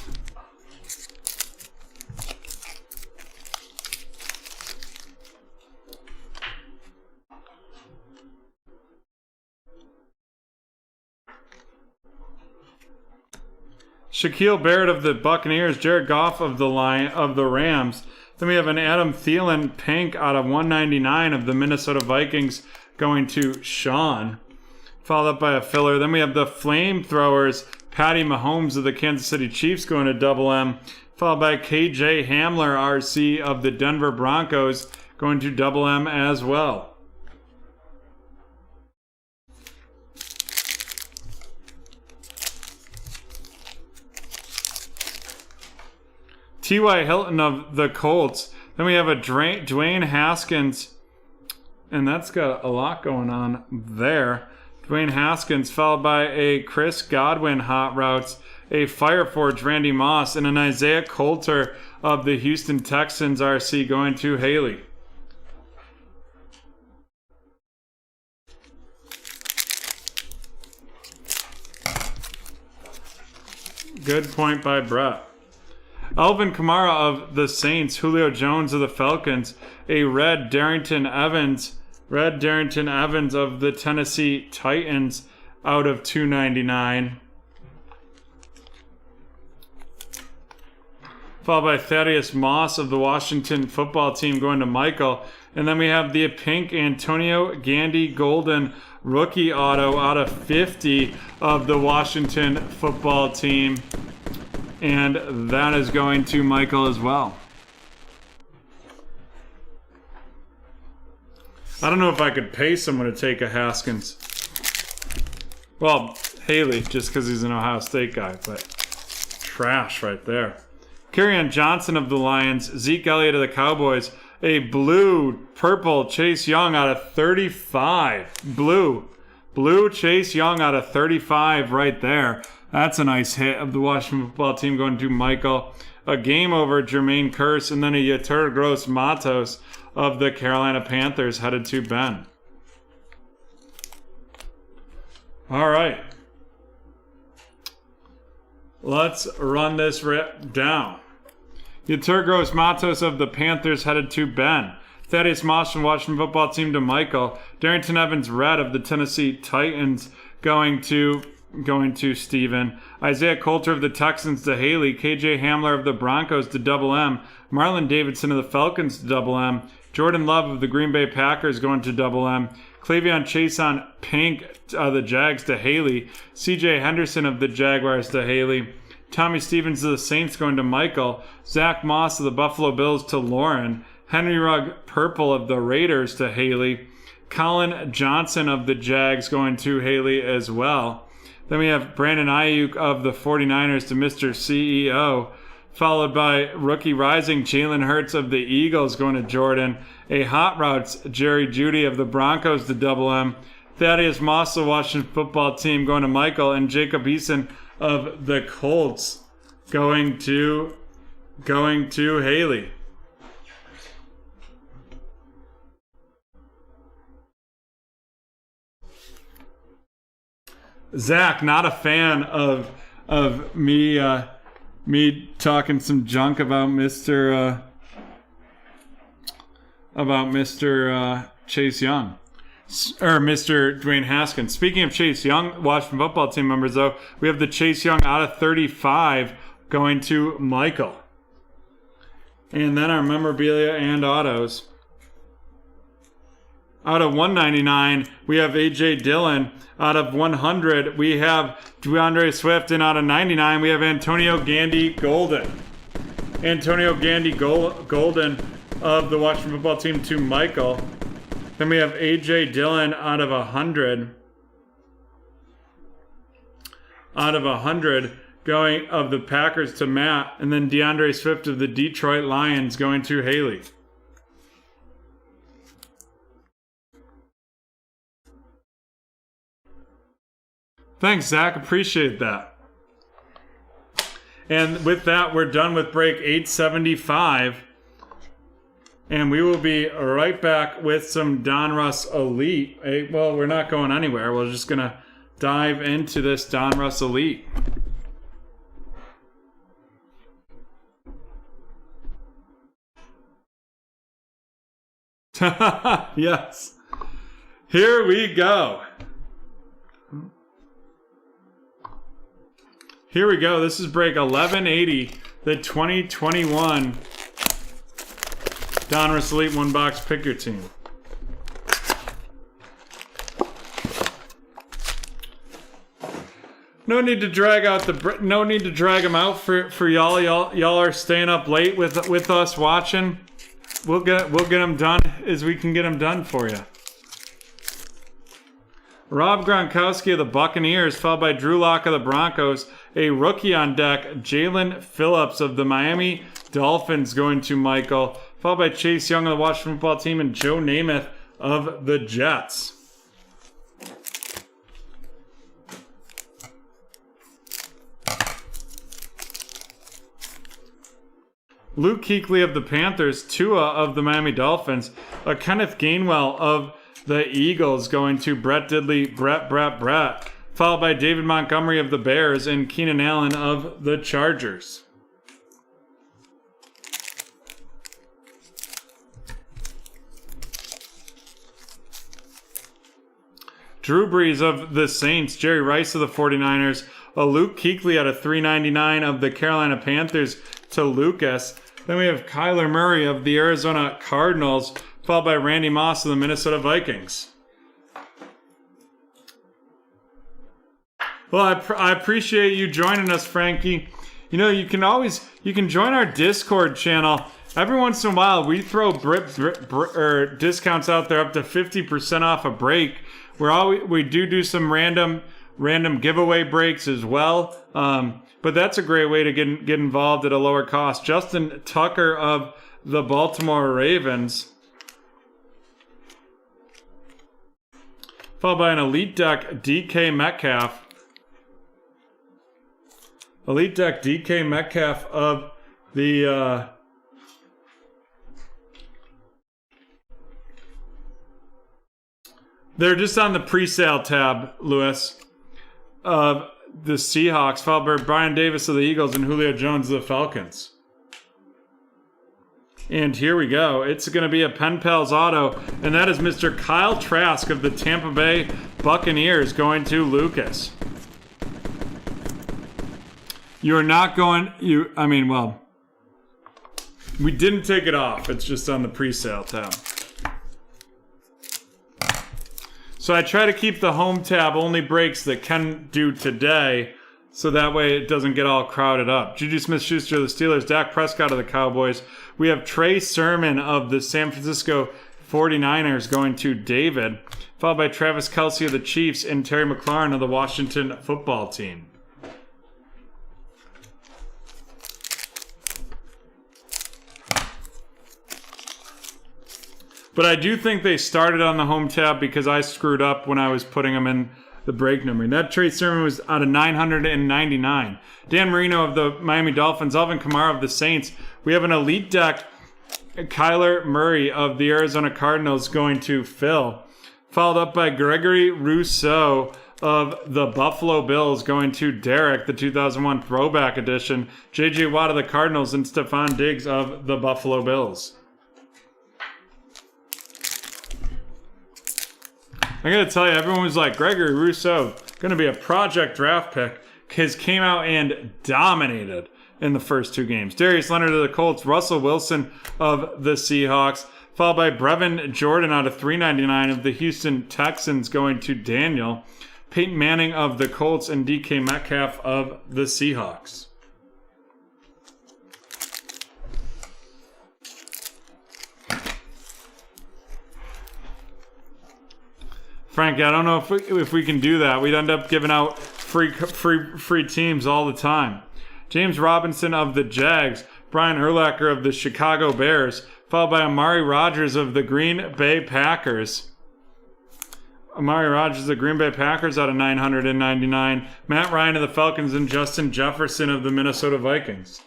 Shaquille Barrett of the Buccaneers, Jared Goff of the Rams. Then we have an Adam Thielen pink out of 199 of the Minnesota Vikings going to Sean, followed up by a filler. Then we have the Flamethrowers, Patty Mahomes of the Kansas City Chiefs going to Double M, followed by KJ Hamler RC of the Denver Broncos going to Double M as well. T.Y. Hilton of the Colts. Then we have a Dwayne Haskins, and that's got a lot going on there. Dwayne Haskins, followed by a Chris Godwin hot routes, a Fireforge Randy Moss, and an Isaiah Coulter of the Houston Texans RC going to Haley. Good point by Brett. Alvin Kamara of the Saints, Julio Jones of the Falcons, a red Darrington Evans of the Tennessee Titans out of $2.99. Followed by Thaddeus Moss of the Washington football team going to Michael. And then we have the pink Antonio Gandy Golden rookie auto out of 50 of the Washington football team. And that is going to Michael as well. I don't know if I could pay someone to take a Haskins. Well, Haley, just because he's an Ohio State guy, but trash right there. Kerryon Johnson of the Lions, Zeke Elliott of the Cowboys, a blue-purple Chase Young out of 35. Blue Chase Young out of 35 right there. That's a nice hit of the Washington football team going to Michael. A game over Jermaine Kearse, and then a Yetur Gross Matos of the Carolina Panthers headed to Ben. All right. Let's run this rip down. Yetur Gross Matos of the Panthers headed to Ben. Thaddeus Moss from Washington football team to Michael. Darrington Evans red of the Tennessee Titans going to Steven. Isaiah Coulter of the Texans to Haley. KJ Hamler of the Broncos to Double M. Marlon Davidson of the Falcons to Double M. Jordan Love of the Green Bay Packers going to Double M. Clevion Chason Pink of the Jags to Haley. CJ Henderson of the Jaguars to Haley. Tommy Stevens of the Saints going to Michael. Zach Moss of the Buffalo Bills to Lauren. Henry Rugg Purple of the Raiders to Haley. Colin Johnson of the Jags going to Haley as well. Then we have Brandon Ayuk of the 49ers to Mr. CEO, followed by rookie rising Jalen Hurts of the Eagles going to Jordan. A hot routes Jerry Jeudy of the Broncos to Double M. Thaddeus Moss of the Washington football team going to Michael, and Jacob Eason of the Colts going to Haley. Zach, not a fan of me talking some junk about Mr. Chase Young. Or Mr. Dwayne Haskins. Speaking of Chase Young, Washington football team members, though, we have the Chase Young out of 35 going to Michael. And then our memorabilia and autos. Out of 199, we have A.J. Dillon. Out of 100, we have DeAndre Swift. And out of 99, we have Antonio Gandy Golden. Antonio Gandy Golden of the Washington football team to Michael. Then we have A.J. Dillon out of 100. Out of 100, going of the Packers to Matt. And then DeAndre Swift of the Detroit Lions going to Haley. Thanks, Zach. Appreciate that. And with that, we're done with break 875. And we will be right back with some Donruss Elite. Well, we're not going anywhere. We're just going to dive into this Donruss Elite. Yes. Here we go. Here we go. This is break 1180, the 2021 Donruss Elite One Box Pick Your Team. No need to drag out no need to drag them out for y'all. Y'all are staying up late with us watching. We'll get them done as we can get them done for you. Rob Gronkowski of the Buccaneers, followed by Drew Lock of the Broncos. A rookie on deck, Jalen Phillips of the Miami Dolphins, going to Michael, followed by Chase Young of the Washington Football Team and Joe Namath of the Jets. Luke Kuechly of the Panthers, Tua of the Miami Dolphins, a Kenneth Gainwell of the Eagles, going to Brett Diddley, Brett, followed by David Montgomery of the Bears and Keenan Allen of the Chargers. Drew Brees of the Saints, Jerry Rice of the 49ers, a Luke Kuechly out of 399 of the Carolina Panthers to Lucas. Then we have Kyler Murray of the Arizona Cardinals, followed by Randy Moss of the Minnesota Vikings. Well, I appreciate you joining us, Frankie. You know, you can join our Discord channel. Every once in a while, we throw discounts out there up to 50% off a break. We do some random giveaway breaks as well. But that's a great way to get involved at a lower cost. Justin Tucker of the Baltimore Ravens, followed by an Elite Deck DK Metcalf. Elite Deck DK Metcalf of the they're just on the pre-sale tab, Lewis, of the Seahawks, followed by Brian Davis of the Eagles and Julio Jones of the Falcons. And here we go. It's going to be a Pen Pals auto, and that is Mr. Kyle Trask of the Tampa Bay Buccaneers, going to Lucas. You are not going... well, we didn't take it off. It's just on the pre-sale tab. So I try to keep the home tab only breaks that can do today, so that way it doesn't get all crowded up. Juju Smith-Schuster of the Steelers, Dak Prescott of the Cowboys. We have Trey Sermon of the San Francisco 49ers going to David, followed by Travis Kelce of the Chiefs and Terry McLaurin of the Washington Football Team. But I do think they started on the home tab because I screwed up when I was putting them in the break number. That Trey Sermon was out of 999. Dan Marino of the Miami Dolphins, Alvin Kamara of the Saints. We have an Elite Deck, Kyler Murray of the Arizona Cardinals, going to Phil, followed up by Gregory Rousseau of the Buffalo Bills, going to Derek, the 2001 Throwback Edition, J.J. Watt of the Cardinals, and Stephon Diggs of the Buffalo Bills. I gotta tell you, everyone was like, Gregory Rousseau, gonna be a project draft pick, because came out and dominated in the first two games. Darius Leonard of the Colts, Russell Wilson of the Seahawks, followed by Brevin Jordan out of 399 of the Houston Texans, going to Daniel, Peyton Manning of the Colts, and DK Metcalf of the Seahawks. Frank, I don't know if we can do that. We'd end up giving out free teams all the time. James Robinson of the Jags, Brian Urlacher of the Chicago Bears, followed by Amari Rodgers of the Green Bay Packers. Amari Rogers of the Green Bay Packers out of 999. Matt Ryan of the Falcons and Justin Jefferson of the Minnesota Vikings.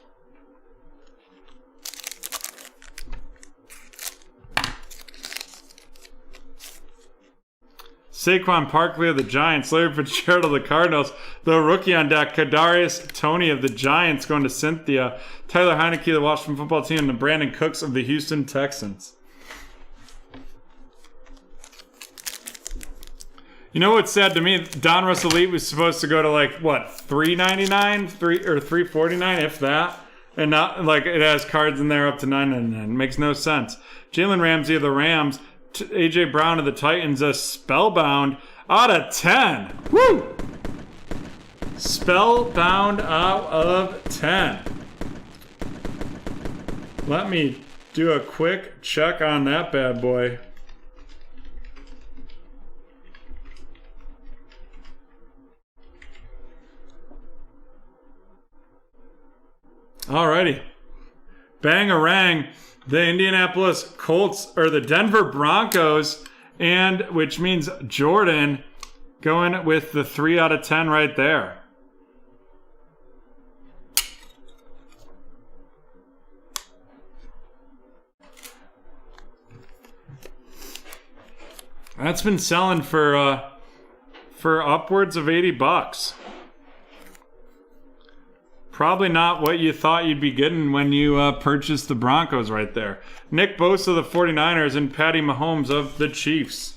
Saquon Barkley of the Giants, Larry Fitzgerald of the Cardinals, the rookie on deck, Kadarius Toney of the Giants going to Cynthia, Tyler Heineke of the Washington Football Team, and the Brandon Cooks of the Houston Texans. You know what's sad to me? Don Russell Elite was supposed to go to like what, $3.99, or $3.49, if that, and not like it has cards in there up to $9.99. Makes no sense. Jalen Ramsey of the Rams, AJ Brown of the Titans, a Spellbound out of 10. Woo! Spellbound out of 10. Let me do a quick check on that bad boy. Alrighty. Bang-a-rang. The Indianapolis Colts, or the Denver Broncos, and which means Jordan going with the 3 out of 10 right there. That's been selling for upwards of $80. Probably not what you thought you'd be getting when you purchased the Broncos right there. Nick Bosa of the 49ers and Patty Mahomes of the Chiefs.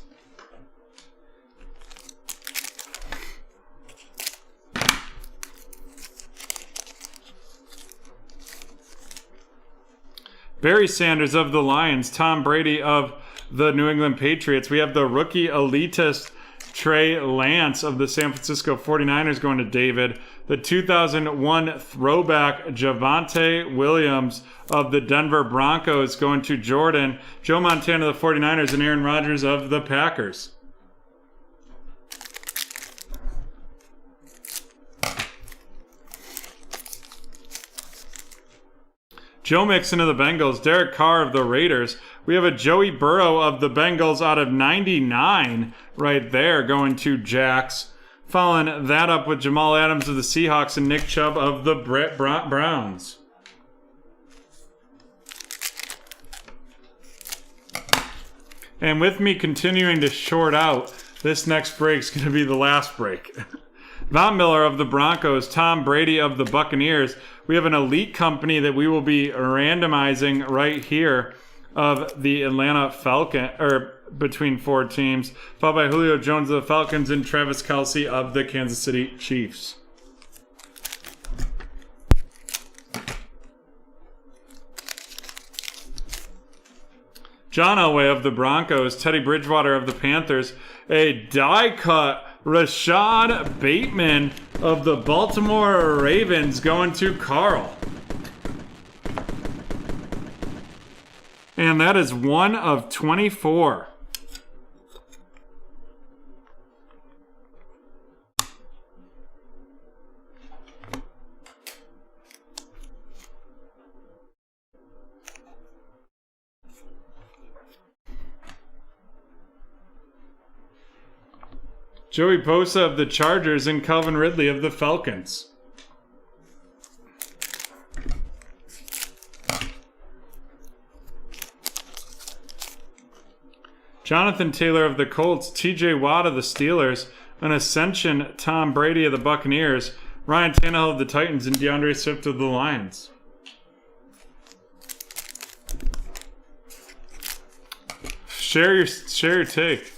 Barry Sanders of the Lions, Tom Brady of the New England Patriots. We have the rookie elitist Trey Lance of the San Francisco 49ers going to David. The 2001 throwback Javonte Williams of the Denver Broncos going to Jordan. Joe Montana of the 49ers and Aaron Rodgers of the Packers. Joe Mixon of the Bengals, Derek Carr of the Raiders. We have a Joey Burrow of the Bengals out of 99 right there going to Jax. Following that up with Jamal Adams of the Seahawks and Nick Chubb of the Browns. And with me continuing to short out, this next break's going to be the last break. Von Miller of the Broncos, Tom Brady of the Buccaneers. We have an elite company that we will be randomizing right here of the Atlanta Falcons, or between 4 teams, followed by Julio Jones of the Falcons and Travis Kelce of the Kansas City Chiefs. John Elway of the Broncos, Teddy Bridgewater of the Panthers, a die-cut Rashad Bateman of the Baltimore Ravens going to Carl. And that is 1 of 24. Joey Bosa of the Chargers and Calvin Ridley of the Falcons. Jonathan Taylor of the Colts, TJ Watt of the Steelers, an Ascension Tom Brady of the Buccaneers, Ryan Tannehill of the Titans, and DeAndre Swift of the Lions. Share your take.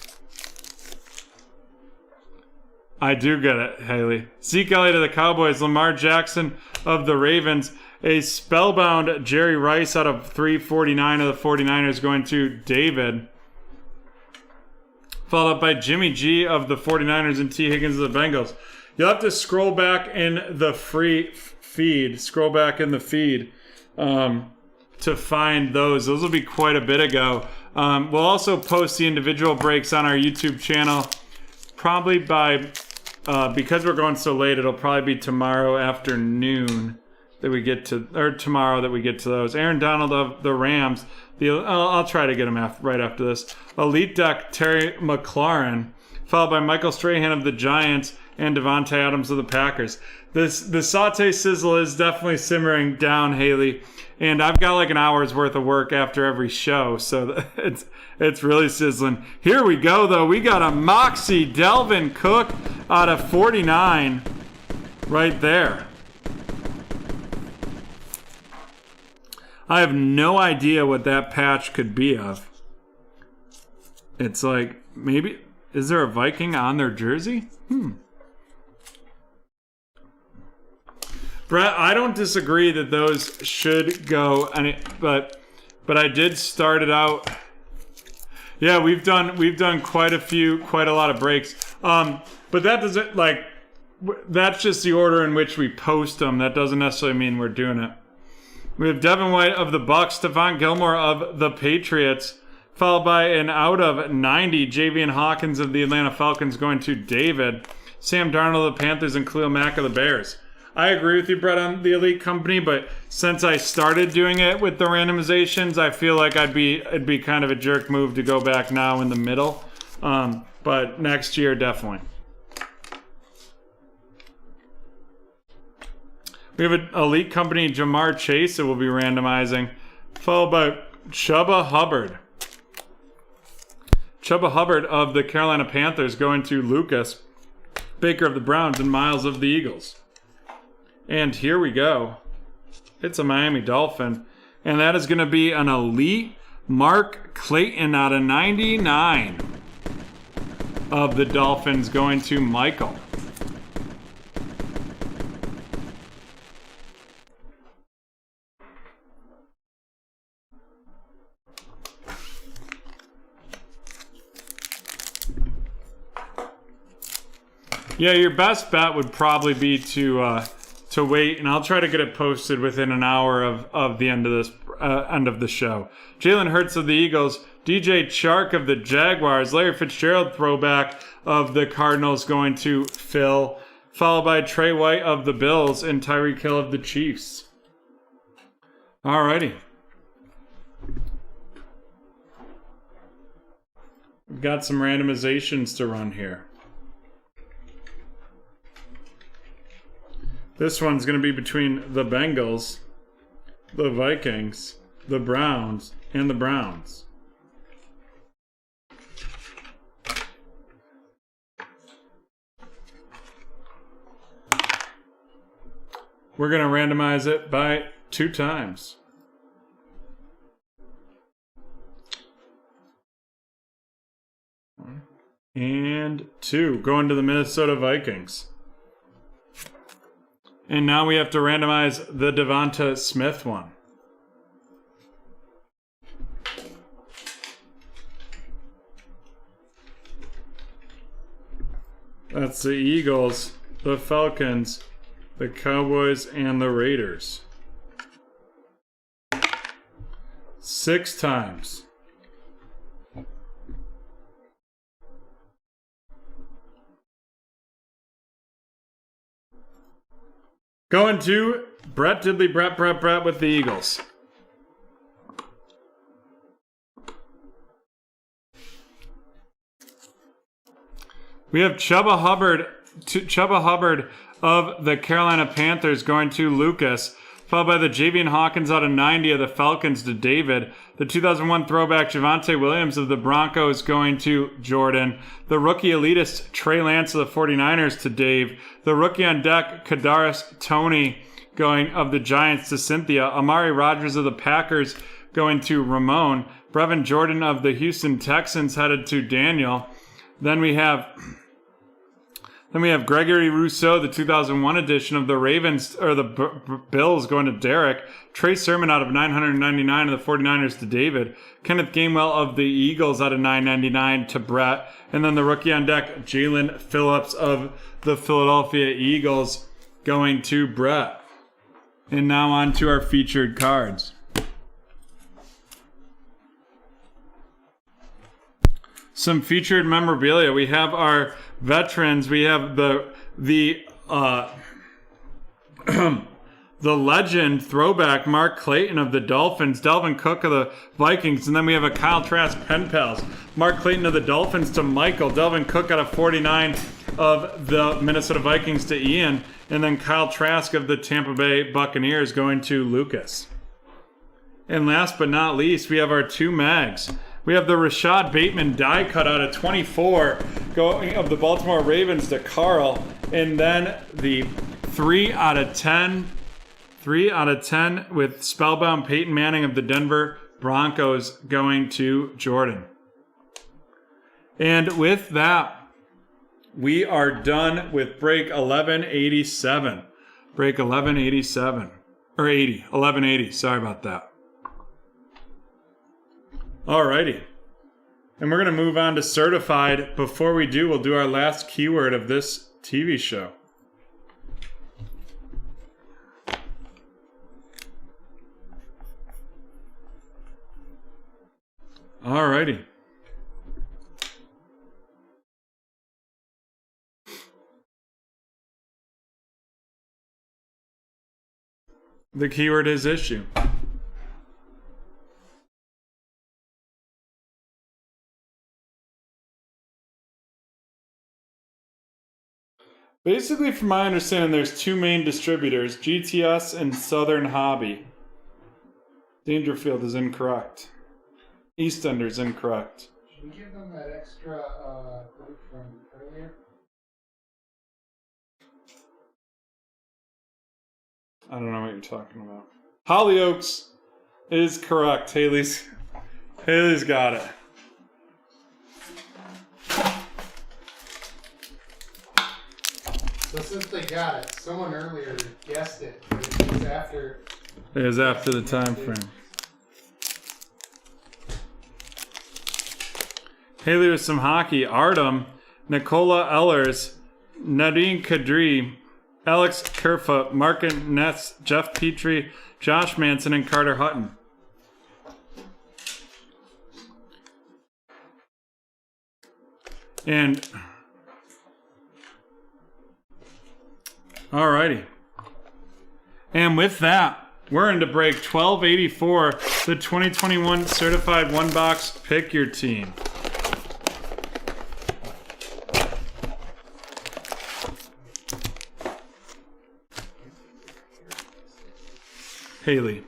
I do get it, Haley. Zeke Elliott of the Cowboys, Lamar Jackson of the Ravens, a spellbound Jerry Rice out of 349 of the 49ers going to David. Followed up by Jimmy G of the 49ers and T. Higgins of the Bengals. You'll have to scroll back in the free feed, to find those. Those will be quite a bit ago. We'll also post the individual breaks on our YouTube channel. Probably by, because we're going so late, it'll probably be tomorrow afternoon that we get to, or tomorrow that we get to those. Aaron Donald of the Rams. I'll try to get him right after this. Elite Deck Terry McLaurin followed by Michael Strahan of the Giants and Devontae Adams of the Packers. The saute sizzle is definitely simmering down, Haley, and I've got like an hour's worth of work after every show, so it's really sizzling. Here we go, though. We got a Moxie Delvin Cook out of 49 right there. I have no idea what that patch could be of. It's like, maybe, is there a Viking on their jersey? Brett, I don't disagree that those should go, but I did start it out. Yeah, we've done quite a lot of breaks. But that doesn't, like, that's just the order in which we post them. That doesn't necessarily mean we're doing it. We have Devin White of the Bucks, Stephon Gilmore of the Patriots, followed by an out of 90, Javian Hawkins of the Atlanta Falcons going to David, Sam Darnold of the Panthers, and Khalil Mack of the Bears. I agree with you, Brett, on the Elite Company, but since I started doing it with the randomizations, I feel like it'd be kind of a jerk move to go back now in the middle. But next year, definitely. We have an Elite Company, Jamar Chase, that we'll be randomizing, followed by Chuba Hubbard. Chuba Hubbard of the Carolina Panthers going to Lucas Baker of the Browns and Miles of the Eagles. And here we go. It's a Miami Dolphin. And that is going to be an Elite Mark Clayton out of 99 of the Dolphins going to Michael. Yeah, your best bet would probably be to wait, and I'll try to get it posted within an hour of the end of the show. Jalen Hurts of the Eagles, DJ Chark of the Jaguars, Larry Fitzgerald throwback of the Cardinals going to Phil, followed by Trey White of the Bills and Tyreek Hill of the Chiefs. Alrighty. We've got some randomizations to run here. This one's going to be between the Bengals, the Vikings, the Browns, and the Browns. We're going to randomize it by 2 times. And 2, going to the Minnesota Vikings. And now we have to randomize the Devonta Smith one. That's the Eagles, the Falcons, the Cowboys, and the Raiders. 6 times. Going to Brett Diddley, Brett with the Eagles. We have Chuba Hubbard of the Carolina Panthers going to Lucas, followed by the Javian Hawkins out of 90 of the Falcons to David. The 2001 throwback Javonte Williams of the Broncos going to Jordan. The rookie elitist Trey Lance of the 49ers to Dave. The rookie on deck Kadarius Toney going of the Giants to Cynthia. Amari Rodgers of the Packers going to Ramon. Brevin Jordan of the Houston Texans headed to Daniel. Then we have Gregory Rousseau, the 2001 edition of the Ravens, or the Bills, going to Derek. Trey Sermon out of 999 of the 49ers to David. Kenneth Gainwell of the Eagles out of 999 to Brett. And then the rookie on deck, Jalen Phillips of the Philadelphia Eagles going to Brett. And now on to our featured cards. Some featured memorabilia. We have our veterans. We have the the legend throwback Mark Clayton of the Dolphins, Delvin Cook of the Vikings, and then we have a Kyle Trask pen pals. Mark Clayton of the Dolphins to Michael, Delvin Cook out of 49 of the Minnesota Vikings to Ian, and then Kyle Trask of the Tampa Bay Buccaneers going to Lucas. And last but not least, we have our 2 mags. We have the Rashad Bateman die cut out of 24 going of the Baltimore Ravens to Carl, and then the 3 out of 10 with Spellbound Peyton Manning of the Denver Broncos going to Jordan. And with that, we are done with break 1187. Break 1187. Or 80. 1180. Sorry about that. Alrighty. And we're going to move on to certified. Before we do, we'll do our last keyword of this TV show. Alrighty. The keyword is issue. Basically, from my understanding, there's 2 main distributors, GTS and Southern Hobby. Dangerfield is incorrect. EastEnder's incorrect. Should we give them that extra group from earlier? I don't know what you're talking about. Hollyoaks is correct. Haley's got it. So since they got it, someone earlier guessed it. It was after. It is after the time frame. Haley with some hockey. Artem, Nikola Ellers, Nadine Kadri, Alex Kerfoot, Markin Ness, Jeff Petrie, Josh Manson, and Carter Hutton. And alrighty. And with that, we're into break 1284, the 2021 certified 1-box pick your team. Haley.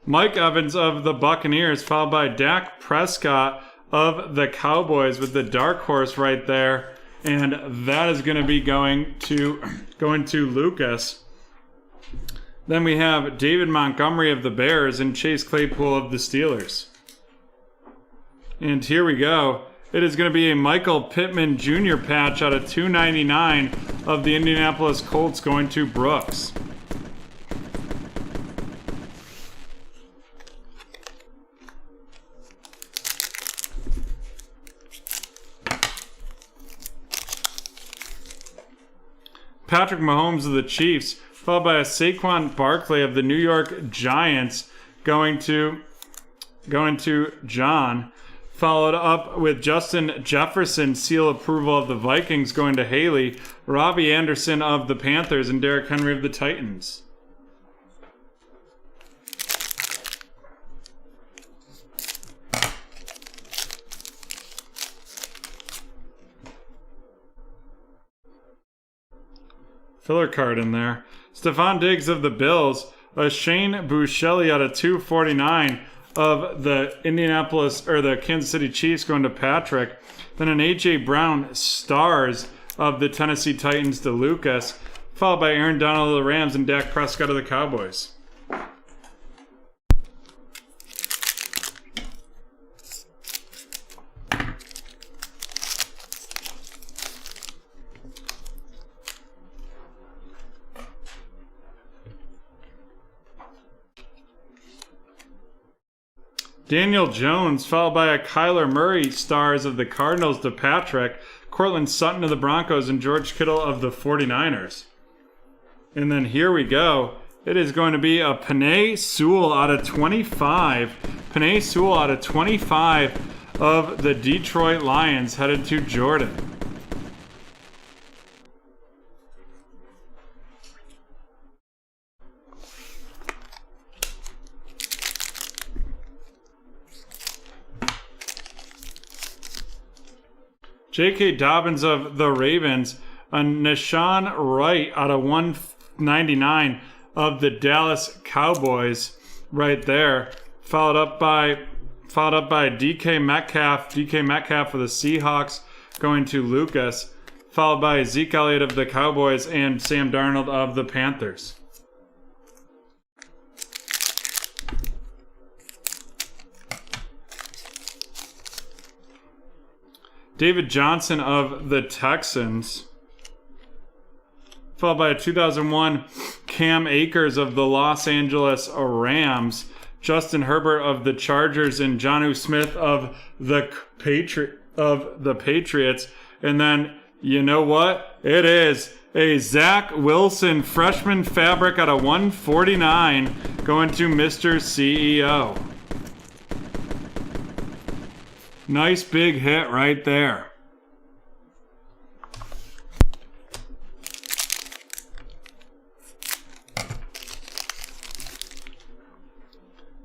Mike Evans of the Buccaneers, followed by Dak Prescott of the Cowboys with the dark horse right there. And that is going to be going to Lucas. Then we have David Montgomery of the Bears and Chase Claypool of the Steelers. And here we go. It is going to be a Michael Pittman Jr. patch out of $2.99 of the Indianapolis Colts going to Brooks. Patrick Mahomes of the Chiefs, followed by a Saquon Barkley of the New York Giants going to John, followed up with Justin Jefferson, seal approval of the Vikings going to Haley, Robbie Anderson of the Panthers, and Derrick Henry of the Titans. Filler card in there. Stephon Diggs of the Bills. A Shane Buechele out of 249 of the the Kansas City Chiefs going to Patrick. Then an A.J. Brown Stars of the Tennessee Titans to Lucas. Followed by Aaron Donald of the Rams and Dak Prescott of the Cowboys. Daniel Jones, followed by a Kyler Murray Stars of the Cardinals to Patrick, Cortland Sutton of the Broncos, and George Kittle of the 49ers. And then here we go. It is going to be a Penei Sewell out of 25. Penei Sewell out of 25 of the Detroit Lions headed to Jordan. J.K. Dobbins of the Ravens, a Nashawn Wright out of 199 of the Dallas Cowboys, right there. Followed up by DK Metcalf for the Seahawks, going to Lucas. Followed by Zeke Elliott of the Cowboys and Sam Darnold of the Panthers. David Johnson of the Texans. Followed by a 2001 Cam Akers of the Los Angeles Rams. Justin Herbert of the Chargers and Jonnu Smith of the Patriots. And then, you know what? It is a Zach Wilson freshman fabric out of 149 going to Mr. CEO. Nice big hit right there.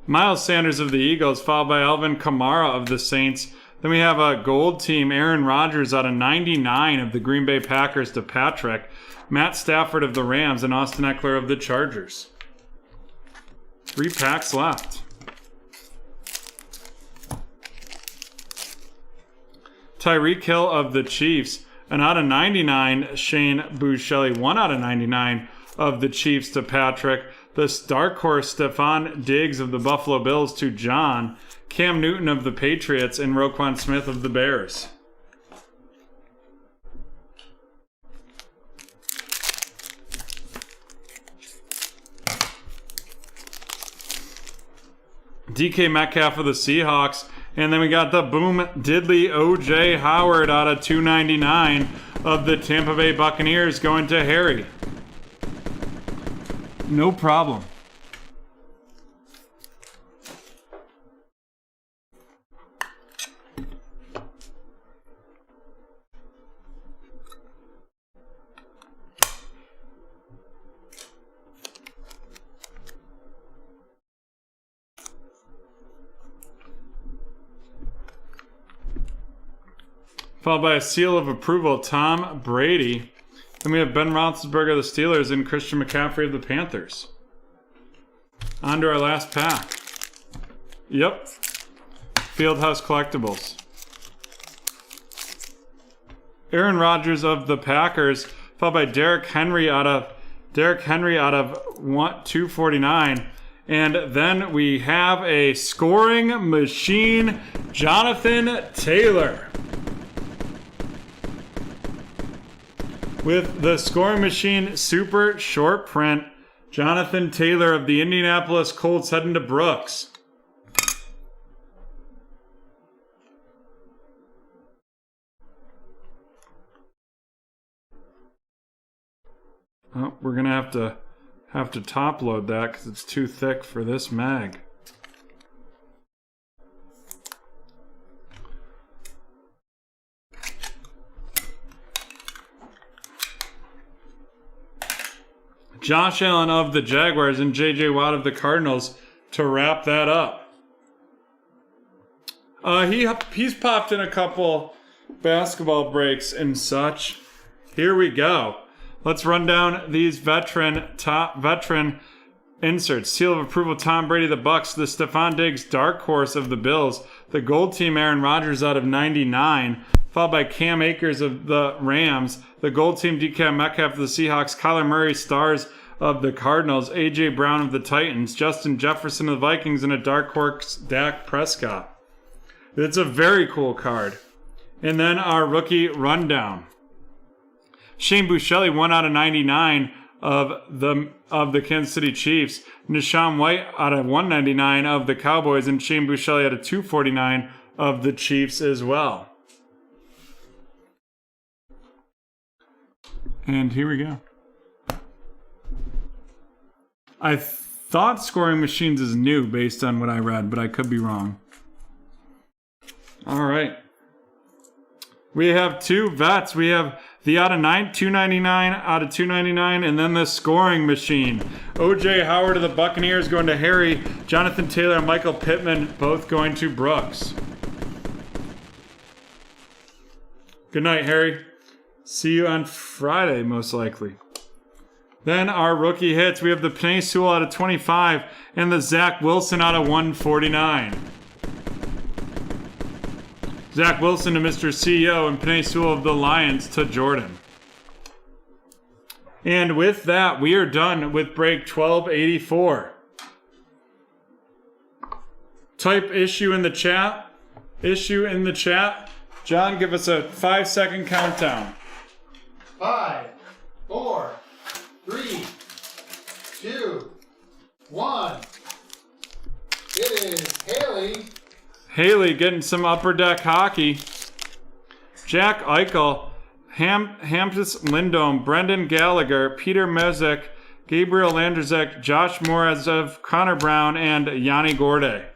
Miles Sanders of the Eagles, followed by Alvin Kamara of the Saints. Then we have a gold team, Aaron Rodgers out of 99 of the Green Bay Packers to Patrick. Matt Stafford of the Rams and Austin Eckler of the Chargers. 3 packs left. Tyreek Hill of the Chiefs, and out of 99, Shane Buechele, 1 out of 99 of the Chiefs to Patrick. The dark horse, Stephon Diggs of the Buffalo Bills to John. Cam Newton of the Patriots and Roquan Smith of the Bears. DK Metcalf of the Seahawks. And then we got the boom diddly O.J. Howard out of 299 of the Tampa Bay Buccaneers going to Harry. No problem. Followed by a seal of approval, Tom Brady. Then we have Ben Roethlisberger of the Steelers and Christian McCaffrey of the Panthers. On to our last pack. Yep. Fieldhouse Collectibles. Aaron Rodgers of the Packers, followed by Derrick Henry out of 249. And then we have a scoring machine, Jonathan Taylor. With the scoring machine super short print, Jonathan Taylor of the Indianapolis Colts heading to Brooks. Oh, we're gonna have to top load that because it's too thick for this mag. Josh Allen of the Jaguars and J.J. Watt of the Cardinals to wrap that up. He's popped in a couple basketball breaks and such. Here we go. Let's run down these veteran inserts. Seal of approval, Tom Brady, the Bucks. The Stephon Diggs, dark horse of the Bills. The gold team, Aaron Rodgers out of 99. Followed by Cam Akers of the Rams. The gold team, DK Metcalf of the Seahawks. Kyler Murray, stars of the Cardinals. A.J. Brown of the Titans. Justin Jefferson of the Vikings. And a dark horse, Dak Prescott. It's a very cool card. And then our rookie rundown. Shane Buechele, 1 out of 99 of the Kansas City Chiefs. Nashawn White out of 199 of the Cowboys. And Shane Buechele out of 249 of the Chiefs as well. And here we go. I thought Scoring Machines is new based on what I read, but I could be wrong. All right. We have two vets. We have the out of 299 out of 299, and then the Scoring Machine. OJ Howard of the Buccaneers going to Harry. Jonathan Taylor and Michael Pittman both going to Brooks. Good night, Harry. See you on Friday, most likely. Then our rookie hits. We have the Penei Sewell out of 25 and the Zach Wilson out of 149. Zach Wilson to Mr. CEO and Penei Sewell of the Lions to Jordan. And with that, we are done with break 1284. Type issue in the chat. Issue in the chat. John, give us a 5-second countdown. 5, 4, 3, 2, 1. It is Haley. Haley getting some upper deck hockey. Jack Eichel, Hampus Lindholm, Brendan Gallagher, Peter Mezek, Gabriel Landrzak, Josh Morozov, Connor Brown, and Yanni Gorde.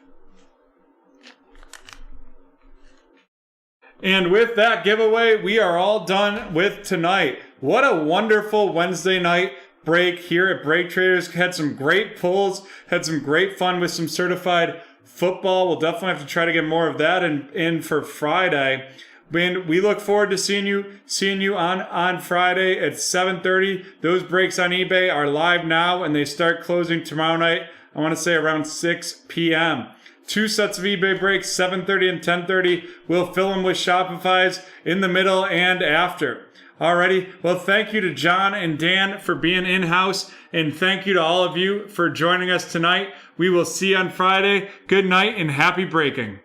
And with that giveaway, we are all done with tonight. What a wonderful Wednesday night break here at BreakTraders. Had some great pulls, had some great fun with some certified football. We'll definitely have to try to get more of that in for Friday. And we look forward to seeing you on Friday at 7:30. Those breaks on eBay are live now, and they start closing tomorrow night. I want to say around 6 p.m. 2 sets of eBay breaks, 7:30 and 10:30. We'll fill them with Shopify's in the middle and after. Alrighty, well, thank you to John and Dan for being in-house, and thank you to all of you for joining us tonight. We will see you on Friday. Good night and happy breaking.